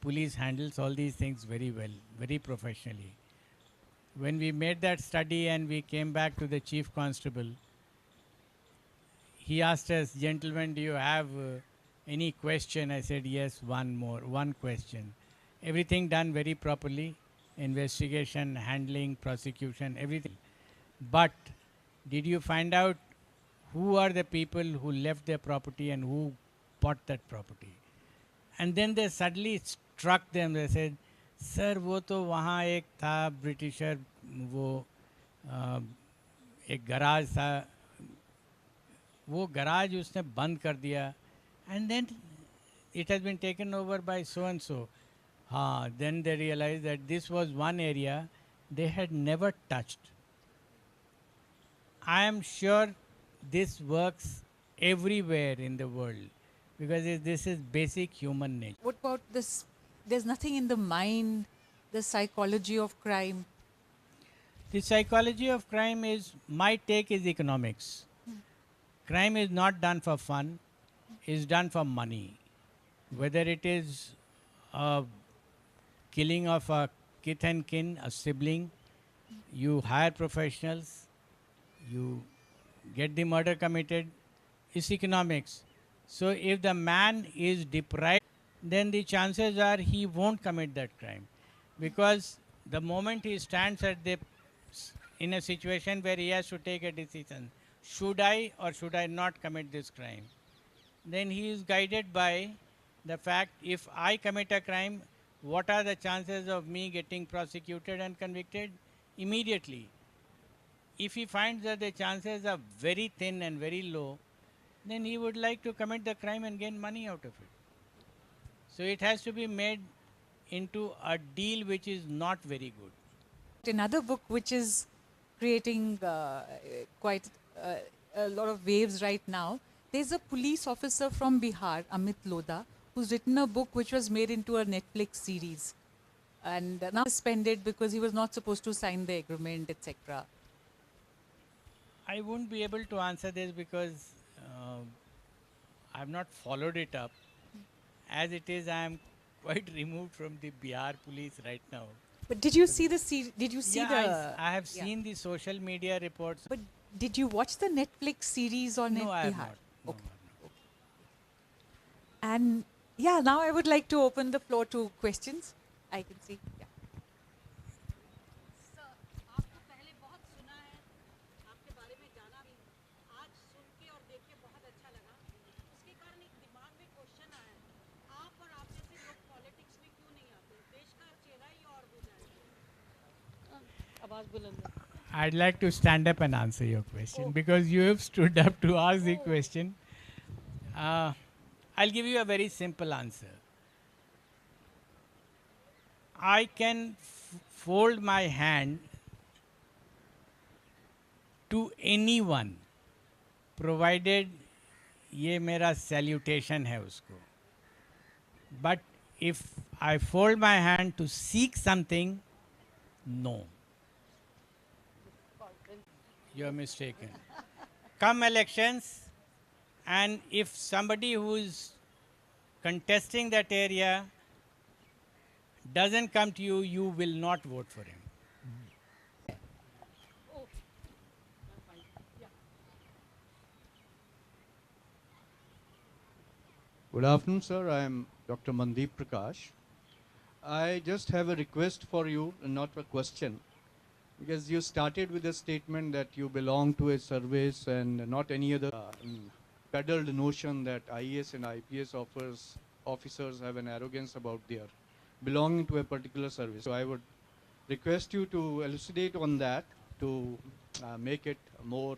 police handles all these things very well, very professionally. When we made that study and we came back to the chief constable, he asked us, gentlemen, do you have any question? I said, yes, one question. Everything done very properly, investigation, handling, prosecution, everything. But did you find out who are the people who left their property and who bought that property? And then they suddenly struck them. They said, sir, वो तो वहाँ एक था britisher, वो एक garage था, वो garage उसने बंद कर दिया, and then it has been taken over by so and so. Then they realized that this was one area they had never touched. I am sure this works everywhere in the world because this is basic human nature. What about this? There's nothing in the mind, the psychology of crime. The psychology of crime is, my take is economics. Crime is not done for fun, it's done for money. Whether it is a killing of a kith and kin, a sibling, you hire professionals, you get the murder committed, is economics. So if the man is deprived, then the chances are he won't commit that crime, because the moment he stands in a situation where he has to take a decision, should I or should I not commit this crime, then he is guided by the fact, if I commit a crime, what are the chances of me getting prosecuted and convicted immediately? If he finds that the chances are very thin and very low, then he would like to commit the crime and gain money out of it. So it has to be made into a deal which is not very good. Another book which is creating quite a lot of waves right now. There's a police officer from Bihar, Amit Lodha, who's written a book which was made into a Netflix series, and now suspended because he was not supposed to sign the agreement, etc. I won't be able to answer this because I've not followed it up. As it is, I am quite removed from the Bihar police right now. But did you see the Did you see Yeah, I have seen the social media reports. But did you watch the Netflix series on No, I have Bihar? not. No, Okay. And yeah, now I would like to open the floor to questions. I can see. Yeah. I'd like to stand up and answer your question because you have stood up to ask the question. I'll give you a very simple answer. I can fold my hand to anyone provided ये मेरा salutation है उसको. But if I fold my hand to seek something, no. You're mistaken. Come elections, and if somebody who is contesting that area doesn't come to you, you will not vote for him. Good afternoon, sir. I am Dr. Mandeep Prakash. I just have a request for you, and not a question, because you started with a statement that you belong to a service and not any other peddled notion that IAS and IPS officers have an arrogance about their belonging to a particular service. So I would request you to elucidate on that to make it more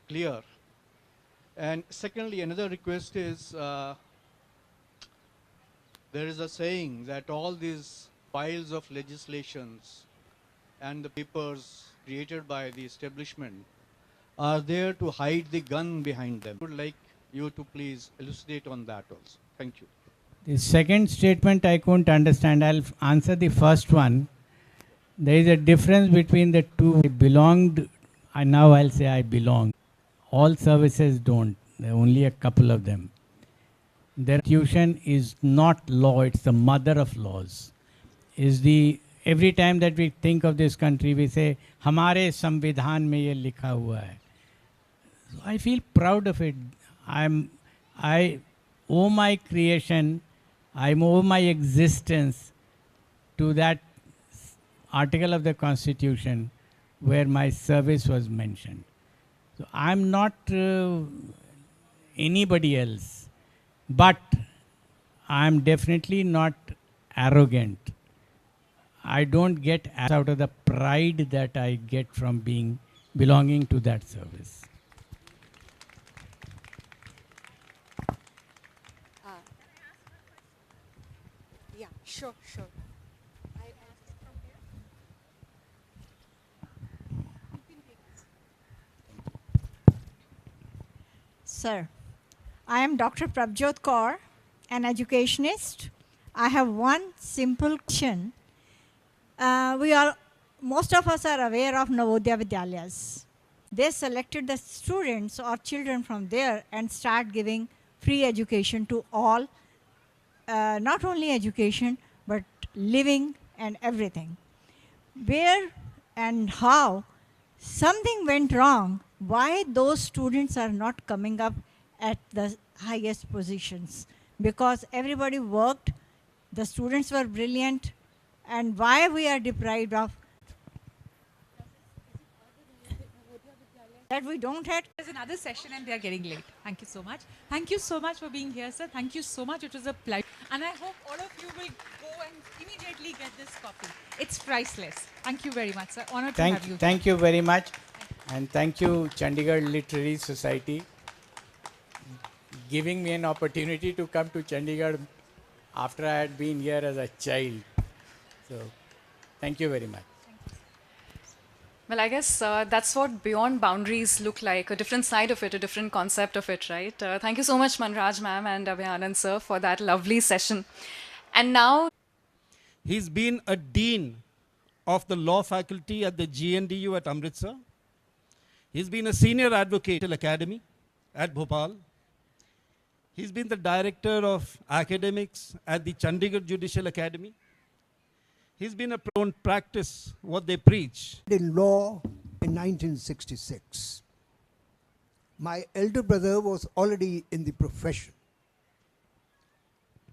clear. And secondly, another request is there is a saying that all these files of legislations and the papers created by the establishment are there to hide the gun behind them. I would like you to please elucidate on that also. Thank you. The second statement I couldn't understand. I'll answer the first one. There is a difference between the two. I belonged, and now I'll say I belong. All services don't. There are only a couple of them. The Constitution is not law, it's the mother of laws. Every time that we think of this country, we say, हमारे संविधान में ये लिखा हुआ है. So I feel proud of it. I owe my creation, I owe my existence to that article of the Constitution where my service was mentioned. So I'm not anybody else, but I'm definitely not arrogant. I don't get out of the pride that I get from belonging to that service. Yeah, sure. Sir, I am Dr. Prabjot Kaur, an educationist. I have one simple question. Most of us are aware of Navodaya Vidyalayas. They selected the students or children from there and start giving free education to all not only education, but living and everything. Where and how something went wrong, why those students are not coming up at the highest positions? Because everybody worked, the students were brilliant, and why we are deprived of that we don't have. There's another session and they're getting late. Thank you so much. Thank you so much for being here, sir. Thank you so much. It was a pleasure. And I hope all of you will go and immediately get this copy. It's priceless. Thank you very much, sir. Honored to have you. Thank you very much. And thank you, Chandigarh Literary Society, giving me an opportunity to come to Chandigarh after I had been here as a child. So, thank you very much. Well, I guess that's what beyond boundaries look like, a different side of it, a different concept of it, right? Thank you so much, Manraj ma'am and Abhayanand sir, for that lovely session. And now... He's been a dean of the law faculty at the GNDU at Amritsar. He's been a senior advocate at Academy at Bhopal. He's been the director of academics at the Chandigarh Judicial Academy. He's been a prone practice what they preach. In law in 1966. My elder brother was already in the profession,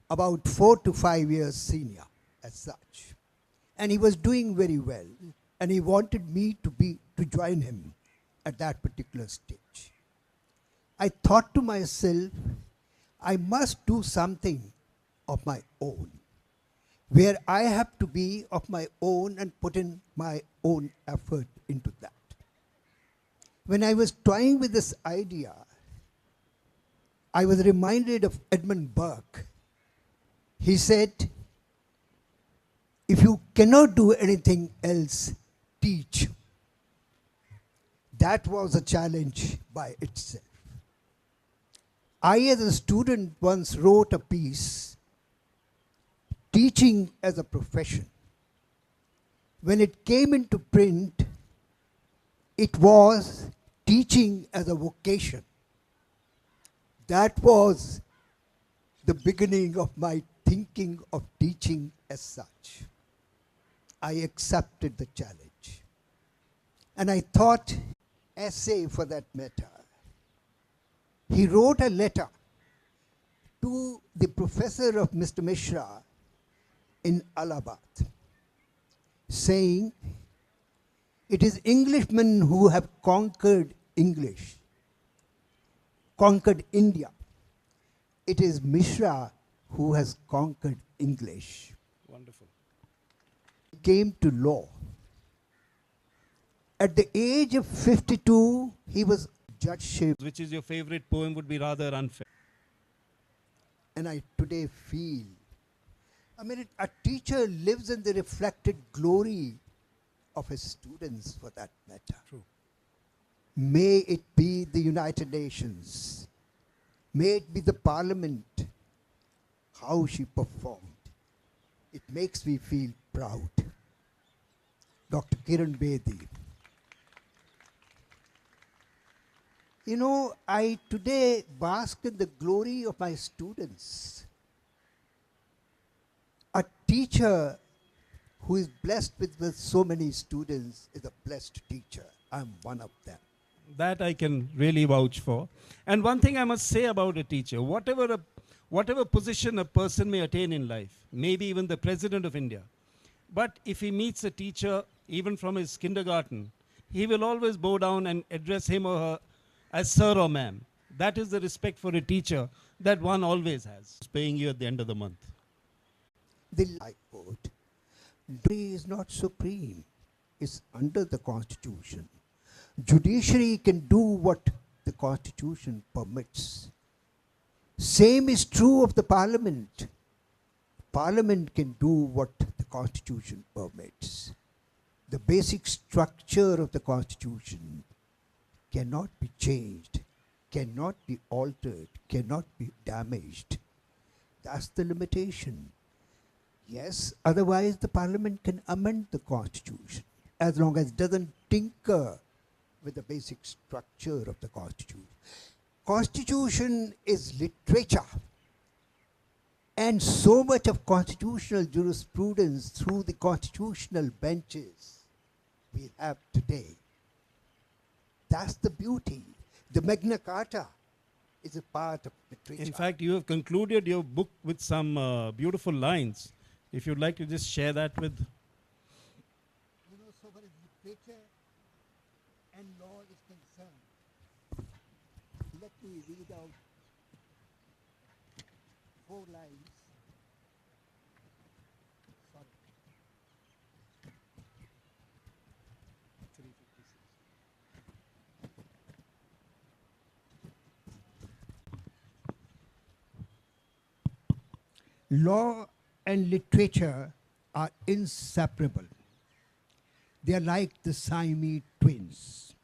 about 4 to 5 years senior as such. And he was doing very well, and he wanted me to join him at that particular stage. I thought to myself, I must do something of my own, where I have to be of my own and put in my own effort into that. When I was toying with this idea, I was reminded of Edmund Burke. He said, if you cannot do anything else, teach. That was a challenge by itself. I, as a student, once wrote a piece, Teaching as a Profession. When it came into print, it was Teaching as a Vocation. That was the beginning of my thinking of teaching as such. I accepted the challenge. And I thought, essay for that matter. He wrote a letter to the professor of Mr. Mishra in Allahabad, saying, it is Englishmen who have conquered English, conquered India. It is Mishra who has conquered English. Wonderful. He came to law. At the age of 52, he was judgeship. Which is your favorite poem would be rather unfair. And I today feel, a teacher lives in the reflected glory of his students, for that matter. True. May it be the United Nations. May it be the Parliament. How she performed. It makes me feel proud. Dr. Kiran Bedi. You know, I today bask in the glory of my students. A teacher who is blessed with so many students is a blessed teacher. I'm one of them. That I can really vouch for. And one thing I must say about a teacher, whatever position a person may attain in life, maybe even the President of India, but if he meets a teacher, even from his kindergarten, he will always bow down and address him or her as sir or ma'am. That is the respect for a teacher that one always has, paying you at the end of the month. The High Court, judiciary is not supreme. It's under the Constitution. Judiciary can do what the Constitution permits. Same is true of the Parliament. Parliament can do what the Constitution permits. The basic structure of the Constitution cannot be changed, cannot be altered, cannot be damaged. That's the limitation. Yes, otherwise the Parliament can amend the Constitution as long as it doesn't tinker with the basic structure of the Constitution. Constitution is literature. And so much of constitutional jurisprudence through the constitutional benches we have today. That's the beauty. The Magna Carta is a part of literature. In fact, you have concluded your book with some beautiful lines. If you'd like to just share that with... You know, so far as literature and law is concerned, let me read out 4 lines. Sorry. 356. Law and literature are inseparable. They are like the Siamese twins.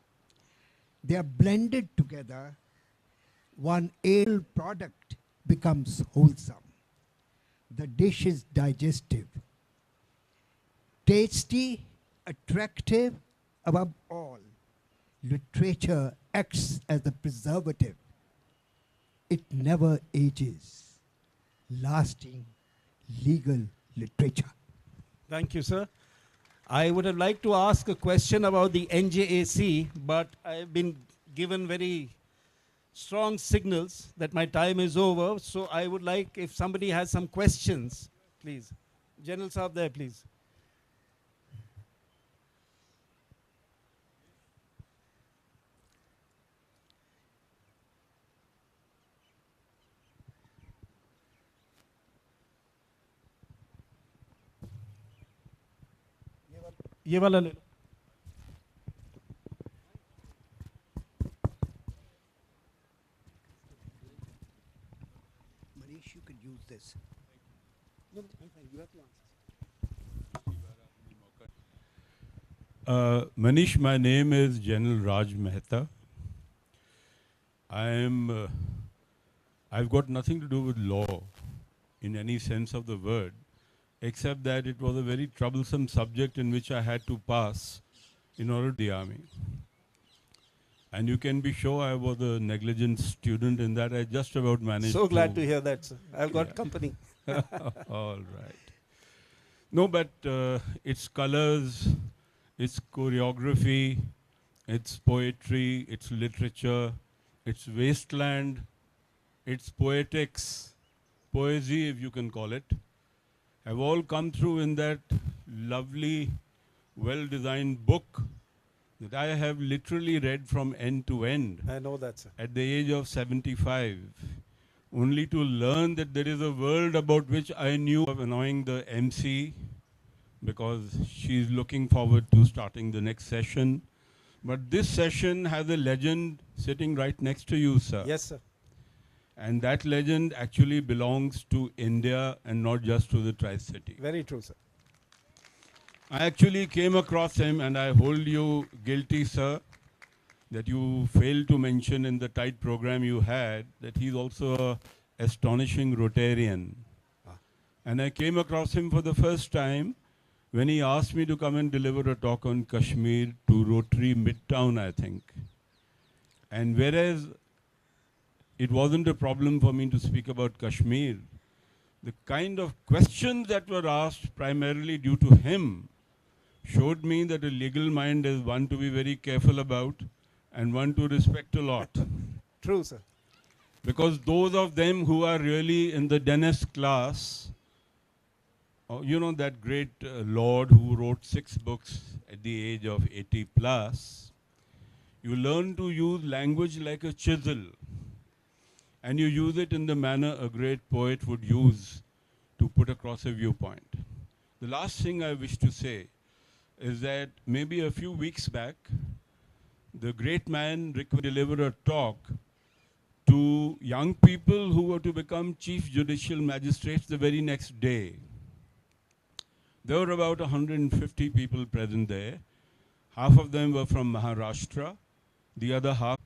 They are blended together. One ale product becomes wholesome. The dish is digestive, tasty, attractive, above all. Literature acts as a preservative. It never ages. Lasting legal literature. Thank you, sir. I would have liked to ask a question about the NJAC, but I've been given very strong signals that my time is over. So I would like, if somebody has some questions, please. General Saab there, please. ये वाला ले लो. Manish, you could use this. No, I'm fine. You have to answer. Manish, my name is General Raj Mehta. I've got nothing to do with law in any sense of the word, except that it was a very troublesome subject in which I had to pass in order to the army. And you can be sure I was a negligent student in that I just about managed So glad to hear that, sir. I've got company. All right. No, but it's colors, it's choreography, it's poetry, it's literature, it's wasteland, it's poetics, poesy if you can call it, have all come through in that lovely, well-designed book that I have literally read from end to end. I know that, sir. At the age of 75, only to learn that there is a world about which I knew of annoying the MC because she's looking forward to starting the next session. But this session has a legend sitting right next to you, sir. Yes, sir. And that legend actually belongs to India and not just to the Tri-City. Very true, sir. I actually came across him, and I hold you guilty, sir, that you failed to mention in the tight program you had that he's also an astonishing Rotarian. And I came across him for the first time when he asked me to come and deliver a talk on Kashmir to Rotary Midtown, I think. And whereas it wasn't a problem for me to speak about Kashmir, the kind of questions that were asked primarily due to him showed me that a legal mind is one to be very careful about and one to respect a lot. True, sir. Because those of them who are really in the Dennis class, you know that great lord who wrote 6 books at the age of 80 plus, you learn to use language like a chisel. And you use it in the manner a great poet would use to put across a viewpoint. The last thing I wish to say is that maybe a few weeks back, the great man delivered a talk to young people who were to become chief judicial magistrates the very next day. There were about 150 people present there. Half of them were from Maharashtra, the other half.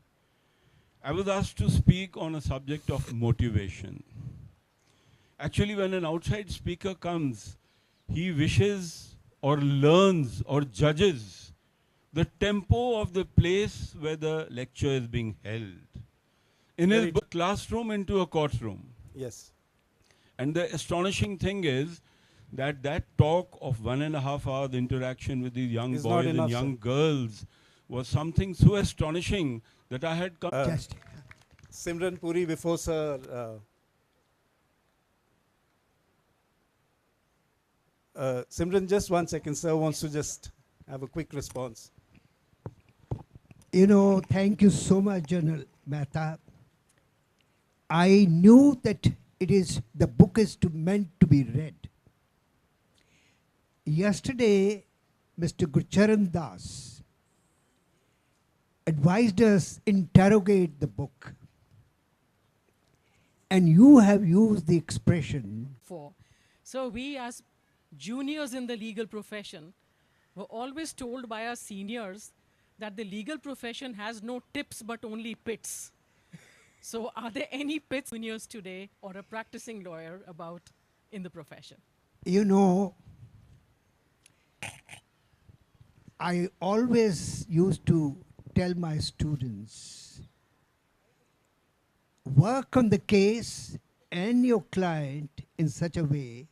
I was asked to speak on a subject of motivation. Actually, when an outside speaker comes, he wishes or learns or judges the tempo of the place where the lecture is being held. In his book, Classroom into a Courtroom. Yes. And the astonishing thing is that that talk of 1.5 hours interaction with these young Is not boys and enough, young sir. girls was something so astonishing that I had come. Simran Puri before sir. Simran, just 1 second. Sir wants to just have a quick response. You know, thank you so much, General Mehta. I knew that the book is meant to be read. Yesterday, Mr. Gurcharan Das advised us interrogate the book. And you have used the expression. So we as juniors in the legal profession were always told by our seniors that the legal profession has no tips but only pits. So are there any pits juniors today or a practicing lawyer about in the profession? You know, I always used to tell my students, work on the case and your client in such a way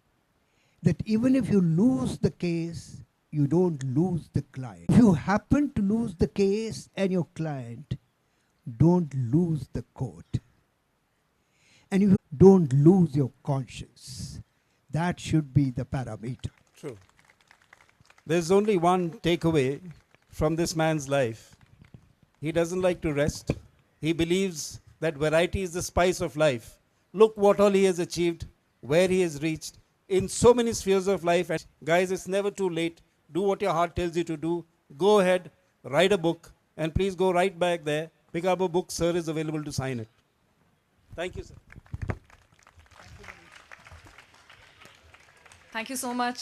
that even if you lose the case, you don't lose the client. If you happen to lose the case and your client, don't lose the court. And you don't lose your conscience. That should be the parameter. True. There's only one takeaway from this man's life. He doesn't like to rest. He believes that variety is the spice of life. Look what all he has achieved, where he has reached, in so many spheres of life. And guys, it's never too late. Do what your heart tells you to do. Go ahead, write a book, and please go right back there. Pick up a book, sir is available to sign it. Thank you, sir. Thank you so much,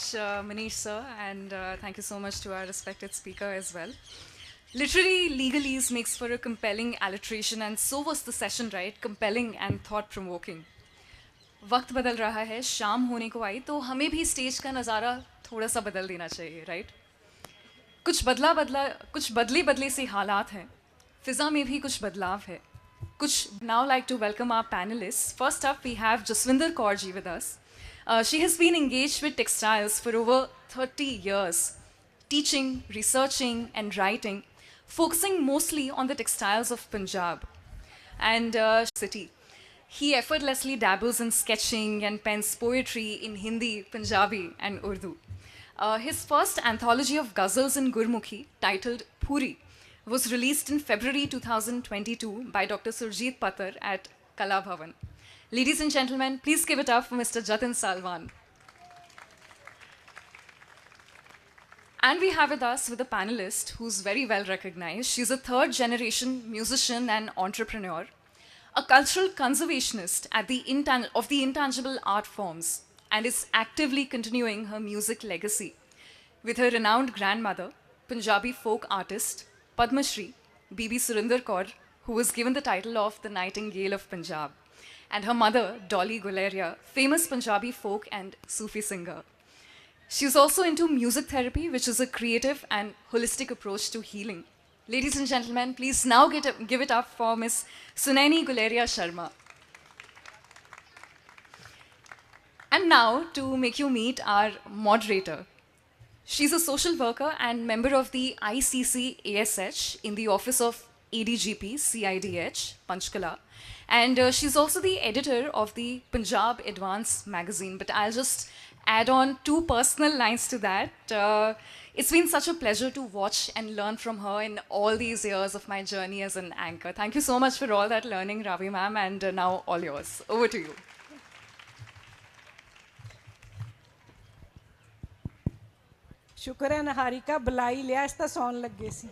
Manish sir, and thank you so much to our respected speaker as well. Literary legalese makes for a compelling alliteration, and so was the session, right? Compelling and thought-provoking. वक्त बदल रहा है, शाम होने को आई, तो हमें भी स्टेज का नज़ारा थोड़ा सा बदल देना चाहिए, राइट? कुछ बदले से हालात हैं, फिज़ा में भी कुछ बदलाव है. Now like to welcome our panelists. First up, we have Jaswinder Kaur ji with us. She has been engaged with textiles for over 30 years, teaching, researching, and writing, focusing mostly on the textiles of Punjab and city. He effortlessly dabbles in sketching and pens poetry in Hindi, Punjabi, and Urdu. His first anthology of ghazals in Gurmukhi, titled Puri, was released in February 2022 by Dr. Surjit Patar at Kala Bhavan. Ladies and gentlemen, please give it up for Mr. Jatin Salwan. And we have with us a panelist who's very well recognized. She's a third-generation musician and entrepreneur, a cultural conservationist of the intangible art forms, and is actively continuing her music legacy with her renowned grandmother, Punjabi folk artist Padma Shri Bibi Surinder Kaur, who was given the title of the Nightingale of Punjab, and her mother, Dolly Guleria, famous Punjabi folk and Sufi singer. She's also into music therapy, which is a creative and holistic approach to healing. Ladies and gentlemen, please now give it up for Miss Sunaini Guleria Sharma. And now, to make you meet our moderator. She's a social worker and member of the ICC ASH in the office of ADGP CIDH, Panchkula. And she's also the editor of the Punjab Advance magazine. But I'll just add on 2 personal lines to that. It's been such a pleasure to watch and learn from her in all these years of my journey as an anchor. Thank you so much for all that learning, Ravi ma'am, and now all yours. Over to you. शुक्र है निहारिका बुलाई लिया इस तां सौन लगे सी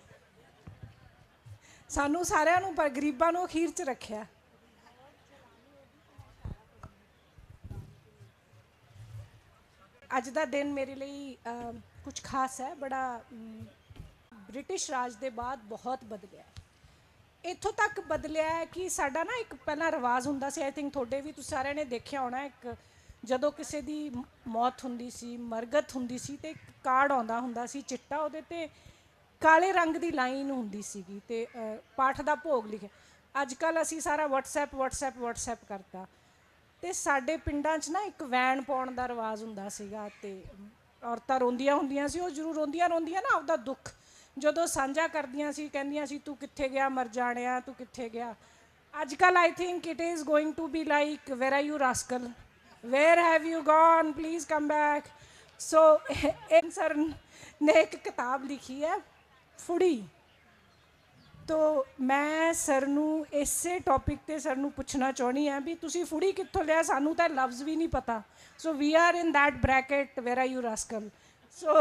सानू सारिਆਂ ਨੂੰ पर गरीबां ਨੂੰ अखीर च रखिया ਅੱਜ ਦਾ ਦਿਨ ਮੇਰੇ ਲਈ ਕੁਝ ਖਾਸ ਹੈ ਬੜਾ ਬ੍ਰਿਟਿਸ਼ ਰਾਜ ਦੇ ਬਾਅਦ ਬਹੁਤ ਬਦਲਿਆ ਇੱਥੋਂ ਤੱਕ ਬਦਲਿਆ ਹੈ ਕਿ ਸਾਡਾ ਨਾ ਇੱਕ ਪਹਿਲਾਂ ਰਿਵਾਜ ਹੁੰਦਾ ਸੀ ਆਈ ਥਿੰਕ ਤੁਹਾਡੇ ਵੀ ਤੁਸੀਂ ਸਾਰਿਆਂ ਨੇ ਦੇਖਿਆ ਹੋਣਾ ਇੱਕ ਜਦੋਂ ਕਿਸੇ ਦੀ ਮੌਤ ਹੁੰਦੀ ਸੀ ਮਰਗਤ ਹੁੰਦੀ ਸੀ ਤੇ ਇੱਕ ਕਾਰਡ ਆਉਂਦਾ ਹੁੰਦਾ ਸੀ ਚਿੱਟਾ ਉਹਦੇ ਤੇ ਕਾਲੇ ਰੰਗ ਦੀ ਲਾਈਨ ਹੁੰਦੀ ਸੀਗੀ ਤੇ ਪਾਠ ਦਾ ਭੋਗ ਲਿਖਿਆ ਅੱਜ ਕੱਲ੍ਹ ਅਸੀਂ ਸਾਰਾ WhatsApp ਕਰਤਾ ਤੇ ਸਾਡੇ ਪਿੰਡਾਂ 'ਚ ਨਾ ਇੱਕ ਵੈਨ ਪਾਉਣ ਦਾ ਰਿਵਾਜ਼ ਹੁੰਦਾ ਸੀਗਾ ਤੇ ਔਰਤਾਂ ਰੋਂਦੀਆਂ ਹੁੰਦੀਆਂ ਸੀ, ਉਹ ਜ਼ਰੂਰ ਰੋਂਦੀਆਂ ਰੋਂਦੀਆਂ ਨਾ ਆਪਦਾ ਦੁੱਖ ਜਦੋਂ ਸਾਂਝਾ ਕਰਦੀਆਂ ਸੀ, ਕਹਿੰਦੀਆਂ ਸੀ ਤੂੰ ਕਿੱਥੇ ਗਿਆ ਮਰ ਜਾਣਿਆ, ਤੂੰ ਕਿੱਥੇ ਗਿਆ। ਅੱਜ ਕੱਲ੍ਹ I think it is going to be like where are you rascal, where have you gone, please come back. So इन सर ने एक किताब लिखी है फुड़ी, तो मैं सर नू इसे टॉपिक ते सर नू पुछना चाहनी है भी तुसी फुड़ी कित्थों लिया, सानू तो लफ्ज़ भी नहीं पता। So we are in that bracket where are you rascal. So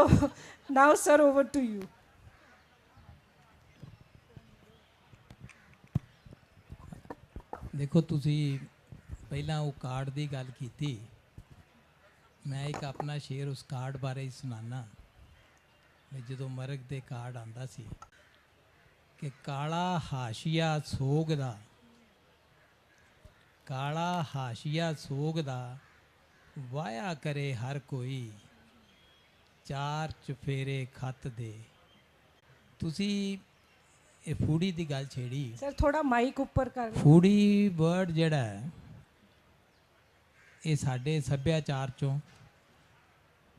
now sir over to you. देखो तुसी पहला वो कार्ड की गल की, मैं एक अपना शेर उस कार्ड बारे ही सुनाना। जो मरग दे कार्ड आंदा सी कि काला हाशिया सोग दा, काला हाशिया सोग दा वाया करे हर कोई, चार चुफेरे खत दे। तुसी ये फूड़ी दी गल छेड़ी सर, थोड़ा माइक ऊपर कर लो। फूड़ी वर्ड जड़ा है ये साडे सभ्याचार चों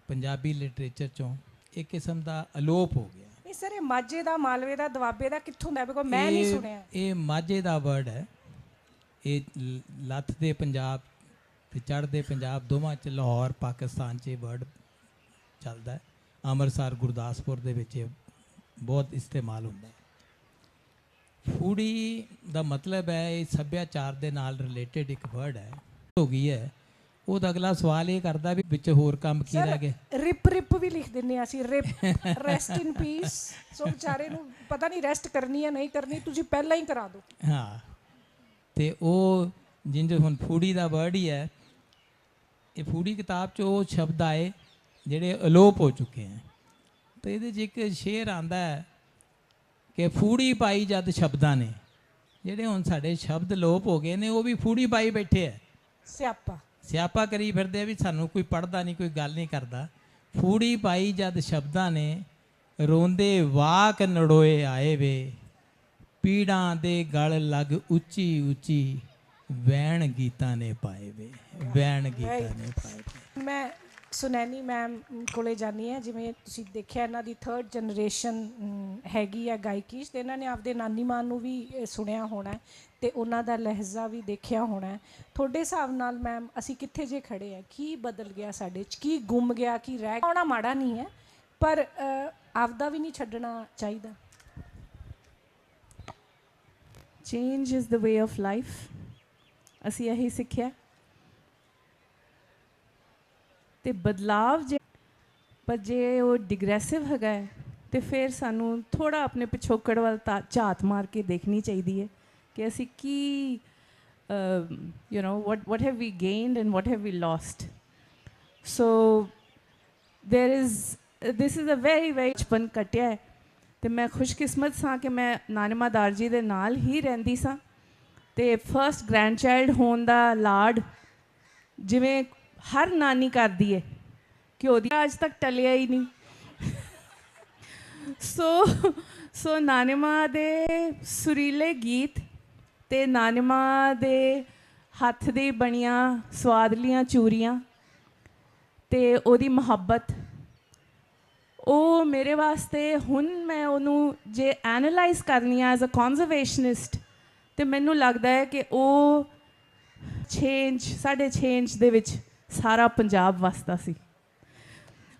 पंजाबी लिटरेचर चों एक किस्म का अलोप हो गया। नहीं सर, ये माझे दा मालवे दा दुआबे दा कित्थों दा, बिकॉज़ मैं नहीं सुनिया। ये माझे दा वर्ड है, ये लत्थ दे पंजाब ते चढ़दे पंजाब दोवां च, लाहौर पाकिस्तान च वर्ड चलदा है, अमृतसर गुरदासपुर दे विच बहुत इस्तेमाल होंदा है। फूड़ी दा मतलब है ये सभ्याचार दे नाल रिलेटेड एक वर्ड है, हो गई है। वो तो अगला सवाल ये करता भी विच होर काम की रह गए। रिप रिप भी लिख दिंने असी, रिप रेस्ट इन पीस। सो बेचारे नू पता नहीं रेस्ट करनी है नहीं करनी, तुझे पहला ही करा दो। हाँ, तो वो जिन जो हुन फूड़ी दा वर्ड ही है, ये फूड़ी किताब च वो शब्द आए जेड़े अलोप हो चुके हैं। तो ये एक शेर आंदा है कि फूड़ी पाई जद शब्दां ने, जेड़े हुन साडे शब्द लोप हो गए ने, वो भी फूड़ी पाई बैठे है। स्यापा सियापा करी फिरदे भी, सानू कोई पढ़दा नहीं, कोई गल नहीं करदा। फूड़ी पाई जद शब्दां ने, रोंदे वाक नड़ोए आए वे, पीड़ां दे गल लग उच्ची उच्ची, वैण गीतां ने पाए वे, वैण गीतां ने पाए वे। मैं सुनैनी मैम कोले जानी है, जिवें तुसीं देखिया इन्हां दी 3rd जनरेशन हैगी है गायकी, ते इन्हां ने आपदे नानी मां नूं भी सुनिया होना है ते उन्हां दा लहजा भी देखिया होना है। तुहाडे हिसाब नाल मैम असीं कित्थे जे खड़े हैं, की बदल गया साडे च, की गुम गया, की रह गया? होना माड़ा नहीं है, पर आपदा भी नहीं छड्डना चाहीदा। Change is the way of life, असीं यही सिੱਖਿਆ। ਤੇ ਬਦਲਾਵ ਜੇ ਪਰ ਜੇ ਉਹ ਡਿਗਰੈਸਿਵ ਹੈਗਾ ਤੇ ਫਿਰ ਸਾਨੂੰ ਥੋੜਾ ਆਪਣੇ ਪਿਛੋਕੜ ਵੱਲ ਝਾਤ ਮਾਰ ਕੇ ਦੇਖਣੀ ਚਾਹੀਦੀ ਹੈ ਕਿ ਅਸੀਂ ਕੀ what have we gained and what have we lost. So this is a very ਬਚਪਨ ਕੱਟਿਆ ਹੈ ਤੇ ਮੈਂ ਖੁਸ਼ਕਿਸਮਤ ਸਾਂ ਕਿ ਮੈਂ ਨਾਨਮਾ ਦਾਰ ਜੀ ਦੇ ਨਾਲ ਹੀ ਰਹਿੰਦੀ ਸਾਂ ਤੇ ਫਰਸਟ ਗ੍ਰੈਂਡਚਾਈਲਡ ਹੋਣ ਦਾ ਲਾਡ ਜਿਵੇਂ हर नानी करती है कि वो आज तक टलिया ही नहीं। सो नानी माँ दे सुरीले गीत ते नानी माँ दे हथ दी बनिया स्वादलियां चूरियां ते ओदी मुहब्बत, वो मेरे वास्ते हुन मैं उन्हों जे एनालाइज करनी एज अ कॉन्जरवेशनिस्ट तो मैनू लगता है कि वो चेंज साढ़े चेंज दे विच सारा पंजाब वसदा सी।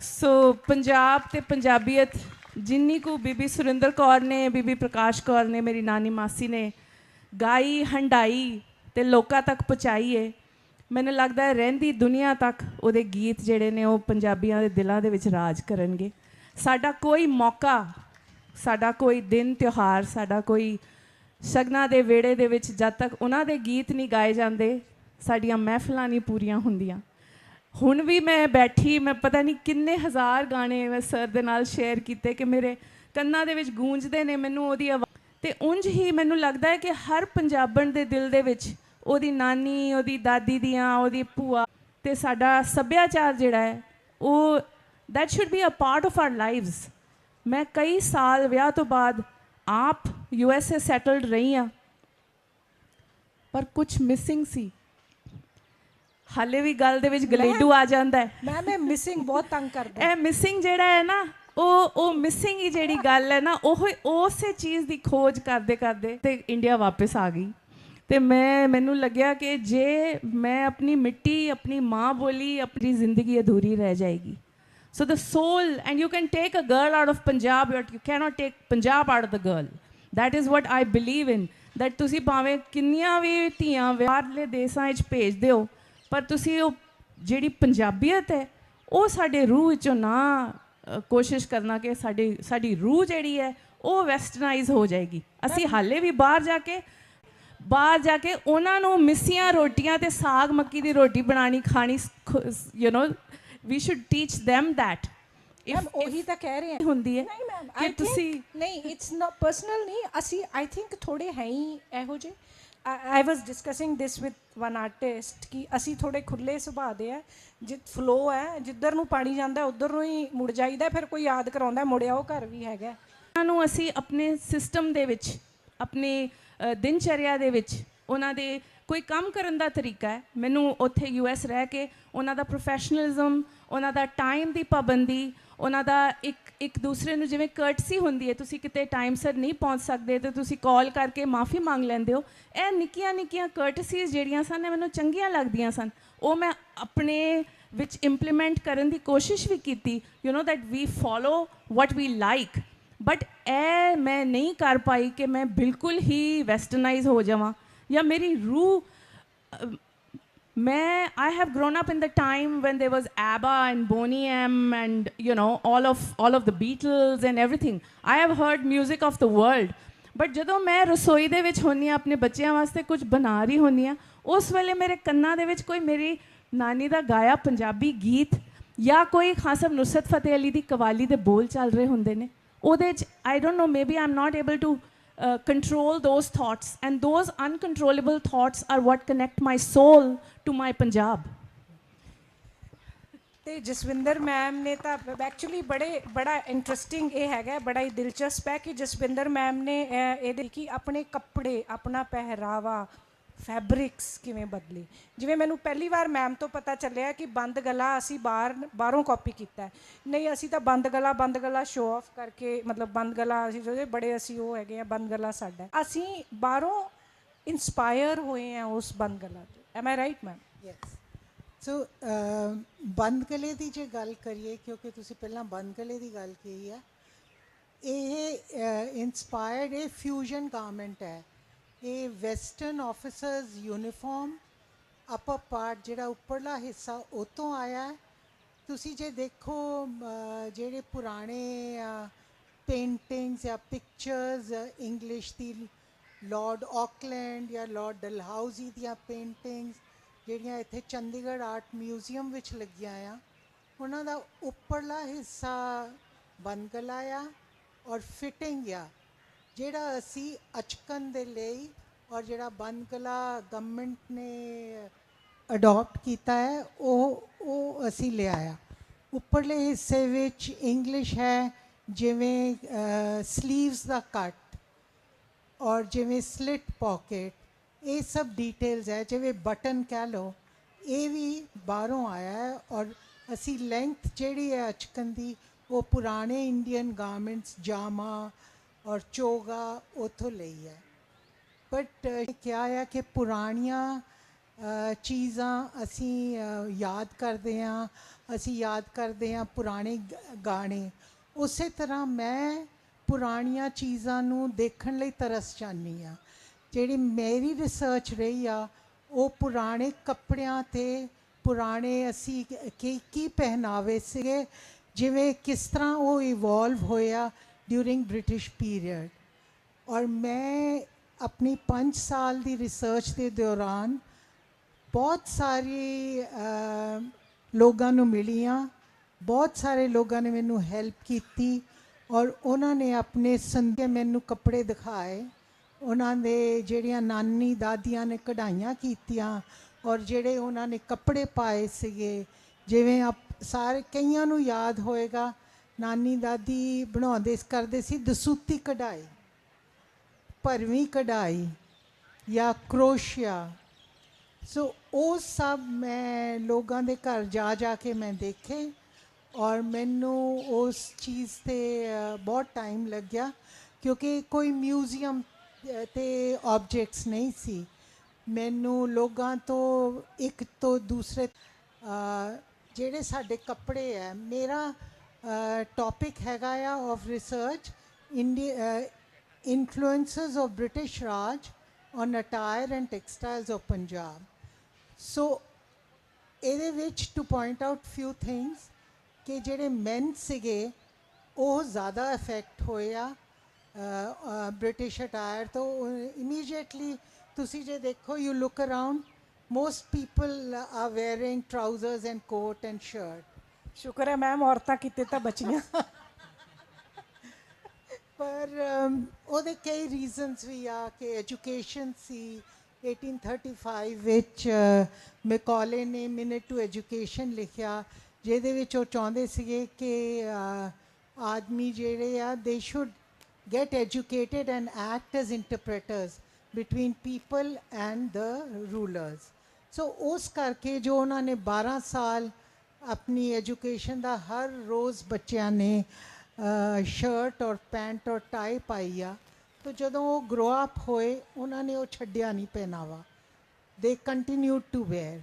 सो पंजाब ते पंजाबीयत जिन्नी को बीबी सुरिंदर कौर ने, बीबी प्रकाश कौर ने, मेरी नानी मासी ने गाई हंडाई ते लोकां तक पहुँचाई है, मैनूं लगदा है रहिंदी दुनिया तक उहदे गीत जिहड़े ने वो पंजाबियां दे दिलां दे विच राज करनगे। साडा कोई मौका, साडा कोई दिन त्यौहार, साडा कोई शगना दे वेड़े दे विच जद तक उन्हां दे गीत नहीं गाए जांदे, साडियां महफिलां नहीं पूरीआं हुंदियां। हुण भी मैं बैठी, मैं पता नहीं किन्ने हज़ार गाने मैं सर दे नाल शेयर किए कि मेरे कन्नां दे विच गूंजदे ने, मैनूं ओहदी आवाज़ ते उंज ही मैनूं लगदा है कि हर पंजाबण दे दिल दे विच ओहदी नानी, ओहदी दादी दियां, ओहदी भूआ ते साडा सभ्याचार जिहड़ा है वो that should be a part of our lives. मैं कई साल विआह तो बाद आप USA सैटल्ड रही हाँ, पर कुछ मिसिंग सी। ਹਾਲੇ ਵੀ ਗੱਲ ਦੇ ਵਿੱਚ ਗਲੇਡੂ ਆ ਜਾਂਦਾ ਹੈ। ਮੈਮ ਇਹ ਮਿਸਿੰਗ ਬਹੁਤ ਤੰਗ ਕਰਦਾ। ਇਹ ਮਿਸਿੰਗ ਜਿਹੜਾ ਹੈ ਨਾ, ਉਹ ਮਿਸਿੰਗ ਹੀ ਜਿਹੜੀ ਗੱਲ ਹੈ ਨਾ, ਉਹ ਉਸੇ ਚੀਜ਼ ਦੀ ਖੋਜ ਕਰਦੇ ਕਰਦੇ ਤੇ ਇੰਡੀਆ ਵਾਪਸ ਆ ਗਈ। ਤੇ ਮੈਨੂੰ ਲੱਗਿਆ ਕਿ ਜੇ ਮੈਂ ਆਪਣੀ ਮਿੱਟੀ, ਆਪਣੀ ਮਾਂ ਬੋਲੀ, ਆਪਣੀ ਜ਼ਿੰਦਗੀ ਅਧੂਰੀ ਰਹਿ ਜਾਏਗੀ। So the soul, and you can take a girl out of Punjab, but you cannot take Punjab out of the girl. That is what I believe in. That ਤੁਸੀਂ ਭਾਵੇਂ ਕਿੰਨੀਆਂ ਵੀ ਧੀਆਂ ਬਾਹਰਲੇ ਦੇਸ਼ਾਂ ਵਿੱਚ ਭੇਜ ਦਿਓ, ਪਰ ਤੁਸੀਂ ਉਹ ਜਿਹੜੀ ਪੰਜਾਬੀਅਤ ਹੈ ਉਹ ਸਾਡੇ ਰੂਹ ਵਿੱਚੋਂ ਨਾ ਕੋਸ਼ਿਸ਼ ਕਰਨਾ ਕਿ ਸਾਡੀ ਰੂਹ ਜਿਹੜੀ ਹੈ ਉਹ ਵੈਸਟਰਨਾਈਜ਼ ਹੋ ਜਾਏਗੀ। ਅਸੀਂ ਹਾਲੇ ਵੀ ਬਾਹਰ ਜਾ ਕੇ ਉਹਨਾਂ ਨੂੰ ਮਿੱਸੀਆਂ ਰੋਟੀਆਂ ਤੇ ਸਾਗ ਮੱਕੀ ਦੀ ਰੋਟੀ ਬਣਾਉਣੀ ਖਾਣੀ, you know, we should teach them that. Ma'am ਉਹੀ ਤਾਂ ਕਹਿ ਰਹੇ ਹਾਂ ਹੁੰਦੀ ਹੈ ਨਹੀਂ ਮੈਮ ਕਿ ਤੁਸੀਂ ਨਹੀਂ, ਇਟਸ ਨਾਟ ਪਰਸਨਲ ਨਹੀਂ, ਅਸੀਂ ਆਈ ਥਿੰਕ ਥੋੜੇ ਹੈ ਹੀ ਇਹੋ ਜਿਹੇ। I was discussing this with one artist ਕਿ ਅਸੀਂ ਥੋੜੇ ਖੁੱਲੇ ਸੁਭਾਅ ਦੇ ਆ, ਫਲੋ ਹੈ, ਜਿੱਧਰ ਨੂੰ ਪਾਣੀ ਜਾਂਦਾ ਉੱਧਰ ਨੂੰ ਹੀ ਮੁੜ ਜਾਈਦਾ, ਫਿਰ ਕੋਈ ਯਾਦ ਕਰਾਉਂਦਾ ਮੁੜਿਆ ਉਹ ਘਰ ਵੀ ਹੈਗਾ। ਉਹਨਾਂ ਨੂੰ ਅਸੀਂ ਆਪਣੇ ਸਿਸਟਮ ਦੇ ਵਿੱਚ, ਆਪਣੀ ਦਿਨਚਰਿਆ ਦੇ ਵਿੱਚ ਉਹਨਾਂ ਦੇ ਕੋਈ ਕੰਮ ਕਰਨ ਦਾ ਤਰੀਕਾ ਹੈ। ਮੈਨੂੰ ਉੱਥੇ US ਰਹਿ ਕੇ ਉਹਨਾਂ ਦਾ ਪ੍ਰੋਫੈਸ਼ਨਲਿਜ਼ਮ, ਉਹਨਾਂ ਦਾ ਟਾਈਮ ਦੀ ਪਾਬੰਦੀ, ਉਹਨਾਂ ਦਾ ਇੱਕ ਦੂਸਰੇ ਨੂੰ ਜਿਵੇਂ ਕਰਟਸੀ ਹੁੰਦੀ ਹੈ, ਤੁਸੀਂ ਕਿਤੇ ਟਾਈਮ ਸਿਰ ਨਹੀਂ ਪਹੁੰਚ ਸਕਦੇ ਤੇ ਤੁਸੀਂ ਕਾਲ ਕਰਕੇ ਮਾਫੀ ਮੰਗ ਲੈਂਦੇ ਹੋ। ਇਹ ਨਿੱਕੀਆਂ ਨਿੱਕੀਆਂ ਕਰਟਸੀਜ਼ ਜਿਹੜੀਆਂ ਸਨ ਮੈਨੂੰ ਚੰਗੀਆਂ ਲੱਗਦੀਆਂ ਸਨ, ਉਹ ਮੈਂ ਆਪਣੇ ਵਿੱਚ ਇੰਪਲੀਮੈਂਟ ਕਰਨ ਦੀ ਕੋਸ਼ਿਸ਼ ਵੀ ਕੀਤੀ। You know that we follow what we like, but ਇਹ ਮੈਂ ਨਹੀਂ ਕਰ ਪਾਈ ਕਿ ਮੈਂ ਬਿਲਕੁਲ ਹੀ ਵੈਸਟਰਨਾਈਜ਼ ਹੋ ਜਾਵਾਂ ਜਾਂ ਮੇਰੀ ਰੂਹ। I have grown up in the time when there was ABBA and Boney M and all of the Beatles and everything. I have heard music of the world. But ਜਦੋਂ ਮੈਂ ਰਸੋਈ ਦੇ ਵਿੱਚ ਹੁੰਦੀ ਹਾਂ, ਆਪਣੇ ਬੱਚਿਆਂ ਵਾਸਤੇ ਕੁਝ ਬਣਾ ਰਹੀ ਹੁੰਦੀ ਹਾਂ, ਉਸ ਵੇਲੇ ਮੇਰੇ ਕੰਨਾਂ ਦੇ ਵਿੱਚ ਕੋਈ ਮੇਰੀ ਨਾਨੀ ਦਾ ਗਾਇਆ ਪੰਜਾਬੀ ਗੀਤ ਜਾਂ ਕੋਈ ਖਾਸ ਨੁਸਰਤ ਫਤਿਹ ਅਲੀ ਦੀ ਕਵਾਲੀ ਦੇ ਬੋਲ ਚੱਲ ਰਹੇ ਹੁੰਦੇ ਨੇ, ਉਹਦੇ 'ਚ I don't know, maybe I'm not able to control those thoughts, and those uncontrollable thoughts are what connect my soul to my Punjab. ਤੇ ਜਸਵਿੰਦਰ ਮੈਮ ਨੇ ਤਾਂ ਐਕਚੁਅਲੀ ਬੜਾ ਇੰਟਰਸਟਿੰਗ ਇਹ ਹੈਗਾ, ਬੜਾ ਹੀ ਦਿਲਚਸਪ ਹੈ ਕਿ ਜਸਵਿੰਦਰ ਮੈਮ ਨੇ ਇਹਦੇ ਕਿ ਆਪਣੇ ਕੱਪੜੇ, ਆਪਣਾ ਪਹਿਰਾਵਾ, ਫੈਬਰਿਕਸ ਕਿਵੇਂ ਬਦਲੇ। ਜਿਵੇਂ ਮੈਨੂੰ ਪਹਿਲੀ ਵਾਰ ਮੈਮ ਤੋਂ ਪਤਾ ਚੱਲਿਆ ਕਿ ਬੰਦ ਗਲਾ ਅਸੀਂ ਬਾਹਰੋਂ ਕਾਪੀ ਕੀਤਾ, ਨਹੀਂ ਅਸੀਂ ਤਾਂ ਬੰਦ ਗਲਾ ਸ਼ੋ ਆਫ ਕਰਕੇ, ਮਤਲਬ ਬੰਦ ਗਲਾ ਅਸੀਂ ਸੋਚੇ ਬੜੇ ਅਸੀਂ ਉਹ ਹੈਗੇ ਆ, ਬੰਦ ਗਲਾ ਸਾਡਾ, ਅਸੀਂ ਬਾਹਰੋਂ ਇੰਸਪਾਇਰ ਹੋਏ ਆ ਉਸ ਬੰਦ ਗਲਾ ਤੋਂ। M I right ma'am? Yes. ਸੋ ਬੰਦ ਗਲੇ ਦੀ ਜੇ ਗੱਲ ਕਰੀਏ, ਕਿਉਂਕਿ ਤੁਸੀਂ ਪਹਿਲਾਂ ਬੰਦ ਗਲੇ ਦੀ ਗੱਲ ਕੀਤੀ ਆ, ਇਹ ਇੰਸਪਾਇਰਡ, ਇਹ ਫਿਊਜ਼ਨ ਗਾਰਮੈਂਟ ਹੈ। ਇਹ ਵੈਸਟਰਨ ਆਫਿਸਰਸ ਯੂਨੀਫਾਰਮ ਅਪਰ ਪਾਰਟ ਜਿਹੜਾ ਉੱਪਰਲਾ ਹਿੱਸਾ ਉਹ ਤੋਂ ਆਇਆ। ਤੁਸੀਂ ਜੇ ਦੇਖੋ ਜਿਹੜੇ ਪੁਰਾਣੇ ਪੇਂਟਿੰਗਸ ਜਾਂ ਪਿਕਚਰਸ ਇੰਗਲਿਸ਼ ਦੀ, ਲਾਰਡ ਆਕਲੈਂਡ ਜਾਂ ਲਾਰਡ ਡਲਹਾਊਜ਼ੀ ਦੀਆਂ ਪੇਂਟਿੰਗਸ ਜਿਹੜੀਆਂ ਇੱਥੇ ਚੰਡੀਗੜ੍ਹ ਆਰਟ ਮਿਊਜ਼ੀਅਮ ਵਿੱਚ ਲੱਗੀਆਂ ਆ, ਉਹਨਾਂ ਦਾ ਉੱਪਰਲਾ ਹਿੱਸਾ ਬੰਦ ਗਲਾ ਆ ਔਰ ਫਿਟਿੰਗ ਆ, ਜਿਹੜਾ ਅਸੀਂ ਅਚਕਨ ਦੇ ਲਈ ਔਰ ਜਿਹੜਾ ਬੰਦ ਗਲਾ ਗਵਰਨਮੈਂਟ ਨੇ ਅਡਾਪਟ ਕੀਤਾ ਹੈ ਉਹ ਅਸੀਂ ਲਿਆ ਆ। ਉੱਪਰਲੇ ਹਿੱਸੇ ਵਿੱਚ ਇੰਗਲਿਸ਼ ਹੈ, ਜਿਵੇਂ ਸਲੀਵਸ ਦਾ ਕੱਟ ਔਰ ਜਿਵੇਂ ਸਲਿਟ ਪੋਕਟ, ਇਹ ਸਭ ਡਿਟੇਲਸ ਹੈ। ਜਿਵੇਂ ਬਟਨ ਕਹਿ ਲਓ, ਇਹ ਵੀ ਬਾਹਰੋਂ ਆਇਆ ਹੈ। ਔਰ ਅਸੀਂ ਲੈਂਥ ਜਿਹੜੀ ਹੈ ਅਚਕਨ ਦੀ, ਉਹ ਪੁਰਾਣੇ ਇੰਡੀਅਨ ਗਾਰਮੈਂਟਸ ਜਾਮਾ ਔਰ ਚੋਗਾ ਉੱਥੋਂ ਲਈ ਹੈ। ਬਟ ਕਿਹਾ ਹੈ ਕਿ ਪੁਰਾਣੀਆਂ ਚੀਜ਼ਾਂ ਅਸੀਂ ਯਾਦ ਕਰਦੇ ਹਾਂ, ਅਸੀਂ ਯਾਦ ਕਰਦੇ ਹਾਂ ਪੁਰਾਣੇ ਗਾਣੇ। ਉਸੇ ਤਰ੍ਹਾਂ ਮੈਂ ਪੁਰਾਣੀਆਂ ਚੀਜ਼ਾਂ ਨੂੰ ਦੇਖਣ ਲਈ ਤਰਸ ਜਾਂਦੀ ਹਾਂ। ਜਿਹੜੀ ਮੇਰੀ ਰਿਸਰਚ ਰਹੀ ਆ, ਉਹ ਪੁਰਾਣੇ ਕੱਪੜਿਆਂ 'ਤੇ, ਪੁਰਾਣੇ ਅਸੀਂ ਕੀ ਪਹਿਨਾਵੇ ਸੀਗੇ, ਜਿਵੇਂ ਕਿਸ ਤਰ੍ਹਾਂ ਉਹ ਇਵੋਲਵ ਹੋਇਆ ਡਿਊਰਿੰਗ ਬ੍ਰਿਟਿਸ਼ ਪੀਰੀਅਡ। ਔਰ ਮੈਂ ਆਪਣੀ 5 ਸਾਲ ਦੀ ਰਿਸਰਚ ਦੇ ਦੌਰਾਨ ਬਹੁਤ ਸਾਰੇ ਲੋਕਾਂ ਨੂੰ ਮਿਲੀਆਂ, ਬਹੁਤ ਸਾਰੇ ਲੋਕਾਂ ਨੇ ਮੈਨੂੰ ਹੈਲਪ ਕੀਤੀ ਔਰ ਉਹਨਾਂ ਨੇ ਆਪਣੇ ਸੰਦੇ ਮੈਨੂੰ ਕੱਪੜੇ ਦਿਖਾਏ। ਉਹਨਾਂ ਦੇ ਜਿਹੜੀਆਂ ਨਾਨੀ ਦਾਦੀਆਂ ਨੇ ਕਢਾਈਆਂ ਕੀਤੀਆਂ ਔਰ ਜਿਹੜੇ ਉਹਨਾਂ ਨੇ ਕੱਪੜੇ ਪਾਏ ਸੀਗੇ, ਜਿਵੇਂ ਸਾਰੇ ਕਈਆਂ ਨੂੰ ਯਾਦ ਹੋਏਗਾ, ਨਾਨੀ ਦਾਦੀ ਬਣਾਉਂਦੇ ਕਰਦੇ ਸੀ ਦਸੂਤੀ ਕਢਾਈ, ਭਰਵੀਂ ਕਢਾਈ ਜਾਂ ਕਰੋਸ਼ੀਆ। ਸੋ ਉਹ ਸਭ ਮੈਂ ਲੋਕਾਂ ਦੇ ਘਰ ਜਾ ਜਾ ਕੇ ਮੈਂ ਦੇਖੇ ਔਰ ਮੈਨੂੰ ਉਸ ਚੀਜ਼ 'ਤੇ ਬਹੁਤ ਟਾਈਮ ਲੱਗਿਆ ਕਿਉਂਕਿ ਕੋਈ ਮਿਊਜ਼ੀਅਮ ਤੇ ਆਬਜੈਕਟਸ ਨਹੀਂ ਸੀ। ਮੈਨੂੰ ਲੋਕਾਂ ਤੋਂ ਇੱਕ ਤੋਂ ਦੂਸਰੇ ਜਿਹੜੇ ਸਾਡੇ ਕੱਪੜੇ ਹੈ, ਮੇਰਾ ਟੌਪਿਕ ਹੈਗਾ ਆ of research influences of British Raj on attire and textiles of Punjab. So ਇਹਦੇ ਵਿੱਚ to point out few things ਕਿ ਜਿਹੜੇ ਮੈਨ ਸੀਗੇ ਉਹ ਜ਼ਿਆਦਾ ਇਫੈਕਟ ਹੋਏ ਆ ਬ੍ਰਿਟਿਸ਼ ਅਟਾਇਰ ਤੋਂ। ਇਮੀਡੀਏਟਲੀ ਤੁਸੀਂ ਜੇ ਦੇਖੋ you look around most people are wearing trousers and coat and shirt. ਸ਼ੁਕਰ ਹੈ ਮੈਮ ਔਰਤਾਂ ਕਿਤੇ ਤਾਂ ਬਚੀਆਂ। ਪਰ ਉਹਦੇ ਕਈ ਰੀਜ਼ਨਸ ਵੀ ਆ ਕਿ ਐਜੂਕੇਸ਼ਨ ਸੀ। 1835 ਵਿੱਚ ਮੈਕੌਲੇ ਨੇ ਮਿਨਟ ਟੂ ਐਜੂਕੇਸ਼ਨ ਲਿਖਿਆ ਜਿਹਦੇ ਵਿੱਚ ਉਹ ਚਾਹੁੰਦੇ ਸੀਗੇ ਕਿ ਆਦਮੀ ਜਿਹੜੇ ਆ ਦੇ should get educated and act as interpreters between people and the rulers. So ਉਸ ਕਰਕੇ ਜੋ ਉਹਨਾਂ ਨੇ 12 ਸਾਲ ਆਪਣੀ ਐਜੂਕੇਸ਼ਨ ਦਾ ਹਰ ਰੋਜ਼ ਬੱਚਿਆਂ ਨੇ ਸ਼ਰਟ ਔਰ ਪੈਂਟ ਔਰ ਟਾਈ ਪਾਈ ਆ, ਤਾਂ ਜਦੋਂ ਉਹ ਗਰੋ ਅਪ ਹੋਏ ਉਹਨਾਂ ਨੇ ਉਹ ਛੱਡਿਆ ਨਹੀਂ ਪਹਿਨਾਵਾ। ਦੇ ਕੰਟੀਨਿਊ ਟੂ ਵੇਅਰ।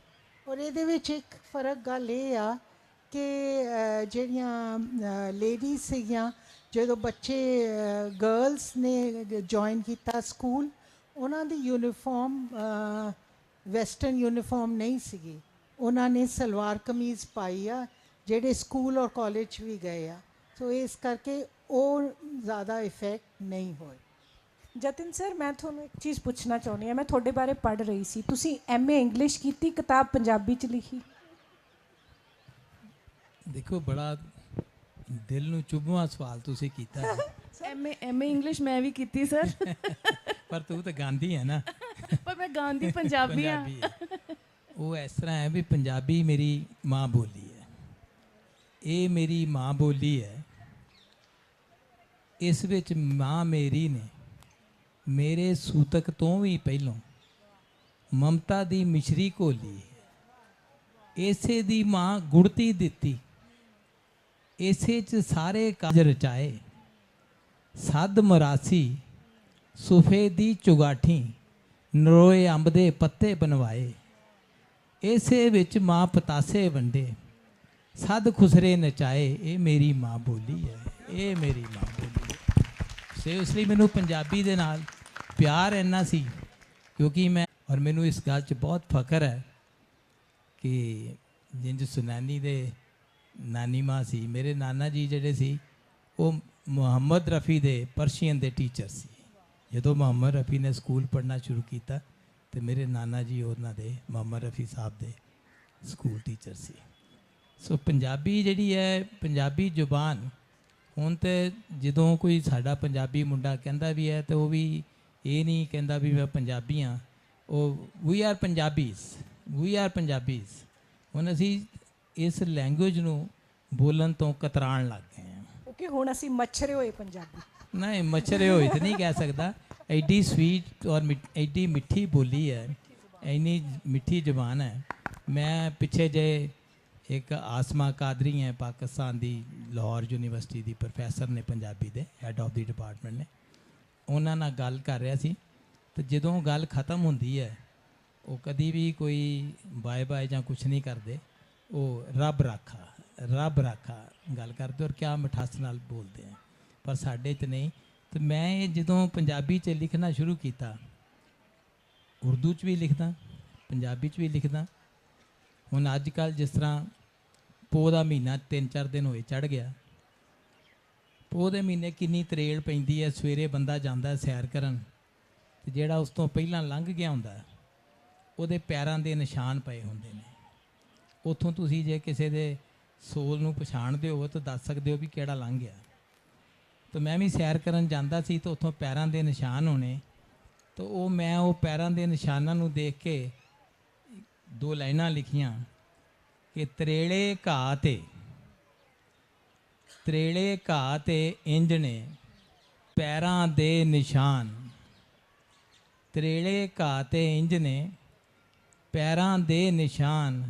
ਔਰ ਇਹਦੇ ਵਿੱਚ ਇੱਕ ਫਰਕ ਗੱਲ ਇਹ ਆ ਕਿ ਜਿਹੜੀਆਂ ਲੇਡੀਜ਼ ਸੀਗੀਆਂ, ਜਦੋਂ ਬੱਚੇ ਗਰਲਸ ਨੇ ਜੁਆਇਨ ਕੀਤਾ ਸਕੂਲ, ਉਹਨਾਂ ਦੀ ਯੂਨੀਫਾਰਮ ਵੈਸਟਰਨ ਯੂਨੀਫਾਰਮ ਨਹੀਂ ਸੀਗੀ। ਉਹਨਾਂ ਨੇ ਸਲਵਾਰ ਕਮੀਜ਼ ਪਾਈ ਆ ਜਿਹੜੇ ਸਕੂਲ ਔਰ ਕਾਲਜ ਵੀ ਗਏ ਆ। ਸੋ ਇਸ ਕਰਕੇ ਉਹ ਜ਼ਿਆਦਾ ਇਫੈਕਟ ਨਹੀਂ ਹੋਏ। ਜਤਿਨ ਸਰ, ਮੈਂ ਤੁਹਾਨੂੰ ਇੱਕ ਚੀਜ਼ ਪੁੱਛਣਾ ਚਾਹੁੰਦੀ ਹਾਂ। ਮੈਂ ਤੁਹਾਡੇ ਬਾਰੇ ਪੜ੍ਹ ਰਹੀ ਸੀ, ਤੁਸੀਂ MA ਇੰਗਲਿਸ਼ ਕੀਤੀ, ਕਿਤਾਬ ਪੰਜਾਬੀ 'ਚ ਲਿਖੀ। ਦੇਖੋ, ਬੜਾ ਦਿਲ ਨੂੰ ਚੁਭਵਾਂ ਸਵਾਲ ਤੁਸੀਂ ਕੀਤਾ ਹੈ। MA ਇੰਗਲਿਸ਼ ਮੈਂ ਵੀ ਕੀਤੀ ਸਰ। ਪਰ ਤੂੰ ਤਾਂ ਗਾਂਧੀ ਹੈ ਨਾ। ਪਰ ਮੈਂ ਗਾਂਧੀ ਪੰਜਾਬੀ ਹਾਂ। ਉਹ ਇਸ ਤਰ੍ਹਾਂ ਹੈ ਵੀ ਪੰਜਾਬੀ ਮੇਰੀ ਮਾਂ ਬੋਲੀ ਹੈ, ਇਹ ਮੇਰੀ ਮਾਂ ਬੋਲੀ ਹੈ। ਇਸ ਵਿੱਚ ਮਾਂ ਮੇਰੀ ਨੇ ਮੇਰੇ ਸੂਤਕ ਤੋਂ ਵੀ ਪਹਿਲੋਂ ਮਮਤਾ ਦੀ ਮਿਸ਼ਰੀ ਘੋਲੀ ਹੈ। ਇਸੇ ਦੀ ਮਾਂ ਗੁੜਤੀ ਦਿੱਤੀ, ਇਸੇ 'ਚ ਸਾਰੇ ਕਾਜ ਰਚਾਏ। ਸੱਧ ਮਰਾਸੀ ਸੁਫੇ ਦੀ ਚੁਗਾਠੀ, ਨਰੋਏ ਅੰਬ ਦੇ ਪੱਤੇ ਬਣਵਾਏ। ਇਸੇ ਵਿੱਚ ਮਾਂ ਪਤਾਸੇ ਵੰਡੇ, ਸੱਧ ਖੁਸਰੇ ਨਚਾਏ। ਇਹ ਮੇਰੀ ਮਾਂ ਬੋਲੀ ਹੈ, ਇਹ ਮੇਰੀ ਮਾਂ ਬੋਲੀ ਹੈ। ਸੇ ਇਸ ਲਈ ਮੈਨੂੰ ਪੰਜਾਬੀ ਦੇ ਨਾਲ ਪਿਆਰ ਇੰਨਾ ਸੀ ਕਿਉਂਕਿ ਮੈਂ, ਔਰ ਮੈਨੂੰ ਇਸ ਗੱਲ 'ਚ ਬਹੁਤ ਫਖਰ ਹੈ ਕਿ ਜਿੰਜ ਸੁਨਾਨੀ ਦੇ ਨਾਨੀ ਮਾਂ ਸੀ, ਮੇਰੇ ਨਾਨਾ ਜੀ ਜਿਹੜੇ ਸੀ ਉਹ ਮੁਹੰਮਦ ਰਫੀ ਦੇ ਪਰਸ਼ੀਅਨ ਦੇ ਟੀਚਰ ਸੀ। ਜਦੋਂ ਮੁਹੰਮਦ ਰਫੀ ਨੇ ਸਕੂਲ ਪੜ੍ਹਨਾ ਸ਼ੁਰੂ ਕੀਤਾ ਤੇ ਮੇਰੇ ਨਾਨਾ ਜੀ ਉਹਨਾਂ ਦੇ ਮੁਹੰਮਦ ਰਫੀ ਸਾਹਿਬ ਦੇ ਸਕੂਲ ਟੀਚਰ ਸੀ। ਸੋ ਪੰਜਾਬੀ ਜਿਹੜੀ ਹੈ, ਪੰਜਾਬੀ ਜ਼ੁਬਾਨ, ਹੁਣ ਤੇ ਜਦੋਂ ਕੋਈ ਸਾਡਾ ਪੰਜਾਬੀ ਮੁੰਡਾ ਕਹਿੰਦਾ ਵੀ ਹੈ ਤਾਂ ਉਹ ਵੀ ਇਹ ਨਹੀਂ ਕਹਿੰਦਾ ਵੀ ਮੈਂ ਪੰਜਾਬੀ ਹਾਂ, ਉਹ we are Punjabis, we are Punjabis. ਹੁਣ ਅਸੀਂ ਇਸ ਲੈਂਗੁਏਜ ਨੂੰ ਬੋਲਣ ਤੋਂ ਕਤਰਾਉਣ ਲੱਗ ਗਏ ਹਾਂ ਕਿਉਂਕਿ ਹੁਣ ਅਸੀਂ ਮੱਛਰੇ ਹੋਏ ਪੰਜਾਬੀ। ਨਹੀਂ, ਮੱਛਰੇ ਹੋਏ ਤਾਂ ਨਹੀਂ ਕਹਿ ਸਕਦਾ। ਐਡੀ ਸਵੀਟ ਔਰ ਐਡੀ ਮਿੱਠੀ ਬੋਲੀ ਹੈ, ਇੰਨੀ ਮਿੱਠੀ ਜ਼ੁਬਾਨ ਹੈ। ਮੈਂ ਪਿੱਛੇ ਜੇ ਇੱਕ ਆਸਮਾ ਕਾਦਰੀ ਹੈ ਪਾਕਿਸਤਾਨ ਦੀ, ਲਾਹੌਰ ਯੂਨੀਵਰਸਿਟੀ ਦੀ ਪ੍ਰੋਫੈਸਰ ਨੇ ਪੰਜਾਬੀ ਦੇ, ਹੈਡ ਆਫ ਦੀ ਡਿਪਾਰਟਮੈਂਟ ਨੇ, ਉਹਨਾਂ ਨਾਲ ਗੱਲ ਕਰ ਰਿਹਾ ਸੀ। ਅਤੇ ਜਦੋਂ ਗੱਲ ਖਤਮ ਹੁੰਦੀ ਹੈ ਉਹ ਕਦੀ ਵੀ ਕੋਈ ਬਾਏ ਬਾਏ ਜਾਂ ਕੁਛ ਨਹੀਂ ਕਰਦੇ, ਉਹ ਰੱਬ ਰਾਖਾ, ਰੱਬ ਰਾਖਾ ਗੱਲ ਕਰਦੇ ਔਰ ਕਿਆ ਮਿਠਾਸ ਨਾਲ ਬੋਲਦੇ ਆ। ਪਰ ਸਾਡੇ 'ਚ ਨਹੀਂ। ਅਤੇ ਮੈਂ ਇਹ ਜਦੋਂ ਪੰਜਾਬੀ 'ਚ ਲਿਖਣਾ ਸ਼ੁਰੂ ਕੀਤਾ, ਉਰਦੂ 'ਚ ਵੀ ਲਿਖਦਾ, ਪੰਜਾਬੀ 'ਚ ਵੀ ਲਿਖਦਾ। ਹੁਣ ਅੱਜ ਕੱਲ੍ਹ ਜਿਸ ਤਰ੍ਹਾਂ ਪੋਹ ਦਾ ਮਹੀਨਾ 3-4 ਦਿਨ ਹੋਏ ਚੜ੍ਹ ਗਿਆ, ਪੋਹ ਦੇ ਮਹੀਨੇ ਕਿੰਨੀ ਤਰੇਲ ਪੈਂਦੀ ਹੈ। ਸਵੇਰੇ ਬੰਦਾ ਜਾਂਦਾ ਸੈਰ ਕਰਨ, ਅਤੇ ਜਿਹੜਾ ਉਸ ਤੋਂ ਪਹਿਲਾਂ ਲੰਘ ਗਿਆ ਹੁੰਦਾ ਉਹਦੇ ਪੈਰਾਂ ਦੇ ਨਿਸ਼ਾਨ ਪਏ ਹੁੰਦੇ ਨੇ। ਉੱਥੋਂ ਤੁਸੀਂ ਜੇ ਕਿਸੇ ਦੇ ਸੋਲ ਨੂੰ ਪਛਾਣਦੇ ਹੋ ਤਾਂ ਦੱਸ ਸਕਦੇ ਹੋ ਵੀ ਕਿਹੜਾ ਲੰਘ ਗਿਆ। ਤਾਂ ਮੈਂ ਵੀ ਸੈਰ ਕਰਨ ਜਾਂਦਾ ਸੀ ਤਾਂ ਉੱਥੋਂ ਪੈਰਾਂ ਦੇ ਨਿਸ਼ਾਨ ਹੋਣੇ, ਤਾਂ ਉਹ ਮੈਂ ਉਹ ਪੈਰਾਂ ਦੇ ਨਿਸ਼ਾਨਾਂ ਨੂੰ ਦੇਖ ਕੇ 2 ਲਾਈਨਾਂ ਲਿਖੀਆਂ ਕਿ ਤਰੇਲੇ ਘਾਹ ਤੇ, ਤਰੇਲੇ ਘਾਹ ਤੇ ਇੰਜ ਨੇ ਪੈਰਾਂ ਦੇ ਨਿਸ਼ਾਨ, ਤਰੇਲੇ ਘਾਹ ਤੇ ਇੰਜ ਨੇ ਪੈਰਾਂ ਦੇ ਨਿਸ਼ਾਨ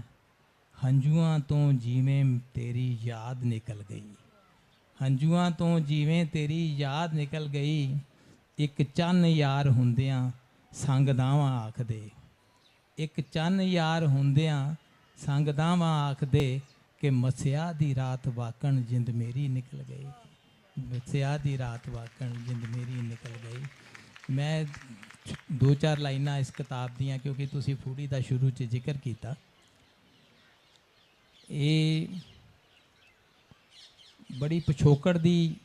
ਹੰਝੂਆਂ ਤੋਂ ਜਿਵੇਂ ਤੇਰੀ ਯਾਦ ਨਿਕਲ ਗਈ, ਹੰਝੂਆਂ ਤੋਂ ਜਿਵੇਂ ਤੇਰੀ ਯਾਦ ਨਿਕਲ ਗਈ, ਇੱਕ ਚੰਨ ਯਾਰ ਹੁੰਦਿਆਂ ਸੰਗ ਦਾਵਾਂ ਆਖਦੇ, ਇੱਕ ਚੰਨ ਯਾਰ ਹੁੰਦਿਆਂ ਸੰਗ ਦਾਵਾਂ ਆਖਦੇ ਕਿ ਮਸਿਆ ਦੀ ਰਾਤ ਵਾਕਣ ਜਿੰਦ ਮੇਰੀ ਨਿਕਲ ਗਈ, ਮਸਿਆ ਦੀ ਰਾਤ ਵਾਕਣ ਜਿੰਦ ਮੇਰੀ ਨਿਕਲ ਗਈ। ਮੈਂ 2-4 ਲਾਈਨਾਂ ਇਸ ਕਿਤਾਬ ਦੀਆਂ, ਕਿਉਂਕਿ ਤੁਸੀਂ ਫੂਡੀ ਦਾ ਸ਼ੁਰੂ 'ਚ ਜ਼ਿਕਰ ਕੀਤਾ, ਇਹ ਬੜੀ ਪਿਛੋਕੜ ਦੀ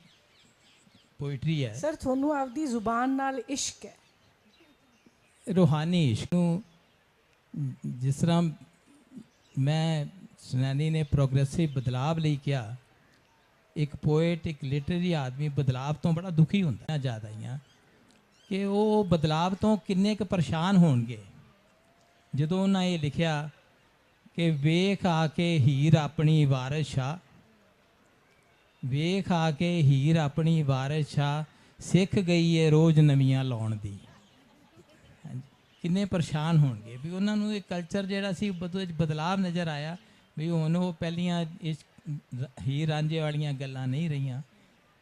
ਪੋਇਟਰੀ ਹੈ। ਸਰ ਤੁਹਾਨੂੰ ਆਪਦੀ ਜ਼ੁਬਾਨ ਨਾਲ ਇਸ਼ਕ ਹੈ, ਰੂਹਾਨੀ ਇਸ਼ਕ ਨੂੰ। ਜਿਸ ਤਰ੍ਹਾਂ ਮੈਂ ਸੁਨੈਨੀ ਨੇ ਪ੍ਰੋਗਰੈਸਿਵ ਬਦਲਾਵ ਲਈ ਕਿਹਾ, ਇੱਕ ਪੋਇਟ, ਇੱਕ ਲਿਟਰੇਰੀ ਆਦਮੀ ਬਦਲਾਵ ਤੋਂ ਬੜਾ ਦੁਖੀ ਹੁੰਦਾ ਜ਼ਿਆਦਾ ਹੀ ਆ, ਕਿ ਉਹ ਬਦਲਾਵ ਤੋਂ ਕਿੰਨੇ ਕੁ ਪਰੇਸ਼ਾਨ ਹੋਣਗੇ। ਜਦੋਂ ਉਹਨਾਂ ਇਹ ਲਿਖਿਆ ਕਿ ਵੇਖ ਆ ਕੇ ਹੀਰ ਆਪਣੀ ਵਾਰਿਸ ਸ਼ਾਹ, ਵੇਖ ਆ ਕੇ ਹੀਰ ਆਪਣੀ ਵਾਰਿਸ ਸ਼ਾਹ, ਸਿੱਖ ਗਈ ਏ ਰੋਜ਼ ਨਵੀਆਂ ਲਾਉਣ ਦੀ। ਕਿੰਨੇ ਪਰੇਸ਼ਾਨ ਹੋਣਗੇ ਵੀ ਉਹਨਾਂ ਨੂੰ ਇਹ ਕਲਚਰ ਜਿਹੜਾ ਸੀ ਬਦਲਾਵ ਨਜ਼ਰ ਆਇਆ, ਵੀ ਹੁਣ ਉਹ ਪਹਿਲੀਆਂ ਹੀਰ ਰਾਂਝੇ ਵਾਲੀਆਂ ਗੱਲਾਂ ਨਹੀਂ ਰਹੀਆਂ,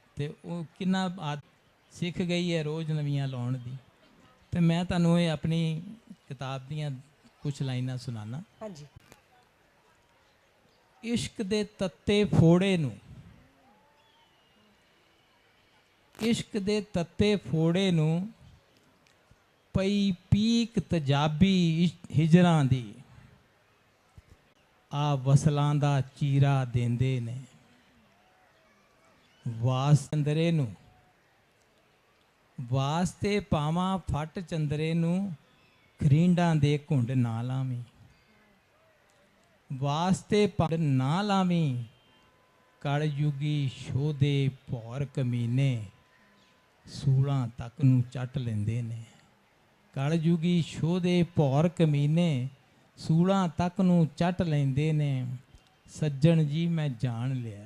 ਅਤੇ ਉਹ ਕਿੰਨਾ ਸਿੱਖ ਗਈ ਹੈ ਰੋਜ਼ ਨਵੀਆਂ ਲਾਉਣ ਦੀ। ਅਤੇ ਮੈਂ ਤੁਹਾਨੂੰ ਇਹ ਆਪਣੀ ਕਿਤਾਬ ਦੀਆਂ ਕੁਛ ਲਾਈਨਾਂ ਸੁਣਾਨਾ। ਹਾਂਜੀ। ਇਸ਼ਕ ਦੇ ਤੱਤੇ ਫੋੜੇ ਨੂੰ, ਇਸ਼ਕ ਦੇ ਤੱਤੇ ਫੋੜੇ ਨੂੰ ਪਈ ਪੀਕ ਤਜਾਬੀ ਹਿਜਰਾਂ ਦੀ, ਆ ਵਸਲਾਂ ਦਾ ਚੀਰਾ ਦੇਂਦੇ ਨੇ ਵਾਸ ਚੰਦਰੇ ਨੂੰ, ਵਾਸਤੇ ਪਾਵਾਂ ਫੱਟ ਚੰਦਰੇ ਨੂੰ, ਖਰੀਂਡਾਂ ਦੇ ਘੁੰਡ ਨਾ ਲਾਵੀਂ, ਵਾਸਤੇ ਭੰਡ ਨਾ ਲਾਵੀਂ, ਕਲਯੁਗੀ ਸ਼ੋਧੇ ਭੌਰ ਕਮੀਨੇ, ਸੂਲਾਂ ਤੱਕ ਨੂੰ ਚੱਟ ਲੈਂਦੇ ਨੇ, ਕਲਯੁਗੀ ਸ਼ੋਧੇ ਭੌਰ ਕਮੀਨੇ, ਸੂਲਾਂ ਤੱਕ ਨੂੰ ਚੱਟ ਲੈਂਦੇ ਨੇ। ਸੱਜਣ ਜੀ ਮੈਂ ਜਾਣ ਲਿਆ,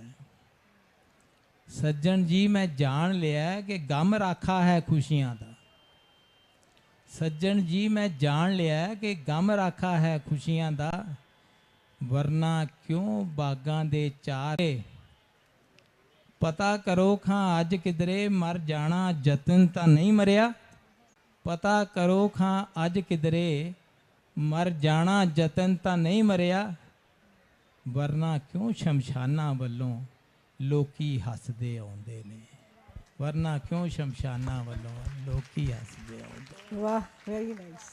ਸੱਜਣ ਜੀ ਮੈਂ ਜਾਣ ਲਿਆ ਕਿ ਗਮ ਰਾਖਾ ਹੈ ਖੁਸ਼ੀਆਂ ਦਾ, ਸੱਜਣ ਜੀ ਮੈਂ ਜਾਣ ਲਿਆ ਕਿ ਗਮ ਰਾਖਾ ਹੈ ਖੁਸ਼ੀਆਂ ਦਾ, ਵਰਨਾ ਕਿਉਂ ਬਾਗਾਂ ਦੇ ਚਾਰੇ, ਪਤਾ ਕਰੋ ਖਾਂ ਅੱਜ ਕਿਧਰੇ ਮਰ ਜਾਣਾ ਜਤਨ ਤਾਂ ਨਹੀਂ ਮਰਿਆ, ਪਤਾ ਕਰੋ ਖਾਂ ਅੱਜ ਕਿਧਰੇ ਮਰ ਜਾਣਾ ਜਤਨ ਤਾਂ ਨਹੀਂ ਮਰਿਆ, ਵਰਨਾ ਕਿਉਂ ਸ਼ਮਸ਼ਾਨਾਂ ਵੱਲੋਂ ਲੋਕੀ ਹੱਸਦੇ ਆਉਂਦੇ ਨੇ, ਵਰਨਾ ਕਿਉਂ ਸ਼ਮਸ਼ਾਨਾਂ ਵੱਲੋਂ ਲੋਕੀ ਹੱਸਦੇ ਆਉਂਦੇ। ਵਾਹ, ਵੈਰੀ ਨਾਈਸ।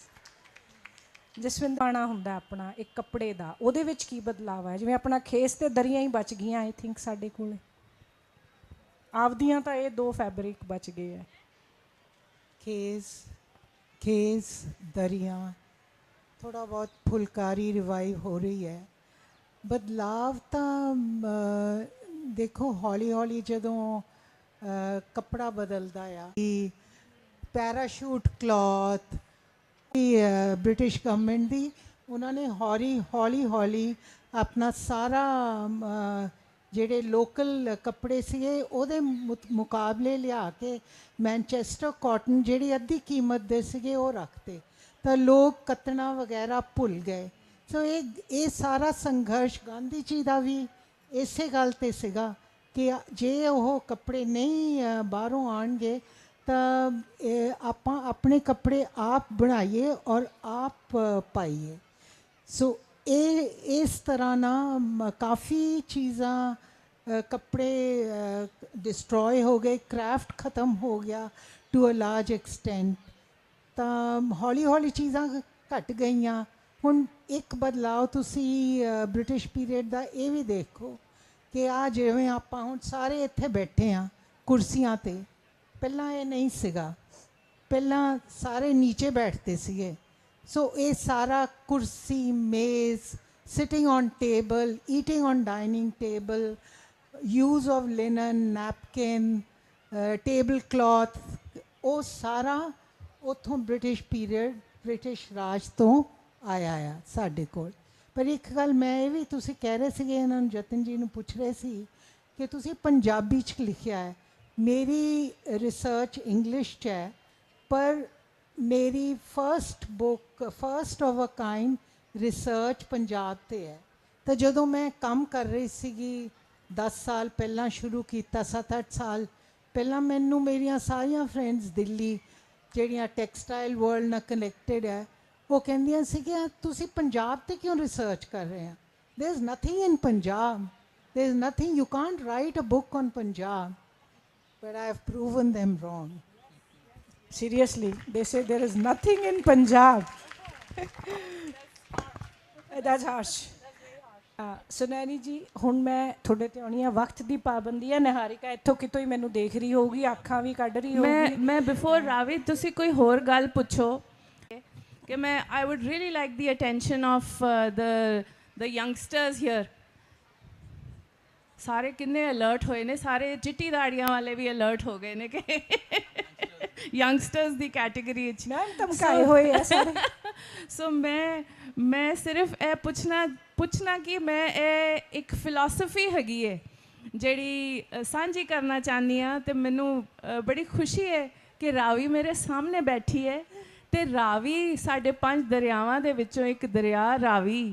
ਜਸਵਿੰਦਰ ਆਣਾ ਹੁੰਦਾ ਆਪਣਾ ਇੱਕ ਕੱਪੜੇ ਦਾ, ਉਹਦੇ ਵਿੱਚ ਕੀ ਬਦਲਾਅ ਹੈ? ਜਿਵੇਂ ਆਪਣਾ ਖੇਸ ਤੇ ਦਰੀਆਂ ਹੀ ਬਚ ਗਈਆਂ ਆਈ ਥਿੰਕ ਸਾਡੇ ਕੋਲ, ਆਪਦੀਆਂ ਤਾਂ ਇਹ 2 ਫੈਬਰਿਕ ਬਚ ਗਏ ਹੈ। ਖੇਸ ਦਰੀਆਂ, ਥੋੜਾ ਬਹੁਤ ਫੁਲਕਾਰੀ ਰਿਵਾਈਵ ਹੋ ਰਹੀ ਹੈ। ਬਦਲਾਵ ਤਾਂ ਦੇਖੋ ਹੌਲੀ ਹੌਲੀ ਜਦੋਂ ਕੱਪੜਾ ਬਦਲਦਾ ਆ, ਪੈਰਾਸ਼ੂਟ ਕਲੌਥ ਬ੍ਰਿਟਿਸ਼ ਗਵਰਨਮੈਂਟ ਦੀ, ਉਹਨਾਂ ਨੇ ਹੌਲੀ ਹੌਲੀ ਆਪਣਾ ਸਾਰਾ ਜਿਹੜੇ ਲੋਕਲ ਕੱਪੜੇ ਸੀਗੇ ਉਹਦੇ ਮੁਕਾਬਲੇ ਲਿਆ ਕੇ ਮੈਨਚੈਸਟਰ ਕਾਟਨ ਜਿਹੜੀ ਅੱਧੀ ਕੀਮਤ ਦੇ ਸੀਗੇ ਉਹ ਰੱਖਤੇ, ਤਾਂ ਲੋਕ ਕੱਤਣਾ ਵਗੈਰਾ ਭੁੱਲ ਗਏ। ਸੋ ਇਹ ਸਾਰਾ ਸੰਘਰਸ਼ ਗਾਂਧੀ ਜੀ ਦਾ ਵੀ ਇਸੇ ਗੱਲ 'ਤੇ ਸੀਗਾ ਕਿ ਜੇ ਉਹ ਕੱਪੜੇ ਨਹੀਂ ਬਾਹਰੋਂ ਆਉਣਗੇ ਤਾਂ ਆਪਾਂ ਆਪਣੇ ਕੱਪੜੇ ਆਪ ਬਣਾਈਏ ਔਰ ਆਪ ਪਾਈਏ। ਸੋ ਇਹ ਇਸ ਤਰ੍ਹਾਂ ਨਾ ਕਾਫੀ ਚੀਜ਼ਾਂ ਕੱਪੜੇ ਡਿਸਟਰੋਏ ਹੋ ਗਏ, ਕ੍ਰਾਫਟ ਖ਼ਤਮ ਹੋ ਗਿਆ ਟੂ ਅ ਲਾਰਜ ਐਕਸਟੈਂਟ, ਤਾਂ ਹੌਲੀ ਹੌਲੀ ਚੀਜ਼ਾਂ ਘਟ ਗਈਆਂ। ਹੁਣ ਇੱਕ ਬਦਲਾਅ ਤੁਸੀਂ ਬ੍ਰਿਟਿਸ਼ ਪੀਰੀਅਡ ਦਾ ਇਹ ਵੀ ਦੇਖੋ ਕਿ ਆ ਜਿਵੇਂ ਆਪਾਂ ਹੁਣ ਸਾਰੇ ਇੱਥੇ ਬੈਠੇ ਹਾਂ ਕੁਰਸੀਆਂ 'ਤੇ, ਪਹਿਲਾਂ ਇਹ ਨਹੀਂ ਸੀਗਾ, ਪਹਿਲਾਂ ਸਾਰੇ ਨੀਚੇ ਬੈਠਦੇ ਸੀਗੇ। ਸੋ ਇਹ ਸਾਰਾ ਕੁਰਸੀ ਮੇਜ਼, sitting on table, eating on dining table, use of linen, napkin, table cloth, ਉਹ ਸਾਰਾ ਉੱਥੋਂ ਬ੍ਰਿਟਿਸ਼ ਪੀਰੀਅਡ, ਬ੍ਰਿਟਿਸ਼ ਰਾਜ ਤੋਂ ਆਇਆ ਆ ਸਾਡੇ ਕੋਲ। ਪਰ ਇੱਕ ਗੱਲ ਮੈਂ ਇਹ ਵੀ, ਤੁਸੀਂ ਕਹਿ ਰਹੇ ਸੀਗੇ, ਇਹਨਾਂ ਨੂੰ ਜਤਨ ਜੀ ਨੂੰ ਪੁੱਛ ਰਹੇ ਸੀ ਕਿ ਤੁਸੀਂ ਪੰਜਾਬੀ 'ਚ ਲਿਖਿਆ ਹੈ, ਮੇਰੀ ਰਿਸਰਚ ਇੰਗਲਿਸ਼ 'ਚ ਹੈ, ਪਰ ਮੇਰੀ first book, first of a kind research Punjab ਤੇ ਹੈ। ਤਾਂ ਜਦੋਂ ਮੈਂ ਕੰਮ ਕਰ ਰਹੀ ਸੀਗੀ 10 ਸਾਲ ਪਹਿਲਾਂ ਸ਼ੁਰੂ ਕੀਤਾ, 7-8 ਸਾਲ ਪਹਿਲਾਂ, ਮੈਨੂੰ ਮੇਰੀਆਂ ਸਾਰੀਆਂ ਫਰੈਂਡਸ ਦਿੱਲੀ ਜਿਹੜੀਆਂ ਟੈਕਸਟਾਈਲ ਵਰਲਡ ਨਾਲ ਕਨੈਕਟਡ ਹੈ, ਉਹ ਕਹਿੰਦੀਆਂ ਸੀ ਕਿ ਤੁਸੀਂ ਪੰਜਾਬ ਤੇ ਕਿਉਂ ਰਿਸਰਚ ਕਰ ਰਹੇ ਆ? There is nothing in Punjab, there is nothing, you can't write a book on Punjab. But I have proven them wrong. Seriously, they say there is nothing in Punjab. That's harsh. ਸੁਨੈਣੀ ਜੀ, ਹੁਣ ਮੈਂ ਤੁਹਾਡੇ ਤੇ ਆਉਣੀ ਆ, ਵਕਤ ਦੀ ਪਾਬੰਦੀ ਹੈ। ਨਿਹਾਰਿਕਾ ਇੱਥੋਂ ਕਿਤੋਂ ਹੀ ਮੈਨੂੰ ਦੇਖ ਰਹੀ ਹੋਊਗੀ, ਅੱਖਾਂ ਵੀ ਕੱਢ ਰਹੀ ਹੋਊਗੀ। ਮੈਂ ਬਿਫੋਰ ਰਾਵੀ ਤੁਸੀਂ ਕੋਈ ਹੋਰ ਗੱਲ ਪੁੱਛੋ ਕਿ ਮੈਂ I would really like the attention of the youngsters here. ਸਾਰੇ ਕਿੰਨੇ ਅਲਰਟ ਹੋਏ ਨੇ, ਸਾਰੇ ਚਿੱਟੀ ਦਾੜੀਆਂ ਵਾਲੇ ਵੀ ਅਲਰਟ ਹੋ ਗਏ ਨੇ ਕਿ ਯੰਗਸਟਰਸ ਦੀ ਕੈਟੇਗਰੀ ਵਿੱਚ ਮੈਮ ਧਮਕਾਏ ਹੋਏ ਆ ਸਾਰੇ। ਸੋ ਮੈਂ ਸਿਰਫ ਇਹ ਪੁੱਛਣਾ ਕਿ ਮੈਂ ਇਹ ਇੱਕ ਫਿਲਾਸਫੀ ਹੈਗੀ ਹੈ ਜਿਹੜੀ ਸਾਂਝੀ ਕਰਨਾ ਚਾਹੁੰਦੀ ਹਾਂ। ਅਤੇ ਮੈਨੂੰ ਬੜੀ ਖੁਸ਼ੀ ਹੈ ਕਿ ਰਾਵੀ ਮੇਰੇ ਸਾਹਮਣੇ ਬੈਠੀ ਹੈ, ਅਤੇ ਰਾਵੀ ਸਾਡੇ 5 ਦਰਿਆਵਾਂ ਦੇ ਵਿੱਚੋਂ ਇੱਕ ਦਰਿਆ ਰਾਵੀ,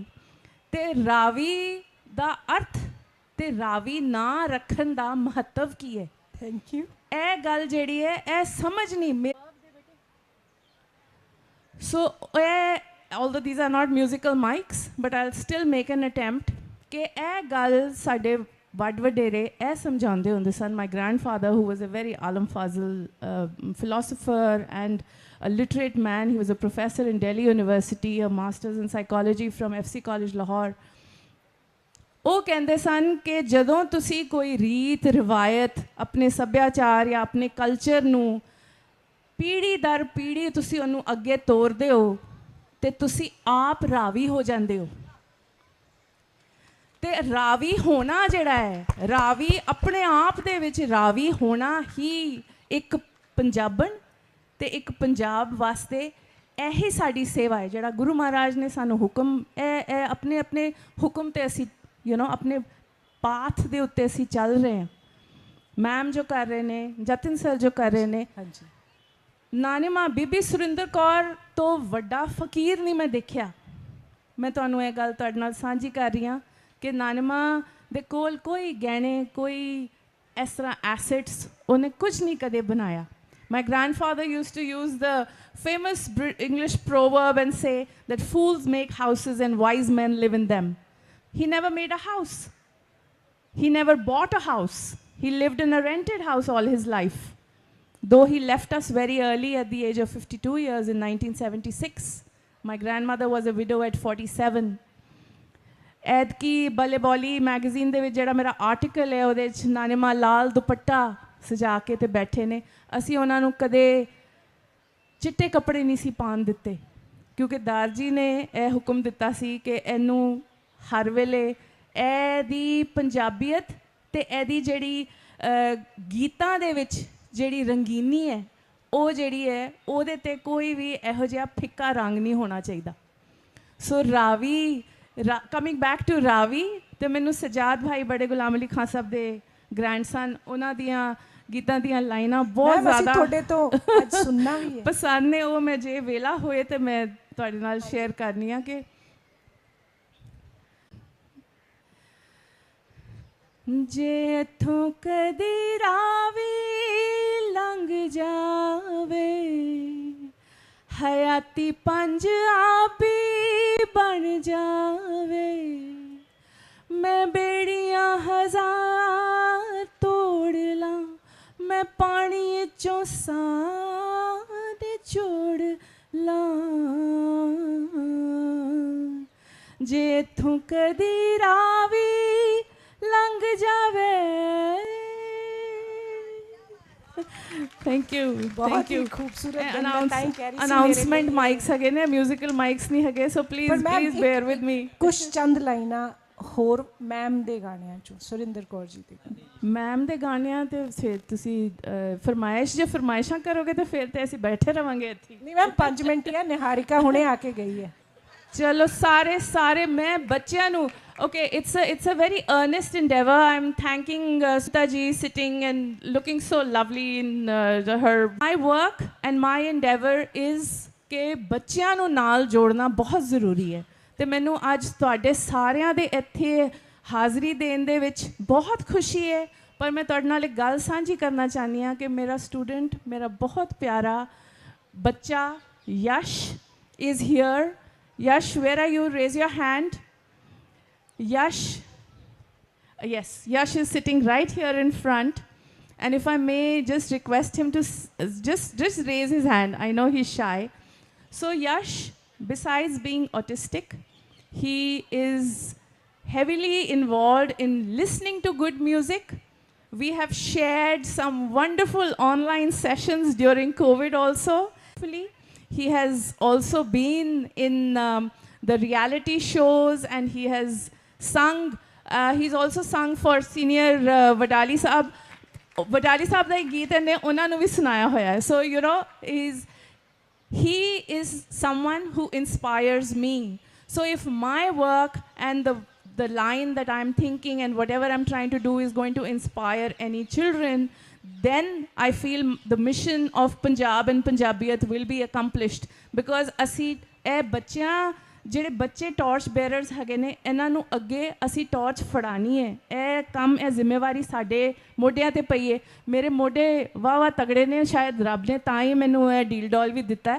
ਅਤੇ ਰਾਵੀ ਦਾ ਅਰਥ ਅਤੇ ਰਾਵੀ ਨਾਂ ਰੱਖਣ ਦਾ ਮਹੱਤਵ ਕੀ ਹੈ। Thank you. ਇਹ ਗੱਲ ਜਿਹੜੀ ਹੈ ਇਹ ਸਮਝ ਨਹੀਂ। ਸੋ ਇਹ although these are not musical mics, but I'll still make an attempt ਕਿ ਇਹ ਗੱਲ ਸਾਡੇ ਵੱਡ ਵਡੇਰੇ ਇਹ ਸਮਝਾਉਂਦੇ ਹੁੰਦੇ ਸਨ। My grandfather, who was a very alam fazil philosopher and a literate man, he was a professor in Delhi University, a master's in psychology from FC College Lahore. ਉਹ ਕਹਿੰਦੇ ਸਨ ਕਿ ਜਦੋਂ ਤੁਸੀਂ ਕੋਈ ਰੀਤ ਰਿਵਾਇਤ ਆਪਣੇ ਸੱਭਿਆਚਾਰ ਜਾਂ ਆਪਣੇ ਕਲਚਰ ਨੂੰ ਪੀੜ੍ਹੀ ਦਰ ਪੀੜ੍ਹੀ ਤੁਸੀਂ ਉਹਨੂੰ ਅੱਗੇ ਤੋਰਦੇ ਹੋ ਤੇ ਤੁਸੀਂ ਆਪ ਰਾਵੀ ਹੋ ਜਾਂਦੇ ਹੋ। ਤੇ ਰਾਵੀ ਹੋਣਾ ਜਿਹੜਾ ਹੈ, ਰਾਵੀ ਆਪਣੇ ਆਪ ਦੇ ਵਿੱਚ ਰਾਵੀ ਹੋਣਾ ਹੀ ਇੱਕ ਪੰਜਾਬਣ ਤੇ ਇੱਕ ਪੰਜਾਬ ਵਾਸਤੇ ਇਹੀ ਸਾਡੀ ਸੇਵਾ ਹੈ। ਜਿਹੜਾ ਗੁਰੂ ਮਹਾਰਾਜ ਨੇ ਸਾਨੂੰ ਹੁਕਮ ਇਹ ਆਪਣੇ ਆਪਣੇ ਹੁਕਮ ਤੇ ਅਸੀਂ ਆਪਣੇ ਪਾਥ ਦੇ ਉੱਤੇ ਅਸੀਂ ਚੱਲ ਰਹੇ ਹਾਂ। ਮੈਮ ਜੋ ਕਰ ਰਹੇ ਨੇ, ਜਤਨ ਸਰ ਜੋ ਕਰ ਰਹੇ ਨੇ, ਹਾਂਜੀ, ਨਾਨੀ ਬੀਬੀ ਸੁਰਿੰਦਰ ਕੌਰ ਤੋਂ ਵੱਡਾ ਫਕੀਰ ਨਹੀਂ ਮੈਂ ਦੇਖਿਆ। ਮੈਂ ਤੁਹਾਨੂੰ ਇਹ ਗੱਲ ਤੁਹਾਡੇ ਨਾਲ ਸਾਂਝੀ ਕਰ ਰਹੀ ਹਾਂ ਕਿ ਨਾਨਮਾ ਦੇ ਕੋਲ ਕੋਈ ਗਹਿਣੇ, ਕੋਈ ਇਸ ਤਰ੍ਹਾਂ ਐਸੈਟਸ ਉਹਨੇ ਕੁਝ ਨਹੀਂ ਕਦੇ ਬਣਾਇਆ। My grandfather used to use the famous English proverb and say that fools make houses and wise men live in them. He never made a house. He never bought a house. He lived in a rented house all his life. Though he left us very early at the age of 52 years in 1976. My grandmother was a widow at 47. ਐਤਕੀ ਬਲੇ ਬੋਲੀ magazine ਦੇ ਵਿੱਚ ਜਿਹੜਾ ਮੇਰਾ article ਹੈ ਉਹਦੇ 'ਚ ਨਾਨੇਮਾ ਲਾਲ ਦੁਪੱਟਾ ਸਜਾ ਕੇ ਤੇ ਬੈਠੇ ਨੇ। ਅਸੀਂ ਉਹਨਾਂ ਨੂੰ ਕਦੇ ਚਿੱਟੇ ਕੱਪੜੇ ਨਹੀਂ ਸੀ ਪਾਉਣ ਦਿੱਤੇ ਕਿਉਂਕਿ ਦਾਰ ਜੀ ਨੇ ਇਹ ਹੁਕਮ ਦਿੱਤਾ ਸੀ ਕਿ ਇਹਨੂੰ ਹਰ ਵੇਲੇ ਇਹਦੀ ਪੰਜਾਬੀਅਤ ਅਤੇ ਇਹਦੀ ਜਿਹੜੀ ਗੀਤਾਂ ਦੇ ਵਿੱਚ ਜਿਹੜੀ ਰੰਗੀਨੀ ਹੈ ਉਹ ਜਿਹੜੀ ਹੈ ਉਹਦੇ 'ਤੇ ਕੋਈ ਵੀ ਇਹੋ ਜਿਹਾ ਫਿੱਕਾ ਰੰਗ ਨਹੀਂ ਹੋਣਾ ਚਾਹੀਦਾ। So Ravi coming back to Ravi, ਅਤੇ ਮੈਨੂੰ ਸਜਾਦ ਭਾਈ ਬੜੇ ਗੁਲਾਮ ਅਲੀ ਖਾਨ ਸਾਹਿਬ ਦੇ ਗ੍ਰੈਂਡਸਨ, ਉਹਨਾਂ ਦੀਆਂ ਗੀਤਾਂ ਦੀਆਂ ਲਾਈਨਾਂ ਬਹੁਤ ਜ਼ਿਆਦਾ ਤੁਹਾਡੇ ਤੋਂ ਅੱਜ ਸੁਣਨਾ ਵੀ ਹੈ ਪਸੰਦ ਨੇ। ਉਹ ਮੈਂ ਜੇ ਵੇਲਾ ਹੋਏ ਤਾਂ ਮੈਂ ਤੁਹਾਡੇ ਨਾਲ ਸ਼ੇਅਰ ਕਰਨੀ ਆ ਕਿ ਜੇ ਇੱਥੋਂ ਕਦੀ ਰਾਵੀ ਲੰਘ ਜਾਵੇ, ਹਯਾਤੀ ਪੰਜ ਆਪੀ ਬਣ ਜਾਵੇ, ਮੈਂ ਬੇੜੀਆਂ ਹਜ਼ਾਰ ਤੋੜ ਲਾਂ, ਮੈਂ ਪਾਣੀ 'ਚੋਂ ਸਾਹ ਦੇ ਜੋੜ ਲਾਂ, ਜੇ ਇੱਥੋਂ ਕਦੀ ਰਾਵੀ ਲੰਘ ਜਾਵੇ। ਥੈਂਕ ਯੂ, ਬਹੁਤ ਹੀ ਖੂਬਸੂਰਤ ਅਨਾਉਂਸਮੈਂਟ ਮਾਈਕਸ ਹੈਗੇ ਨੇ, ਮਿਊਜ਼ੀਕਲ ਮਾਈਕਸ ਨਹੀਂ ਹੈਗੇ, so please bear with me. ਕੁਛ ਚੰਦ ਲਾਈਨਾਂ ਹੋਰ ਮੈਮ ਦੇ ਗਾਣਿਆਂ 'ਚੋਂ, ਸੁਰਿੰਦਰ ਕੌਰ ਜੀ ਦੇ ਮੈਮ ਦੇ ਗਾਣਿਆਂ 'ਤੇ ਫਿਰ ਤੁਸੀਂ ਜੇ ਫਰਮਾਇਸ਼ਾਂ ਕਰੋਗੇ ਤਾਂ ਫਿਰ ਤਾਂ ਅਸੀਂ ਬੈਠੇ ਰਹਾਂਗੇ ਇੱਥੇ। ਨਹੀਂ ਮੈਮ 5 ਮਿੰਟ ਹੀ ਆ, ਨਿਹਾਰਿਕਾ ਹੁਣੇ ਆ ਕੇ ਗਈ ਹੈ। ਚਲੋ ਸਾਰੇ ਮੈਂ ਬੱਚਿਆਂ ਨੂੰ okay, it's a very earnest endeavor. I'm thanking Sita ji sitting and looking so lovely in her. My work and my endeavor is ਕਿ ਬੱਚਿਆਂ ਨੂੰ ਨਾਲ ਜੋੜਨਾ ਬਹੁਤ ਜ਼ਰੂਰੀ ਹੈ। ਤੇ ਮੈਨੂੰ ਅੱਜ ਤੁਹਾਡੇ ਸਾਰਿਆਂ ਦੇ ਇੱਥੇ ਹਾਜ਼ਰੀ ਦੇਣ ਦੇ ਵਿੱਚ ਬਹੁਤ ਖੁਸ਼ੀ ਹੈ। ਪਰ ਮੈਂ ਤੁਹਾਡੇ ਨਾਲ ਇੱਕ ਗੱਲ ਸਾਂਝੀ ਕਰਨਾ ਚਾਹੁੰਦੀ ਹਾਂ ਕਿ ਮੇਰਾ ਸਟੂਡੈਂਟ, ਮੇਰਾ ਬਹੁਤ ਪਿਆਰਾ ਬੱਚਾ Yash is here. Yash, where are you? Raise your hand. Yash. Yes, Yash is sitting right here in front. And if I may just request him to just raise his hand. I know he's shy. So Yash, besides being autistic, he is heavily involved in listening to good music. We have shared some wonderful online sessions during COVID also. He has also been in the reality shows, and he has sung. He's also sung for senior Wadali Saab. Wadali Saab da geet ne ਉਹਨਾਂ ਨੂੰ ਵੀ ਸੁਣਾਇਆ ਹੋਇਆ ਹੈ. So you know, he is someone who inspires me. So if my work and the line that I'm thinking and whatever I'm trying to do is going to inspire any children, then I feel the mission of Punjab and Punjabiyat will be accomplished. Because ਅਸੀਂ ਇਹ ਬੱਚਿਆਂ, ਜਿਹੜੇ ਬੱਚੇ torch ਬੇਅਰਰਸ ਹੈਗੇ ਨੇ, ਇਹਨਾਂ ਨੂੰ ਅੱਗੇ ਅਸੀਂ ਟਾਰਚ ਫੜਾਣੀ ਹੈ। ਇਹ ਕੰਮ, ਇਹ ਜ਼ਿੰਮੇਵਾਰੀ ਸਾਡੇ ਮੋਢਿਆਂ ਤੇ ਪਈ ਹੈ। ਮੇਰੇ ਮੋਢੇ ਵਾਹ ਤਗੜੇ ਨੇ, ਸ਼ਾਇਦ ਰੱਬ ਨੇ ਤਾਂ ਹੀ ਮੈਨੂੰ ਇਹ ਡੀਲ ਡੋਲ ਵੀ ਦਿੱਤਾ।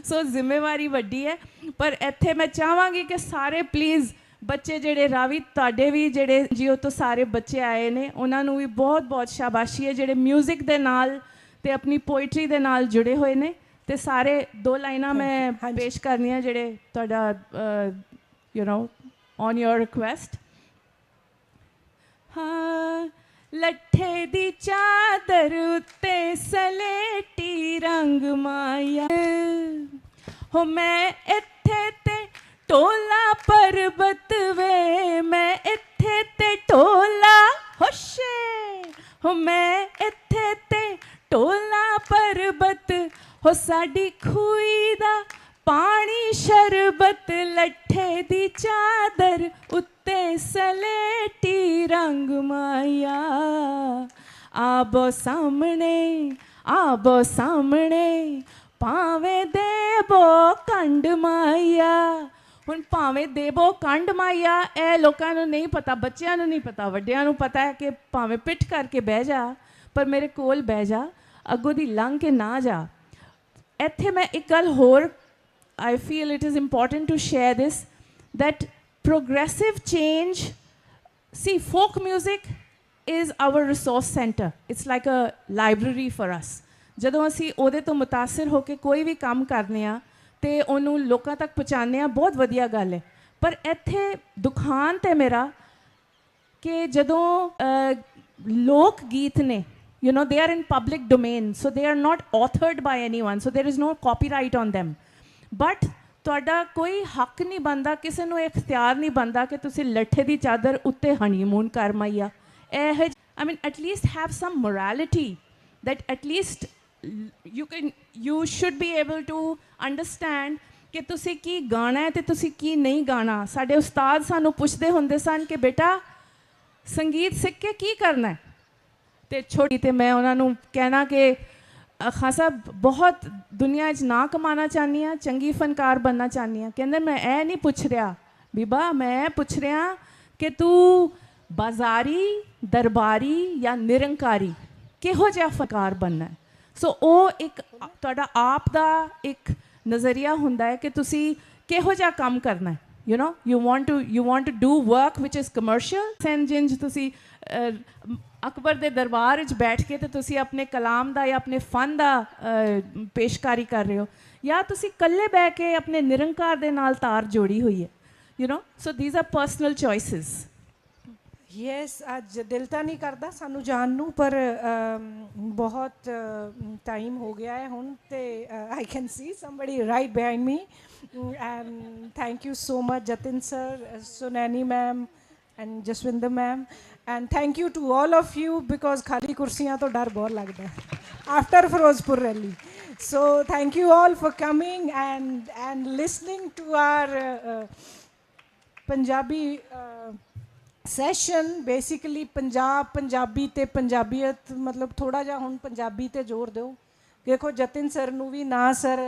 ਸੋ ਜ਼ਿੰਮੇਵਾਰੀ ਵੱਡੀ ਹੈ। ਪਰ ਇੱਥੇ ਮੈਂ ਚਾਹਾਂਗੀ ਕਿ ਸਾਰੇ ਪਲੀਜ਼ ਬੱਚੇ ਜਿਹੜੇ ਰਾਵੀ, ਤੁਹਾਡੇ ਵੀ ਜਿਹੜੇ ਜੀਓ ਤੋਂ ਸਾਰੇ ਬੱਚੇ ਆਏ ਨੇ, ਉਹਨਾਂ ਨੂੰ ਵੀ ਬਹੁਤ ਬਹੁਤ ਸ਼ਾਬਾਸ਼ੀ ਹੈ, ਜਿਹੜੇ ਮਿਊਜ਼ਿਕ ਦੇ ਨਾਲ ਤੇ ਆਪਣੀ ਪੋਇਟਰੀ ਦੇ ਨਾਲ ਜੁੜੇ ਹੋਏ ਨੇ। ਤੇ ਸਾਰੇ 2 ਲਾਈਨਾਂ ਮੈਂ ਪੇਸ਼ ਕਰਨੀਆਂ ਜਿਹੜੇ ਤੁਹਾਡਾ you know on your request. ਹਾਂ, ਲੱਠੇ ਦੀ ਚਾਦਰ ਉੱਤੇ ਸਲੇਟੀ ਰੰਗ ਮਾਇਆ ਹੋ, ਮੈਂ ਇੱਥੇ ਤੇ ਟੋਲਾ ਪਰਬਤ ਵੇ, ਮੈਂ ਇੱਥੇ ਤੇ ਟੋਲਾ ਹੋਸ਼ੇ ਹੋ, ਮੈਂ ਇੱਥੇ ਤੇ ਟੋਲਾ ਪਰਬਤ ਹੋ, ਸਾਡੀ ਖੂਹੀ ਦਾ ਪਾਣੀ ਸ਼ਰਬਤ, ਲੱਠੇ ਦੀ ਚਾਦਰ ਉੱਤੇ ਸਲੇਟੀ ਰੰਗ ਮਾਇਆ, ਆਬੋ ਸਾਹਮਣੇ, ਆਬੋ ਸਾਹਮਣੇ, ਭਾਵੇਂ ਦੇਬੋ ਕੰਡ ਮਾਇਆ। ਹੁਣ ਭਾਵੇਂ ਦੇਬੋ ਕੰਡ ਮਾਇਆ, ਇਹ ਲੋਕਾਂ ਨੂੰ ਨਹੀਂ ਪਤਾ, ਬੱਚਿਆਂ ਨੂੰ ਨਹੀਂ ਪਤਾ, ਵੱਡਿਆਂ ਨੂੰ ਪਤਾ ਹੈ ਕਿ ਭਾਵੇਂ ਪਿੱਠ ਕਰਕੇ ਬਹਿ ਜਾ, ਪਰ ਮੇਰੇ ਕੋਲ ਬਹਿ ਜਾ, ਅੱਗੋਂ ਦੀ ਲੰਘ ਕੇ ਨਾ ਜਾ। ਇੱਥੇ ਮੈਂ ਇੱਕ ਗੱਲ ਹੋਰ, I feel it is important to share this, that progressive change, see, folk music is our resource center. It's like a library for us. ਜਦੋਂ ਅਸੀਂ ਉਹਦੇ ਤੋਂ ਮੁਤਾਸਰ ਹੋ ਕੇ ਕੋਈ ਵੀ ਕੰਮ ਕਰਨੇ ਆ ਤੇ ਉਹਨੂੰ ਲੋਕਾਂ ਤੱਕ ਪਹੁੰਚਾਉਂਦੇ ਆ, ਬਹੁਤ ਵਧੀਆ ਗੱਲ ਹੈ। ਪਰ ਇੱਥੇ ਦੁਖਾਂਤ ਹੈ ਮੇਰਾ ਕਿ ਜਦੋਂ ਲੋਕ ਗੀਤ ਨੇ, you know, they are in public domain, so they are not authored by anyone, so there is no copyright on them. But ਤੁਹਾਡਾ ਕੋਈ ਹੱਕ ਨਹੀਂ ਬਣਦਾ, ਕਿਸੇ ਨੂੰ ਇਖਤਿਆਰ ਨਹੀਂ ਬਣਦਾ ਕਿ ਤੁਸੀਂ ਲੱਠੇ ਦੀ ਚਾਦਰ ਉੱਤੇ ਹਨੀਮੂਨ ਕਰ ਮਾਈਆ। ਇਹ I mean, at least have some morality, that at least you should be able to understand ਕਿ ਤੁਸੀਂ ਕੀ ਗਾਣਾ ਹੈ ਤੇ ਤੁਸੀਂ ਕੀ ਨਹੀਂ ਗਾਣਾ। ਸਾਡੇ ਉਸਤਾਦ ਸਾਨੂੰ ਪੁੱਛਦੇ ਹੁੰਦੇ ਸਨ ਕਿ ਬੇਟਾ ਸੰਗੀਤ ਸਿੱਖ ਕੇ ਕੀ ਕਰਨਾ ਹੈ, ਤੇ ਛੋਟੀ ਤੇ ਮੈਂ ਉਹਨਾਂ ਨੂੰ ਕਹਿਣਾ ਕਿ ਖਾਨ ਸਾਹਿਬ ਬਹੁਤ ਦੁਨੀਆ 'ਚ ਨਾਂ ਕਮਾਉਣਾ ਚਾਹੁੰਦੀ ਹਾਂ, ਚੰਗੀ ਫਨਕਾਰ ਬਣਨਾ ਚਾਹੁੰਦੀ ਹਾਂ। ਕਹਿੰਦੇ ਮੈਂ ਇਹ ਨਹੀਂ ਪੁੱਛ ਰਿਹਾ ਬੀਬਾ, ਮੈਂ ਪੁੱਛ ਰਿਹਾ ਕਿ ਤੂੰ ਬਾਜ਼ਾਰੀ, ਦਰਬਾਰੀ ਜਾਂ ਨਿਰੰਕਾਰੀ ਕਿਹੋ ਜਿਹਾ ਫਨਕਾਰ ਬਣਨਾ ਹੈ। ਸੋ ਉਹ ਇੱਕ ਤੁਹਾਡਾ ਆਪ ਦਾ ਇੱਕ ਨਜ਼ਰੀਆ ਹੁੰਦਾ ਹੈ ਕਿ ਤੁਸੀਂ ਕਿਹੋ ਜਿਹਾ ਕੰਮ ਕਰਨਾ ਹੈ। You know, you want to do work which is commercial. ਜਿੰਜ ਤੁਸੀਂ ਅਕਬਰ ਦੇ ਦਰਬਾਰ ਵਿੱਚ ਬੈਠ ਕੇ ਤੇ ਤੁਸੀਂ ਆਪਣੇ ਕਲਾਮ ਦਾ ਜਾਂ ਆਪਣੇ ਫਨ ਦਾ ਪੇਸ਼ਕਾਰੀ ਕਰ ਰਹੇ ਹੋ, ਜਾਂ ਤੁਸੀਂ ਇਕੱਲੇ ਬਹਿ ਕੇ ਆਪਣੇ ਨਿਰੰਕਾਰ ਦੇ ਨਾਲ ਤਾਰ ਜੋੜੀ ਹੋਈ ਹੈ। You know, so these are personal choices. Yes, ਅੱਜ ਦਿਲ ਤਾਂ ਨਹੀਂ ਕਰਦਾ ਸਾਨੂੰ ਜਾਣ ਨੂੰ, ਪਰ ਬਹੁਤ ਟਾਈਮ ਹੋ ਗਿਆ ਹੈ ਹੁਣ, ਤੇ I can see somebody right behind me. And thank you so much Jatin sir, Sunaini ma'am and Jaswinder ma'am, and thank you to all of you, because ਖਾਲੀ ਕੁਰਸੀਆਂ ਤੋਂ ਡਰ ਬਹੁਤ ਲੱਗਦਾ after Firozpur rally. So thank you all for coming and listening to our Punjabi session. Basically Punjab, Punjabi ਤੇ ਪੰਜਾਬੀਅਤ, ਮਤਲਬ ਥੋੜ੍ਹਾ ਜਿਹਾ ਹੁਣ ਪੰਜਾਬੀ ਤੇ ਜ਼ੋਰ ਦਿਓ। ਦੇਖੋ ਜਤਿਨ ਸਰ ਨੂੰ ਵੀ ਨਾ sir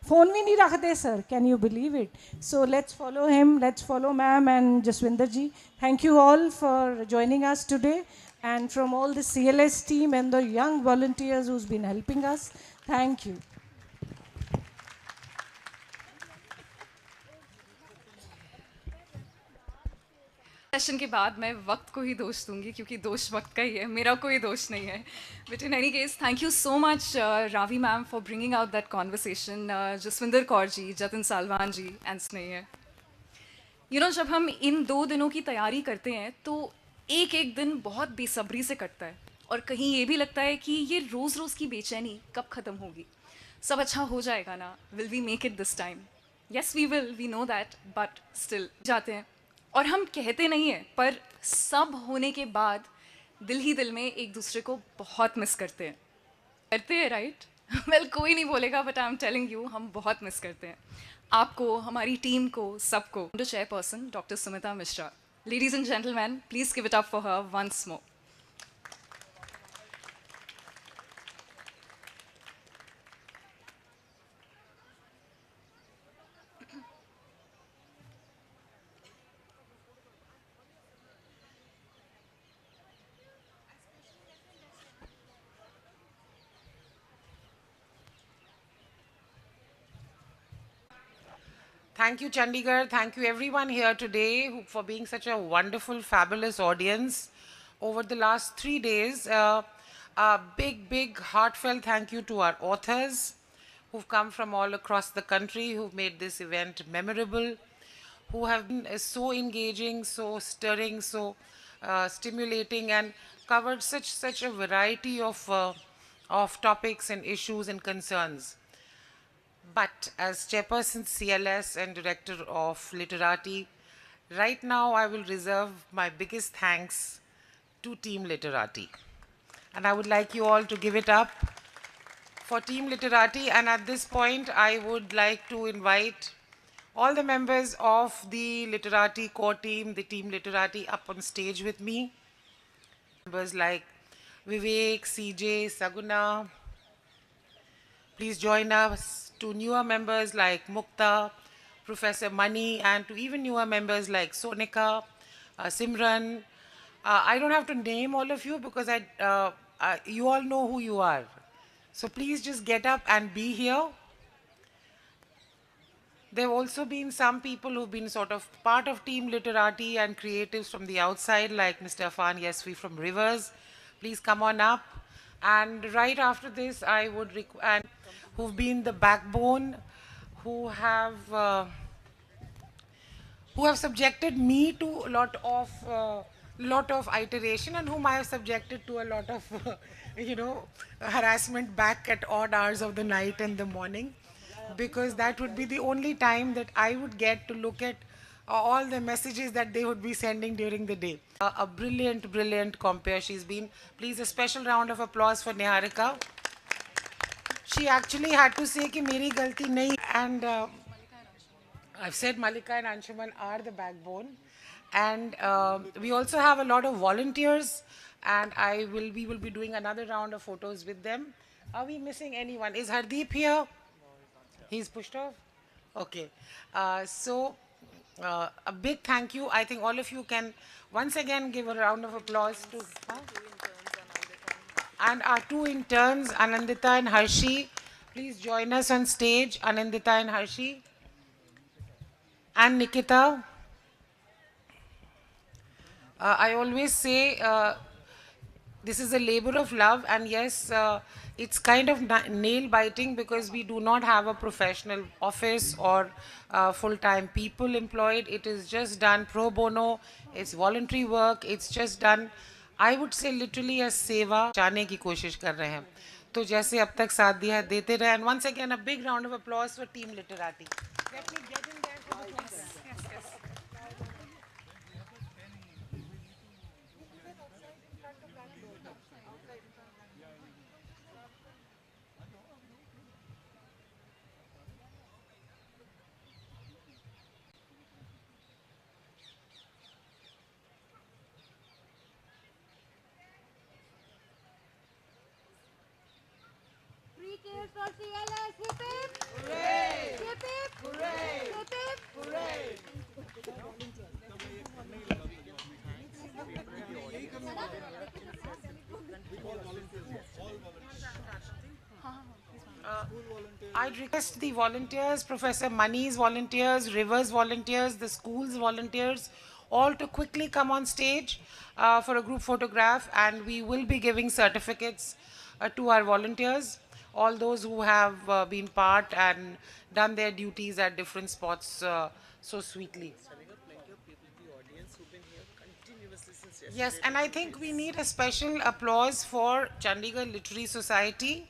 phone vi nahi rakhde sir, can you believe it? So let's follow him, let's follow ma'am and Jaswinder ji. Thank you all for joining us today, and from all the CLS team and the young volunteers who's been helping us, thank you. Session के बाद मैं वक्त को ही दोष दूंगी क्योंकि दोष वक्त का ही है, मेरा कोई दोष नहीं है. But in any case thank you so much Ravi ma'am for bringing out that conversation, Jaswinder Kaur ji, Jatin Salwan ji and Sneh. You know, जब हम इन 2 दिनों की तैयारी करते हैं तो एक एक दिन बहुत बेसब्री से कटता है और कहीं ये भी लगता है कि ये रोज़ रोज़ की बेचैनी कब ख़त्म होगी. सब अच्छा हो जाएगा ना, will we make it this time? Yes we will, we know that, but still जाते हैं और हम कहते नहीं हैं, पर सब होने के बाद दिल ही दिल में एक दूसरे को बहुत मिस करते हैं, राइट? वेल कोई नहीं बोलेगा, but I am telling you, हम बहुत मिस करते हैं आपको, हमारी टीम को, सबको. Chairperson doctor Sumita Mishra. Ladies and gentleman, please give it up for her once more. Thank you, Chandigarh. Thank you, everyone here today for being such a wonderful, fabulous audience over the last 3 days. A big, heartfelt thank you to our authors who've come from all across the country, who've made this event memorable, who have been so engaging, so stirring, so stimulating, and covered such a variety of topics and issues and concerns. But as chairperson CLS and director of Literati, right now I will reserve my biggest thanks to Team Literati. And I would like you all to give it up for Team Literati. And at this point, I would like to invite all the members of the Literati core team, the Team Literati, up on stage with me. Members like Vivek, CJ, Saguna. Please join us. To newer members like Mukta, Professor Mani, and to even newer members like Sonika, Simran. I don't have to name all of you because you all know who you are. So please just get up and be here. There have also been some people who've been sort of part of Team Literati and creatives from the outside, like Mr. Afan Yasvi from Rivers. Please come on up. And right after this, I would and who've been the backbone, who have subjected me to a lot of iteration, and whom I have subjected to a lot of harassment back at odd hours of the night and the morning, because that would be the only time that I would get to look at all the messages that they would be sending during the day. A brilliant compere she's been. Please, a special round of applause for Niharika. She actually had to say कि मेरी गलती नहीं, and I've said Malika and Anshuman are the backbone, and we also have a lot of volunteers, and we will be doing another round of photos with them. Are we missing anyone? Is Hardeep here? He's pushed off? Okay. A big thank you. I think all of you can once again give a round of applause to and our 2 interns, Anandita and Harshi. Please join us on stage, Anandita and Harshi. And Nikita. I always say this is a labor of love, and yes, it's kind of nail biting because we do not have a professional office or full-time people employed. It is just done pro bono. It's voluntary work. It's just done, I would say, literally as seva. जाने की कोशिश कर रहे हैं. तो जैसे अब तक साथ दिया देते रहे. And once again, a big round of applause for Team Literati. Let me get in there for the process. Yes. Free care for CLS, hip hip! Hooray! I'd request the volunteers, Professor Mani's volunteers, River's volunteers, the school's volunteers, all to quickly come on stage for a group photograph, and we will be giving certificates to our volunteers, all those who have been part and done their duties at different spots so sweetly. Yes, and I think we need a special applause for Chandigarh Literary Society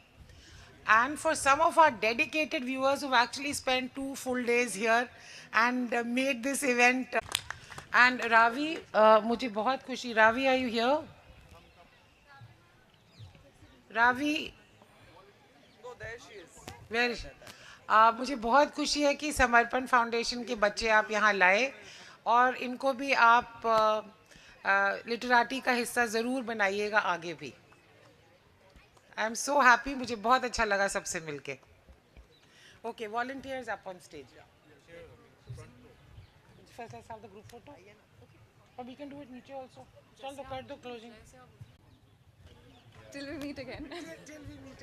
and for some of our dedicated viewers who've actually spent 2 full days here and made this event. And Ravi, मुझे बहुत खुशी. Ravi, are you here? Ravi, where? मुझे बहुत खुशी है कि समर्पण foundation के बच्चे आप यहाँ लाए और इनको भी आप लिटराटी का हिस्सा ज़रूर बनाइएगा आगे भी. I am so happy. मुझे बहुत अच्छा लगा सबसे मिलके. Okay, volunteers up on stage. First, let's have the group photo. Or we can do it niche also. Chal, do closing. Till we meet again. Till we meet